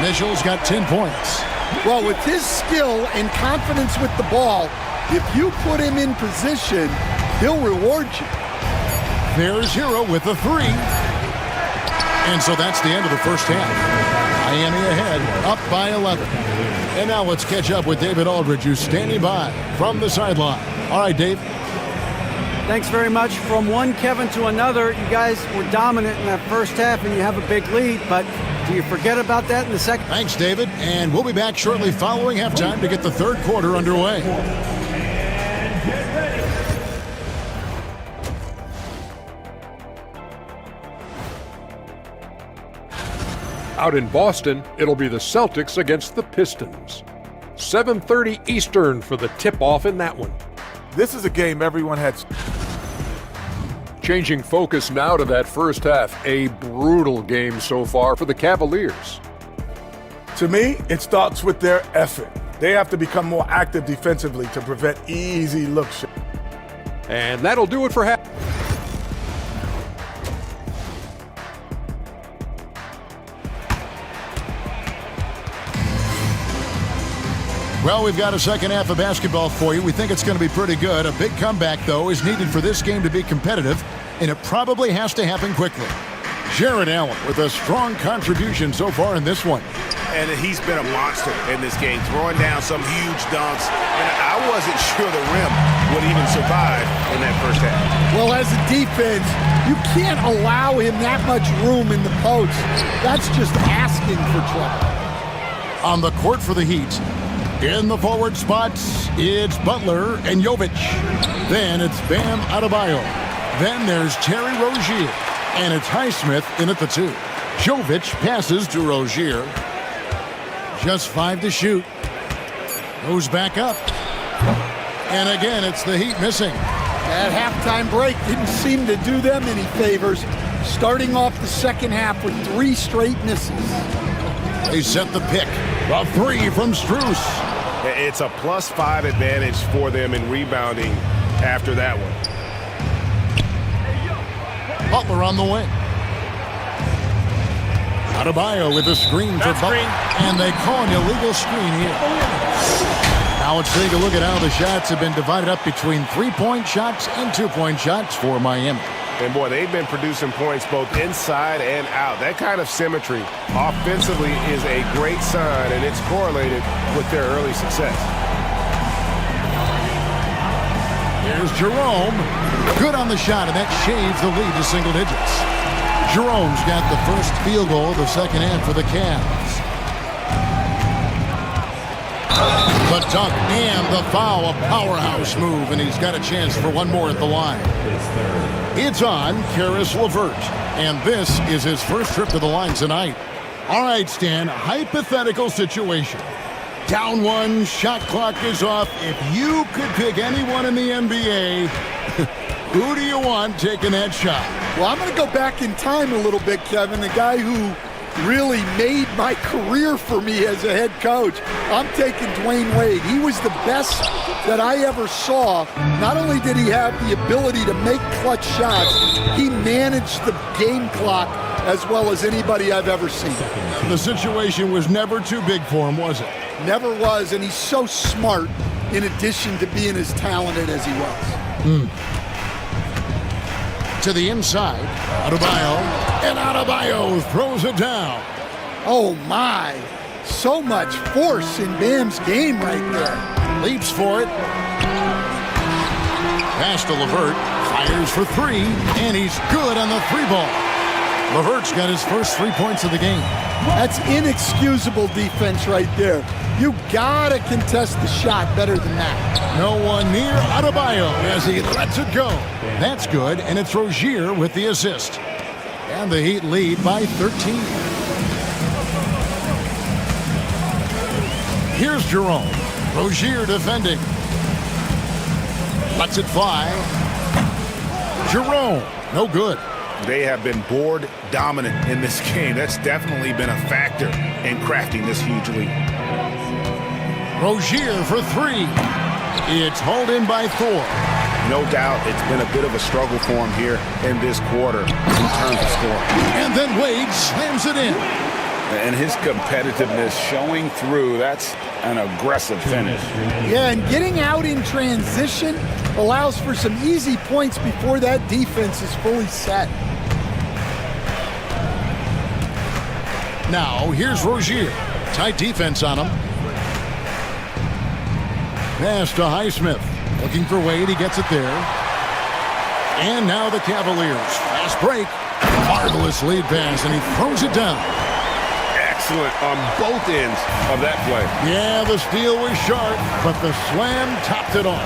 Mitchell's got 10 points. Well, with his skill and confidence with the ball, if you put him in position, he'll reward you. There's Hero with the 3. And so that's the end of the first half. Miami ahead, up by 11. And now let's catch up with David Aldridge, who's standing by from the sideline. All right, Dave. Thanks very much. From one Kevin to another, you guys were dominant in that first half and you have a big lead, but do you forget about that in the second? Thanks, David. And we'll be back shortly following halftime to get the third quarter underway. Out in Boston, it'll be the Celtics against the Pistons. 7:30 Eastern for the tip-off in that one. This is a game everyone had. Changing focus now to that first half. A brutal game so far for the Cavaliers. To me, it starts with their effort. They have to become more active defensively to prevent easy look shots. And that'll do it for half. Well, we've got a second half of basketball for you. We think it's going to be pretty good. A big comeback, though, is needed for this game to be competitive, and it probably has to happen quickly. Jared Allen with a strong contribution so far in this one. And he's been a monster in this game, throwing down some huge dunks. And I wasn't sure the rim would even survive in that first half. Well, as a defense, you can't allow him that much room in the post. That's just asking for trouble. On the court for the Heat, in the forward spots, it's Butler and Jovic. Then it's Bam Adebayo. Then there's Terry Rozier. And it's Highsmith in at the 2. Jovic passes to Rozier. Just 5 to shoot. Goes back up. And again, it's the Heat missing. That halftime break didn't seem to do them any favors. Starting off the second half with 3 straight misses. They set the pick. A 3 from Strus. It's a +5 advantage for them in rebounding after that one. Butler on the wing. Adebayo with a screen for Butler. And they call an illegal screen here. Now let's take a look at how the shots have been divided up between 3-point shots and 2-point shots for Miami. And boy, they've been producing points both inside and out. That kind of symmetry offensively is a great sign, and it's correlated with their early success. Here's Jerome. Good on the shot, and that shaves the lead to single digits. Jerome's got the first field goal of the second half for the Cavs. The dunk and the foul, a powerhouse move, and he's got a chance for one more at the line. It's on Karis LeVert, and this is his first trip to the line tonight. All right, Stan, hypothetical situation. Down one, shot clock is off. If you could pick anyone in the NBA, who do you want taking that shot? Well, I'm going to go back in time a little bit, Kevin. The guy who really made my career for me as a head coach. I'm taking Dwayne Wade. He was the best that I ever saw. Not only did he have the ability to make clutch shots, he managed the game clock as well as anybody I've ever seen. The situation was never too big for him, was it? Never was, and he's so smart in addition to being as talented as he was. To the inside, Adebayo, and Adebayo throws it down. Oh my, so much force in Bam's game right there. Leaps for it. Pass to LeVert, fires for three, and he's good on the three ball. LeVert's got his first 3 points of the game. That's inexcusable defense right there. You gotta contest the shot better than that. No one near Adebayo as he lets it go. That's good, and it's Rozier with the assist. And the Heat lead by 13. Here's Jerome. Rozier defending. Lets it fly. Jerome, no good. They have been board dominant in this game. That's definitely been a factor in crafting this huge lead. Rozier for three. It's hauled in by Thor. No doubt it's been a bit of a struggle for him here in this quarter in terms of scoring. And then Wade slams it in. And his competitiveness showing through. That's an aggressive finish. Yeah, and getting out in transition allows for some easy points before that defense is fully set. Now, here's Rozier. Tight defense on him. Pass to Highsmith. Looking for Wade. He gets it there. And now the Cavaliers. Fast break. Marvelous lead pass, and he throws it down. Excellent on both ends of that play. Yeah, the steal was sharp, but the slam topped it off.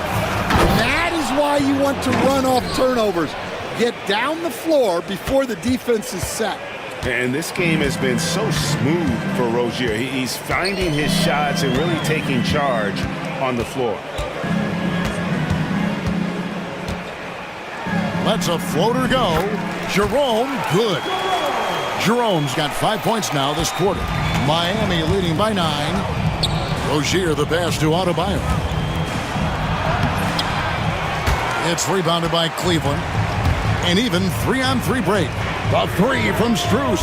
That is why you want to run off turnovers. Get down the floor before the defense is set. And this game has been so smooth for Rozier. He's finding his shots and really taking charge on the floor. Lets a floater go. Jerome, good. Jerome's got 5 points now this quarter. Miami leading by 9. Rozier the pass to Adebayo. It's rebounded by Cleveland. And even 3-on-3 break. The three from Strus.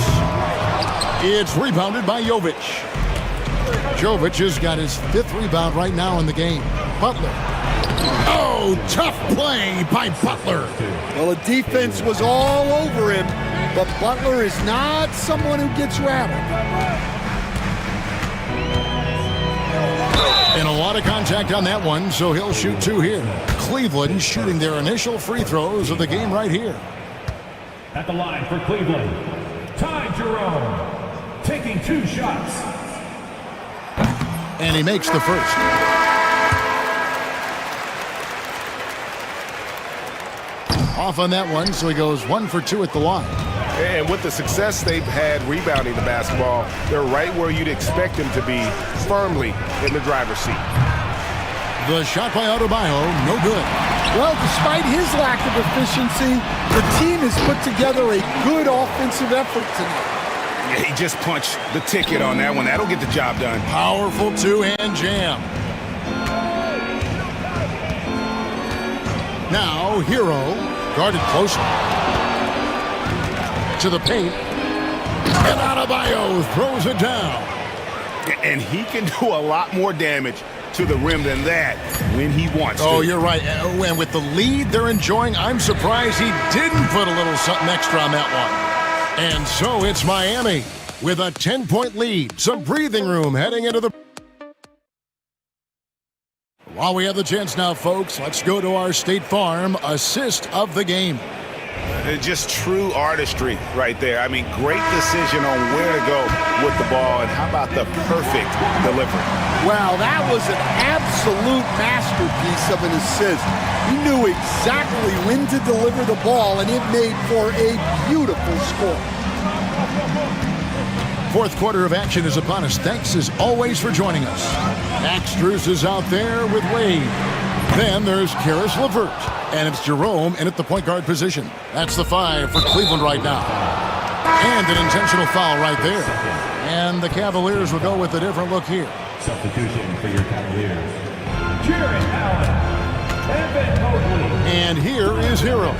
It's rebounded by Jovic. Jovic has got his 5th rebound right now in the game. Butler. Oh, tough play by Butler. Well, the defense was all over him, but Butler is not someone who gets rattled. And a lot of contact on that one, so he'll shoot 2 here. Cleveland shooting their initial free throws of the game right here. At the line for Cleveland, Ty Jerome, taking 2 shots. And he makes the first. Off on that one, so he goes 1 for 2 at the line. And with the success they've had rebounding the basketball, they're right where you'd expect them to be, firmly in the driver's seat. The shot by Adebayo, no good. Well, despite his lack of efficiency, the team has put together a good offensive effort tonight. Yeah, he just punched the ticket on that one. That'll get the job done. Powerful 2-hand jam. Now, Hero, guarded closer. To the paint. And Adebayo throws it down. And he can do a lot more damage to the rim than that when he wants to. Oh, you're right. And with the lead they're enjoying, I'm surprised he didn't put a little something extra on that one. And so it's Miami with a 10-point lead. Some breathing room heading into the... While we have the chance now, folks, let's go to our State Farm assist of the game. Just true artistry right there. I mean, great decision on where to go with the ball, and how about the perfect delivery? Wow, that was an absolute masterpiece of an assist. He knew exactly when to deliver the ball, and it made for a beautiful score. Fourth quarter of action is upon us. Thanks as always for joining us. Max Strus is out there with Wade. Then there's Karis LeVert, and it's Jerome in at the point guard position. That's the 5 for Cleveland right now. And an intentional foul right there. And the Cavaliers will go with a different look here. Substitution for your Cavaliers. Jared Allen. Evan Mobley. And here is Hero.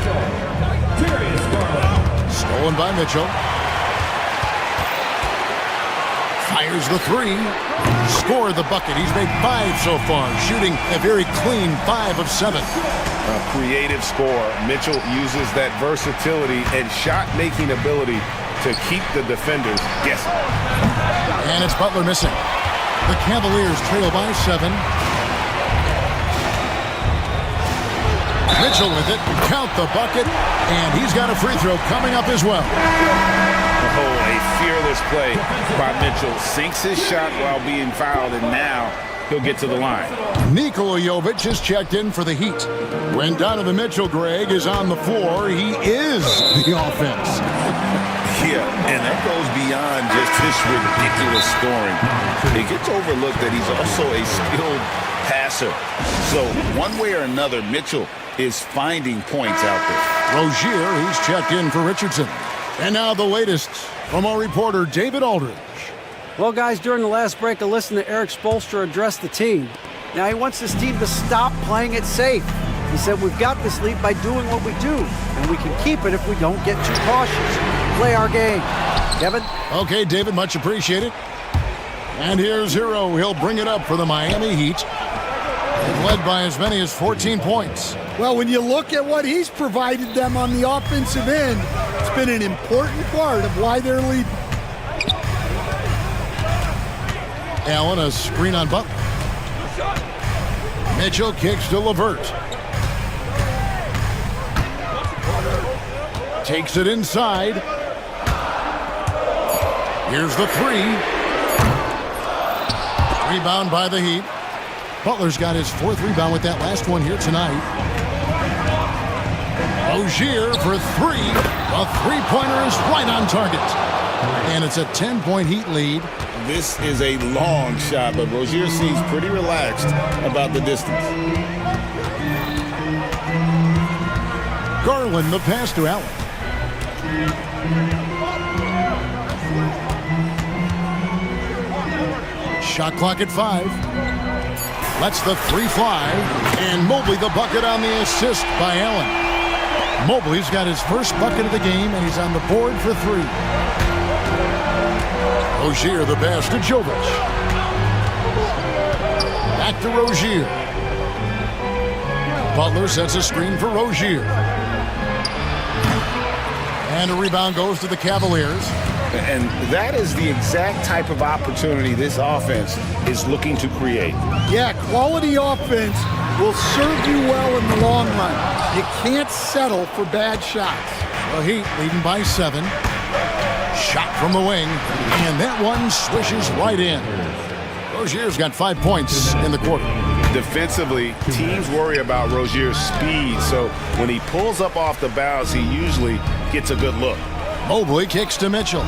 Darius Garland. Stolen by Mitchell. Fires the 3. Scored the bucket. He's made 5 so far, shooting a very clean 5 of 7. A creative score. Mitchell uses that versatility and shot-making ability to keep the defenders guessing. And it's Butler missing. The Cavaliers trail by 7. Mitchell with it. Count the bucket. And he's got a free throw coming up as well. Oh, a fearless play by Mitchell. Sinks his shot while being fouled, and now he'll get to the line. Nikola Jovic is checked in for the Heat. When Donovan Mitchell, Greg, is on the floor, he is the offense. Yeah, and that goes beyond just his ridiculous scoring. It gets overlooked that he's also a skilled passer. So one way or another, Mitchell is finding points out there. Rozier, he's checked in for Richardson. And now the latest from our reporter, David Aldridge. Well, guys, during the last break, I listened to Eric Spoelstra address the team. Now he wants this team to stop playing it safe. He said, we've got this lead by doing what we do, and we can keep it if we don't get too cautious. Play our game. Kevin? Okay, David, much appreciated. And here's Hero. He'll bring it up for the Miami Heat. They've led by as many as 14 points. Well, when you look at what he's provided them on the offensive end, it's been an important part of why they're leading. Allen, a screen on Butler. Mitchell kicks to LeVert. Takes it inside. Here's the 3. Rebound by the Heat. Butler's got his 4th rebound with that last one here tonight. Rozier for 3. A 3-pointer is right on target. And it's a 10-point Heat lead. This is a long shot, but Rozier seems pretty relaxed about the distance. Garland, the pass to Allen. Shot clock at 5. Lets the 3 fly. And Mobley the bucket on the assist by Allen. Mobley's got his first bucket of the game, and he's on the board for 3. Rozier the pass to Jovic. Back to Rozier. Butler sets a screen for Rozier. And a rebound goes to the Cavaliers. And that is the exact type of opportunity this offense is looking to create. Yeah, quality offense will serve you well in the long run. You can't settle for bad shots. The Heat leading by 7. Shot from the wing, and that one swishes right in. Rozier's got 5 points in the quarter. Defensively, teams worry about Rozier's speed, so when he pulls up off the bounce, he usually gets a good look. Mobley kicks to Mitchell.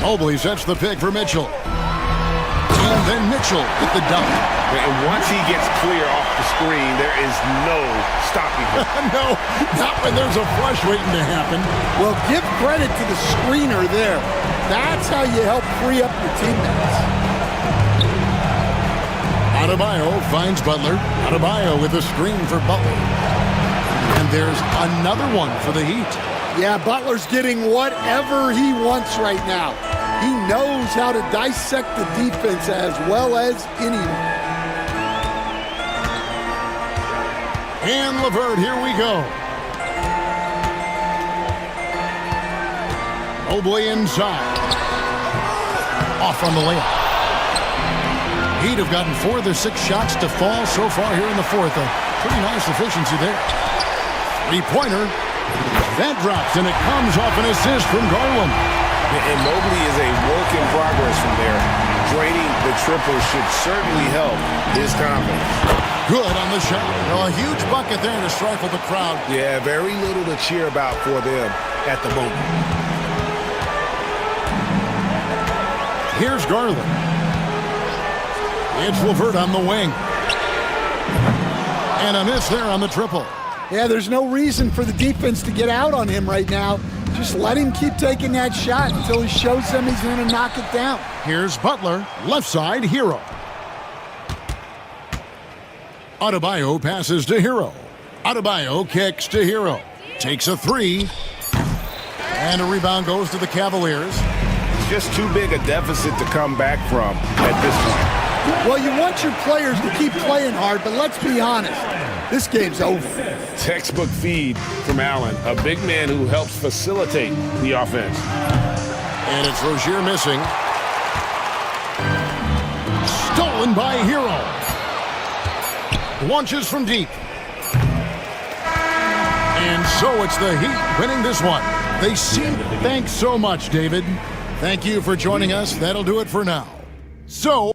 Mobley sets the pick for Mitchell. And then Mitchell with the dunk. And once he gets clear off the screen, there is no stopping him. No, not when there's a flush waiting to happen. Well, give credit to the screener there. That's how you help free up your teammates. Adebayo finds Butler. Adebayo with a screen for Butler. And there's another one for the Heat. Yeah, Butler's getting whatever he wants right now. He knows how to dissect the defense as well as anyone. And LeVert, here we go. Mobley inside. Off on the layup. Heat have gotten 4 of their 6 shots to fall so far here in the fourth. A pretty nice efficiency there. Three-pointer. That drops, and it comes off an assist from Garland. And Mobley is a work in progress from there. Draining the triple should certainly help his confidence. Good on the shot. Well, a huge bucket there to stifle the crowd. Yeah, very little to cheer about for them at the moment. Here's Garland. It's LeVert on the wing. And a miss there on the triple. Yeah, there's no reason for the defense to get out on him right now. Just let him keep taking that shot until he shows them he's going to knock it down. Here's Butler, left side, Hero. Adebayo passes to Hero. Adebayo kicks to Hero. Takes a 3. And a rebound goes to the Cavaliers. Just too big a deficit to come back from at this point. Well, you want your players to keep playing hard, but let's be honest. This game's over. Textbook feed from Allen, a big man who helps facilitate the offense. And it's Rozier missing. Stolen by Hero. Launches from deep. And so it's the Heat winning this one. They seem... Thanks so much, David. Thank you for joining us. That'll do it for now. So...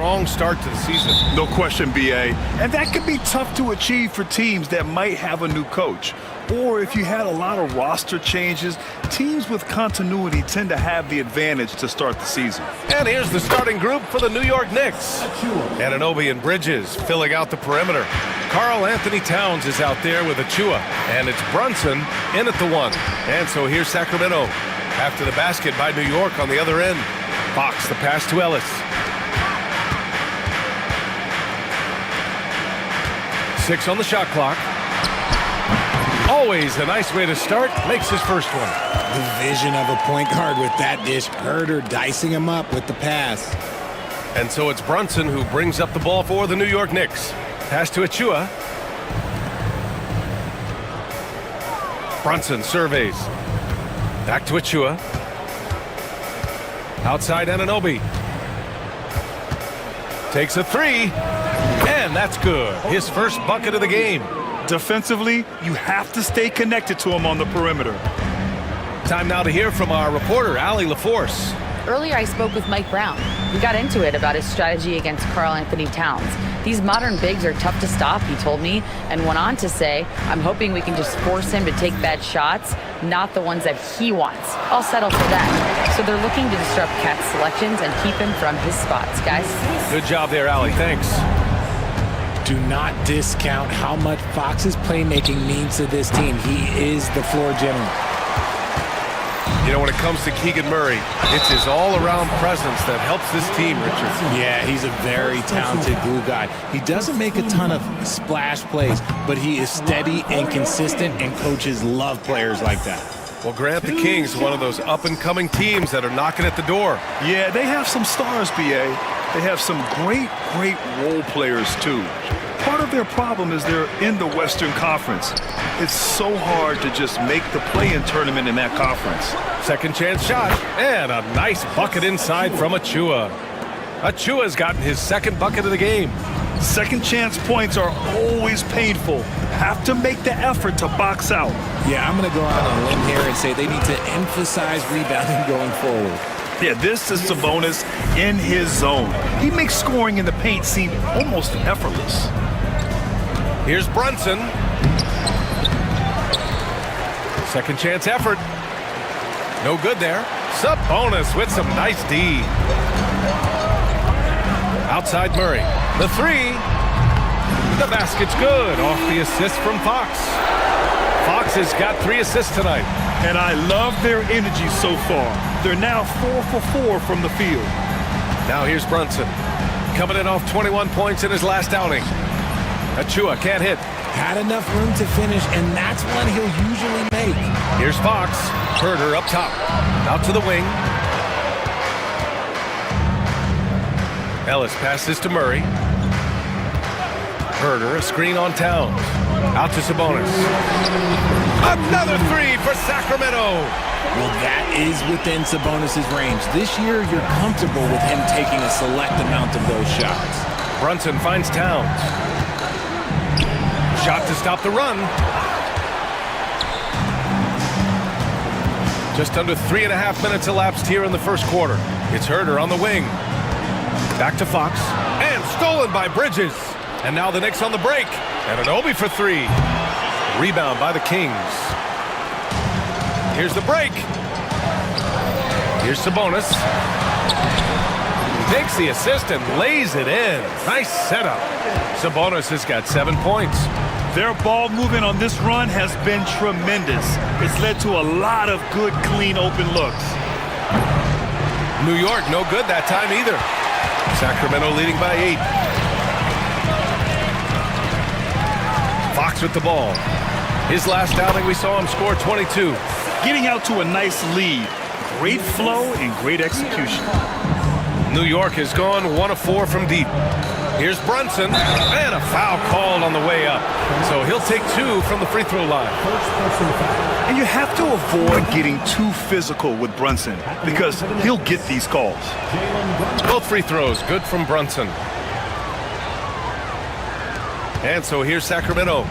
Strong start to the season. No question, BA. And that can be tough to achieve for teams that might have a new coach. Or if you had a lot of roster changes, teams with continuity tend to have the advantage to start the season. And here's the starting group for the New York Knicks. Anunoby and Bridges filling out the perimeter. Karl Anthony Towns is out there with Achua. And it's Brunson in at the one. And so here's Sacramento. After the basket by New York on the other end. Fox the pass to Ellis. 6 on the shot clock. Always a nice way to start. Makes his first one. The vision of a point guard with that dish. Herder dicing him up with the pass. And so it's Brunson who brings up the ball for the New York Knicks. Pass to Achua. Brunson surveys. Back to Achua. Outside Anunoby. Takes a three. And that's good. His first bucket of the game. Defensively, you have to stay connected to him on the perimeter. Time now to hear from our reporter, Allie LaForce. Earlier, I spoke with Mike Brown. We got into it about his strategy against Karl Anthony Towns. These modern bigs are tough to stop, he told me, and went on to say, I'm hoping we can just force him to take bad shots, not the ones that he wants. I'll settle for that. So they're looking to disrupt Cat's selections and keep him from his spots, guys. Good job there, Allie. Thanks. Do not discount how much Fox's playmaking means to this team. He is the floor general. You know, when it comes to Keegan Murray, it's his all-around presence that helps this team, Richard. Yeah, he's a very talented glue guy. He doesn't make a ton of splash plays, but he is steady and consistent, and coaches love players like that. Well, Grant, the Kings, one of those up-and-coming teams that are knocking at the door. Yeah, they have some stars, BA. They have some great role players, too. Part of their problem is they're in the Western Conference. It's so hard to just make the play-in tournament in that conference. Second chance shot, and a nice bucket inside from Achua. Achua's gotten his second bucket of the game. Second chance points are always painful. Have to make the effort to box out. Yeah, I'm going to go out on a limb here and say they need to emphasize rebounding going forward. Yeah, this is Sabonis in his zone. He makes scoring in the paint seem almost effortless. Here's Brunson. Second chance effort. No good there. Sabonis with some nice D. Outside Murray. The three. The basket's good off the assist from Fox. Fox has got 3 assists tonight. And I love their energy so far. They're now 4 for 4 from the field. Now here's Brunson. Coming in off 21 points in his last outing. Achua can't hit. Had enough room to finish, and that's one he'll usually make. Here's Fox. Herder up top. Out to the wing. Ellis passes to Murray. Herder, a screen on Towns. Out to Sabonis. Another three for Sacramento. Well, that is within Sabonis' range. This year, you're comfortable with him taking a select amount of those shots. Brunson finds Towns. Shot to stop the run. Just under 3.5 minutes elapsed here in the first quarter. It's Herder on the wing. Back to Fox. And stolen by Bridges. And now the Knicks on the break. And Anunoby for 3. Rebound by the Kings. Here's the break. Here's Sabonis. Takes the assist and lays it in. Nice setup. Sabonis has got 7 points. Their ball movement on this run has been tremendous. It's led to a lot of good, clean, open looks. New York, no good that time either. Sacramento leading by 8. Fox with the ball. His last outing, we saw him score 22. Getting out to a nice lead. Great flow and great execution. New York has gone 1 of 4 from deep. Here's Brunson, and a foul called on the way up. So he'll take 2 from the free throw line. And you have to avoid getting too physical with Brunson because he'll get these calls. Both free throws, good from Brunson. And so here's Sacramento.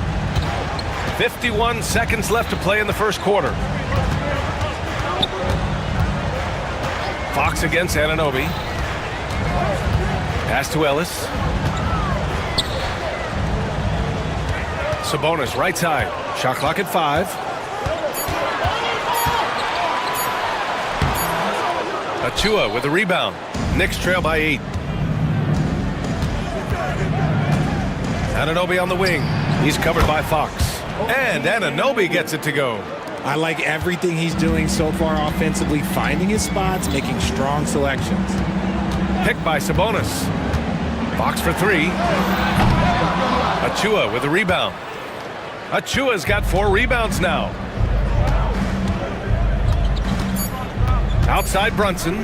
51 seconds left to play in the first quarter. Fox against Anunoby. Pass to Ellis. Sabonis, right side. Shot clock at 5. Achua with a rebound. Knicks trail by 8. Anunoby on the wing. He's covered by Fox. And Anunoby gets it to go. I like everything he's doing so far offensively, finding his spots, making strong selections. Picked by Sabonis. Fox for 3. Achua with a rebound. Achua's got 4 rebounds now. Outside Brunson.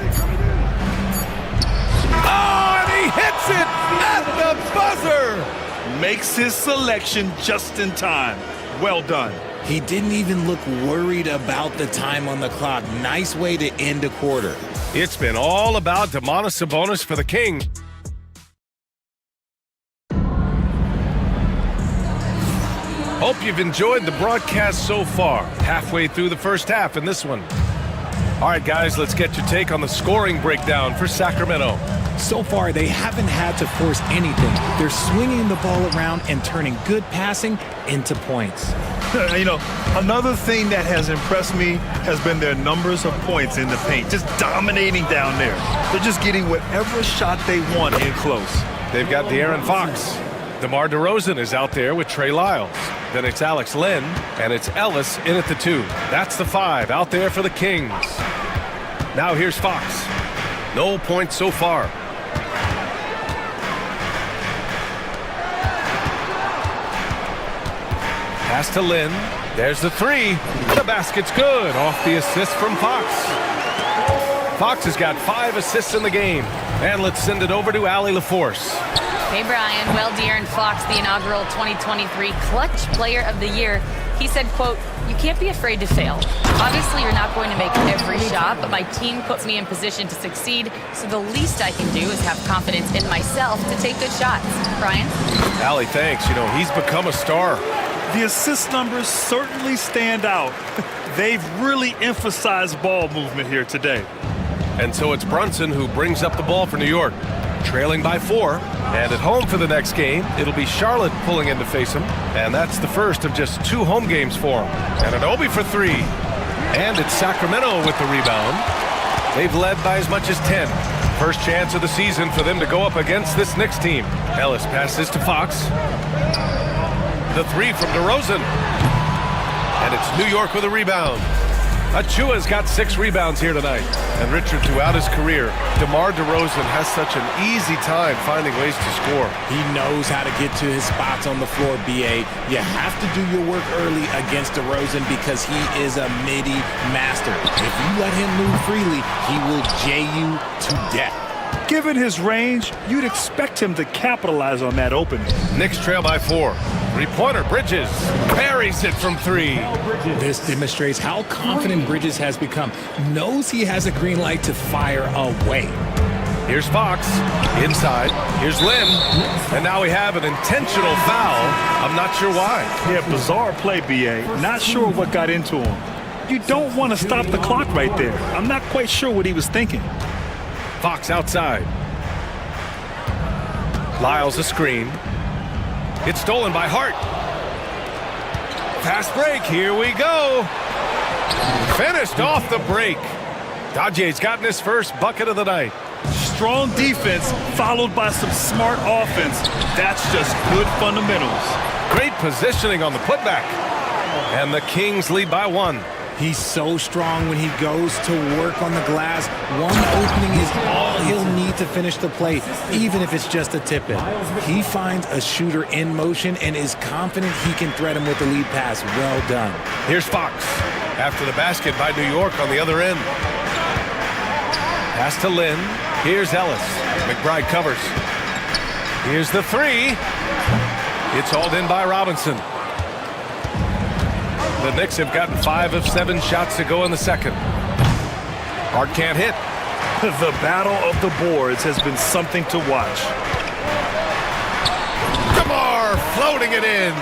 Oh, and he hits it at the buzzer. Makes his selection just in time. Well done. He didn't even look worried about the time on the clock. Nice way to end a quarter. It's been all about Domantas Sabonis for the Kings. Hope you've enjoyed the broadcast so far. Halfway through the first half in this one. All right, guys, let's get your take on the scoring breakdown for Sacramento. So far, they haven't had to force anything. They're swinging the ball around and turning good passing into points. You know, another thing that has impressed me has been their numbers of points in the paint, just dominating down there. They're just getting whatever shot they want in close. They've got De'Aaron Fox. DeMar DeRozan is out there with Trey Lyles. Then it's Alex Len, and it's Ellis in at the 2. That's the 5 out there for the Kings. Now here's Fox. No points so far. Pass to Lynn. There's the 3. The basket's good. Off the assist from Fox. Fox has got 5 assists in the game. And let's send it over to Allie LaForce. Hey, Brian. Well, De'Aaron Fox, the inaugural 2023 Clutch Player of the Year, he said, quote, "You can't be afraid to fail. Obviously, you're not going to make every shot, but my team puts me in position to succeed, so the least I can do is have confidence in myself to take good shots." Brian? Allie, thanks. You know, he's become a star. The assist numbers certainly stand out. They've really emphasized ball movement here today. And so it's Brunson who brings up the ball for New York, trailing by 4. And at home for the next game, it'll be Charlotte pulling in to face him. And that's the first of just 2 home games for him. Anunoby for 3. And it's Sacramento with the rebound. They've led by as much as 10. First chance of the season for them to go up against this Knicks team. Ellis passes to Fox. The 3 from DeRozan. And it's New York with a rebound. Achua's got 6 rebounds here tonight. And Richard, throughout his career, DeMar DeRozan has such an easy time finding ways to score. He knows how to get to his spots on the floor, BA. You have to do your work early against DeRozan because he is a midi master. If you let him move freely, he will jay you to death. Given his range, you'd expect him to capitalize on that opening. Knicks trail by 4. 3-pointer, Bridges buries it from 3. This demonstrates how confident Bridges has become. Knows he has a green light to fire away. Here's Fox, inside. Here's Lynn. And now we have an intentional foul. I'm not sure why. Yeah, bizarre play, BA. Not sure what got into him. You don't want to stop the clock right there. I'm not quite sure what he was thinking. Fox outside. Lyles a screen. It's stolen by Hart. Fast break, here we go. Finished off the break. Dodge's gotten his first bucket of the night. Strong defense followed by some smart offense. That's just good fundamentals. Great positioning on the putback. And the Kings lead by 1. He's so strong when he goes to work on the glass. One opening is all he'll need to finish the play, even if it's just a tip-in. He finds a shooter in motion and is confident he can thread him with the lead pass. Well done. Here's Fox after the basket by New York on the other end. Pass to Lynn. Here's Ellis. McBride covers. Here's the 3. It's hauled in by Robinson. The Knicks have gotten 5 of 7 shots to go in the second. Hart can't hit. The battle of the boards has been something to watch. DeMar floating it in.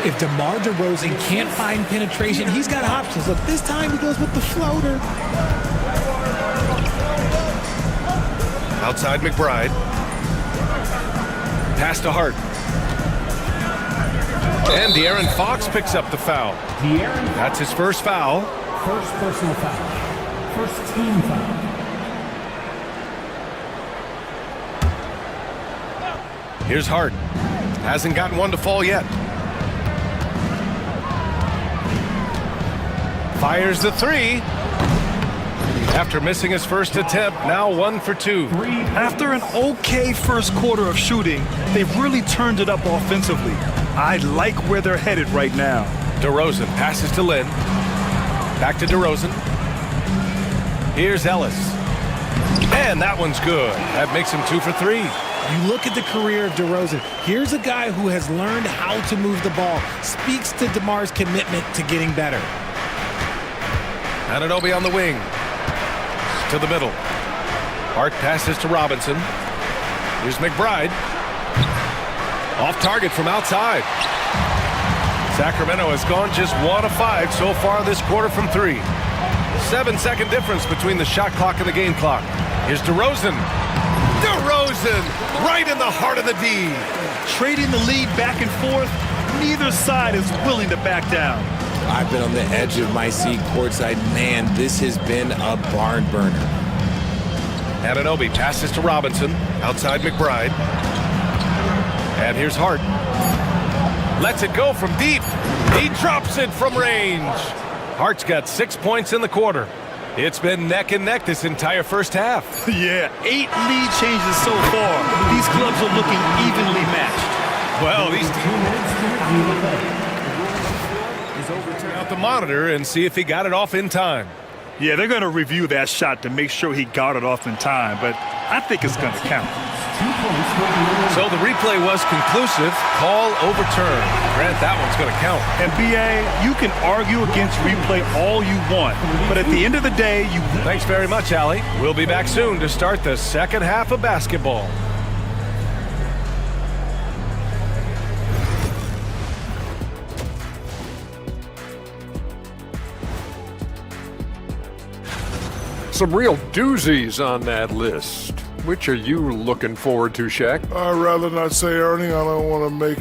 If DeMar DeRozan can't find penetration, he's got options. Look, this time he goes with the floater. Outside McBride. Pass to Hart. And De'Aaron Fox picks up the foul. That's his first foul. First personal foul. First team foul. Here's Hart. Hasn't gotten one to fall yet. Fires the three. After missing his first attempt, now 1 for 2. After an okay first quarter of shooting, they've really turned it up offensively. I like where they're headed right now. DeRozan passes to Lynn. Back to DeRozan. Here's Ellis. And that one's good. That makes him 2 for 3. You look at the career of DeRozan. Here's a guy who has learned how to move the ball. Speaks to DeMar's commitment to getting better. Anunoby on the wing. To the middle. Hart passes to Robinson. Here's McBride. Off target from outside. Sacramento has gone just 1 of 5 so far this quarter from 3. 7-second difference between the shot clock and the game clock. Here's DeRozan. DeRozan right in the heart of the D. Trading the lead back and forth, neither side is willing to back down. I've been on the edge of my seat courtside. Man, this has been a barn burner. Anunoby passes to Robinson. Outside McBride. And here's Hart. Lets it go from deep. He drops it from range. Hart's got 6 points in the quarter. It's been neck and neck this entire first half. Yeah, 8 lead changes so far. These clubs are looking evenly matched. Well, these out the monitor and see if he got it off in time. Yeah, they're going to review that shot to make sure he got it off in time, but I think it's going to count. So the replay was conclusive. Call overturned. Grant, that one's going to count. And BA, you can argue against replay all you want, but at the end of the day, you... Thanks very much, Allie. We'll be back soon to start the second half of basketball. Some real doozies on that list. Which are you looking forward to, Shaq? I'd rather not say, Ernie. I don't want to make...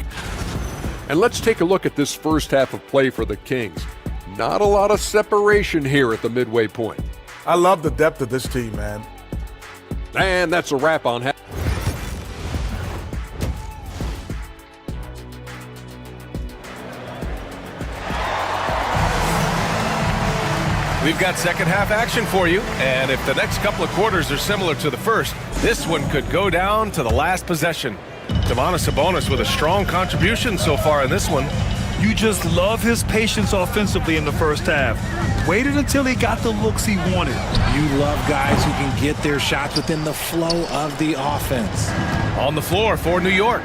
And let's take a look at this first half of play for the Kings. Not a lot of separation here at the midway point. I love the depth of this team, man. And that's a wrap on half. We've got second half action for you, and if the next couple of quarters are similar to the first, this one could go down to the last possession. Domantas Sabonis with a strong contribution so far in this one. You just love his patience offensively in the first half. Waited until he got the looks he wanted. You love guys who can get their shots within the flow of the offense. On the floor for New York.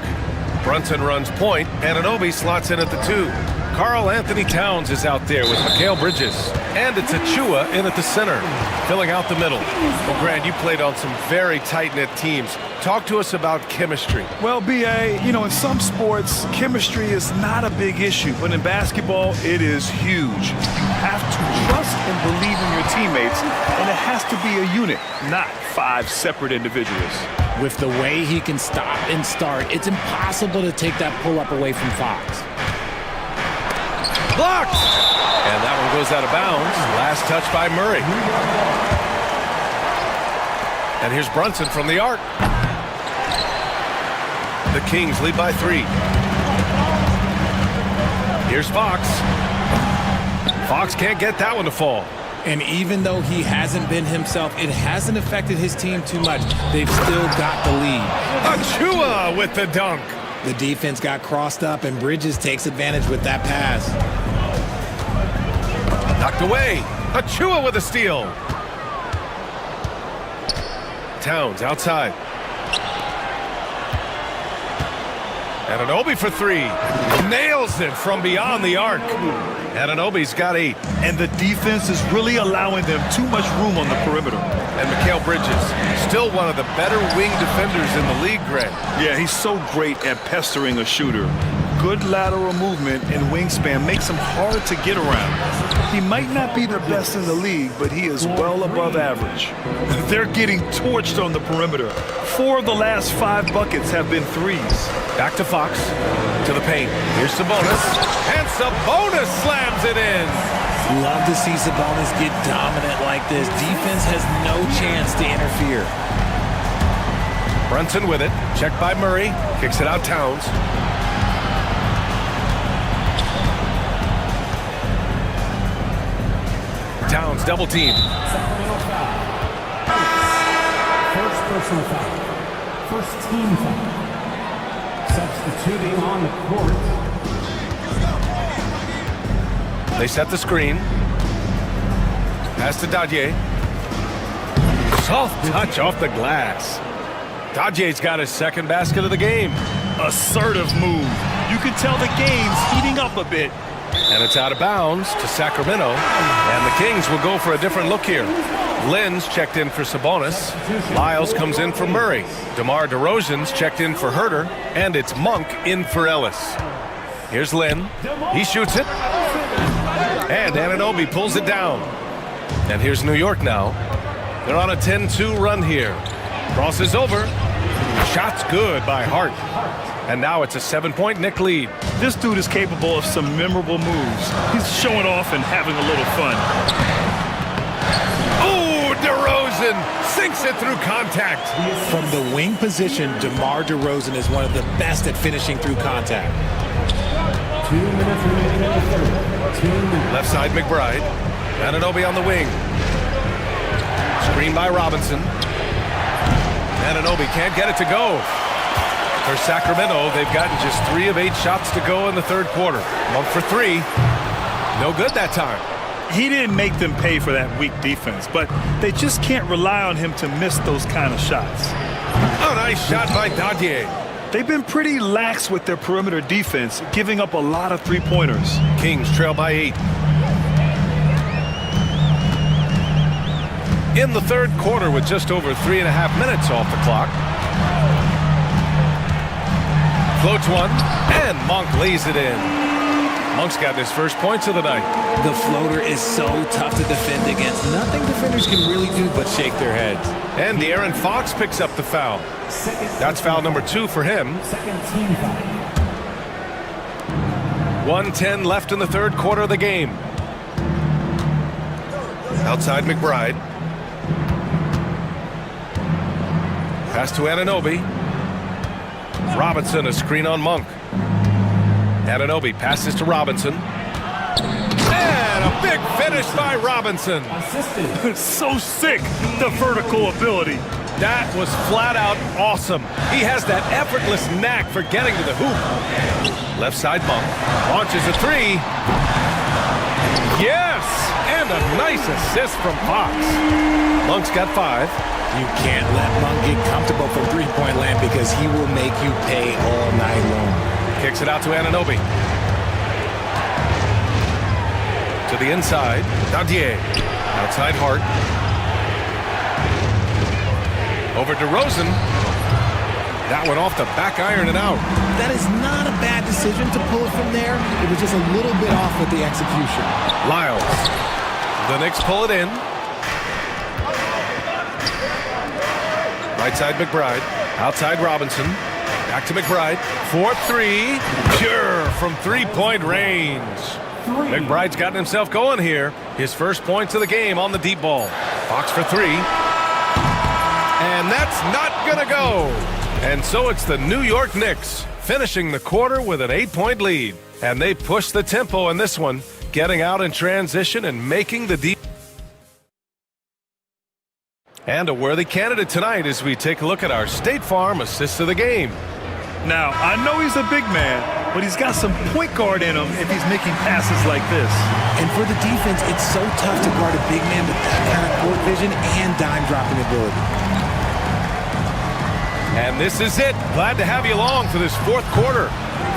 Brunson runs point, Anunoby slots in at the 2. Karl Anthony Towns is out there with Mikal Bridges. And it's Achua in at the center, filling out the middle. Well, Grant, you played on some very tight-knit teams. Talk to us about chemistry. Well, BA, you know, in some sports, chemistry is not a big issue, but in basketball, it is huge. You have to trust and believe in your teammates, and it has to be a unit, not 5 separate individuals. With the way he can stop and start, it's impossible to take that pull-up away from Fox. Blocked! And that one goes out of bounds. Last touch by Murray. And here's Brunson from the arc. The Kings lead by 3. Here's Fox. Fox can't get that one to fall. And even though he hasn't been himself, it hasn't affected his team too much. They've still got the lead. Achua with the dunk. The defense got crossed up, and Bridges takes advantage with that pass. Knocked away. Achua with a steal. Towns outside. Anunoby for 3. Nails it from beyond the arc. Anunoby's got 8. And the defense is really allowing them too much room on the perimeter. And Mikal Bridges, still one of the better wing defenders in the league, Grant. Yeah, he's so great at pestering a shooter. good lateral movement and wingspan makes him hard to get around. He might not be the best in the league, but he is well above average. They're getting torched on the perimeter. 4 of the last 5 buckets have been threes. Back to Fox, to the paint. Here's Sabonis, and Sabonis slams it in. Love to see Sabonis get dominant like this. Defense has no chance to interfere. Brunson with it, checked by Murray, kicks it out Towns. Towns double team. First personal foul. First team foul. Substituting on the court. They set the screen. Pass to Dadje. Soft touch off the glass. Dadje's got his second basket of the game. Assertive move. You can tell the game's heating up a bit. And it's out of bounds to Sacramento. And the Kings will go for a different look here. Lynn's checked in for Sabonis. Lyles comes in for Murray. DeMar DeRozan's checked in for Herter. And it's Monk in for Ellis. Here's Lynn. He shoots it. And Anunoby pulls it down. And here's New York now. They're on a 10-2 run here. Crosses over. Shot's good by Hart. And now it's a 7-point Knick lead. This dude is capable of some memorable moves. He's showing off and having a little fun. Oh, DeRozan sinks it through contact. From the wing position, DeMar DeRozan is one of the best at finishing through contact. 2 minutes remaining in the third. 2 minutes. Left side McBride. Anunoby on the wing. Screen by Robinson. Anunoby can't get it to go. For Sacramento, they've gotten just 3 of 8 shots to go in the third quarter. Monk for 3. No good that time. He didn't make them pay for that weak defense, but they just can't rely on him to miss those kind of shots. Oh, nice shot by Dadje. They've been pretty lax with their perimeter defense, giving up a lot of three-pointers. Kings trail by 8. In the third quarter with just over 3.5 minutes off the clock. Floats one, and Monk lays it in. Monk's got his first points of the night. The floater is so tough to defend against. Nothing defenders can really do but shake their heads. And De'Aaron Fox picks up the foul. That's foul number 2 for him. 1:10 left in the third quarter of the game. Outside McBride. Pass to Anunoby. Robinson, a screen on Monk. Anunoby passes to Robinson. And a big finish by Robinson. So sick, the vertical ability. That was flat out awesome. He has that effortless knack for getting to the hoop. Left side Monk. Launches a 3. Yes! And a nice assist from Fox. Monk's got 5. You can't let Monk get comfortable from three-point land because he will make you pay all night long. Kicks it out to Anunoby. To the inside. Dadje. Outside Hart. Over DeRozan. That one off the back iron and out. That is not a bad decision to pull it from there. It was just a little bit off with the execution. Lyles. The Knicks pull it in. Right side McBride. Outside Robinson. Back to McBride. 4-3. Pure from three-point range. McBride's gotten himself going here. His first points of the game on the deep ball. Fox for 3. And that's not going to go. And so it's the New York Knicks finishing the quarter with an 8-point lead. And they push the tempo in this one, getting out in transition and making the deep. And a worthy candidate tonight as we take a look at our State Farm assist of the game. Now, I know he's a big man, but he's got some point guard in him if he's making passes like this. And for the defense, it's so tough to guard a big man with that kind of court vision and dime dropping ability. And this is it. Glad to have you along for this fourth quarter.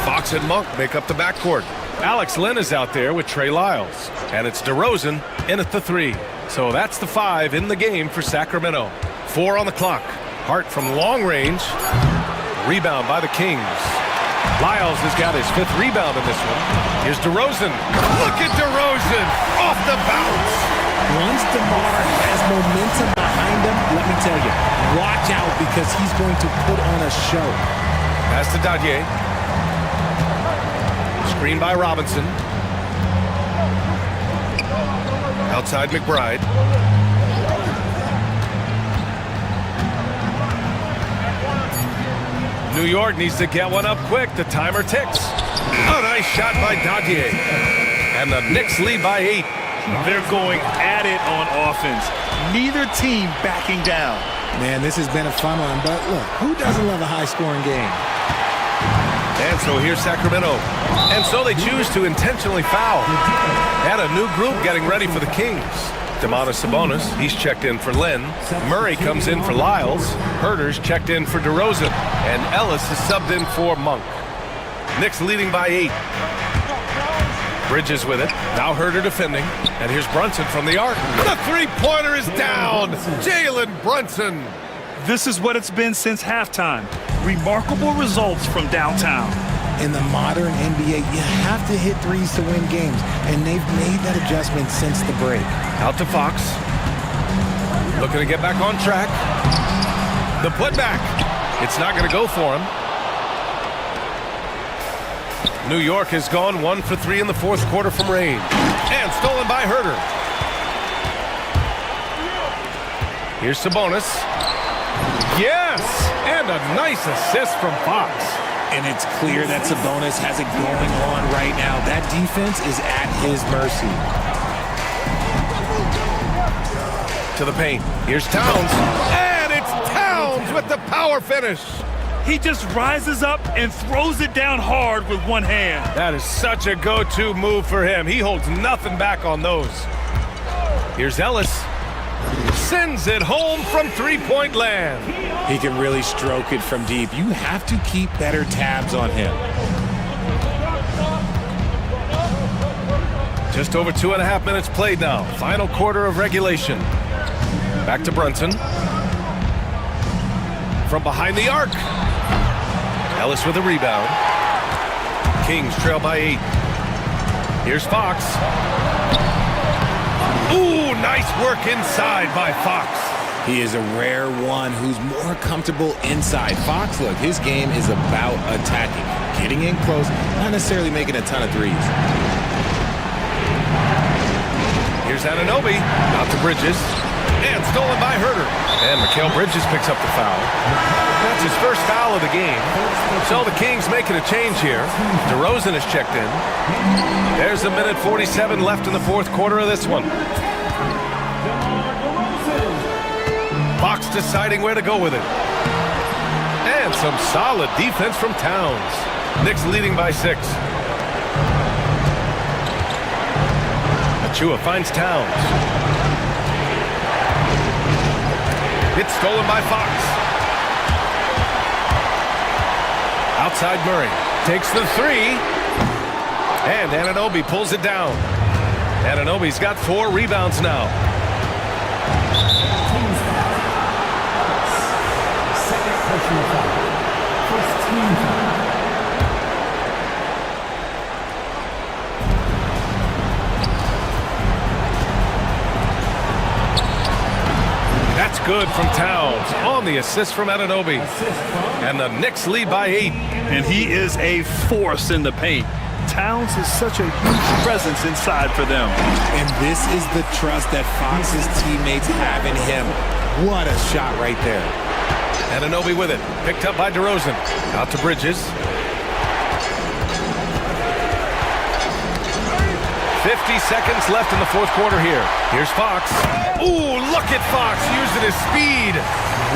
Fox and Monk make up the backcourt. Alex Len is out there with Trey Lyles. And it's DeRozan in at the 3. So that's the 5 in the game for Sacramento. 4 on the clock. Hart from long range. Rebound by the Kings. Lyles has got his 5th rebound in this one. Here's DeRozan. Look at DeRozan off the bounce. Once DeMar has momentum behind him, let me tell you, watch out because he's going to put on a show. Pass to Dadier. Screen by Robinson. Outside McBride. New York needs to get one up quick. The timer ticks. A nice shot by Dadier. And the Knicks lead by 8. They're going at it on offense. Neither team backing down. Man, this has been a fun one, but look, who doesn't love a high-scoring game? And so here's Sacramento. And so they choose to intentionally foul. And a new group getting ready for the Kings. Domantas Sabonis, he's checked in for Lynn. Murray comes in for Lyles. Herter's checked in for DeRozan. And Ellis is subbed in for Monk. Knicks leading by 8. Bridges with it. Now Herter defending. And here's Brunson from the arc. The three-pointer is down. Jalen Brunson. This is what it's been since halftime. Remarkable results from downtown. In the modern NBA, you have to hit threes to win games, and they've made that adjustment since the break. Out to Fox. Looking to get back on track. The putback. It's not going to go for him. New York has gone 1 for 3 in the 4th quarter from range. And stolen by Herter. Here's Sabonis. Yes! And a nice assist from Fox. And it's clear that Sabonis has it going on right now. That defense is at his mercy. To the paint. Here's Towns. And it's Towns with the power finish. He just rises up and throws it down hard with one hand. That is such a go-to move for him. He holds nothing back on those. Here's Ellis. Sends it home from three-point land. He can really stroke it from deep. You have to keep better tabs on him. Just over 2.5 minutes played now. Final quarter of regulation. Back to Brunson. From behind the arc. Ellis with a rebound. Kings trail by 8. Here's Fox. Ooh, nice work inside by Fox. He is a rare one who's more comfortable inside. Fox, look, his game is about attacking, getting in close, not necessarily making a ton of threes. Here's Anunoby, out to Bridges, and stolen by Herter. And Mikal Bridges picks up the foul. That's his first foul of the game. So the Kings making a change here. DeRozan is checked in. There's 1:47 left in the 4th quarter of this one. Fox deciding where to go with it. And some solid defense from Towns. Knicks leading by 6. Achua finds Towns. It's stolen by Fox. Outside Murray. Takes the 3. And Anunoby pulls it down. Anunoby's got 4 rebounds now. That's good from Towns on the assist from Anunoby. And the Knicks lead by 8. And he is a force in the paint. Towns is such a huge presence inside for them. And this is the trust that Fox's teammates have in him. What a shot right there. Anunoby with it. Picked up by DeRozan. Out to Bridges. 50 seconds left in the 4th quarter here. Here's Fox. Ooh, look at Fox using his speed.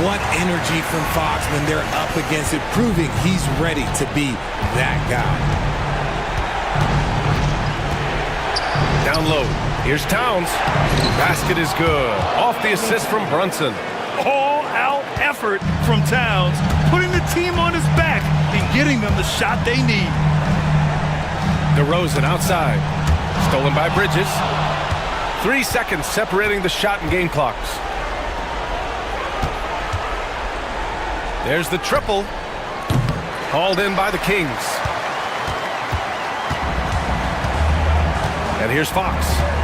What energy from Fox when they're up against it, proving he's ready to be that guy. Down low. Here's Towns. Basket is good. Off the assist from Brunson. All-out effort from Towns, putting the team on his back and getting them the shot they need. DeRozan outside. Stolen by Bridges. 3 seconds separating the shot and game clocks. There's the triple. Called in by the Kings. And here's Fox.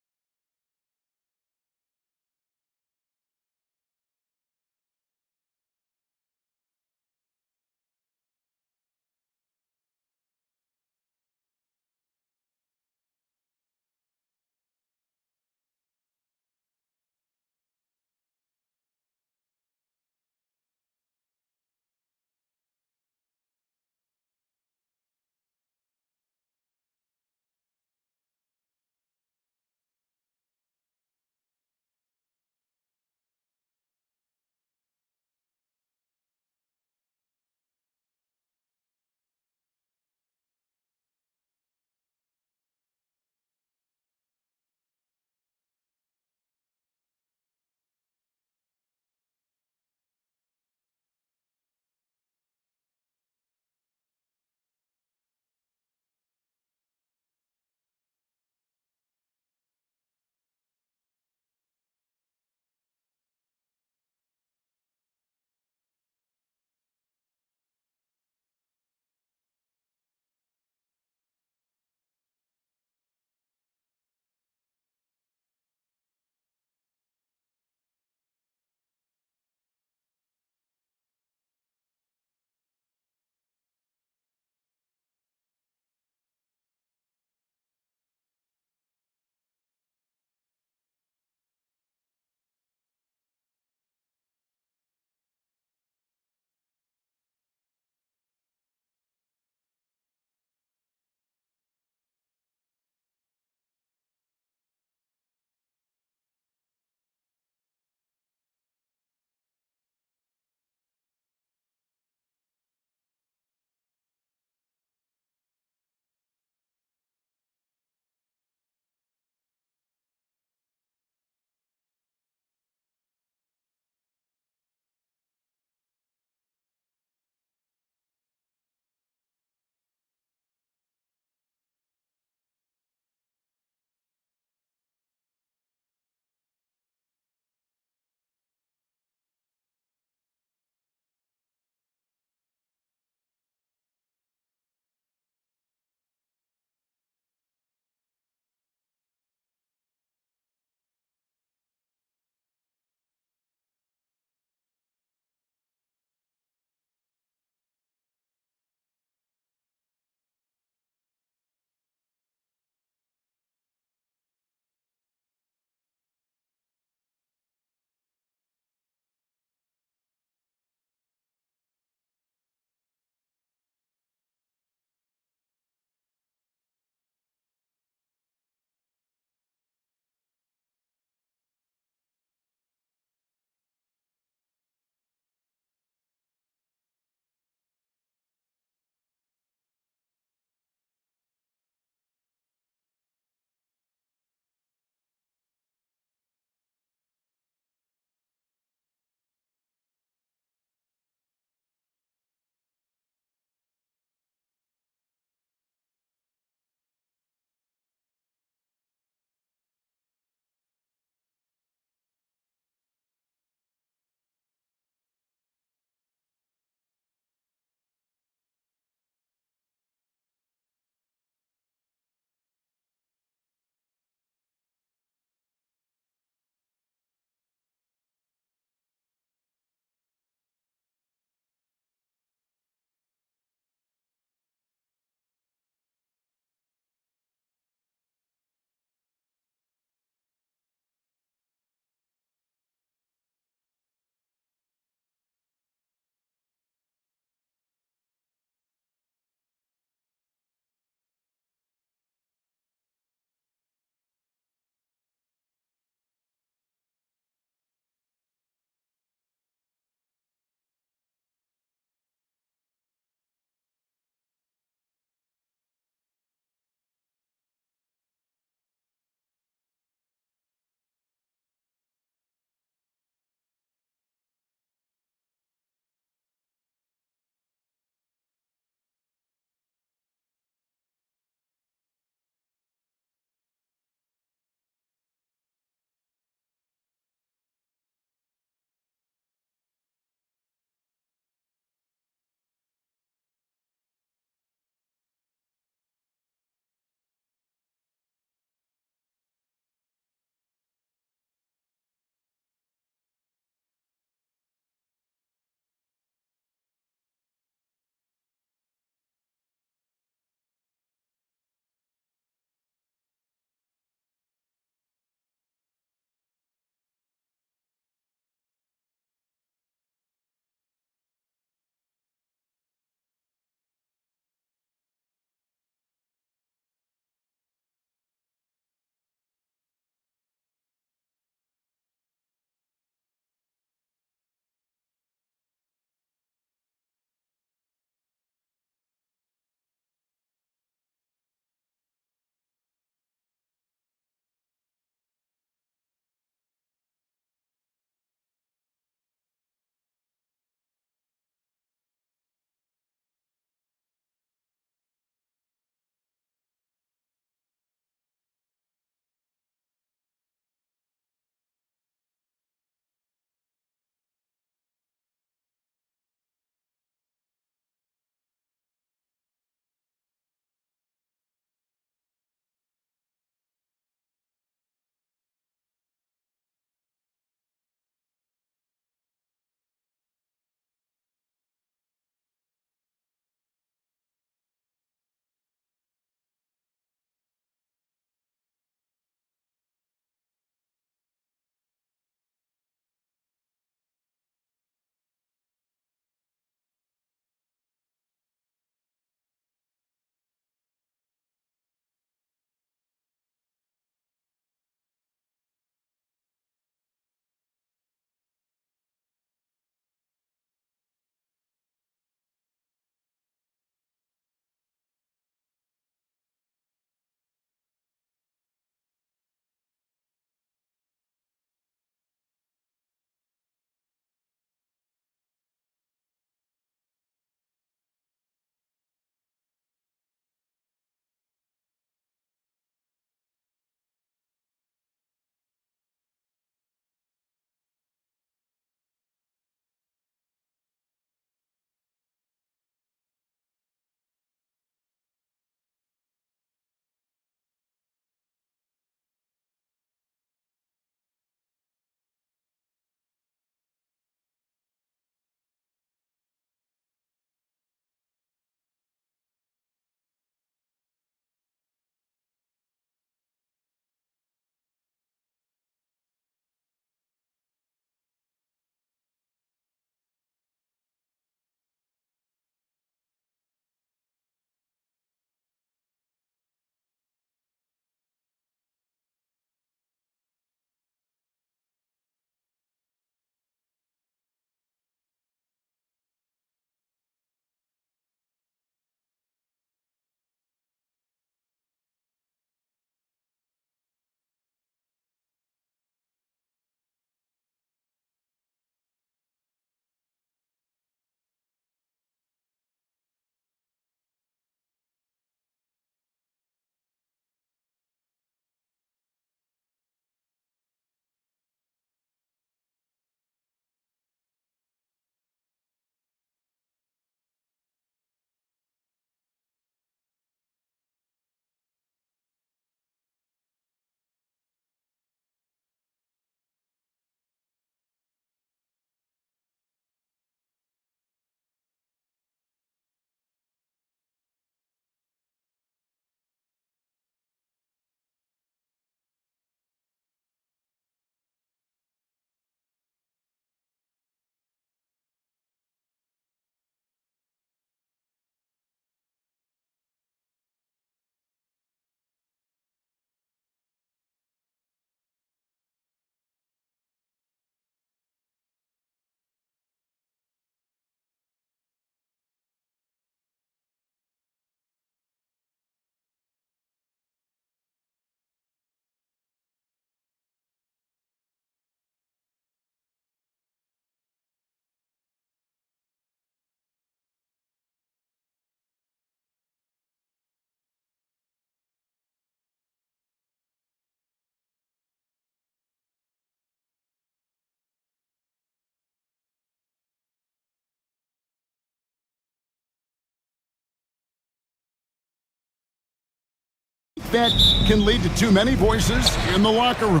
that can lead to too many voices in the locker room.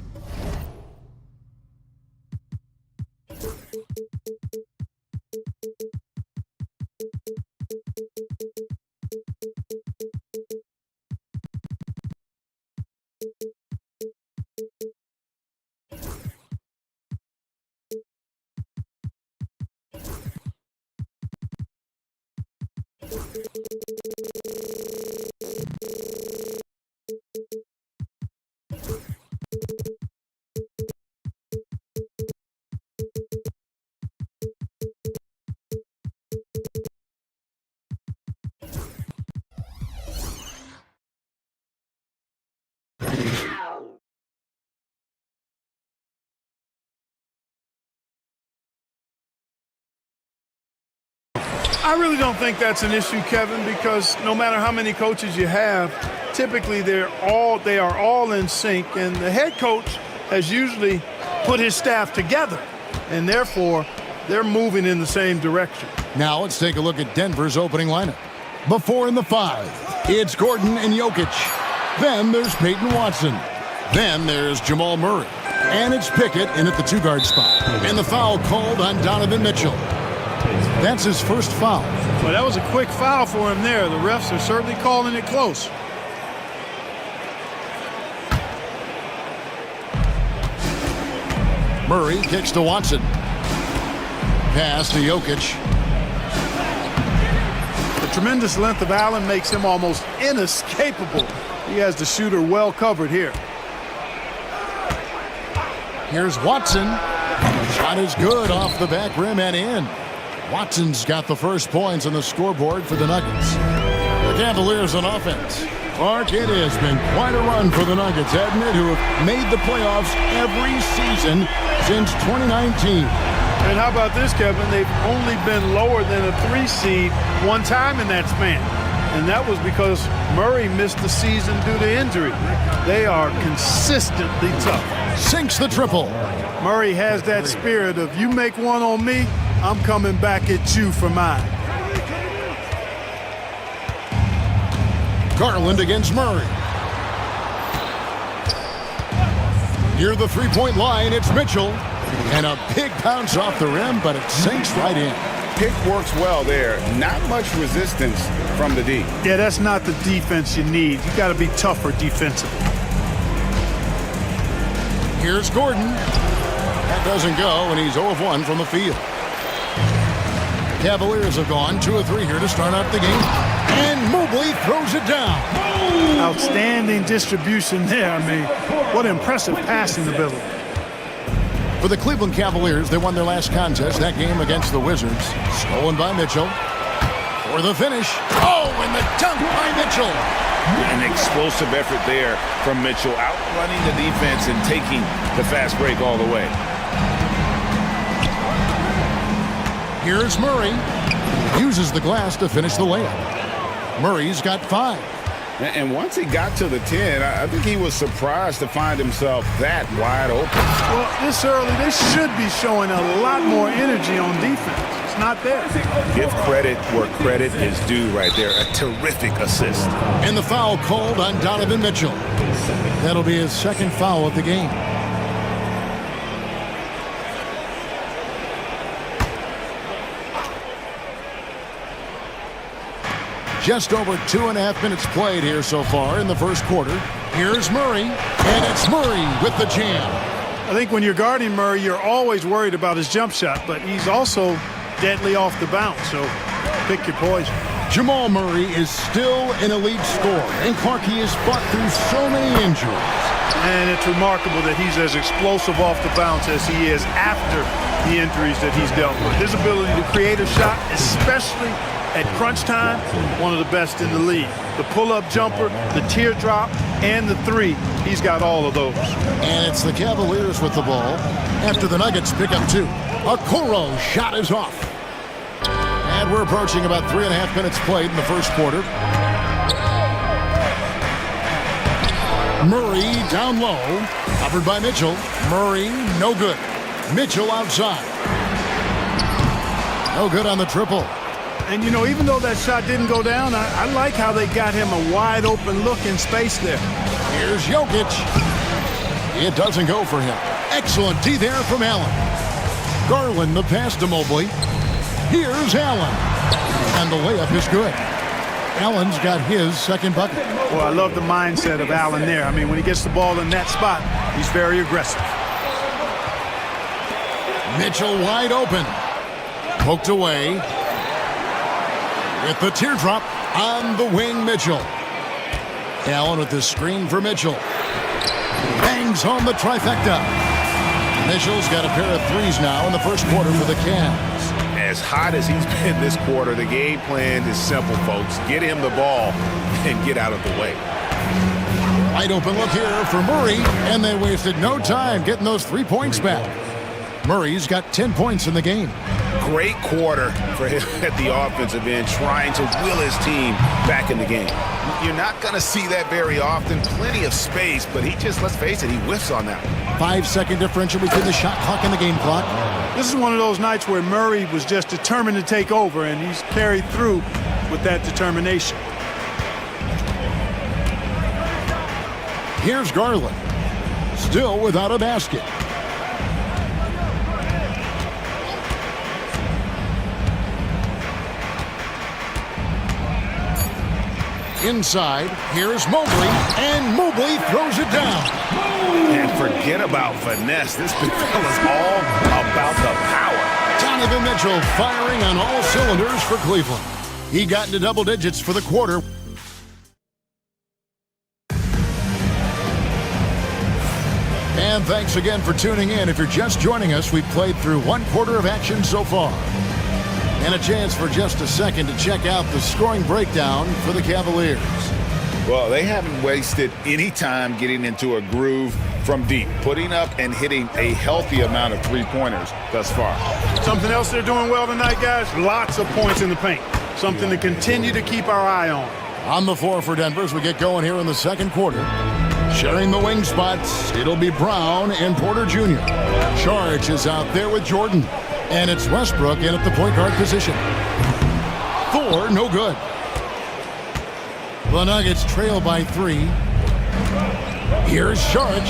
I really don't think that's an issue, Kevin, because no matter how many coaches you have, typically they are all in sync, and the head coach has usually put his staff together, and therefore they're moving in the same direction. Now let's take a look at Denver's opening lineup. Before in the 5, it's Gordon and Jokic. Then there's Peyton Watson. Then there's Jamal Murray. And it's Pickett in at the 2-guard spot. And the foul called on Donovan Mitchell. That's his first foul. Well, that was a quick foul for him there. The refs are certainly calling it close. Murray kicks to Watson. Pass to Jokic. The tremendous length of Allen makes him almost inescapable. He has the shooter well covered here. Here's Watson. Shot is good off the back rim and in. Watson's got the first points on the scoreboard for the Nuggets. The Cavaliers on offense. Clark, it has been quite a run for the Nuggets, hasn't it, who have made the playoffs every season since 2019. And how about this, Kevin? They've only been lower than a 3 seed one time in that span. And that was because Murray missed the season due to injury. They are consistently tough. Sinks the triple. Murray has that spirit of, you make one on me, I'm coming back at you for mine. Garland against Murray. Near the three-point line, it's Mitchell. And a big bounce off the rim, but it sinks right in. Pick works well there. Not much resistance from the D. Yeah, that's not the defense you need. You got to be tougher defensively. Here's Gordon. That doesn't go, and he's 0 of 1 from the field. Cavaliers have gone 2 of 3 here to start out the game. And Mobley throws it down. Outstanding distribution there. I mean, what impressive passing ability. For the Cleveland Cavaliers, they won their last contest, that game against the Wizards. Stolen by Mitchell. For the finish. Oh, and the dunk by Mitchell. An explosive effort there from Mitchell, outrunning the defense and taking the fast break all the way. Here's Murray. Uses the glass to finish the layup. Murray's got 5. And once he got to the 10, I think he was surprised to find himself that wide open. Well, this early, they should be showing a lot more energy on defense. It's not there. Give credit where credit is due right there. A terrific assist. And the foul called on Donovan Mitchell. That'll be his second foul of the game. Just over 2.5 minutes played here so far in the first quarter. Here's Murray, and it's Murray with the jam. I think when you're guarding Murray, you're always worried about his jump shot, but he's also deadly off the bounce, so pick your poison. Jamal Murray is still an elite scorer, and Clark, he has fought through so many injuries. And it's remarkable that he's as explosive off the bounce as he is after the injuries that he's dealt with. His ability to create a shot, especially at crunch time, one of the best in the league. The pull-up jumper, the teardrop, and the 3. He's got all of those. And it's the Cavaliers with the ball after the Nuggets pick up 2. Okoro's shot is off. And we're approaching about 3.5 minutes played in the first quarter. Murray down low, covered by Mitchell. Murray, no good. Mitchell outside. No good on the triple. And, you know, even though that shot didn't go down, I like how they got him a wide open look in space there. Here's Jokic. It doesn't go for him. Excellent D there from Allen. Garland the pass to Mobley. Here's Allen. And the layup is good. Allen's got his second bucket. Well, I love the mindset of Allen there. I mean, when he gets the ball in that spot, he's very aggressive. Mitchell wide open. Poked away. With the teardrop on the wing, Mitchell. Allen with the screen for Mitchell. Bangs home the trifecta. Mitchell's got a pair of threes now in the first quarter for the Cavs. As hot as he's been this quarter, the game plan is simple, folks. Get him the ball and get out of the way. Wide open look here for Murray, and they wasted no time getting those 3 points back. Murray's got 10 points in the game. Great quarter for him at the offensive end, trying to will his team back in the game. You're not going to see that very often. Plenty of space, but he just, let's face it, he whiffs on that. 5-second differential between the shot clock and the game clock. This is one of those nights where Murray was just determined to take over, and he's carried through with that determination. Here's Garland, still without a basket. Inside, here's Mobley, and Mobley throws it down. And forget about finesse. This fella's all about the power. Donovan Mitchell firing on all cylinders for Cleveland. He got into double digits for the quarter. And thanks again for tuning in. If you're just joining us, we've played through one quarter of action so far. And a chance for just a second to check out the scoring breakdown for the Cavaliers. Well, they haven't wasted any time getting into a groove from deep, putting up and hitting a healthy amount of three-pointers thus far. Something else they're doing well tonight, guys, lots of points in the paint. Something to continue to keep our eye on. On the floor for Denver as we get going here in the second quarter. Sharing the wing spots, it'll be Brown and Porter Jr. Charge is out there with Jordan. And it's Westbrook in at the point guard position. Thor, no good. The Nuggets trail by 3. Here's Sharch.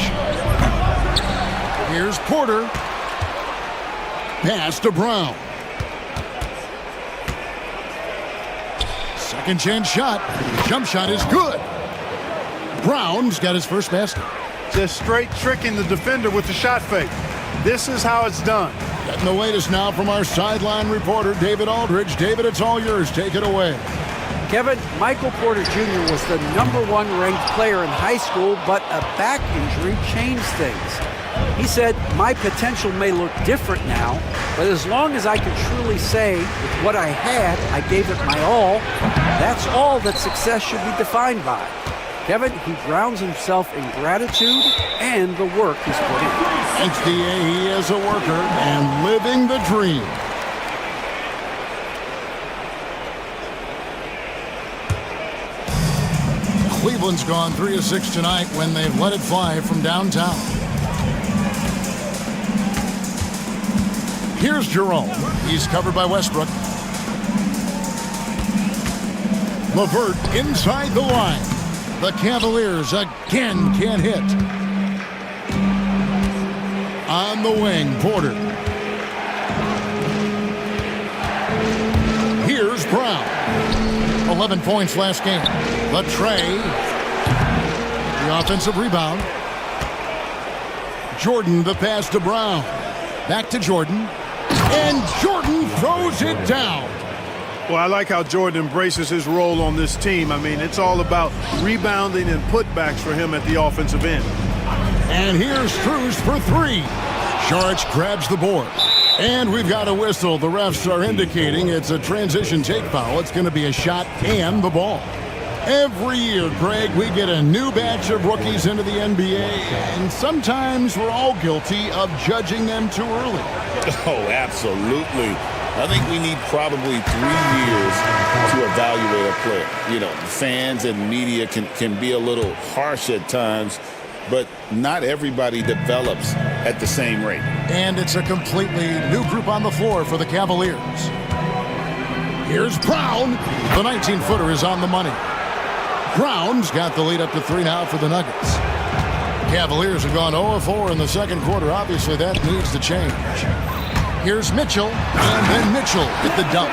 Here's Porter. Pass to Brown. Second chance shot. Jump shot is good. Brown's got his first basket. Just straight tricking the defender with the shot fake. This is how it's done. Getting the latest now from our sideline reporter, David Aldridge. David, it's all yours. Take it away. Kevin, Michael Porter Jr. was the #1 ranked player in high school, but a back injury changed things. He said, my potential may look different now, but as long as I can truly say with what I had, I gave it my all, that's all that success should be defined by. Kevin, he drowns himself in gratitude and the work he's put in. HDA, he is a worker and living the dream. Cleveland's gone 3 of 6 tonight when they've let it fly from downtown. Here's Jerome. He's covered by Westbrook. LeVert inside the line. The Cavaliers again can't hit. On the wing, Porter. Here's Brown. 11 points last game. The tray. The offensive rebound. Jordan, the pass to Brown. Back to Jordan. And Jordan throws it down. Well, I like how Jordan embraces his role on this team. I mean, it's all about rebounding and putbacks for him at the offensive end. And here's Strus for 3. Sharch grabs the board. And we've got a whistle. The refs are indicating it's a transition take foul. It's going to be a shot and the ball. Every year, Greg, we get a new batch of rookies into the NBA, and sometimes we're all guilty of judging them too early. Oh, absolutely. I think we need probably 3 years to evaluate a player. You know, fans and media can be a little harsh at times, but not everybody develops at the same rate. And it's a completely new group on the floor for the Cavaliers. Here's Brown. The 19-footer is on the money. Brown's got the lead up to 3 now for the Nuggets. Cavaliers have gone 0 of 4 in the second quarter. Obviously, that needs to change. Here's Mitchell, and then Mitchell with the dunk.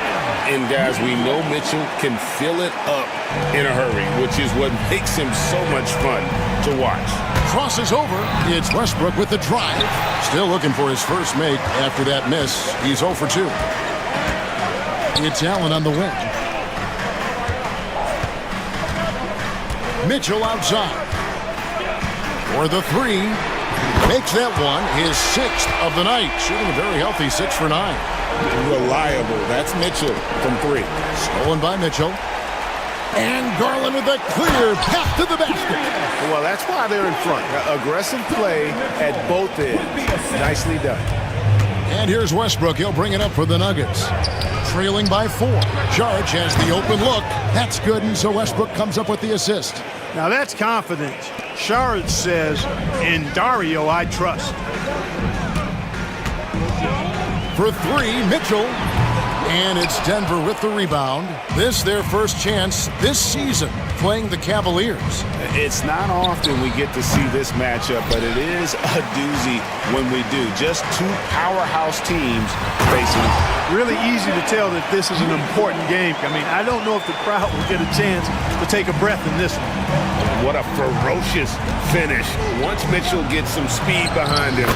And guys, we know Mitchell can fill it up in a hurry, which is what makes him so much fun to watch. Crosses over. It's Westbrook with the drive. Still looking for his first make after that miss. He's 0 for 2. It's Allen on the wing. Mitchell outside. For the 3. Makes that one his 6th of the night. Shooting a very healthy 6 for 9. Reliable. That's Mitchell from 3. Stolen by Mitchell. And Garland with a clear path to the basket. Well, that's why they're in front. Aggressive play at both ends. Nicely done. And here's Westbrook. He'll bring it up for the Nuggets. Trailing by 4. Jarge has the open look. That's good, and so Westbrook comes up with the assist. Now that's confidence. Sharad says, in Dario I trust. For 3, Mitchell. And it's Denver with the rebound. This their first chance this season playing the Cavaliers. It's not often we get to see this matchup, but it is a doozy when we do. Just 2 powerhouse teams facing. Really easy to tell that this is an important game. I mean, I don't know if the crowd will get a chance to take a breath in this one. What a ferocious finish. Once Mitchell gets some speed behind him,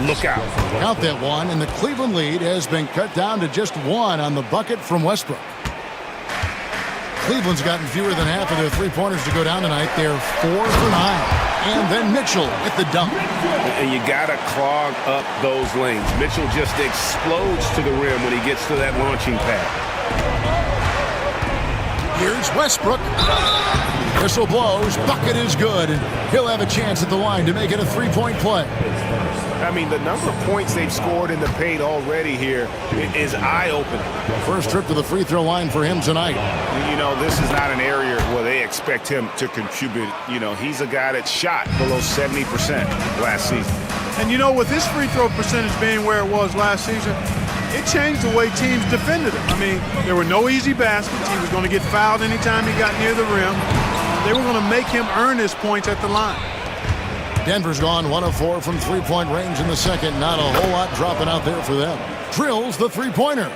look out. Count that one, and the Cleveland lead has been cut down to just 1 on the bucket from Westbrook. Cleveland's gotten fewer than half of their three-pointers to go down tonight. They're 4 for 9. And then Mitchell with the dunk. And you got to clog up those lanes. Mitchell just explodes to the rim when he gets to that launching pad. Here's Westbrook. Whistle blows. Bucket is good. And he'll have a chance at the line to make it a 3-point play. I mean, the number of points they've scored in the paint already here is eye-opening. First trip to the free throw line for him tonight. You know, this is not an area where they expect him to contribute. You know, he's a guy that shot below 70% last season. And you know, with his free throw percentage being where it was last season, it changed the way teams defended him. I mean, there were no easy baskets. He was going to get fouled anytime he got near the rim. They were going to make him earn his points at the line. Denver's gone 1 of 4 from 3-point range in the second. Not a whole lot dropping out there for them. Drills the 3-pointer.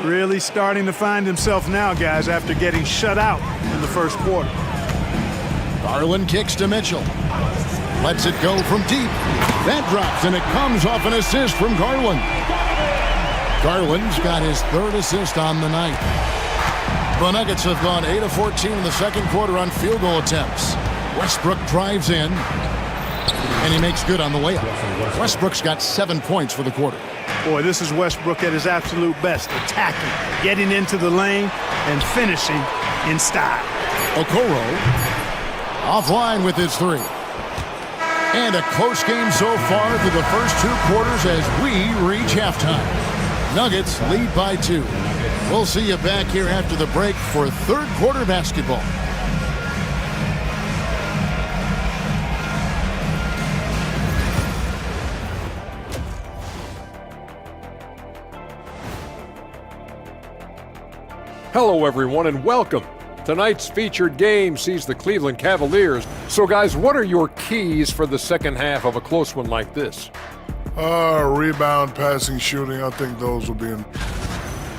Really starting to find himself now, guys, after getting shut out in the first quarter. Garland kicks to Mitchell. Lets it go from deep. That drops, and it comes off an assist from Garland. Garland's got his 3rd assist on the night. The Nuggets have gone 8 of 14 in the second quarter on field goal attempts. Westbrook drives in, and he makes good on the layup. Westbrook's got 7 points for the quarter. Boy, this is Westbrook at his absolute best. Attacking, getting into the lane, and finishing in style. Okoro offline with his 3. And a close game so far through the first 2 quarters as we reach halftime. Nuggets lead by 2. We'll see you back here after the break for 3rd quarter basketball. Hello, everyone, and welcome. Tonight's featured game sees the Cleveland Cavaliers. So, guys, what are your keys for the second half of a close one like this? Rebound, passing, shooting. I think those will be in.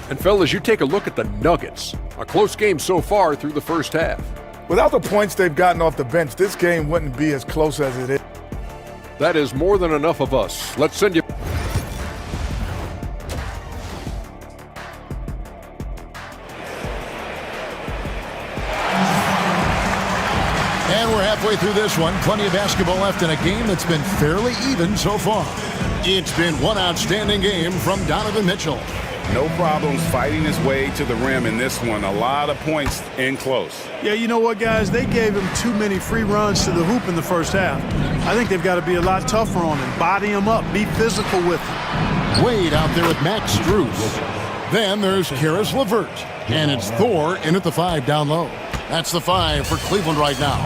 And, fellas, you take a look at the Nuggets. A close game so far through the first half. Without the points they've gotten off the bench, this game wouldn't be as close as it is. That is more than enough of us. Let's send you... And we're halfway through this one. Plenty of basketball left in a game that's been fairly even so far. It's been one outstanding game from Donovan Mitchell. No problems fighting his way to the rim in this one. A lot of points in close. Yeah, you know what, guys? They gave him too many free runs to the hoop in the first half. I think they've got to be a lot tougher on him. Body him up. Be physical with him. Wade out there with Max Strus. Then there's Karis LeVert. And it's Thor in at the 5 down low. That's the 5 for Cleveland right now.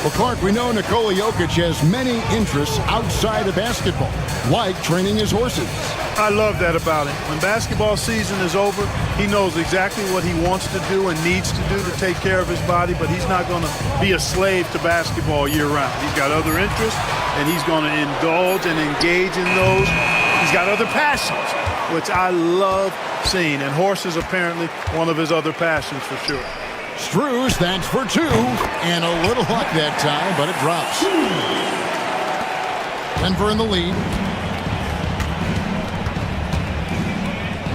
Well, Clark, we know Nikola Jokic has many interests outside of basketball, like training his horses. I love that about him. When basketball season is over, he knows exactly what he wants to do and needs to do to take care of his body, but he's not going to be a slave to basketball year-round. He's got other interests, and he's going to indulge and engage in those. He's got other passions, which I love seeing, and horse is apparently one of his other passions for sure. Strus, that's for two, and a little luck that time, but it drops. Denver in the lead.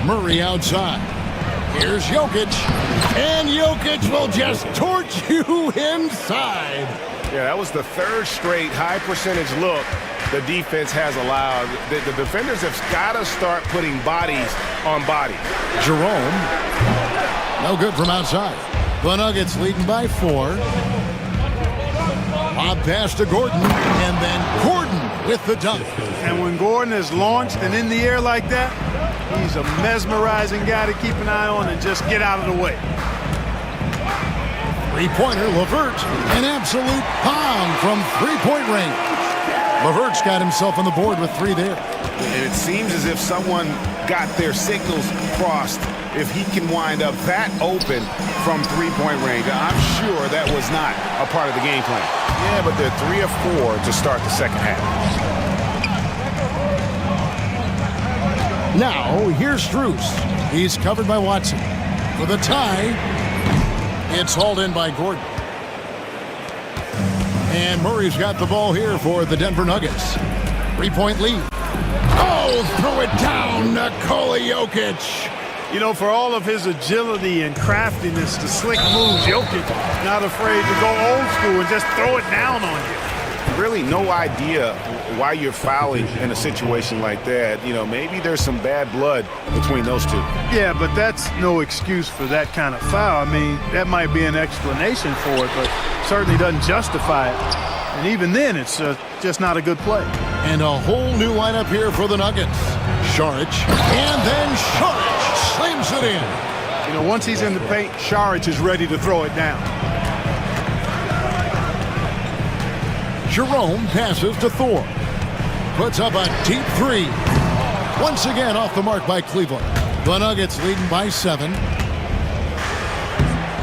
Murray outside. Here's Jokic, and Jokic will just torch you inside. Yeah, that was the third straight high percentage look the defense has allowed. The defenders have got to start putting bodies on bodies. Jerome, no good from outside. The Nuggets leading by 4. Lob pass to Gordon, and then Gordon with the dunk. And when Gordon is launched and in the air like that, he's a mesmerizing guy to keep an eye on and just get out of the way. Three-pointer, LeVert, an absolute bomb from three-point range. LeVert's got himself on the board with 3 there. And it seems as if someone got their signals crossed if he can wind up that open from three-point range. I'm sure that was not a part of the game plan. Yeah, but they're 3 of 4 to start the second half. Now, here's Strus. He's covered by Watson. For the tie, it's hauled in by Gordon. And Murray's got the ball here for the Denver Nuggets. 3-point lead. Oh, throw it down, Nikola Jokic. You know, for all of his agility and craftiness, the slick moves, Jokic not afraid to go old school and just throw it down on you. Really no idea why you're fouling in a situation like that. You know, maybe there's some bad blood between those two. Yeah, but that's no excuse for that kind of foul. I mean, that might be an explanation for it, but certainly doesn't justify it. And even then, it's just not a good play. And a whole new lineup here for the Nuggets. Šarić, and then Šarić slams it in. You know, once he's in the paint, Šarić is ready to throw it down. Jerome passes to Thor. Puts up a deep 3. Once again off the mark by Cleveland. The Nuggets leading by 7.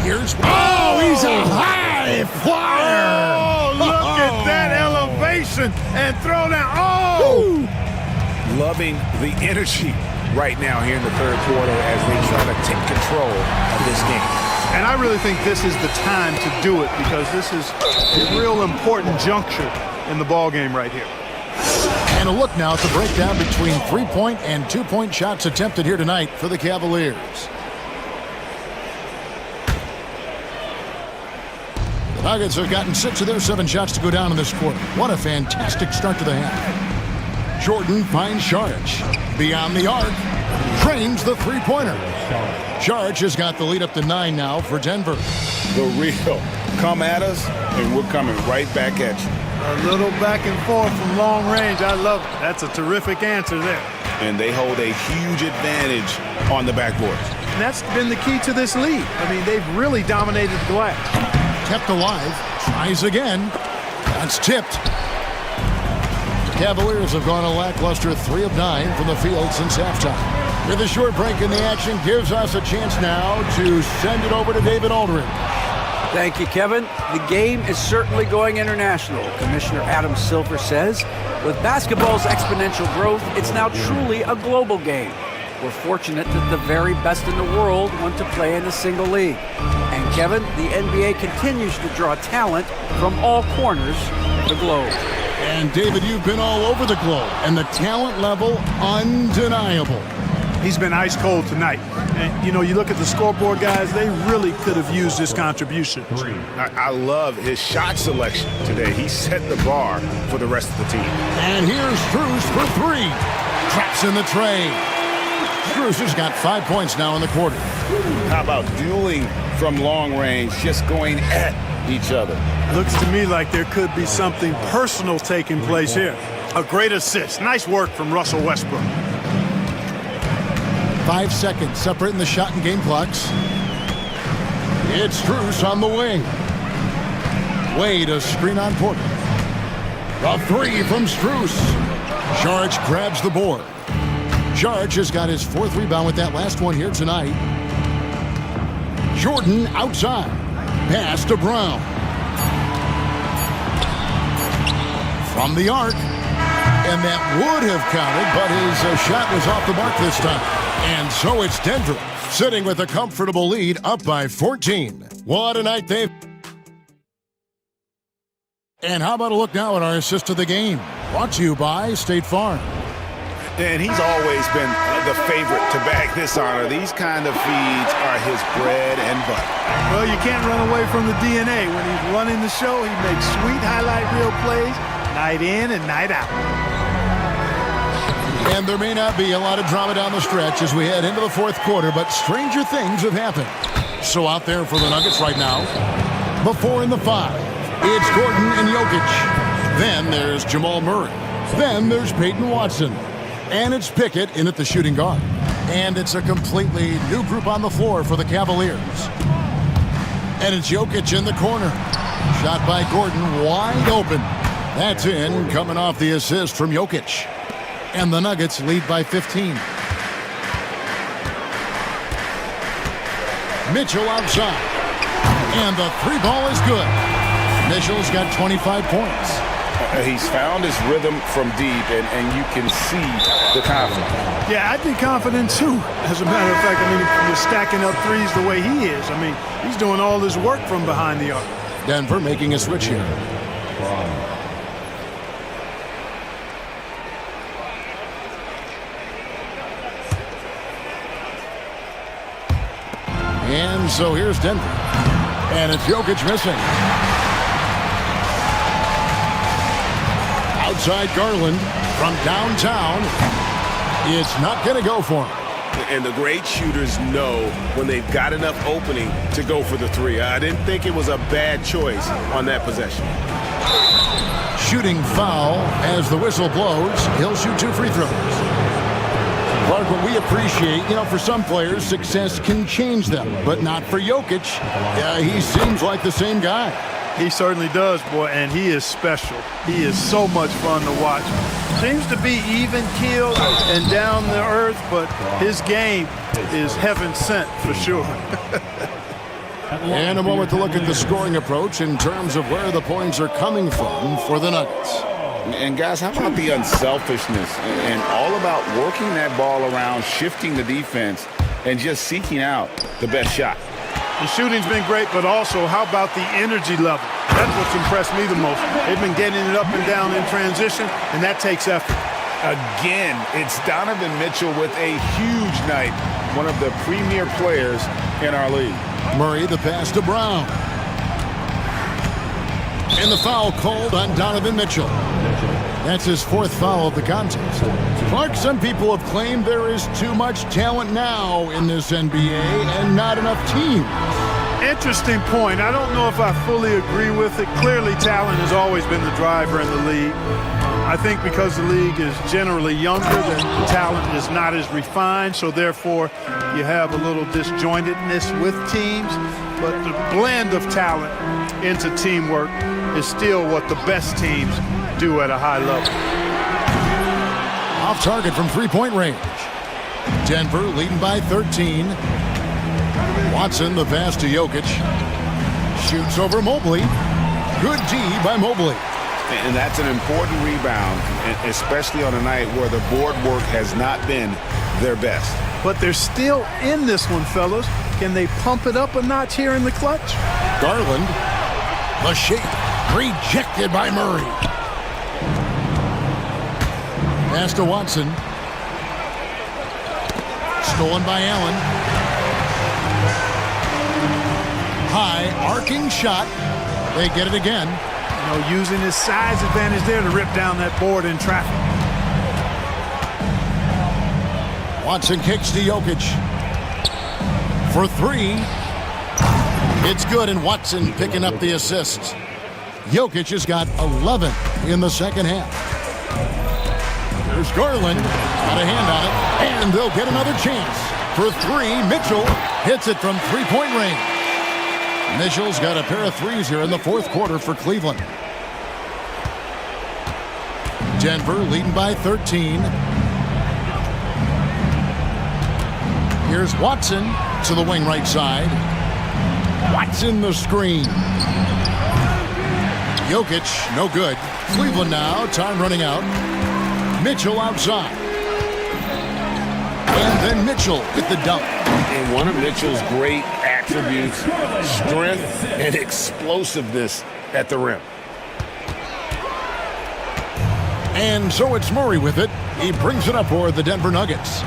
Here's... Oh, he's a high flyer! Oh, look at that elevation and throw down. Oh! Woo! Loving the energy right now here in the third quarter as they try to take control of this game. And I really think this is the time to do it because this is a real important juncture in the ball game right here. And a look now at the breakdown between 3-point and 2-point shots attempted here tonight for the Cavaliers. The Nuggets have gotten 6 of their 7 shots to go down in this quarter. What a fantastic start to the half. Jordan finds Šarić. Beyond the arc, trains the three-pointer. Šarić has got the lead up to 9 now for Denver. The real come at us, and we're coming right back at you. A little back and forth from long range. I love it. That's a terrific answer there. And they hold a huge advantage on the backboard. And that's been the key to this league. I mean, they've really dominated the glass. Kept alive. Tries again. That's tipped. Cavaliers have gone a lackluster 3 of 9 from the field since halftime. With a short break in the action, gives us a chance now to send it over to David Aldridge. Thank you, Kevin. The game is certainly going international. Commissioner Adam Silver says, with basketball's exponential growth, it's now truly a global game. We're fortunate that the very best in the world want to play in a single league. And Kevin, the NBA continues to draw talent from all corners of the globe. And David, you've been all over the globe, and the talent level undeniable. He's been ice cold tonight. And, you know, you look at the scoreboard, guys, they really could have used this contribution. I love his shot selection today. He set the bar for the rest of the team. And here's Strus for 3. Traps in the tray. Strus has got 5 points now in the quarter. How about dueling from long range, just going at each other? Looks to me like there could be something personal taking place here. A great assist. Nice work from Russell Westbrook. 5 seconds separating the shot and game clocks. It's Strus on the wing. Wade a screen on Porter. A 3 from Strus. Šarić grabs the board. Sharge has got his 4th rebound with that last one here tonight. Jordan outside. Pass to Brown. From the arc. And that would have counted, but his shot was off the mark this time. And so it's Denver, sitting with a comfortable lead, up by 14. What a night they've... And how about a look now at our assist of the game? Brought to you by State Farm. And he's always been the favorite to bag this honor. These kind of feeds are his bread and butter. Well, you can't run away from the DNA. When he's running the show, he makes sweet highlight reel plays, night in and night out. And there may not be a lot of drama down the stretch as we head into the 4th quarter, but stranger things have happened. So out there for the Nuggets right now, the 4 and the 5, it's Gordon and Jokic. Then there's Jamal Murray. Then there's Peyton Watson. And it's Pickett in at the shooting guard. And it's a completely new group on the floor for the Cavaliers. And it's Jokic in the corner. Shot by Gordon, wide open. That's in, coming off the assist from Jokic. And the Nuggets lead by 15. Mitchell outside. And the 3 ball is good. Mitchell's got 25 points. He's found his rhythm from deep, and you can see the confidence. Yeah, I'd be confident too. As a matter of fact, I mean, if you're stacking up threes the way he is, I mean, he's doing all this work from behind the arc. Denver making a switch here. And so here's Denver. And it's Jokic missing. Outside Garland from downtown. It's not going to go for him. And the great shooters know when they've got enough opening to go for the 3. I didn't think it was a bad choice on that possession. Shooting foul as the whistle blows. He'll shoot 2 free throws. Clark, what we appreciate, for some players, success can change them, but not for Jokic. He seems like the same guy. He certainly does, boy, and he is special. He is so much fun to watch. Seems to be even-keeled and down to earth, but his game is heaven sent for sure. And a moment to look at the scoring approach in terms of where the points are coming from for the Nuggets. And guys, how about the unselfishness and all about working that ball around, shifting the defense, and just seeking out the best shot? The shooting's been great, but also how about the energy level? That's what's impressed me the most. They've been getting it up and down in transition, and that takes effort. Again, it's Donovan Mitchell with a huge night, one of the premier players in our league. Murray, the pass to Brown. And the foul called on Donovan Mitchell. That's his 4th foul of the contest. Clark, some people have claimed there is too much talent now in this NBA and not enough teams. Interesting point. I don't know if I fully agree with it. Clearly, talent has always been the driver in the league. I think because the league is generally younger, the talent is not as refined, so therefore you have a little disjointedness with teams. But the blend of talent into teamwork is still what the best teams do at a high level. Off target from 3-point range. Denver leading by 13. Watson, the pass to Jokic. Shoots over Mobley. Good D by Mobley. And that's an important rebound, especially on a night where the board work has not been their best. But they're still in this one, fellas. Can they pump it up a notch here in the clutch? Garland. The shake. Rejected by Murray. Pass to Watson. Stolen by Allen. High arcing shot. They get it again. Using his size advantage there to rip down that board in traffic. Watson kicks to Jokic. For 3. It's good, and Watson picking up the assist. Jokic has got 11 in the second half. There's Garland. Got a hand on it, and they'll get another chance. For 3, Mitchell hits it from 3-point range. Mitchell's got a pair of threes here in the 4th quarter for Cleveland. Denver leading by 13. Here's Watson to the wing right side. Watson the screen. Jokic, no good. Cleveland now, time running out. Mitchell outside. And then Mitchell with the dunk. And one of Mitchell's great attributes, strength and explosiveness at the rim. And so it's Murray with it. He brings it up for the Denver Nuggets.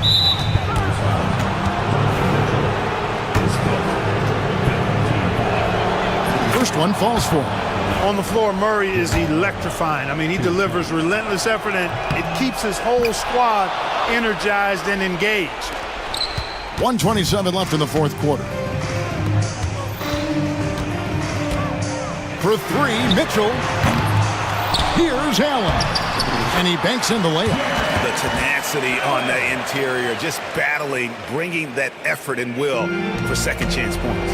First one falls for him. On the floor, Murray is electrifying. I mean, he delivers relentless effort, and it keeps his whole squad energized and engaged. 1:27 left in the fourth quarter. For three, Mitchell. Here's Allen. And he banks in the layup. The tenacity on the interior, just battling, bringing that effort and will for second chance points.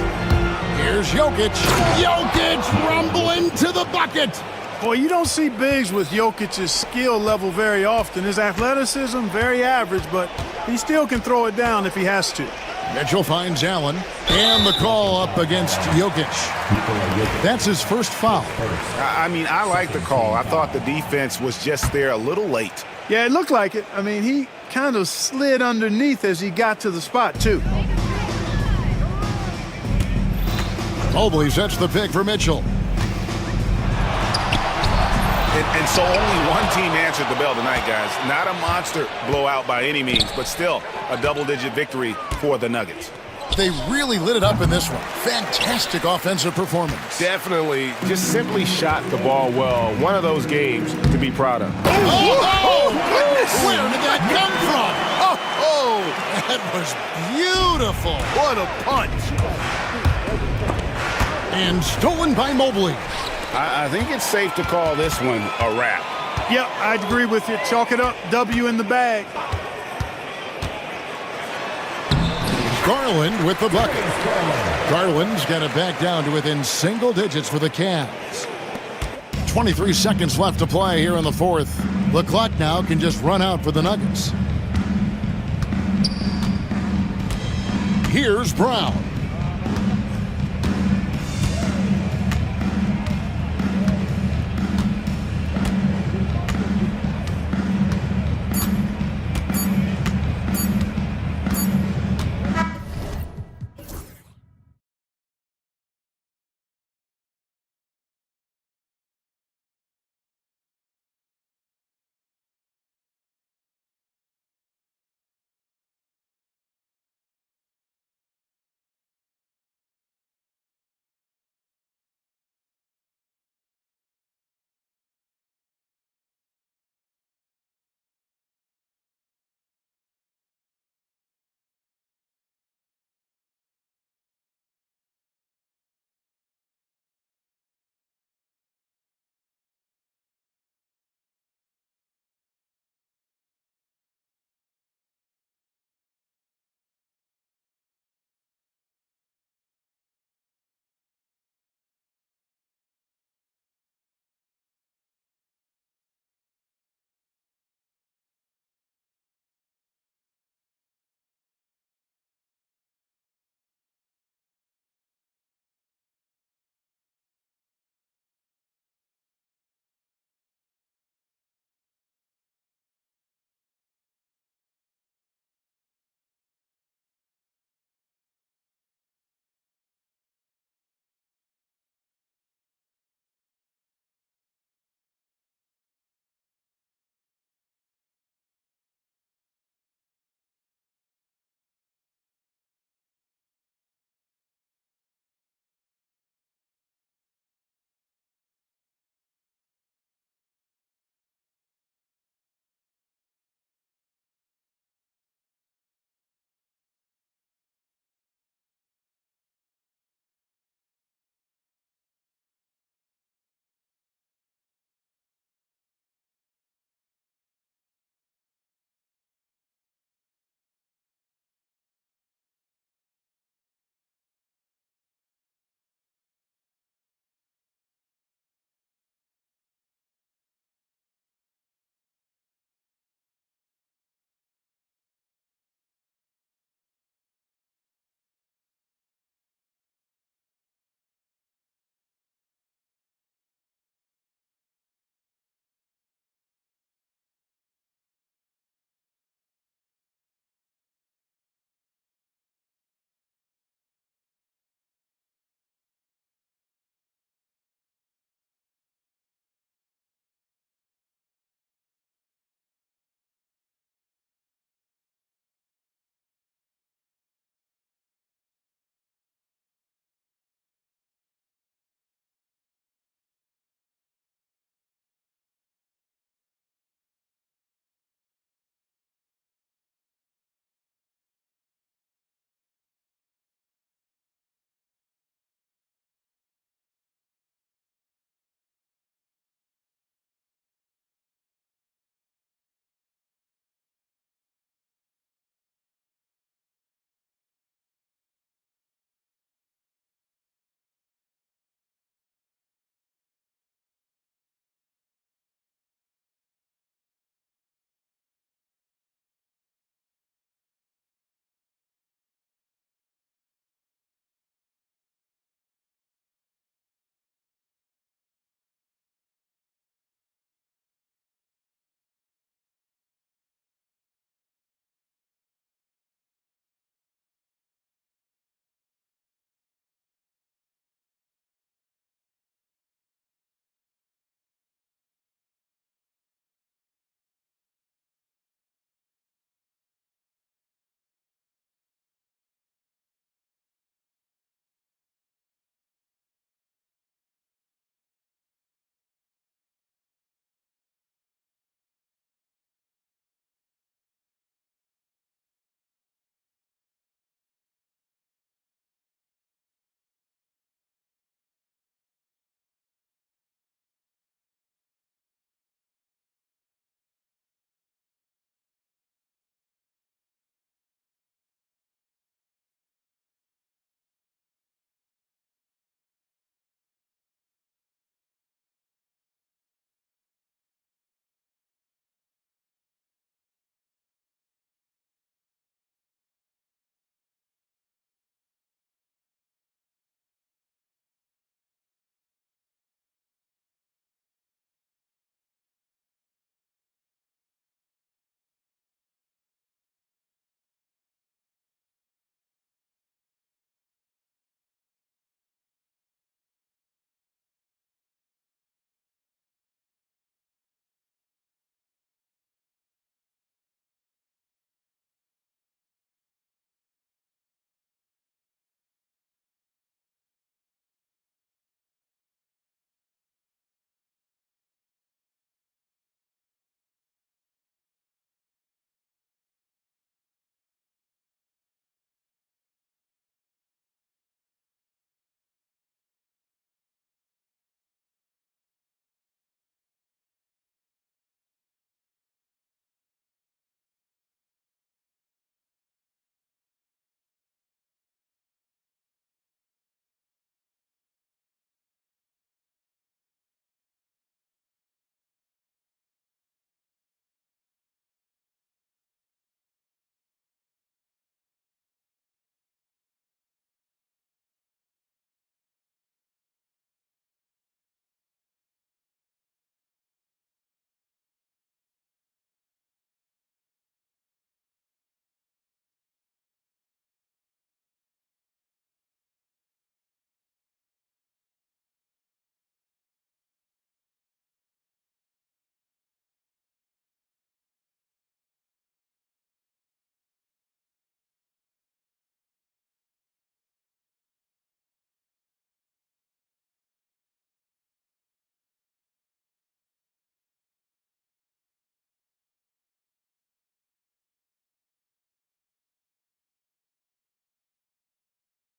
Here's Jokic. Jokic rumbling to the bucket. Boy, you don't see bigs with Jokic's skill level very often. His athleticism, very average, but he still can throw it down if he has to. Mitchell finds Allen, and the call up against Jokic. That's his first foul. I mean, I like the call. I thought the defense was just there a little late. Yeah, it looked like it. I mean, he kind of slid underneath as he got to the spot, too. Mobley sets the pick for Mitchell. And so only one team answered the bell tonight, guys. Not a monster blowout by any means, but still a double-digit victory for the Nuggets. They really lit it up in this one. Fantastic offensive performance. Definitely just simply shot the ball well. One of those games to be proud of. Oh, where did that come from? Oh, that was beautiful. What a punch. And stolen by Mobley. I think it's safe to call this one a wrap. Yep, I'd agree with you. Chalk it up. W in the bag. Garland with the bucket. Garland's got it back down to within single digits for the Cavs. 23 seconds left to play here in the fourth. The clock now can just run out for the Nuggets. Here's Brown.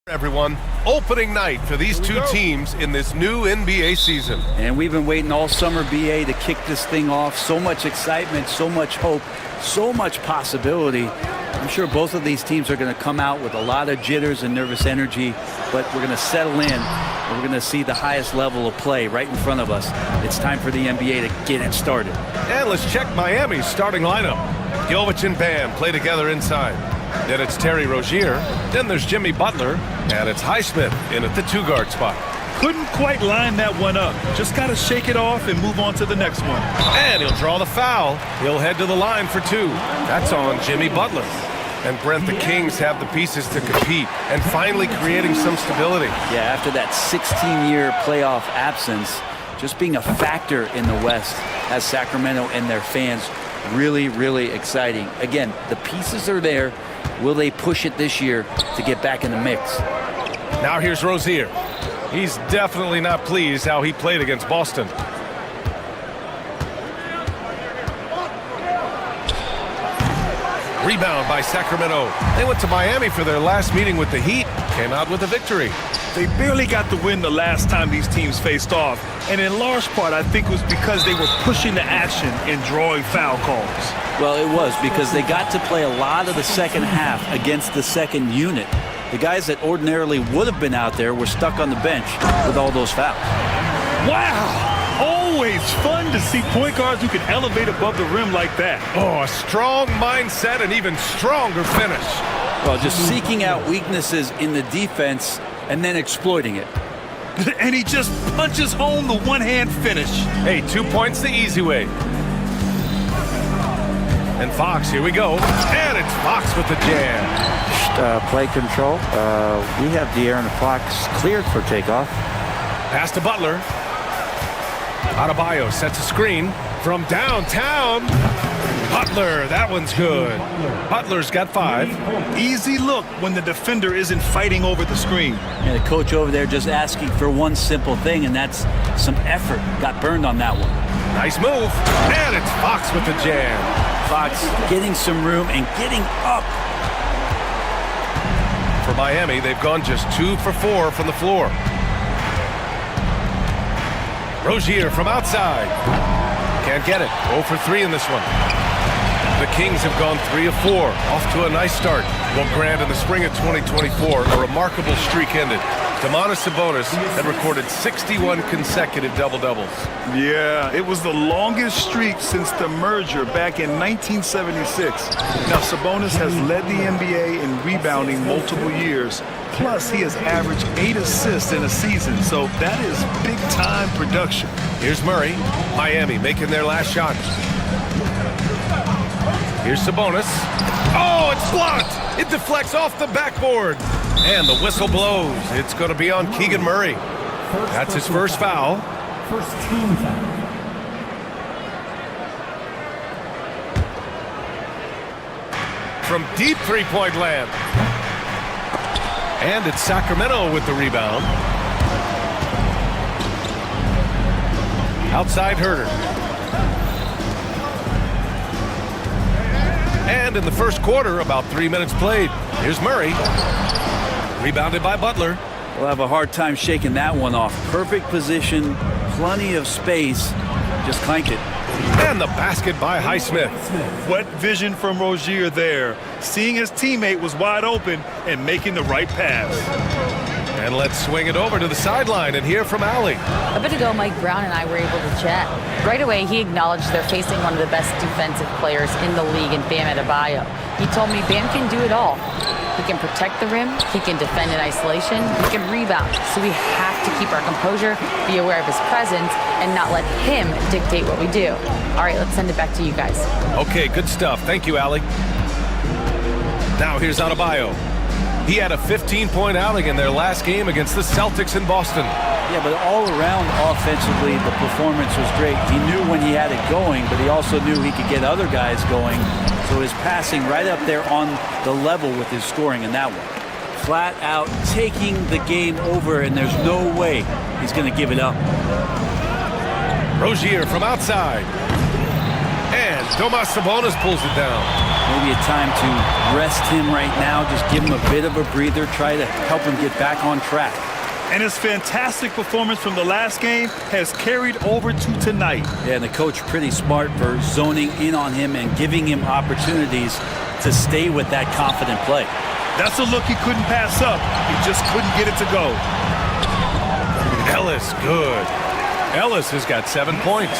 Everyone, opening night for these two teams in this new NBA season. And we've been waiting all summer, BA, to kick this thing off. So much excitement, so much hope, so much possibility. I'm sure both of these teams are going to come out with a lot of jitters and nervous energy, but we're going to settle in, and we're going to see the highest level of play right in front of us. It's time for the NBA to get it started. And let's check Miami's starting lineup. Jovic and Bam play together inside. Then it's Terry Rozier. Then there's Jimmy Butler. And it's Highsmith in at the two-guard spot. Couldn't quite line that one up. Just got to shake it off and move on to the next one. And he'll draw the foul. He'll head to the line for two. That's on Jimmy Butler. And Brent, the Kings have the pieces to compete and finally creating some stability. Yeah, after that 16-year playoff absence, just being a factor in the West has Sacramento and their fans really, really exciting. Again, the pieces are there. Will they push it this year to get back in the mix? Now here's Rozier. He's definitely not pleased how he played against Boston. Rebound by Sacramento. They went to Miami for their last meeting with the Heat. Came out with a victory. They barely got the win the last time these teams faced off. And in large part, I think it was because they were pushing the action and drawing foul calls. Well, it was because they got to play a lot of the second half against the second unit. The guys that ordinarily would have been out there were stuck on the bench with all those fouls. Wow! Always fun to see point guards who can elevate above the rim like that. Oh, a strong mindset and even stronger finish. Well, just seeking out weaknesses in the defense and then exploiting it. And he just punches home the one-hand finish. Hey, 2 points the easy way. And Fox, here we go. And it's Fox with the jam. Play control. We have De'Aaron Fox cleared for takeoff. Pass to Butler. Adebayo sets a screen from downtown. Butler, that one's good. Butler's got 5. Easy look when the defender isn't fighting over the screen. And the coach over there just asking for one simple thing, and that's some effort. Got burned on that one. Nice move. And it's Fox with the jam. Fox getting some room and getting up. For Miami, they've gone just 2 for 4 from the floor. Rozier from outside. Can't get it. 0 for 3 in this one. The Kings have gone 3 of 4. Off to a nice start. Well, Grant, in the spring of 2024, a remarkable streak ended. Domantas Sabonis had recorded 61 consecutive double-doubles. Yeah, it was the longest streak since the merger back in 1976. Now, Sabonis has led the NBA in rebounding multiple years. Plus, he has averaged 8 assists in a season, so that is big-time production. Here's Murray. Miami making their last shot. Here's Sabonis. Oh, it's blocked! It deflects off the backboard. And the whistle blows. It's going to be on Keegan Murray. That's his first foul. First team foul. From deep three-point land. And it's Sacramento with the rebound. Outside Herter. And in the first quarter, about 3 minutes played. Here's Murray. Rebounded by Butler. We'll have a hard time shaking that one off. Perfect position, plenty of space. Just clanked it. And the basket by Highsmith. What vision from Rozier there. Seeing his teammate was wide open and making the right pass. And let's swing it over to the sideline and hear from Allie. A bit ago, Mike Brown and I were able to chat. Right away, he acknowledged they're facing one of the best defensive players in the league in Bam Adebayo. He told me Bam can do it all. He can protect the rim, he can defend in isolation, he can rebound. So we have to keep our composure, be aware of his presence, and not let him dictate what we do. All right, let's send it back to you guys. Okay, good stuff. Thank you, Allie. Now here's Adebayo. He had a 15-point outing in their last game against the Celtics in Boston. Yeah, but all around offensively, the performance was great. He knew when he had it going, but he also knew he could get other guys going. So his passing right up there on the level with his scoring in that one. Flat out taking the game over, and there's no way he's going to give it up. Rozier from outside. And And Domas Sabonis pulls it down. Maybe a time to rest him right now, just give him a bit of a breather, try to help him get back on track. And his fantastic performance from the last game has carried over to tonight. Yeah, and the coach pretty smart for zoning in on him and giving him opportunities to stay with that confident play. That's a look he couldn't pass up. He just couldn't get it to go. Ellis, good. Ellis has got 7 points.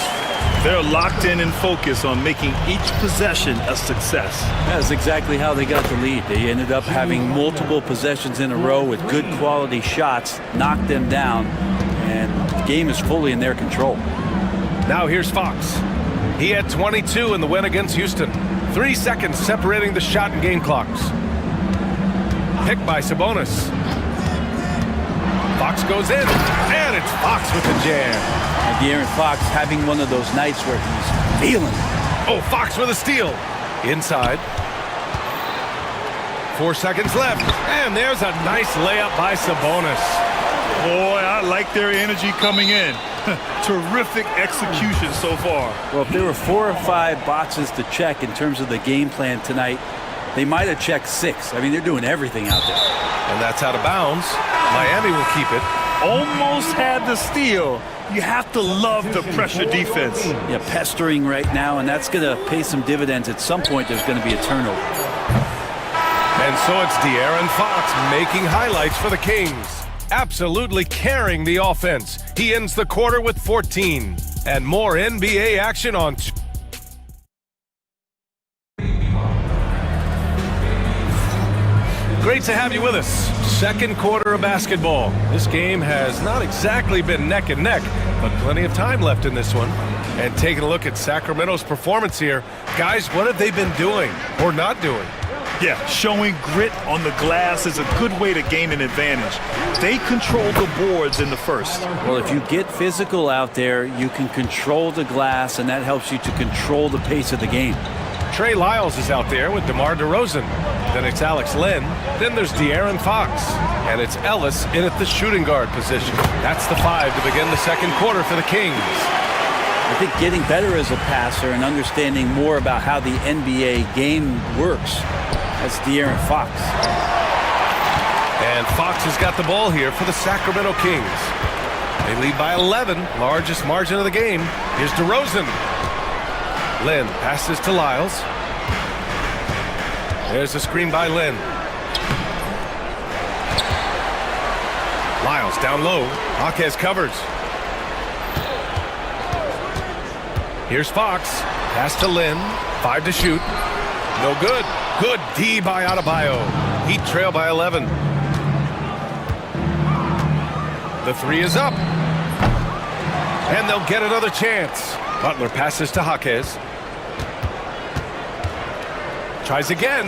They're locked in and focused on making each possession a success. That's exactly how they got the lead. They ended up having multiple possessions in a row with good quality shots, knocked them down, and the game is fully in their control. Now here's Fox. He had 22 in the win against Houston. 3 seconds separating the shot and game clocks. Picked by Sabonis. Fox goes in, and it's Fox with the jam. And De'Aaron Fox having one of those nights where he's feeling it. Oh, Fox with a steal. Inside. 4 seconds left, and there's a nice layup by Sabonis. Boy, I like their energy coming in. Terrific execution so far. Well, if there were 4 or 5 boxes to check in terms of the game plan tonight, they might have checked 6. I mean, they're doing everything out there. And that's out of bounds. Miami will keep it. Almost had the steal. You have to love the pressure defense. Yeah, pestering right now, and that's going to pay some dividends. At some point, there's going to be a turnover. And so it's De'Aaron Fox making highlights for the Kings. Absolutely carrying the offense. He ends the quarter with 14. And more NBA action on... Great to have you with us. Second quarter of basketball. This game has not exactly been neck and neck, but plenty of time left in this one. And taking a look at Sacramento's performance here, guys, what have they been doing or not doing? Yeah, showing grit on the glass is a good way to gain an advantage. They control the boards in the first. Well, if you get physical out there, you can control the glass, and that helps you to control the pace of the game. Trey Lyles is out there with DeMar DeRozan. Then it's Alex Len. Then there's De'Aaron Fox. And it's Ellis in at the shooting guard position. That's the 5 to begin the second quarter for the Kings. I think getting better as a passer and understanding more about how the NBA game works. That's De'Aaron Fox. And Fox has got the ball here for the Sacramento Kings. They lead by 11, largest margin of the game. Here's DeRozan. Len passes to Lyles. There's a screen by Len. Lyles down low. Jaquez covers. Here's Fox. Pass to Len. 5 to shoot. No good. Good D by Adebayo. Heat trail by 11. The 3 is up. And they'll get another chance. Butler passes to Jaquez. Tries again.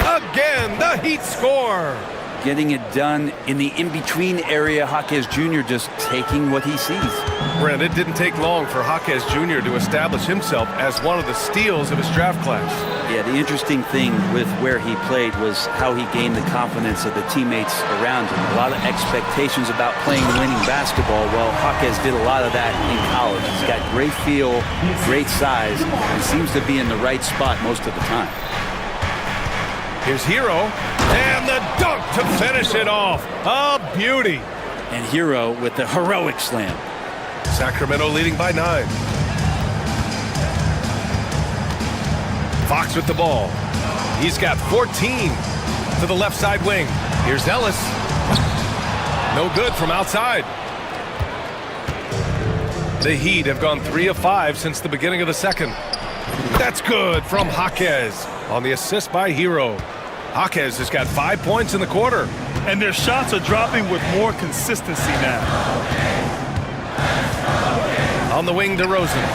Again, the Heat score. Getting it done in the in-between area. Jaquez Jr. just taking what he sees. Brent, it didn't take long for Jaquez Jr. to establish himself as one of the steals of his draft class. Yeah, the interesting thing with where he played was how he gained the confidence of the teammates around him. A lot of expectations about playing winning basketball. Well, Jaquez did a lot of that in college. He's got great feel, great size, and seems to be in the right spot most of the time. Here's Hero, and the dunk to finish it off. A beauty. And Hero with the heroic slam. Sacramento leading by 9. Fox with the ball. He's got 14 to the left side wing. Here's Ellis. No good from outside. The Heat have gone 3 of 5 since the beginning of the second. That's good from Jaquez on the assist by Hero. Jaquez has got 5 points in the quarter. And their shots are dropping with more consistency now. On the wing, DeRozan.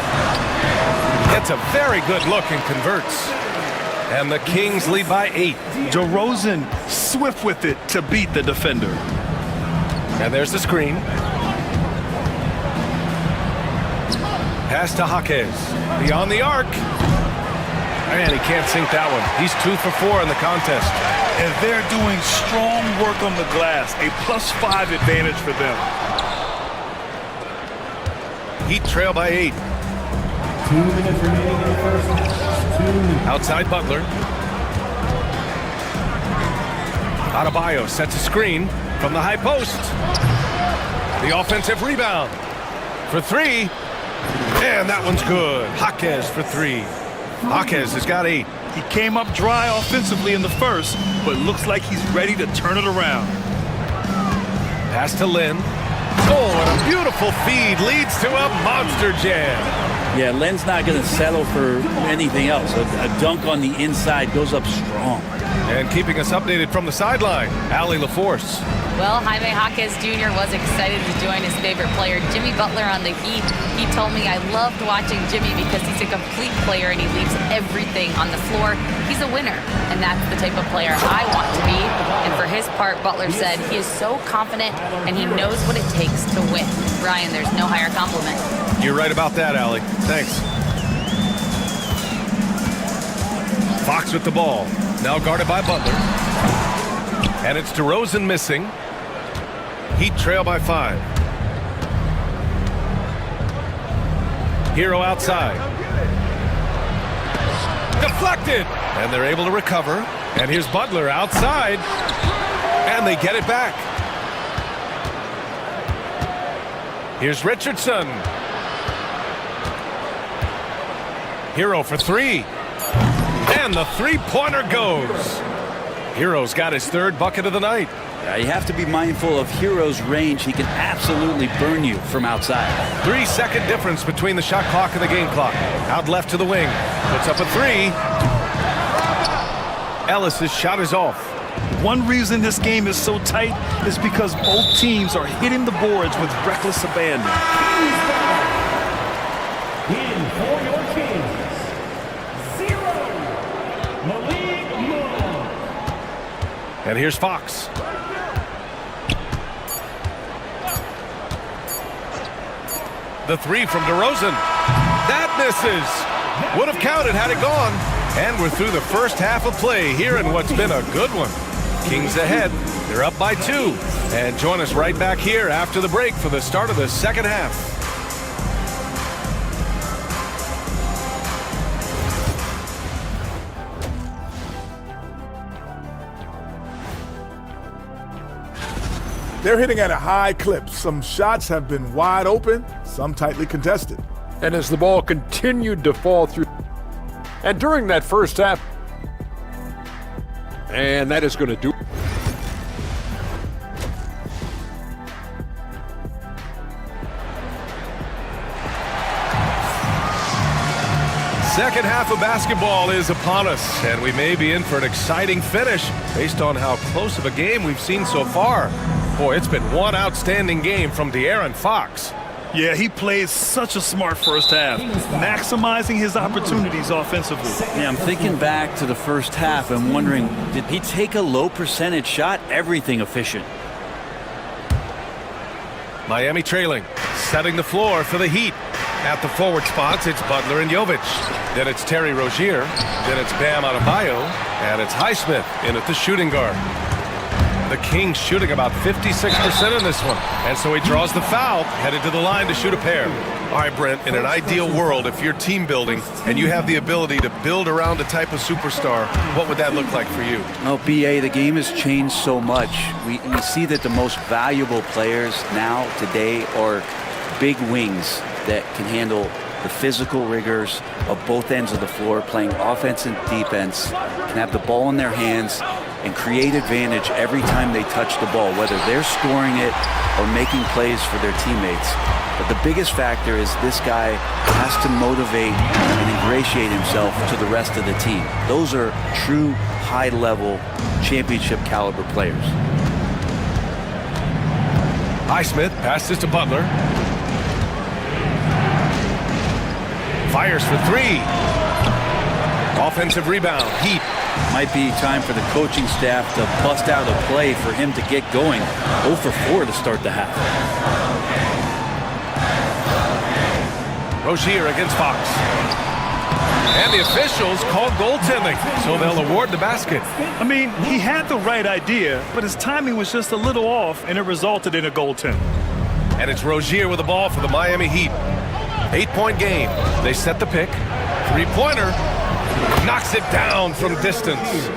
Gets a very good look and converts. And the Kings lead by 8. DeRozan swift with it to beat the defender. And there's the screen. Pass to Jaquez. Beyond the arc. Man, he can't sink that one. He's 2 for 4 in the contest. And they're doing strong work on the glass. A +5 advantage for them. Heat trail by 8. 2 minutes remaining in the first half. 2 minutes. Outside Butler. Adebayo sets a screen from the high post. The offensive rebound for three. And that one's good. Jaquez for three. Jaquez has got 8. He came up dry offensively in the first, but looks like he's ready to turn it around. Pass to Lynn. Oh, and a beautiful feed leads to a monster jam. Yeah, Len's not going to settle for anything else. A dunk on the inside goes up strong. And keeping us updated from the sideline, Allie LaForce. Well, Jaime Jaquez Jr. was excited to join his favorite player, Jimmy Butler, on the Heat. He told me, I loved watching Jimmy because he's a complete player and he leaves everything on the floor. He's a winner, and that's the type of player I want to be. And for his part, Butler said he is so confident and he knows what it takes to win. Ryan, there's no higher compliment. You're right about that, Allie. Thanks. Fox with the ball. Now guarded by Butler. And it's DeRozan missing. Heat trail by 5. Hero outside. Deflected. And they're able to recover. And here's Butler outside. And they get it back. Here's Richardson. Hero for 3. And the three-pointer goes. Hero's got his 3rd bucket of the night. You have to be mindful of Hero's range. He can absolutely burn you from outside. 3-second difference between the shot clock and the game clock. Out left to the wing. Puts up a 3. Ellis's shot is off. One reason this game is so tight is because both teams are hitting the boards with reckless abandon. In for your Kings, 0. Malik Monk. And here's Fox. The 3 from DeRozan. That misses. Would have counted had it gone. And we're through the first half of play here in what's been a good one. Kings ahead. They're up by 2. And join us right back here after the break for the start of the second half. They're hitting at a high clip. Some shots have been wide open, some tightly contested. And as the ball continued to fall through, and during that first half, and that is going to do. Second half of basketball is upon us, and we may be in for an exciting finish based on how close of a game we've seen so far. Boy, it's been one outstanding game from De'Aaron Fox. Yeah, he plays such a smart first half, maximizing his opportunities offensively. Yeah, I'm thinking back to the first half and wondering, did he take a low percentage shot? Everything efficient. Miami trailing, setting the floor for the Heat. At the forward spots, it's Butler and Jovic. Then it's Terry Rozier. Then it's Bam Adebayo. And it's Highsmith in at the shooting guard. The Kings shooting about 56% in this one. And so he draws the foul, headed to the line to shoot a pair. All right, Brent, in an ideal world, if you're team building and you have the ability to build around a type of superstar, what would that look like for you? Well, BA, the game has changed so much. We see that the most valuable players now, today, are big wings that can handle the physical rigors of both ends of the floor, playing offense and defense, can have the ball in their hands and create advantage every time they touch the ball, whether they're scoring it or making plays for their teammates. But the biggest factor is this guy has to motivate and ingratiate himself to the rest of the team. Those are true high-level championship caliber players. Highsmith passes to Butler. Fires for 3. Offensive rebound. Heat. Might be time for the coaching staff to bust out a play for him to get going. 0 for 4 to start the half. Rozier against Fox. And the officials called goaltending, so they'll award the basket. I mean, he had the right idea, but his timing was just a little off, and it resulted in a goaltend. And it's Rozier with the ball for the Miami Heat. 8-point game. They set the pick. Three-pointer. Knocks it down from distance.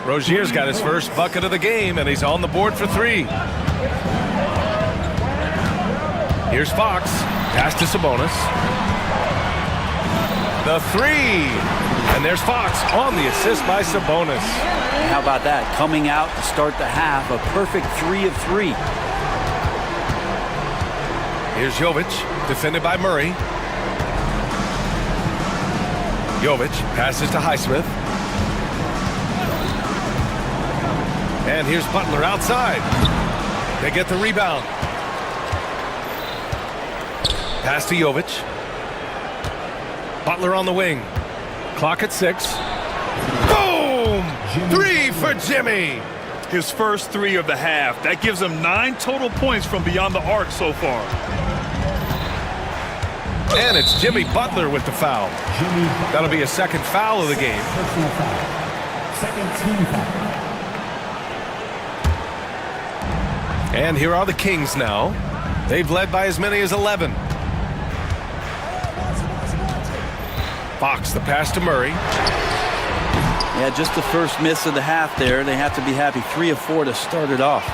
Rozier's got his first bucket of the game, and he's on the board for three. Here's Fox. Pass to Sabonis. The three. And there's Fox on the assist by Sabonis. How about that? Coming out to start the half, a perfect 3 of 3. Here's Jovic, defended by Murray. Jovic passes to Highsmith. And here's Butler outside. They get the rebound. Pass to Jovic. Butler on the wing. Clock at 6. Boom! 3 for Jimmy. His first 3 of the half. That gives him 9 total points from beyond the arc so far. And it's Jimmy Butler with the foul. That'll be a second foul of the game. Second team foul. And here are the Kings now. They've led by as many as 11. Fox, the pass to Murray. Yeah, just the first miss of the half there. They have to be happy. 3 of 4 to start it off.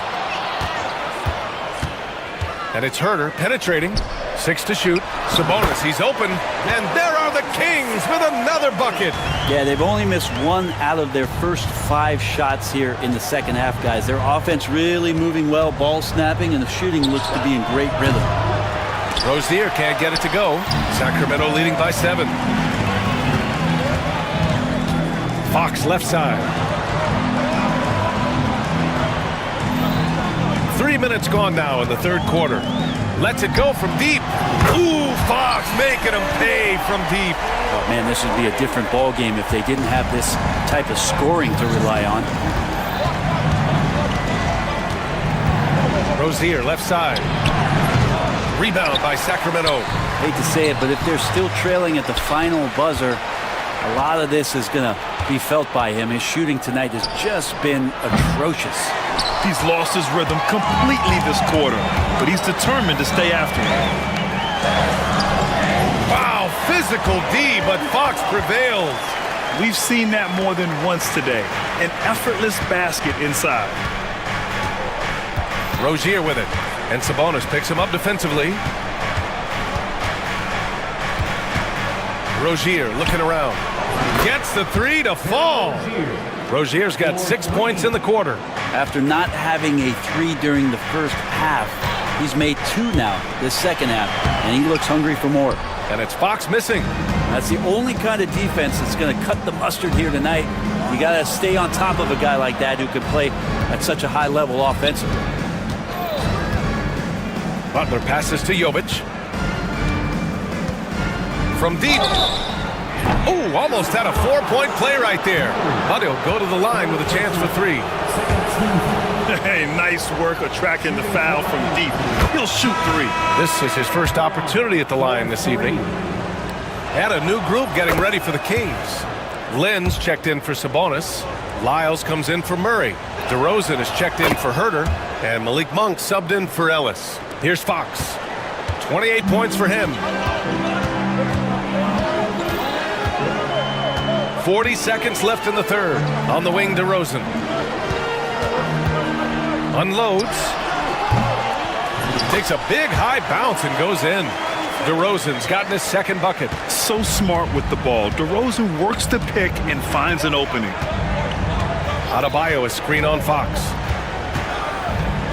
And it's Herter penetrating. 6 to shoot. Sabonis, he's open. And there are the Kings with another bucket. Yeah, they've only missed 1 out of their first 5 shots here in the second half, guys. Their offense really moving well, ball snapping, and the shooting looks to be in great rhythm. Rozier can't get it to go. Sacramento leading by 7. Fox left side. 3 minutes gone now in the third quarter. Lets it go from deep. Ooh, Fox making him pay from deep. Oh, man, this would be a different ball game if they didn't have this type of scoring to rely on. Rozier, left side. Rebound by Sacramento. Hate to say it, but if they're still trailing at the final buzzer, a lot of this is going to be felt by him. His shooting tonight has just been atrocious. He's lost his rhythm completely this quarter, but he's determined to stay after it. Wow, physical D, but Fox prevails. We've seen that more than once today. An effortless basket inside. Rozier with it, and Sabonis picks him up defensively. Rozier looking around. Gets the 3 to fall. Rozier's got 6 points in the quarter. After not having a 3 during the first half, he's made 2 now this second half, and he looks hungry for more. And it's Fox missing. That's the only kind of defense that's going to cut the mustard here tonight. You got to stay on top of a guy like that who can play at such a high level offensively. Butler passes to Jovic. From deep. Oh, almost had a 4-point play right there. But he'll go to the line with a chance for 3. Hey, nice work attracting the foul from deep. He'll shoot 3. This is his first opportunity at the line this evening. And a new group getting ready for the Kings. Lenz checked in for Sabonis. Lyles comes in for Murray. DeRozan is checked in for Herter. And Malik Monk subbed in for Ellis. Here's Fox. 28 points for him. 40 seconds left in the third. On the wing, DeRozan. Unloads. Takes a big high bounce and goes in. DeRozan's gotten his second bucket. So smart with the ball. DeRozan works the pick and finds an opening. Adebayo is screen on Fox.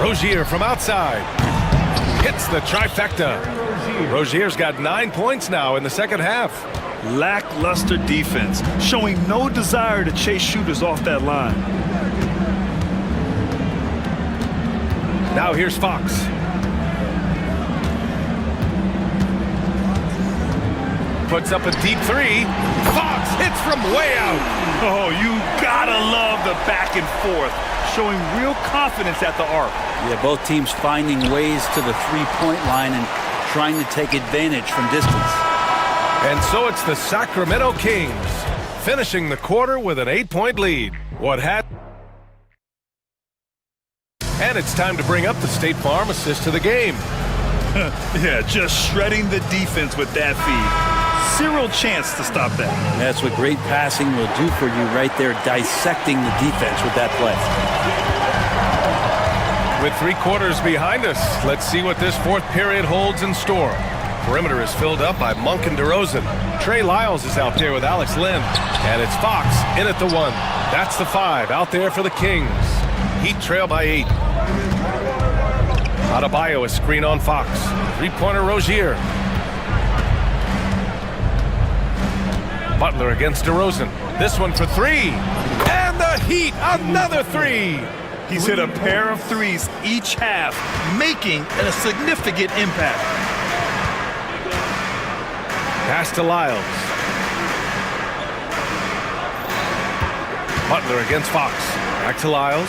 Rozier from outside. Hits the trifecta. Rozier's got 9 points now in the second half. Lackluster defense, showing no desire to chase shooters off that line. Now here's Fox. Puts up a deep 3. Fox hits from way out. Oh, you gotta love the back and forth, showing real confidence at the arc. Yeah, both teams finding ways to the three-point line and trying to take advantage from distance. And so it's the Sacramento Kings finishing the quarter with an 8-point lead. And it's time to bring up the State Farm assist to the game. Yeah, just shredding the defense with that feed. Zero chance to stop that. That's what great passing will do for you right there, dissecting the defense with that play. With 3 quarters behind us, let's see what this fourth period holds in store. Perimeter is filled up by Monk and DeRozan. Trey Lyles is out there with Alex Len. And it's Fox in at the 1. That's the 5 out there for the Kings. Heat trail by 8. Adebayo is screen on Fox. 3-pointer Rozier. Butler against DeRozan. This one for 3. And the Heat, another 3. He's hit a pair of threes each half, making a significant impact. Pass to Lyles. Butler against Fox. Back to Lyles.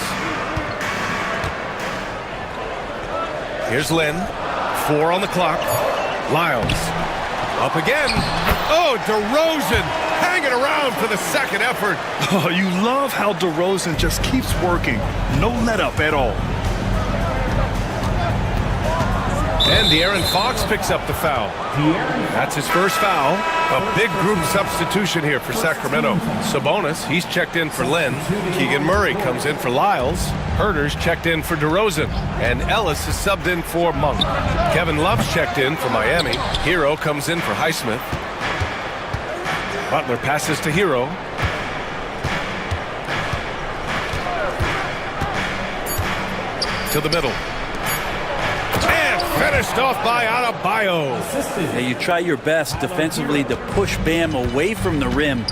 Here's Len. 4 on the clock. Lyles. Up again. Oh, DeRozan hanging around for the second effort. Oh, you love how DeRozan just keeps working. No let up at all. And De'Aaron Fox picks up the foul. That's his first foul. A big group substitution here for Sacramento. Sabonis, he's checked in for Len. Keegan Murray comes in for Lyles. Herter's checked in for DeRozan. And Ellis is subbed in for Monk. Kevin Love's checked in for Miami. Hero comes in for Highsmith. Butler passes to Hero. To the middle. Finished off by Adebayo. Yeah, you try your best defensively to push Bam away from the rim.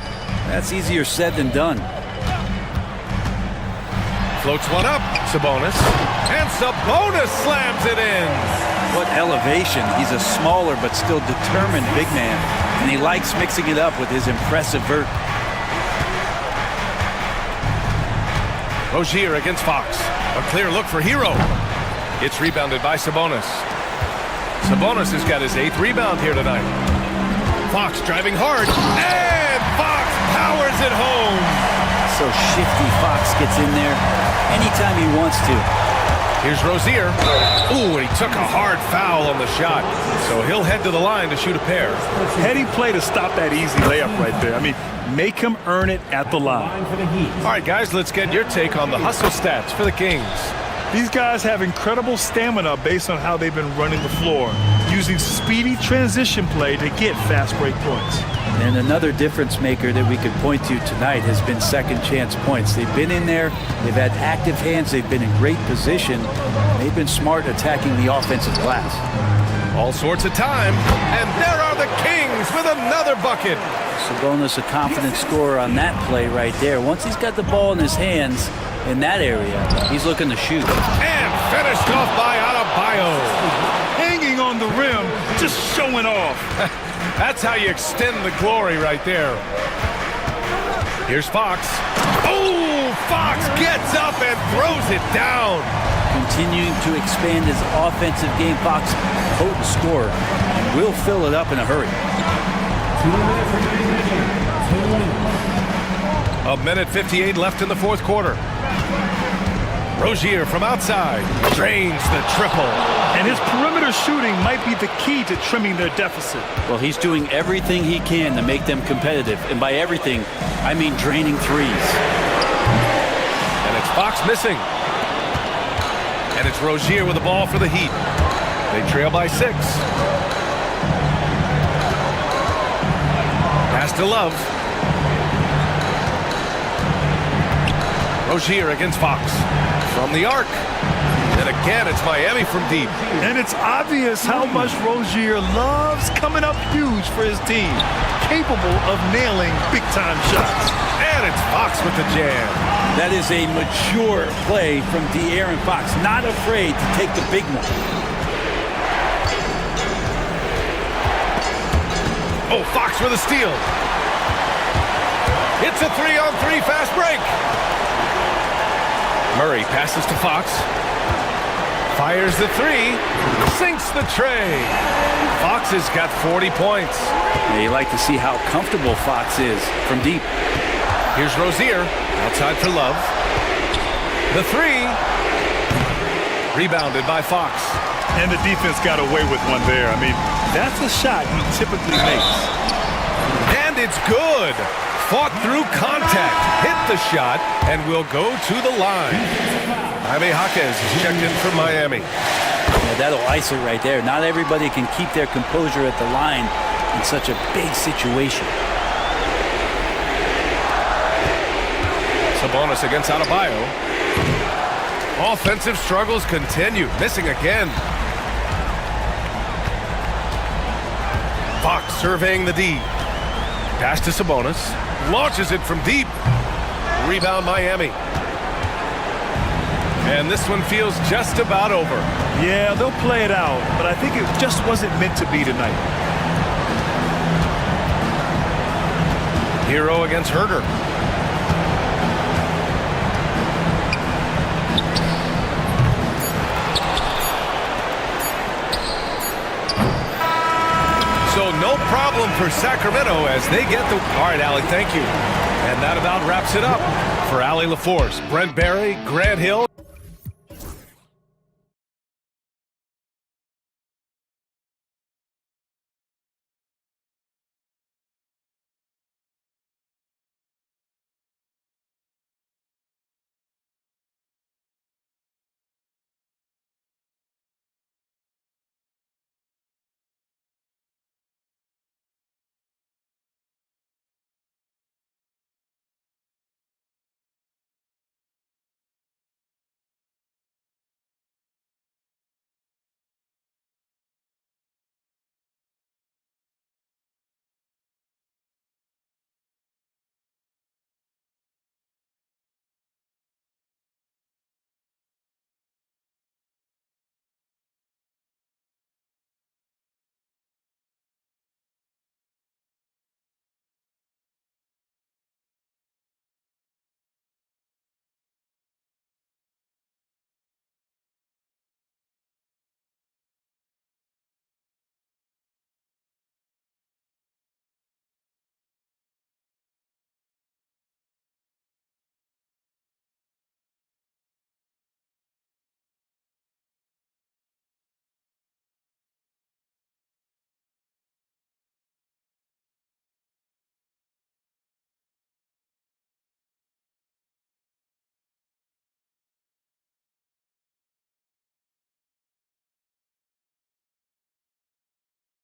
That's easier said than done. Floats one up, Sabonis. And Sabonis slams it in. What elevation. He's a smaller but still determined big man. And he likes mixing it up with his impressive vert. Rozier against Fox. A clear look for Hero. It's rebounded by Sabonis. Sabonis has got his 8th rebound here tonight. Fox driving hard, and Fox powers it home. So shifty Fox gets in there anytime he wants to. Here's Rozier. Ooh, and he took a hard foul on the shot. So he'll head to the line to shoot a pair. Heady play to stop that easy layup right there. I mean, make him earn it at the line. All right, guys, let's get your take on the hustle stats for the Kings. These guys have incredible stamina based on how they've been running the floor, using speedy transition play to get fast break points. And another difference maker that we could point to tonight has been second chance points. They've been in there, they've had active hands, they've been in great position, they've been smart attacking the offensive glass. All sorts of time, and there are the Kings with another bucket. Sabonis a confident scorer on that play right there. Once he's got the ball in his hands, in that area, he's looking to shoot. And finished off by Adebayo. Hanging on the rim, just showing off. That's how you extend the glory right there. Here's Fox. Oh, Fox gets up and throws it down. Continuing to expand his offensive game, Fox, potent scorer, and will fill it up in a hurry. 1:58 left in the fourth quarter. Rozier from outside drains the triple. And his perimeter shooting might be the key to trimming their deficit. Well, he's doing everything he can to make them competitive. And by everything, I mean draining threes. And it's Fox missing. And it's Rozier with the ball for the Heat. They trail by 6. Pass to Love. Rozier against Fox. From the arc. And again, it's Miami from deep. And it's obvious how much Rozier loves coming up huge for his team. Capable of nailing big-time shots. And it's Fox with the jam. That is a mature play from De'Aaron Fox. Not afraid to take the big one. Oh, Fox with a steal. It's a 3-on-3 fast break. Murray passes to Fox. Fires the 3. Sinks the tray. Fox has got 40 points. Yeah, you like to see how comfortable Fox is from deep. Here's Rozier. Outside for Love. The 3. Rebounded by Fox. And the defense got away with one there. I mean, that's a shot he typically makes. And it's good. Fought through contact, hit the shot, and will go to the line. Jaime Jaquez is checked in for Miami. Yeah, that'll ice it right there. Not everybody can keep their composure at the line in such a big situation. Sabonis against Adebayo. Offensive struggles continue, missing again. Fox surveying the D. Pass to Sabonis. Launches it from deep. Rebound Miami. And this one feels just about over. Yeah, they'll play it out, but I think it just wasn't meant to be tonight. Hero against Herder. So no problem for Sacramento as they get the... All right, Allie, thank you. And that about wraps it up. For Allie LaForce, Brent Barry, Grant Hill,